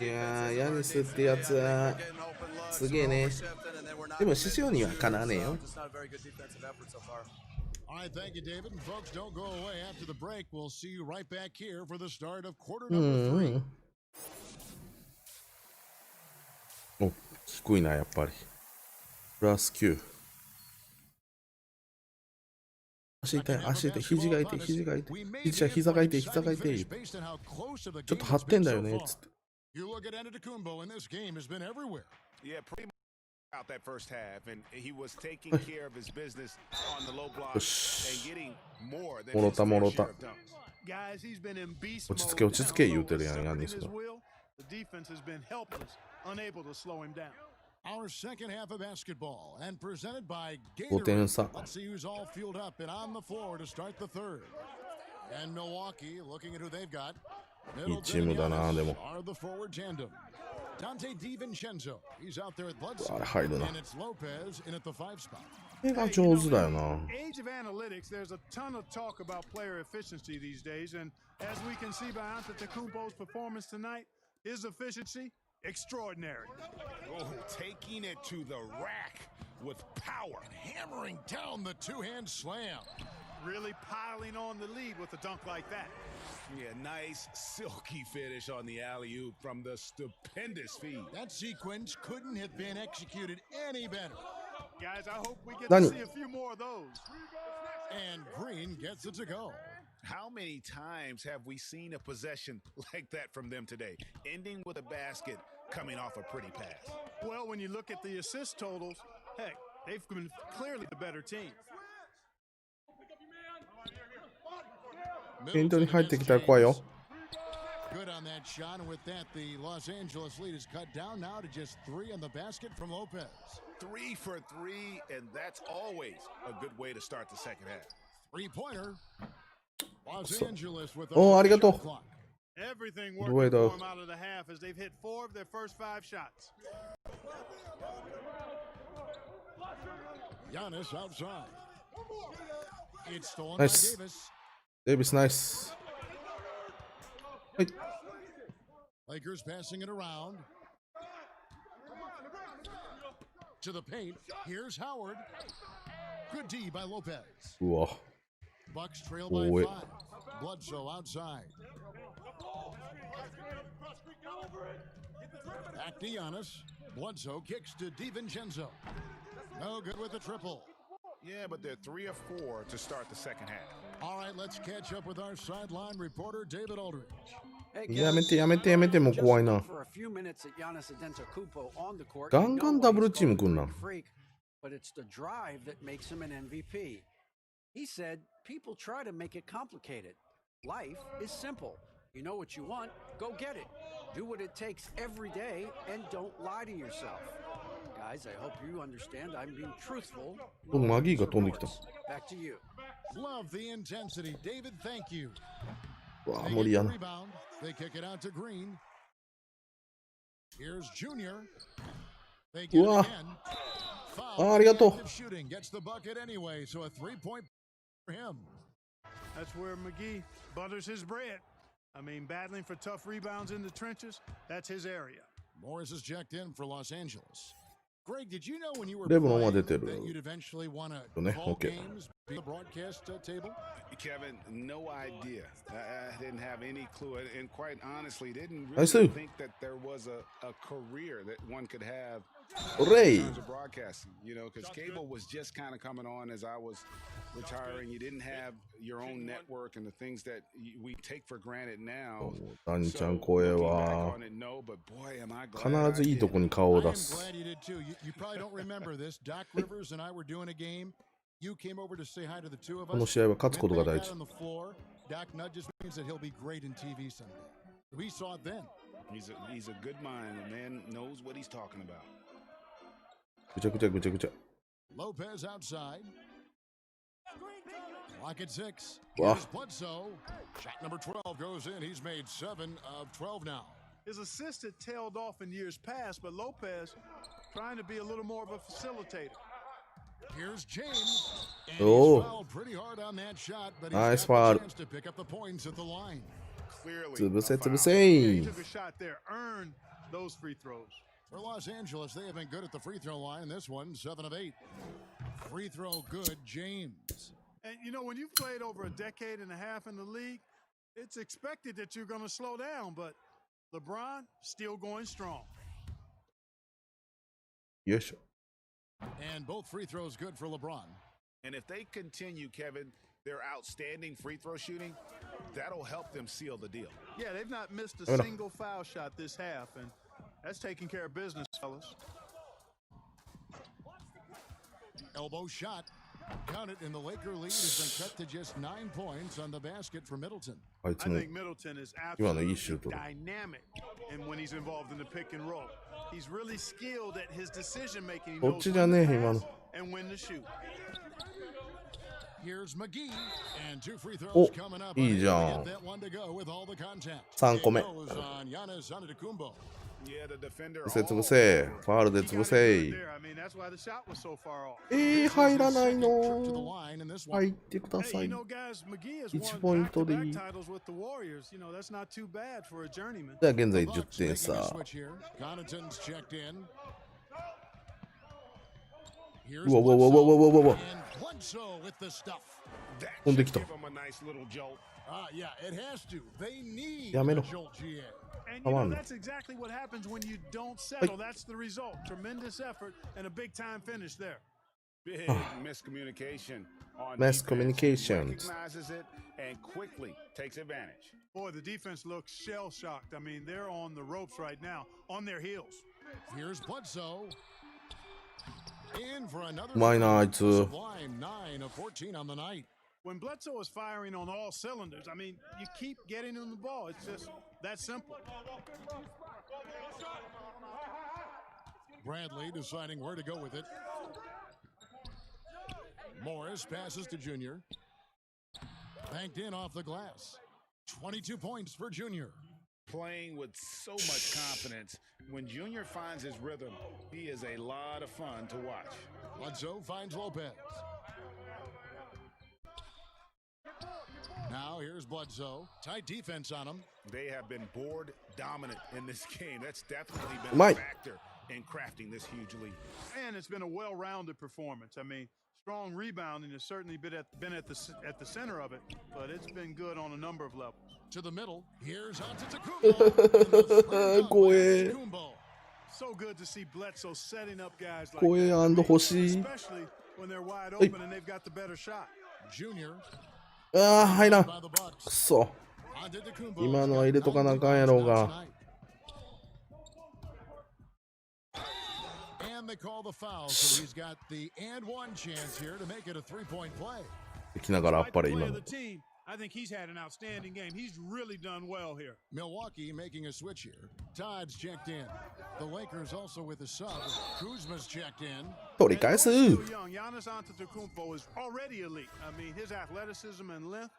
Speaker 1: いやー、ヤニスってやつはすげえね。でも獅子王にはかなわねえよ。
Speaker 4: All right, thank you, David. And folks, don't go away after the break. We'll see you right back here for the start of quarter
Speaker 1: う
Speaker 4: number 3.
Speaker 1: ん。お、低いな、やっぱり。プラス9。足痛い、足痛い、肘が痛い、膝が痛い、膝が痛い、膝が痛い。ちょっと張ってんだよね、つって。
Speaker 4: You look at Antetokounmpo, and this game has been everywhere.
Speaker 18: Yeah, pretty much out that first half, and he was taking care of his business on the low block and getting more than his fair share of dunks.
Speaker 9: Guys, he's been in beast
Speaker 1: 落ち着け、落ち着け言うてるやん、ヤ
Speaker 9: mode.
Speaker 1: ニ
Speaker 9: In
Speaker 1: ス
Speaker 9: his
Speaker 1: が。
Speaker 9: will, the defense has been helpless, unable to slow him down.
Speaker 4: Our second half of basketball, and presented by
Speaker 1: 5点
Speaker 4: Gatorade.
Speaker 1: 差。
Speaker 4: Let's see who's all fueled up and on the floor to start the third. And Milwaukee, looking at who they've got.
Speaker 1: いいチームだな、でも。
Speaker 4: Are the forward tandem. Dante DiVincenzo. He's out there at Bledsoe.
Speaker 1: あれ入るな。
Speaker 4: And it's Lopez in at the 5 spot.
Speaker 1: 絵が上手だよな。
Speaker 9: Age of analytics, there's a ton of talk about player efficiency these days, and as we can see by Antetokounmpo's performance tonight, his efficiency extraordinary.
Speaker 18: Oh, taking it to the rack with power.
Speaker 4: Hammering down the two-hand slam.
Speaker 9: Really piling on the lead with a dunk like that.
Speaker 18: Yeah, nice silky finish on the alley-oop from the stupendous feed.
Speaker 4: That sequence couldn't have been executed any better.
Speaker 9: Guys, I hope we get
Speaker 1: Dani.
Speaker 9: to see a few more of those.
Speaker 4: And Green gets it to go.
Speaker 18: How many times have we seen a possession like that from them today, ending with a basket coming off a pretty pass?
Speaker 9: Well, when you look at the assist totals, heck, they've been clearly the better team.
Speaker 1: ペイントに入ってきたら怖いよ。
Speaker 4: Good on that shot, and with that, the Los Angeles lead is cut down now to just 3 on the basket from Lopez.
Speaker 18: 3 for 3, and that's always a good way to start the second half.
Speaker 4: Three-pointer. Los Angeles with a
Speaker 1: おー、ありがとう。
Speaker 4: clock.
Speaker 9: Everything
Speaker 1: Good
Speaker 9: working
Speaker 1: way,
Speaker 9: for
Speaker 1: though.
Speaker 9: them out of the half as they've hit 4 of their first 5 shots.
Speaker 4: Giannis outside. It's stolen
Speaker 1: Nice.
Speaker 4: by Davis.
Speaker 1: デイビスナイス。はい。
Speaker 4: Lakers passing it around. To the paint. Here's Howard. Good D by Lopez.
Speaker 1: うわ。
Speaker 4: Bucks trail by
Speaker 1: おい。
Speaker 4: 5. Bledsoe outside. Back to Giannis. Bledsoe kicks to DiVincenzo. No good with the triple.
Speaker 18: Yeah, but they're 3 of 4 to start the second half.
Speaker 4: All right, let's catch up with our sideline reporter, David Aldridge.
Speaker 1: やめてやめてやめて、もう怖いな。
Speaker 5: For a few minutes at Giannis Antetokounmpo on the court.
Speaker 1: ガンガンダブルチーム来んな。
Speaker 5: But it's the drive that makes him an MVP. He said, people try to make it complicated. Life is simple. You know what you want, go get it. Do what it takes every day and don't lie to yourself. Guys, I hope you understand I'm being truthful.
Speaker 1: マギーが飛んできた。
Speaker 5: Back to you.
Speaker 4: Love the intensity. David, thank you.
Speaker 1: うわ、
Speaker 4: They
Speaker 1: 無理
Speaker 4: get
Speaker 1: や
Speaker 4: the
Speaker 1: な。
Speaker 4: rebound. They kick it out to Green. Here's Junior. They get it
Speaker 1: うわ。
Speaker 4: again.
Speaker 1: あ、ありがとう。
Speaker 4: Shooting gets the bucket anyway, so a 3-point for him.
Speaker 9: That's where McGee butters his bread. I mean, battling for tough rebounds in the trenches, that's his area.
Speaker 4: Morris is checked in for Los Angeles. Greg, did you know when you were
Speaker 1: レブロンは
Speaker 4: playing
Speaker 1: 出てる
Speaker 4: that you'd eventually want to
Speaker 1: ね。
Speaker 4: call
Speaker 1: OK。
Speaker 4: games, be the broadcast table?
Speaker 6: Kevin, no idea. I didn't have any clue, and quite honestly, didn't
Speaker 1: I
Speaker 6: really
Speaker 1: see.
Speaker 6: think that there was a career that one could have
Speaker 1: Hooray.
Speaker 6: in terms of broadcasting. You know, because cable was just kind of coming on as I was retiring. You didn't have your own network and the things that we take for granted now.
Speaker 1: ダニちゃん声は
Speaker 6: On it, no, but boy, am I
Speaker 1: 必
Speaker 6: glad
Speaker 1: ず
Speaker 6: I
Speaker 1: いいとこに顔を
Speaker 4: I
Speaker 1: 出
Speaker 4: am
Speaker 1: す。
Speaker 4: glad you did too. You probably don't remember this. Doc Rivers and I were doing a game. You came over to say hi to the two of
Speaker 1: この
Speaker 4: us.
Speaker 1: 試合は勝つことが
Speaker 4: When
Speaker 1: 大
Speaker 4: we got
Speaker 1: 事
Speaker 4: on。the floor, Doc nudges means that he'll be great in TV someday. We saw it then.
Speaker 6: He's a good mind. The man knows what he's talking about.
Speaker 1: ぐちゃぐちゃぐちゃぐちゃ。
Speaker 4: Lopez outside. Clock at 6.
Speaker 1: Wow.
Speaker 4: Here's Bledsoe. Shot number 12 goes in. He's made 7 of 12 now.
Speaker 9: His assist had tailed off in years past, but Lopez trying to be a little more of a facilitator.
Speaker 4: Here's James. And
Speaker 1: Oh.
Speaker 4: he's fouled pretty hard on that shot, but he's
Speaker 1: Nice
Speaker 4: got the
Speaker 1: foul.
Speaker 4: chance to pick up the points at the line.
Speaker 6: Clearly,
Speaker 1: 潰せ
Speaker 6: a
Speaker 1: 潰
Speaker 6: foul.
Speaker 1: せ
Speaker 9: He
Speaker 1: い。
Speaker 9: took a shot there, earned those free throws.
Speaker 4: For Los Angeles, they have been good at the free throw line. This one, 7 of 8. Free throw good, James.
Speaker 9: And you know, when you've played over a decade and a half in the league, it's expected that you're going to slow down, but LeBron still going strong.
Speaker 1: よいしょ。
Speaker 4: And both free throws good for LeBron.
Speaker 6: And if they continue, Kevin, their outstanding free throw shooting, that'll help them seal the deal.
Speaker 9: Yeah, they've not missed a
Speaker 1: Bueno.
Speaker 9: single foul shot this half, and that's taking care of business, fellas.
Speaker 4: Elbow shot. Count it, and the Laker lead has been cut to just 9 points on the basket for Middleton.
Speaker 1: あいつ
Speaker 9: I
Speaker 1: も
Speaker 9: think Middleton is
Speaker 1: 今のいいシュー
Speaker 9: absolutely
Speaker 1: トだ。
Speaker 9: dynamic, and when he's involved in the pick and roll, he's really skilled at his decision making. He
Speaker 1: こっ
Speaker 9: knows
Speaker 1: ちじゃねえ、
Speaker 9: when to
Speaker 1: 今
Speaker 9: pass
Speaker 1: の。
Speaker 9: and when to shoot.
Speaker 4: Here's McGee, and 2 free throws
Speaker 1: お、
Speaker 4: coming up.
Speaker 1: いいじゃ
Speaker 4: Unable
Speaker 1: ん
Speaker 4: to。get that one to go with all the contact.
Speaker 1: 3個目。
Speaker 4: It goes on Giannis Antetokounmpo.
Speaker 6: Yeah, the defender.
Speaker 1: 潰せ潰せ。ファールで
Speaker 9: He
Speaker 1: 潰
Speaker 9: got
Speaker 1: せ
Speaker 9: it。good there. I mean, that's why the shot was so far off.
Speaker 1: 入らない
Speaker 4: Second
Speaker 1: の
Speaker 4: trip to the line, and this one.
Speaker 1: 入ってくだ
Speaker 9: Hey,
Speaker 1: さ
Speaker 9: you
Speaker 1: い。
Speaker 9: know, guys, McGee has
Speaker 1: 1
Speaker 9: won
Speaker 1: ポイントでい
Speaker 9: back-to-back
Speaker 1: い。
Speaker 9: titles with the Warriors. You know, that's not too bad for a journeyman.
Speaker 1: じゃあ現在
Speaker 4: The
Speaker 1: 10
Speaker 4: Bucks
Speaker 1: 点
Speaker 4: making a
Speaker 1: 差。
Speaker 4: switch here. Connaughton's checked in. Here's
Speaker 1: うわうわうわうわうわうわうわ。
Speaker 4: and Bledsoe with the stuff.
Speaker 6: That
Speaker 1: 飛んで
Speaker 6: should
Speaker 1: きた。
Speaker 6: give them a nice little jolt.
Speaker 4: Yeah, it has to. They need
Speaker 1: やめろ。
Speaker 4: a jolt GA.
Speaker 9: And you
Speaker 1: Come
Speaker 9: know,
Speaker 1: on.
Speaker 9: that's exactly what happens when you don't settle. That's the result. Tremendous effort and a big-time finish there.
Speaker 6: Big miscommunication on
Speaker 1: Miscommunications.
Speaker 6: defense. He recognizes it and quickly takes advantage.
Speaker 9: Boy, the defense looks shell-shocked. I mean, they're on the ropes right now, on their heels.
Speaker 4: Here's Bledsoe. In for another.
Speaker 1: うまいな、あいつ。
Speaker 4: Sublime 9 of 14 on the night.
Speaker 9: When Bledsoe is firing on all cylinders, I mean, you keep getting him the ball. It's just that simple.
Speaker 4: Bradley deciding where to go with it. Morris passes to Junior. Banked in off the glass. 22 points for Junior.
Speaker 6: Playing with so much confidence. When Junior finds his rhythm, he is a lot of fun to watch.
Speaker 4: Bledsoe finds Lopez. Now here's Bledsoe. Tight defense on him.
Speaker 6: They have been board dominant in this game. That's definitely been a
Speaker 1: Mike.
Speaker 6: factor in crafting this huge lead.
Speaker 9: And it's been a well-rounded performance. I mean, strong rebounding has certainly been at the center of it, but it's been good on a number of levels.
Speaker 4: To the middle. Here's Antetokounmpo.
Speaker 1: 怖え。
Speaker 9: So good to see Bledsoe setting up guys like
Speaker 1: 怖え
Speaker 9: that.
Speaker 1: 欲しい。
Speaker 9: Especially when they're wide open and they've got the better shot.
Speaker 4: Junior.
Speaker 1: ああ、入らん。
Speaker 4: By the
Speaker 1: く
Speaker 4: Bucks.
Speaker 1: そ。
Speaker 4: Antetokounmpo
Speaker 1: 今のは入れとかなあかんやろうが。
Speaker 4: And they call the foul, so he's got the and one chance here to make it a 3-point play.
Speaker 1: できながらあっぱれ今
Speaker 9: Player
Speaker 1: の
Speaker 9: of。the team, I think he's had an outstanding game. He's really done well here.
Speaker 4: Milwaukee making a switch here. Todd's checked in. The Lakers also with a sub. Kuzma's checked in.
Speaker 1: 取り返す。
Speaker 9: Still young, Giannis Antetokounmpo is already elite. I mean, his athleticism and length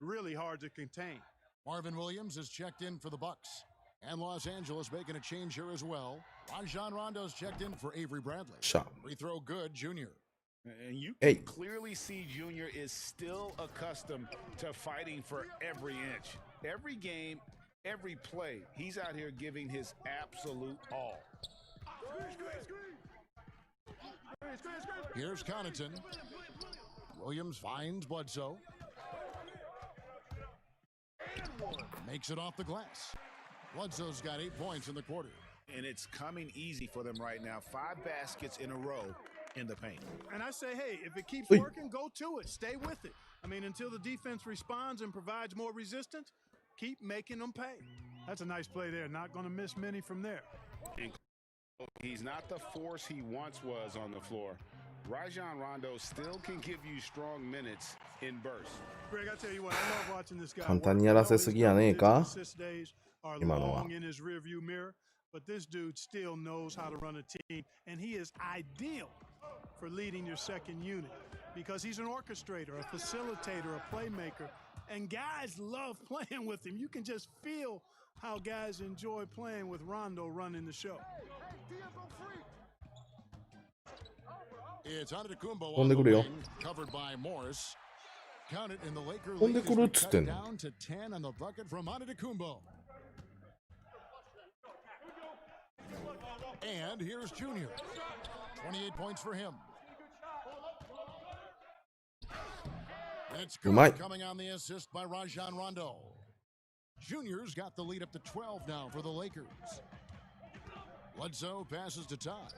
Speaker 9: really hard to contain.
Speaker 4: Marvin Williams is checked in for the Bucks. And Los Angeles making a change here as well. Rajon Rondo's checked in for Avery Bradley.
Speaker 1: Shot.
Speaker 4: Free throw good, Junior.
Speaker 18: And you
Speaker 1: Hey.
Speaker 18: can clearly see Junior is still accustomed to fighting for every inch. Every game, every play, he's out here giving his absolute all.
Speaker 4: Here's Connaughton. Williams finds Bledsoe. Makes it off the glass. Bledsoe's got 8 points in the quarter.
Speaker 18: And it's coming easy for them right now. 5 baskets in a row in the paint.
Speaker 9: And I say, hey, if it keeps working, go to it. Stay with it. I mean, until the defense responds and provides more resistance, keep making them pay. That's a nice play there. Not going to miss many from there.
Speaker 18: He's not the force he once was on the floor. Rajon Rondo still can give you strong minutes in bursts.
Speaker 9: Greg, I tell you what, I love watching this guy.
Speaker 1: 簡単にやらせすぎやねえか 今のは。
Speaker 9: Long in his rearview mirror, but this dude still knows how to run a team, and he is ideal for leading your second unit because he's an orchestrator, a facilitator, a playmaker, and guys love playing with him. You can just feel how guys enjoy playing with Rondo running the show.
Speaker 4: It's Antetokounmpo
Speaker 1: 飛んで
Speaker 4: on
Speaker 1: く
Speaker 4: the
Speaker 1: るよ。
Speaker 4: wing, covered by Morris. Count it, and the Laker
Speaker 1: 飛ん
Speaker 4: lead
Speaker 1: で
Speaker 4: has
Speaker 1: くるっ
Speaker 4: been
Speaker 1: つってん
Speaker 4: cut
Speaker 1: の。
Speaker 4: down to 10 on the bucket from Antetokounmpo. And here's Junior. 28 points for him. It's good
Speaker 1: Mike.
Speaker 4: coming on the assist by Rajon Rondo. Junior's got the lead up to 12 now for the Lakers. Bledsoe passes to Todd.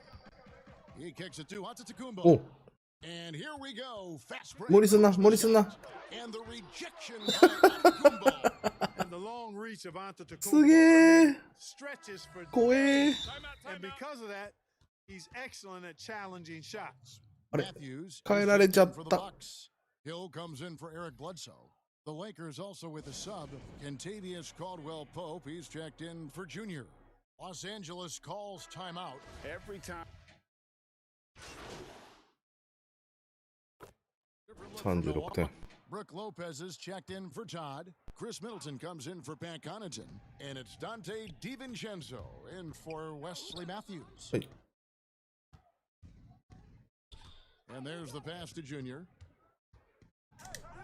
Speaker 4: He kicks it to Antetokounmpo.
Speaker 1: お
Speaker 4: And here we go. Fast break.
Speaker 1: 無理すんな、無理すんな。
Speaker 4: And the rejection by Antetokounmpo.
Speaker 9: And the long reach of
Speaker 1: すげ
Speaker 9: Antetokounmpo
Speaker 1: え。
Speaker 9: stretches for
Speaker 1: 怖え。
Speaker 9: and because of that, he's excellent at challenging shots.
Speaker 1: あれ
Speaker 4: Matthews
Speaker 1: 変えられちゃっ
Speaker 4: for the
Speaker 1: た。
Speaker 4: Bucks. Hill comes in for Eric Bledsoe. The Lakers also with a sub, Kentavious Caldwell-Pope. He's checked in for Junior. Los Angeles calls timeout.
Speaker 18: Every time.
Speaker 1: 36点。
Speaker 4: Brooke Lopez is checked in for Todd. Chris Middleton comes in for Pat Connaughton. And it's Dante DiVincenzo in for Wesley Matthews.
Speaker 1: はい。
Speaker 4: And there's the pass to Junior.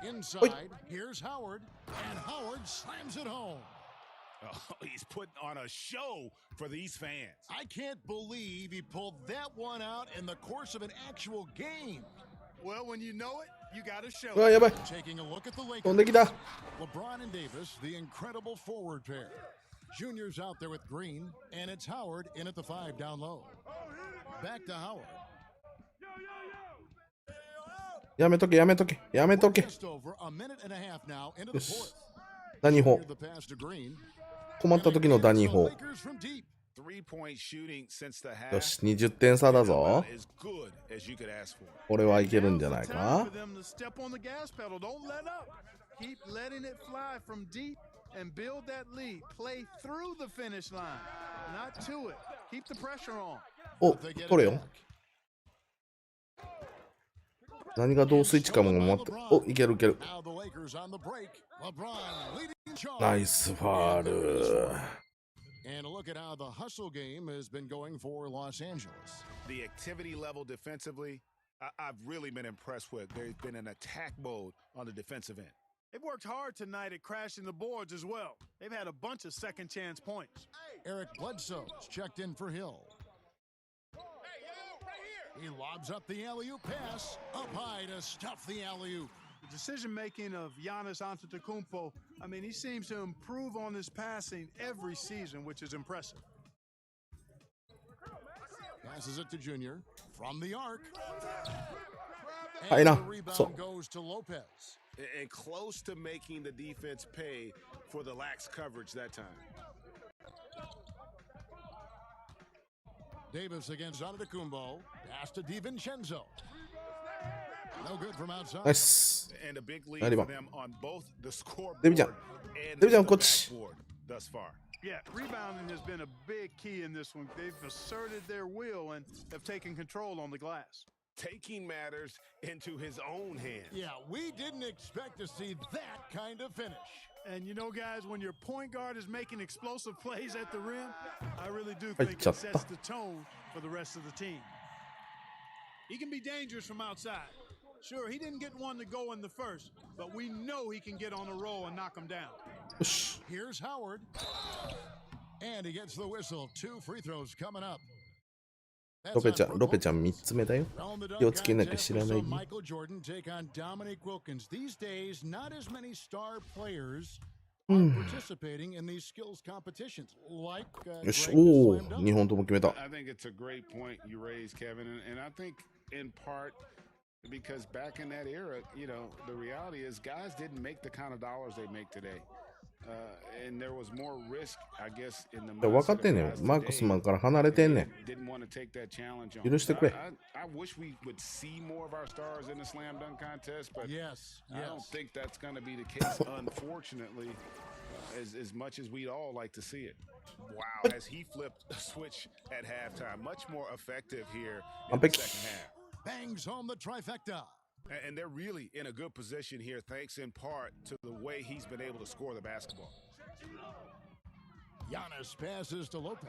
Speaker 4: Inside, here's Howard. And Howard slams it home.
Speaker 18: Oh, he's putting on a show for these fans.
Speaker 4: I can't believe he pulled that one out in the course of an actual game.
Speaker 9: Well, when you know it, you got to show
Speaker 1: うわ、やばい。
Speaker 4: Taking a look at the
Speaker 1: 飛んできた。
Speaker 4: Lakers. LeBron and Davis, the incredible forward pair. Junior's out there with Green, and it's Howard in at the 5 down low. Back to Howard.
Speaker 1: やめとけ、やめとけ、やめとけ。
Speaker 4: Just over a minute and a half now into the
Speaker 1: よし
Speaker 4: fourth.
Speaker 1: ダニーホ
Speaker 4: Junior the pass to Green.
Speaker 1: 困った時のダニーホ
Speaker 4: Lakers from deep.
Speaker 18: 3-point shooting since the half
Speaker 1: よし、20点差だぞ。
Speaker 18: as good as you could ask for.
Speaker 1: これはいけるんじゃない
Speaker 9: Time
Speaker 1: か
Speaker 9: for them to step on the gas pedal. Don't let up. Keep letting it fly from deep and build that lead. Play through the finish line, not to it. Keep the pressure on.
Speaker 1: お、取れよ。何がどうスイッチかも待って。お、いけるいける。
Speaker 4: Now the Lakers on the break. LeBron leading charge.
Speaker 1: ナイスファール。
Speaker 4: And a look at how the hustle game has been going for Los Angeles.
Speaker 18: The activity level defensively, I've really been impressed with. There's been an attack mode on the defensive end.
Speaker 9: They've worked hard tonight at crashing the boards as well. They've had a bunch of second chance points.
Speaker 4: Eric Bledsoe's checked in for Hill. He lobs up the alley-oop pass, up high to stuff the alley-oop.
Speaker 9: The decision-making of Giannis Antetokounmpo, I mean, he seems to improve on his passing every season, which is impressive.
Speaker 4: Passes it to Junior from the arc.
Speaker 1: I
Speaker 4: And
Speaker 1: know.
Speaker 4: the rebound
Speaker 1: So-
Speaker 4: goes to Lopez.
Speaker 18: And close to making the defense pay for the lax coverage that time.
Speaker 4: Davis against Antetokounmpo. Pass to DiVincenzo. No good from outside.
Speaker 1: ナイス。
Speaker 18: And a big lead
Speaker 1: やり
Speaker 18: for
Speaker 1: ま。
Speaker 18: them on both the scoreboard
Speaker 1: デビちゃん。
Speaker 18: and
Speaker 1: デビちゃん、
Speaker 18: the
Speaker 1: こっち。
Speaker 18: backboard thus far.
Speaker 9: Yeah, rebounding has been a big key in this one. They've asserted their will and have taken control on the glass.
Speaker 18: Taking matters into his own hands.
Speaker 4: Yeah, we didn't expect to see that kind of finish.
Speaker 9: And you know, guys, when your point guard is making explosive plays at the rim, I really do
Speaker 1: Ay,
Speaker 9: think it
Speaker 1: chatta.
Speaker 9: sets the tone for the rest of the team. He can be dangerous from outside. Sure, he didn't get one to go in the first, but we know he can get on a roll and knock him down.
Speaker 4: Here's Howard. And he gets the whistle. 2 free throws coming up.
Speaker 1: ロペちゃん3つ目だよ。気をつけなきゃ知らない。
Speaker 4: Michael Jordan take on Dominic Wilkins. These days, not as many star players are participating in these skills competitions. Like
Speaker 1: よし、おお、2本とも決めた。
Speaker 6: I think it's a great point you raised, Kevin, and I think in part because back in that era, you know, the reality is guys didn't make the kind of dollars they make today. And there was more risk, I guess, in the
Speaker 1: 分かってんねん。マークスマンから離れてんねん。
Speaker 6: didn't want to take that challenge on.
Speaker 1: 許してくれ。
Speaker 6: I wish we would see more of our stars in the slam dunk contest, but
Speaker 4: yes.
Speaker 6: I don't think that's going to be the case, unfortunately, as much as we'd all like to see it.
Speaker 18: Wow, as he flipped a switch at halftime, much more effective here in the second half.
Speaker 4: Bangs home the trifecta.
Speaker 18: And they're really in a good position here, thanks in part to the way he's been able to score the basketball.
Speaker 4: Giannis passes to Lopez.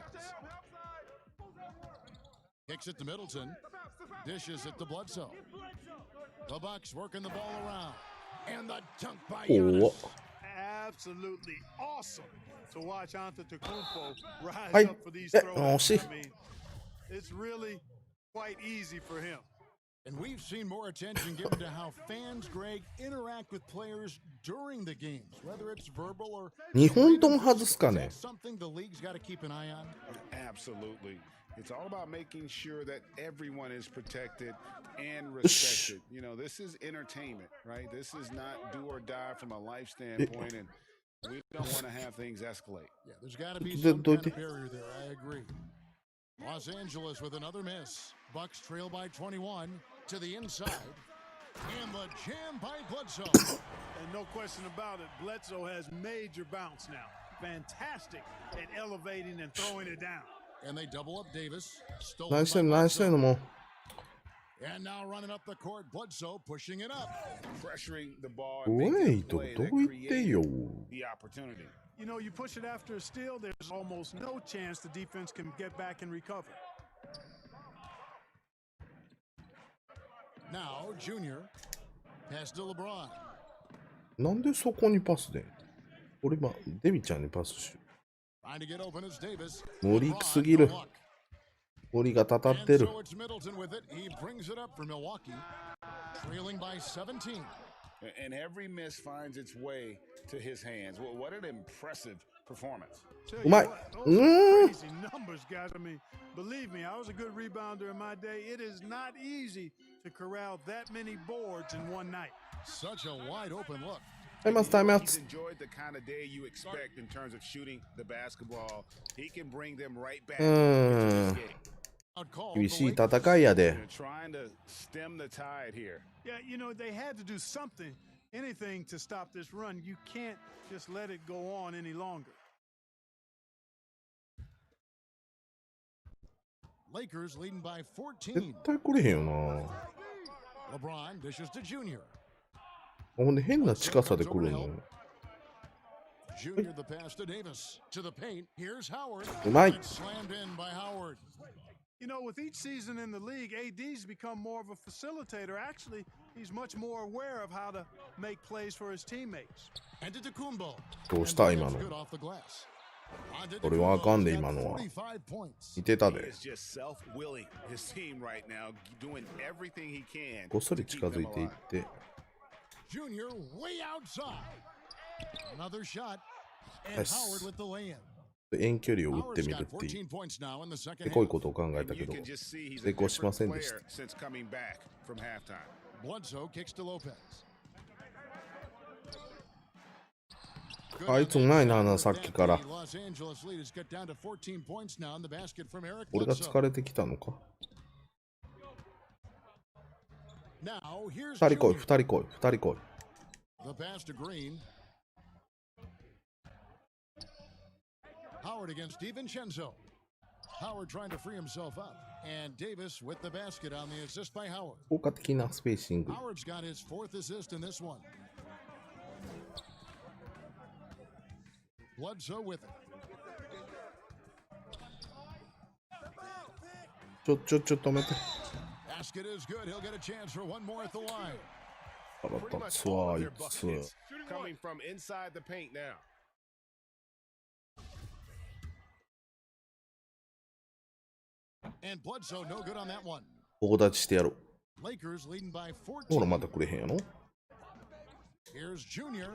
Speaker 4: Kicks it to Middleton. Dishes it to Bledsoe. The Bucks working the ball around. And the dunk by Giannis.
Speaker 9: Absolutely awesome to watch Antetokounmpo rise up for these throws. I mean, it's really quite easy for him.
Speaker 4: And we've seen more attention given to how fans, Greg, interact with players during the games, whether it's verbal or
Speaker 1: 2本とも外すかね。
Speaker 4: something the league's got to keep an eye on.
Speaker 6: Absolutely. It's all about making sure that everyone is protected and respected. You know, this is entertainment, right? This is not do or die from a life standpoint, and we don't want to have things escalate.
Speaker 4: Yeah, there's got to be some kind of barrier there. I agree. Los Angeles with another miss. Bucks trail by 21 to the inside. And the jam by Bledsoe.
Speaker 9: And no question about it, Bledsoe has major bounce now. Fantastic at elevating and throwing it down.
Speaker 4: And they double up Davis.
Speaker 1: Nice and more.
Speaker 4: And now running up the court, Bledsoe pushing it up.
Speaker 18: Pressuring the ball.
Speaker 1: Wait, do it yo.
Speaker 18: The opportunity.
Speaker 9: You know, you push it after a steal, there's almost no chance the defense can get back and recover.
Speaker 4: Now, Junior. Pass to LeBron.
Speaker 1: なんでそこにパスで俺今デビちゃんにパスし
Speaker 4: Trying to get open is Davis.
Speaker 1: 無理すぎる森がたたってる
Speaker 4: And so it's Middleton with it. He brings it up for Milwaukee. Trailing by 17.
Speaker 6: And every miss finds its way to his hands. Well, what an impressive performance.
Speaker 9: Tell you what, those are crazy numbers, guys. I mean, believe me, I was a good rebounder in my day. It is not easy to corral that many boards in one night.
Speaker 4: Such a wide open look.
Speaker 1: Timeouts.
Speaker 18: He's enjoyed the kind of day you expect in terms of shooting the basketball. He can bring them right back into this game.
Speaker 1: 厳しい戦いやで
Speaker 6: Trying to stem the tide here.
Speaker 9: Yeah, you know, they had to do something, anything to stop this run. You can't just let it go on any longer.
Speaker 4: Lakers leading by 14.
Speaker 1: 絶対来れへんよな
Speaker 4: LeBron dishes to Junior.
Speaker 1: ほんで変な近さで来るの
Speaker 4: Junior the pass to Davis. To the paint. Here's Howard.
Speaker 1: うまい
Speaker 4: It's slammed in by Howard.
Speaker 9: You know, with each season in the league, AD's become more of a facilitator. Actually, he's much more aware of how to make plays for his teammates.
Speaker 4: And to Kumbo.
Speaker 1: どうした今の
Speaker 4: Good off the glass.
Speaker 1: 俺はあかんで今のは似てた
Speaker 18: He
Speaker 1: で
Speaker 18: is just self-willing. His team right now doing everything he can.
Speaker 1: こっそり近づいていって
Speaker 4: Junior way outside. Another shot. And
Speaker 1: Yes.
Speaker 4: Howard with the lay-in.
Speaker 1: 遠距離を打ってみるっていうせこいことを考えたけど成功しませんでした
Speaker 18: Since coming back from halftime.
Speaker 4: Bledsoe kicks to Lopez.
Speaker 1: あいつうまいなさっきから
Speaker 4: Los Angeles lead has cut down to 14 points now in the basket from Eric
Speaker 1: 俺が
Speaker 4: Bledsoe.
Speaker 1: 疲れてきたのか
Speaker 4: Now here's
Speaker 1: 2人来い
Speaker 4: Junior.
Speaker 1: 2人来い2人来い
Speaker 4: The pass to Green. Howard against DiVincenzo. Howard trying to free himself up. And Davis with the basket on the assist by Howard.
Speaker 1: 効果的なスペーシング
Speaker 4: Howard's got his fourth assist in this one. Bledsoe with it.
Speaker 1: ちょ止めて
Speaker 4: basket is good. He'll get a chance for one more at the line.
Speaker 18: Pretty much all of their buckets coming from inside the paint now.
Speaker 4: And Bledsoe, no good on that one.
Speaker 1: 大立ちしてやろう。
Speaker 4: Lakers leading by
Speaker 1: ほら、
Speaker 4: 14.
Speaker 1: またくれへんやろ。
Speaker 4: Here's Junior.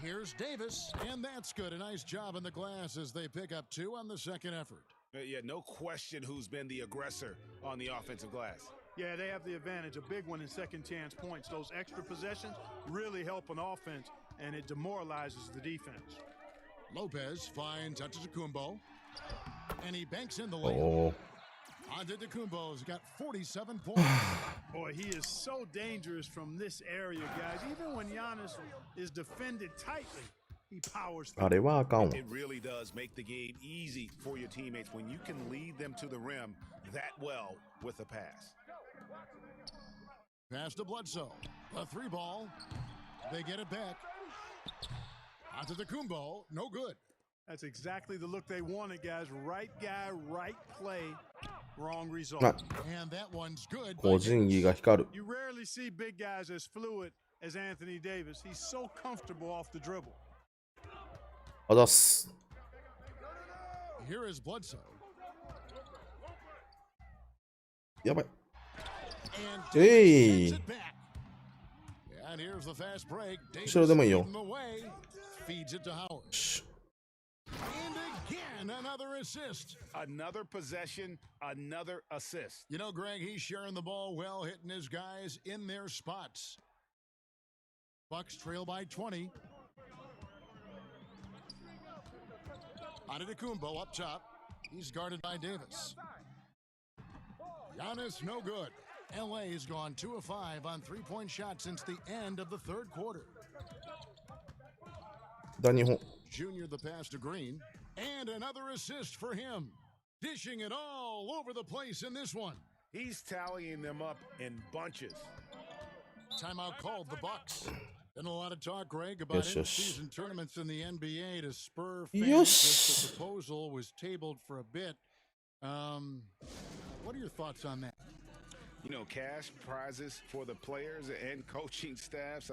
Speaker 4: Here's Davis, and that's good. A nice job in the glass as they pick up 2 on the second effort.
Speaker 18: Yeah, no question who's been the aggressor on the offensive glass.
Speaker 9: Yeah, they have the advantage, a big one in second chance points. Those extra possessions really help an offense, and it demoralizes the defense.
Speaker 4: Lopez finds Antetokounmpo, and he banks in the layup.
Speaker 1: Oh.
Speaker 4: Antetokounmpo's got 47 points.
Speaker 9: Boy, he is so dangerous from this area, guys. Even when Giannis is defended tightly, he powers through.
Speaker 1: あれはあかんわ。
Speaker 18: It really does make the game easy for your teammates when you can lead them to the rim that well with a pass.
Speaker 4: Pass to Bledsoe. A 3 ball. They get it back. Antetokounmpo, no good.
Speaker 9: That's exactly the look they wanted, guys. Right guy, right play, wrong result.
Speaker 4: And that one's good.
Speaker 1: 個人技が光る。
Speaker 9: You rarely see big guys as fluid as Anthony Davis. He's so comfortable off the dribble.
Speaker 1: あざっす。
Speaker 4: Here is Bledsoe.
Speaker 1: やばい。
Speaker 4: And
Speaker 1: えい。
Speaker 4: it back. And here's the fast break.
Speaker 1: 後ろでもいいよ。
Speaker 4: Davis leading the way. Feeds it to Howard. And again, another assist.
Speaker 18: Another possession, another assist.
Speaker 4: You know, Greg, he's sharing the ball well, hitting his guys in their spots. Bucks trail by 20. Antetokounmpo up top. He's guarded by Davis. Giannis, no good. LA's gone 2 of 5 on 3-point shots since the end of the third quarter.
Speaker 1: だ日本。
Speaker 4: Junior the pass to Green. And another assist for him. Dishing it all over the place in this one.
Speaker 18: He's tallying them up in bunches.
Speaker 4: Timeout called the Bucks. Been a lot of talk, Greg, about in-season tournaments in the NBA to spur fans. The proposal was tabled for a bit. What are your thoughts on that?
Speaker 18: You know, cash prizes for the players and coaching staffs.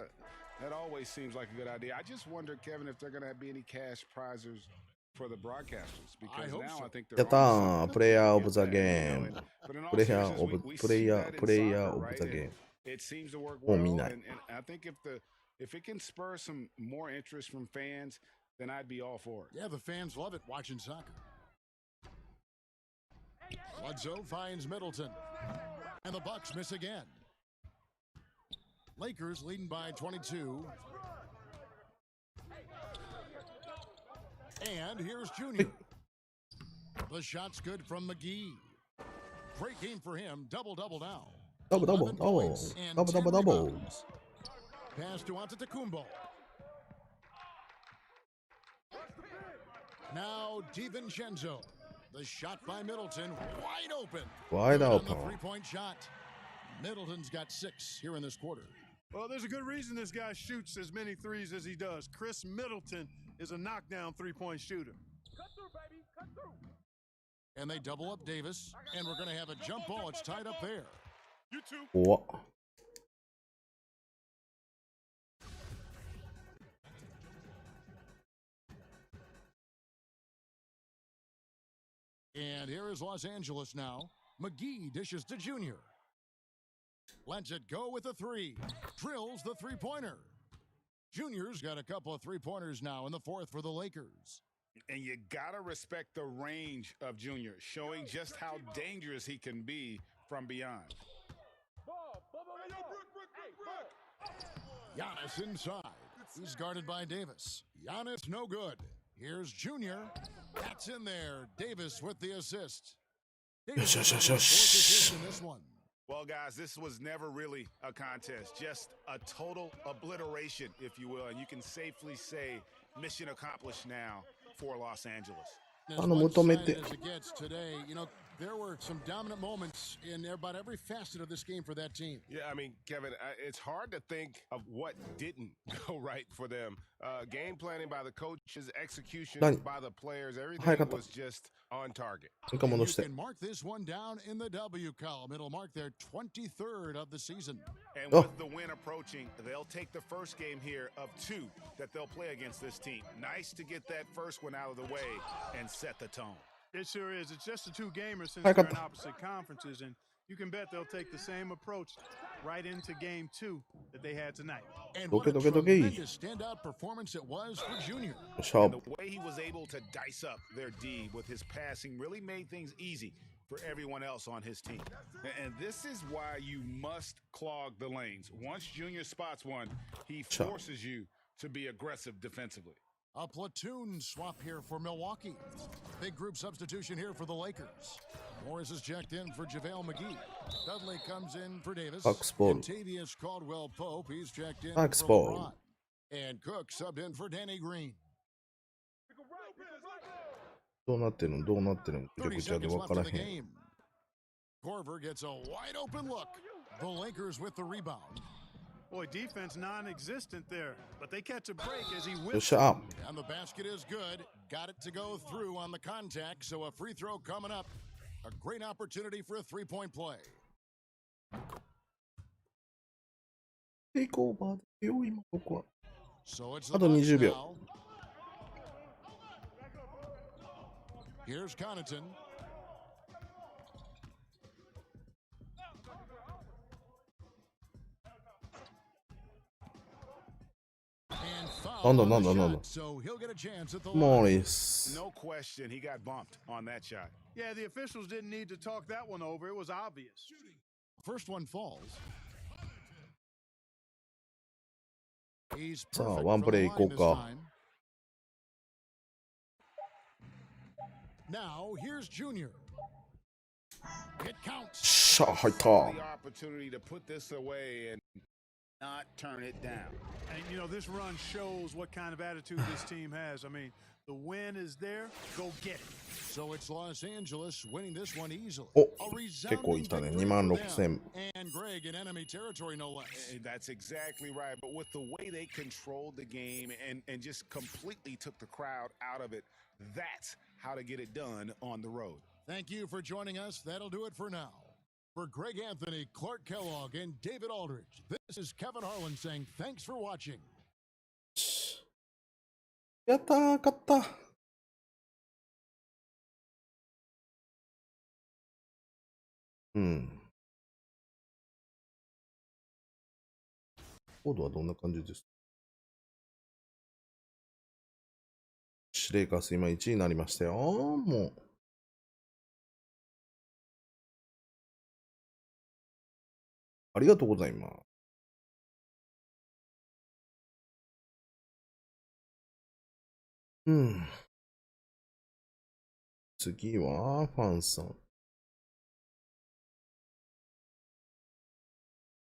Speaker 18: That always seems like a good idea. I just wonder, Kevin, if they're going to be any cash prizes for the broadcasters. Because now I think they're
Speaker 1: やったー、プレイヤーオブザゲーム。プレイヤーオブザゲーム。
Speaker 18: It seems to work
Speaker 1: もう
Speaker 18: well.
Speaker 1: 見ない。
Speaker 18: And I think if it can spur some more interest from fans, then I'd be all for it.
Speaker 4: Yeah, the fans love it watching soccer. Bledsoe finds Middleton. And the Bucks miss again. Lakers leading by 22. And here's Junior. The shot's good from McGee. Great game for him. Double-double now.
Speaker 1: Double.
Speaker 4: Pass to Antetokounmpo. Now DiVincenzo. The shot by Middleton. Wide open.
Speaker 1: Wide
Speaker 4: On
Speaker 1: open.
Speaker 4: the three-point shot. Middleton's got 6 here in this quarter.
Speaker 9: Well, there's a good reason this guy shoots as many threes as he does. Chris Middleton is a knockdown three-point shooter.
Speaker 16: Cut through, baby. Cut through.
Speaker 4: And they double up Davis. And we're going to have a jump ball. It's tied up there.
Speaker 9: You two.
Speaker 1: 怖っ。
Speaker 4: And here is Los Angeles now. McGee dishes to Junior. Lets it go with a 3. Drills the three-pointer. Junior's got a couple of three-pointers now in the fourth for the Lakers.
Speaker 18: And you got to respect the range of Junior, showing just how dangerous he can be from beyond.
Speaker 4: Giannis inside. He's guarded by Davis. Giannis no good. Here's Junior. That's in there. Davis with the assist. Davis with the fourth assist in this one.
Speaker 18: Well, guys, this was never really a contest, just a total obliteration, if you will. And you can safely say mission accomplished now for Los Angeles.
Speaker 4: As much excited as it gets today, you know, There were some dominant moments in about every facet of this game for that team.
Speaker 18: Yeah, I mean, Kevin, it's hard to think of what didn't go right for them. Game planning by the coaches, execution by the players, everything was just on target.
Speaker 4: You can mark this one down in the W column. It'll mark their 23rd of the season.
Speaker 18: And with the win approaching, they'll take the first game here of 2 that they'll play against this team. Nice to get that first one out of the way and set the tone.
Speaker 9: It sure is. It's just the 2 gamers since they're in opposite conferences, and you can bet they'll take the same approach right into game 2 that they had tonight.
Speaker 4: And what a tremendous standout performance it was for Junior.
Speaker 18: And the way he was able to dice up their D with his passing really made things easy for everyone else on his team. And this is why you must clog the lanes. Once Junior spots one, he forces you to be aggressive defensively.
Speaker 4: A platoon swap here for Milwaukee. Big group substitution here for the Lakers. Morris is checked in for JaVale McGee. Dudley comes in for Davis. Tavius Caldwell-Pope, he's checked in for LeBron. And Cook subbed in for Danny Green.
Speaker 1: どうなってるのどうなってるのぐちゃぐちゃで分からへん。
Speaker 4: Korver gets a wide open look. The Lakers with the rebound.
Speaker 9: Boy, defense non-existent there, but they catch a break as he
Speaker 1: whips it.
Speaker 4: And the basket is good. Got it to go through on the contact, so a free throw coming up. A great opportunity for a three-point play.
Speaker 1: テイクオーバーですよ、今ここは。
Speaker 4: So it's
Speaker 1: あと20秒。
Speaker 4: Here's Connaughton. So he'll get a chance at the
Speaker 1: Morris.
Speaker 18: No question, he got bumped on that shot.
Speaker 9: Yeah, the officials didn't need to talk that one over. It was obvious.
Speaker 4: First one falls. He's
Speaker 1: さあ、ワンプレイ行こうか。
Speaker 4: Now here's Junior. It counts.
Speaker 1: しゃあ、入った。
Speaker 18: The opportunity to put this away and not turn it down.
Speaker 9: And you know, this run shows what kind of attitude this team has. I mean, the win is there, go get it.
Speaker 4: So it's Los Angeles winning this one easily.
Speaker 1: お、結構いたね。26,000。
Speaker 4: And Greg in enemy territory, no less.
Speaker 18: That's exactly right. But with the way they controlled the game and just completely took the crowd out of it, that's how to get it done on the road.
Speaker 4: Thank you for joining us. That'll do it for now. For Greg Anthony, Clark Kellogg, and David Aldridge, this is Kevin Harlan saying thanks for watching.
Speaker 1: やったー、勝った。うん。コードはどんな感じですか？レイカーズ今1位になりましたよ。もう。ありがとうございます。うん。次は、ファンさん。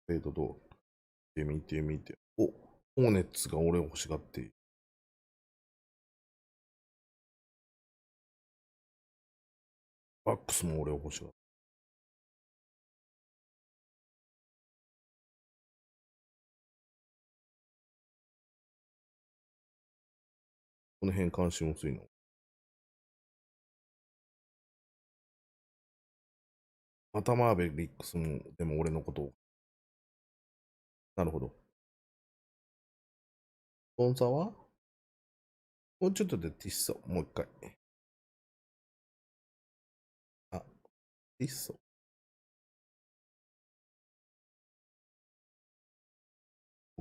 Speaker 1: どう見て。お、ホーネッツが俺を欲しがっている。バックスも俺を欲しがっている。この辺関心薄いの。またマーベリックスも、でも俺のことを。なるほど。スポンサーはもうちょっとでティッソ。もう一回。あ、ティッソ。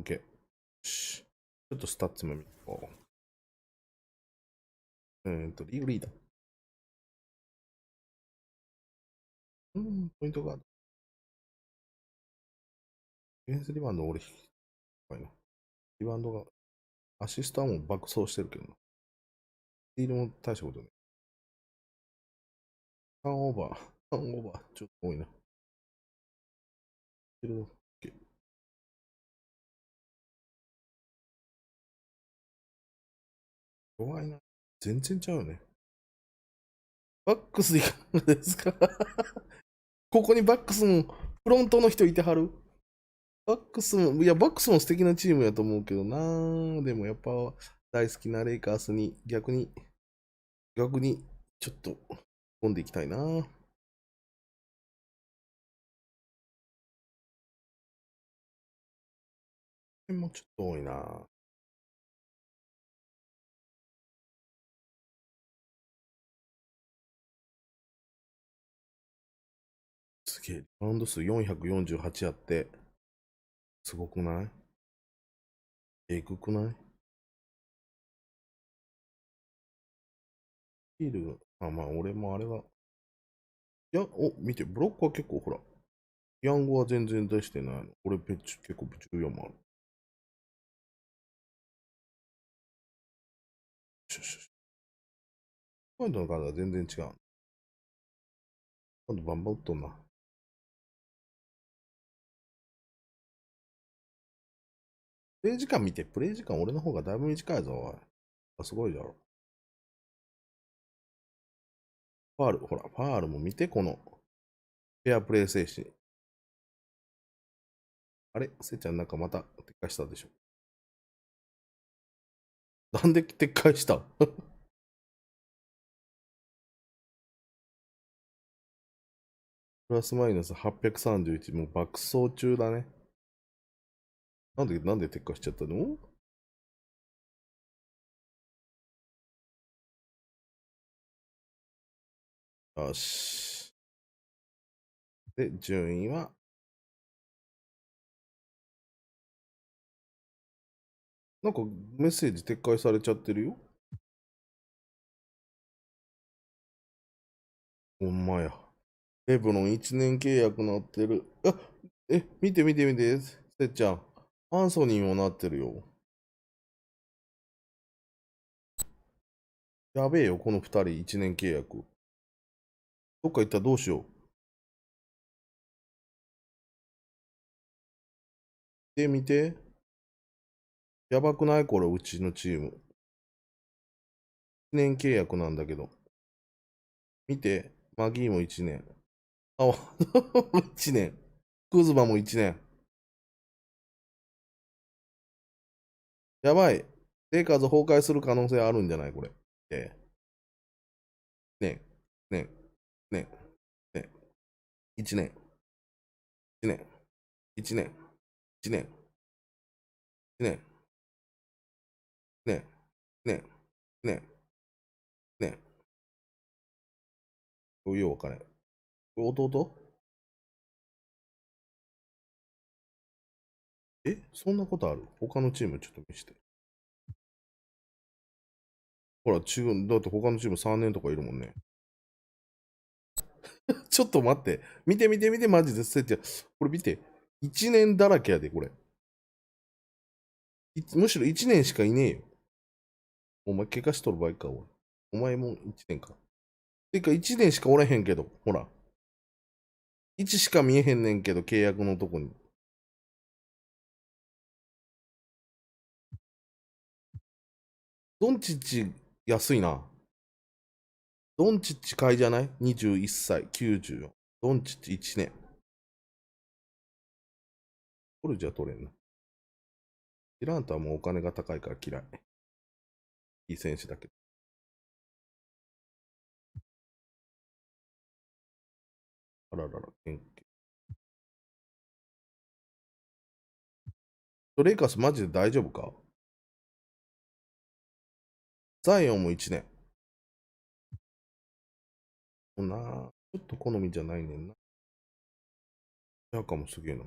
Speaker 1: OK。よし。ちょっとスタッツも見よう。リーグリーダー。ポイントガード。ディフェンスリバウンド俺、怖いな。リバウンドが、アシストはもう爆走してるけどな。スティールも大したことない。ターンオーバー、ちょっと多いな。弱いな。全然ちゃうよね。バックスでいかがですか？ここにバックスも、フロントの人いてはる？バックスも、いや、バックスも素敵なチームやと思うけどな。でもやっぱ、大好きなレイカーズに、逆に、ちょっと、飛んでいきたいな。もうちょっと多いな。すげえ、リバウンド数448あって、すごくない？えぐくない？ヒール、まあ、俺もあれは。いや、見て、ブロックは結構ほら。ヤングは全然出してないの。俺、結構14もある。ポイントの数は全然違う。今度バンバン打っとんな。プレイ時間見て、プレイ時間俺の方がだいぶ短いぞ、おい。すごいじゃろ。ファール、ほら、ファールも見て、この、フェアプレイ精神。あれせっちゃんなんかまた撤回したでしょ。なんで撤回したプラスマイナス831、もう爆走中だね。なんで撤回しちゃったの？よし。で、順位は、なんかメッセージ撤回されちゃってるよ。ほんまや。レブロン1年契約なってる。見て。せっちゃん。アンソニーもなってるよ。やべえよ、この2人1年契約。どっか行ったらどうしよう。見て。やばくないこれ、うちのチーム。1年契約なんだけど。見て。マギーも1年。1年。クズマも1年。やばい。レイカーズ崩壊する可能性あるんじゃないこれ。ね。1年。1年。1年。1年。1年。よう分かれん。弟？そんなことある？他のチームちょっと見せて。ほら、だって他のチーム3年とかいるもんね。ちょっと待って。見て、マジで。これ見て。1年だらけやで、これ。むしろ1年しかいねえよ。お前、怪我しとる場合か、俺。お前も1年か。てか、1年しかおれへんけど、ほら。1しか見えへんねんけど、契約のとこに。ドンチッチ、安いな。ドンチッチ買いじゃない？ 21 歳、94。ドンチッチ1年。これじゃ取れんな。ディラントはもうお金が高いから嫌い。いい選手だけど。あららら、元気。レイカースマジで大丈夫か？ザイオンも1年。ちょっと好みじゃないねんな。ジャカもすげえな。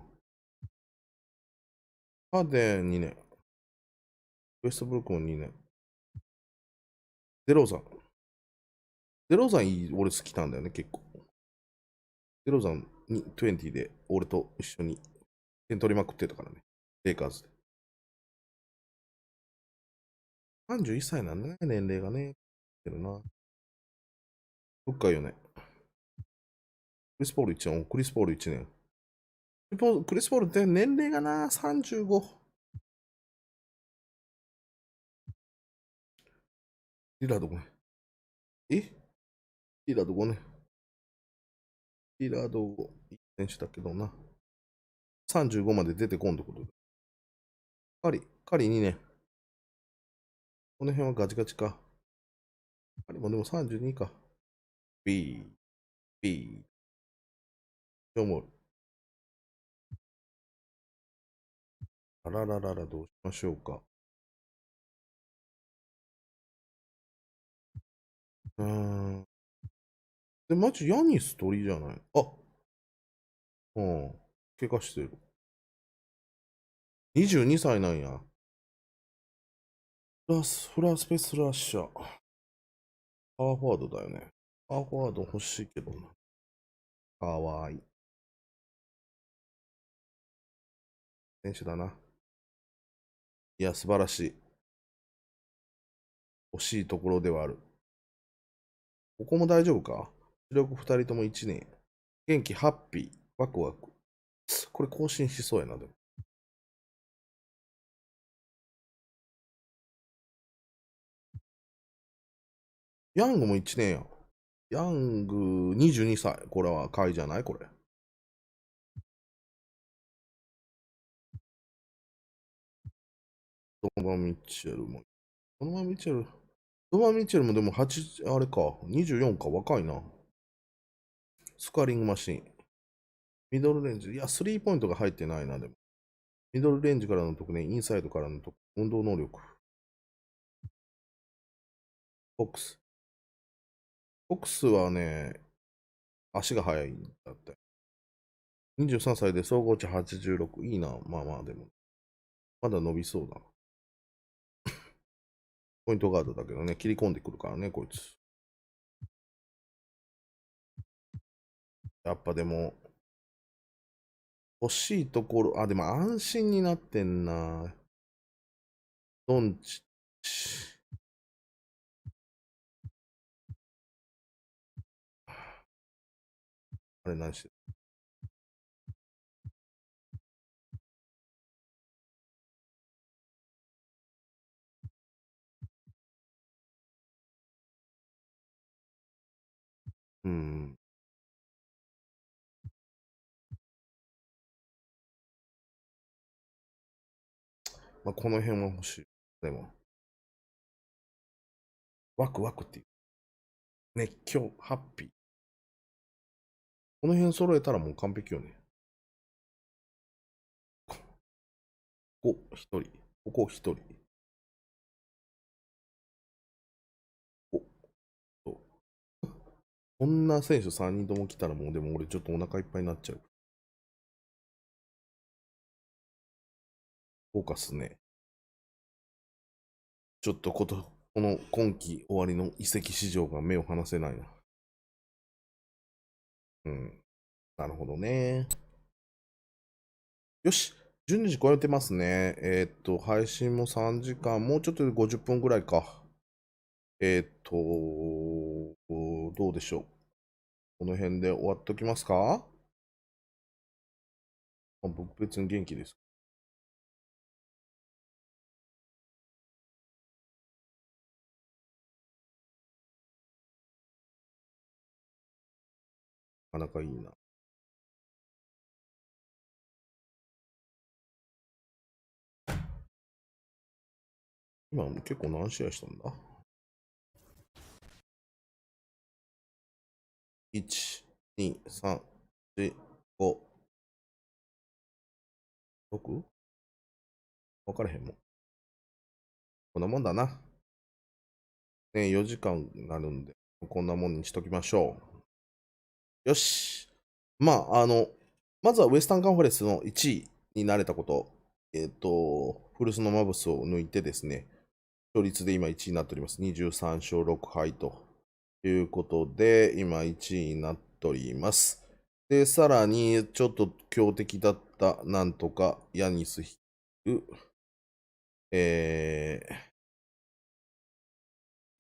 Speaker 1: ハーデン2年。ウエストブルックも2年。デローザン。俺好きなんだよね、結構。デローザンに20で俺と一緒に点取りまくってたからね。レイカーズで。31歳なんだね、年齢がね。けどな。深いよね。クリスポール1年。クリスポール1年。クリスポールって年齢がな、35。リラードごめん。リラード5ね。リラード5、いい選手だけどな。35まで出てこんってことで。カリ2ね。この辺はガチガチか。カリもでも32か。B。今日も。あらららら、どうしましょうか。で、マジヤニス鳥じゃない。うん。怪我してる。22歳なんや。フラースペースラッシャー。パワーフォワードだよね。パワーフォワード欲しいけどな。かわいい。選手だな。いや、素晴らしい。欲しいところではある。ここも大丈夫か？主力2人とも1年。元気、ハッピー、ワクワク。これ更新しそうやな、でも。ヤングも1年や。ヤング22歳。これは買いじゃないこれ。ドノバン・ミッチェルも。ドノバン・ミッチェルもでも8、あれか。24か。若いな。スコアリングマシン。ミドルレンジ。いや、スリーポイントが入ってないな、でも。ミドルレンジからの得点、インサイドからの得点、運動能力。フォックスはね、足が速いんだって。23歳で総合値86。いいな。まあまあ、でも。まだ伸びそうだな。ポイントガードだけどね、切り込んでくるからね、こいつ。やっぱでも、欲しいところ、でも安心になってんな。ドンチッチ。あれ何してる？まあ、この辺は欲しい。でも、ワクワクっていう。熱狂、ハッピー。この辺揃えたらもう完璧よね。ここ1人。ここ1人。こんな選手3人とも来たらもうでも俺ちょっとお腹いっぱいになっちゃう。豪華っすね。ちょっとこの今季終わりの移籍市場が目を離せないな。なるほどね。よし。12時超えてますね。配信も3時間、もうちょっとで50分ぐらいか。どうでしょう。この辺で終わっておきますか？僕別に元気です。なかなかいいな。今結構何試合したんだ？ 1、2、3、4、5、6？ 分かれへんもん。こんなもんだな。ね、4時間になるんで、こんなもんにしときましょう。よし。まあ、まずはウエスタンカンファレンスの1位になれたこと。古巣のマブスを抜いてですね、勝率で今1位になっております。23勝6敗ということで、今1位になっております。で、さらに、ちょっと強敵だった、なんとか、ヤニスヤ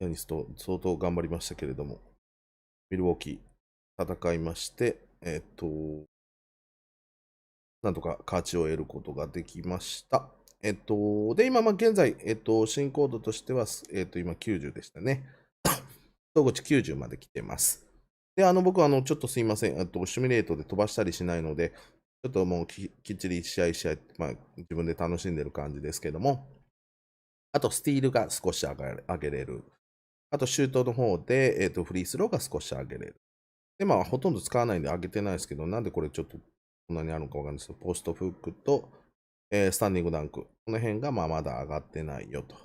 Speaker 1: ニスと相当頑張りましたけれども、ミルウォーキー戦いまして、なんとか勝ちを得ることができました。で、今、現在、新コードとしては、今90でしたね。総合値90まで来てます。で、僕ちょっとすいません。シミュレートで飛ばしたりしないので、ちょっともうきっちり試合、まあ、自分で楽しんでる感じですけども、あと、スティールが少し上げれる。あと、シュートの方で、フリースローが少し上げれる。で、まあ、ほとんど使わないんで上げてないですけど、なんでこれちょっとこんなにあるのかわかんないですけど、ポストフックと、スタンディングダンク。この辺がまあまだ上がってないよと。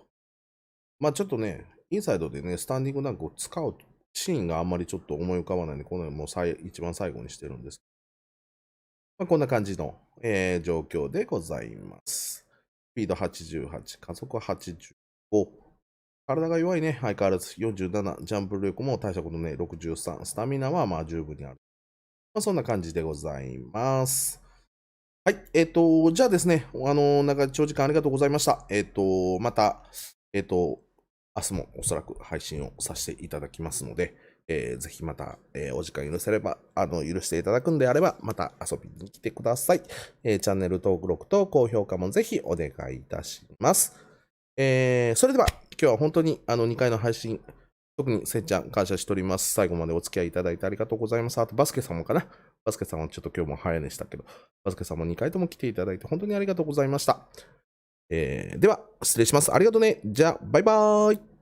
Speaker 1: まあちょっとね、インサイドでね、スタンディングダンクを使うシーンがあんまりちょっと思い浮かばないんで、この辺も一番最後にしてるんです。まあ、こんな感じの、状況でございます。スピード88、加速85。体が弱いね、相変わらず47、ジャンプ力も大したことね、63、スタミナはまあ十分にある。まあ、そんな感じでございます。はい、じゃあですね、長時間ありがとうございました。また、明日もおそらく配信をさせていただきますので、ぜひまた、お時間許せれば、許していただくんであれば、また遊びに来てください。チャンネル登録と高評価もぜひお願いいたします。それでは、今日は本当に2回の配信、特にせっちゃん感謝しております。最後までお付き合いいただいてありがとうございます。あと、バスケさんもかな。バスケさんはちょっと今日も早寝したけど、バスケさんも2回とも来ていただいて本当にありがとうございました。では、失礼します。ありがとうね。じゃあ、バイバーイ。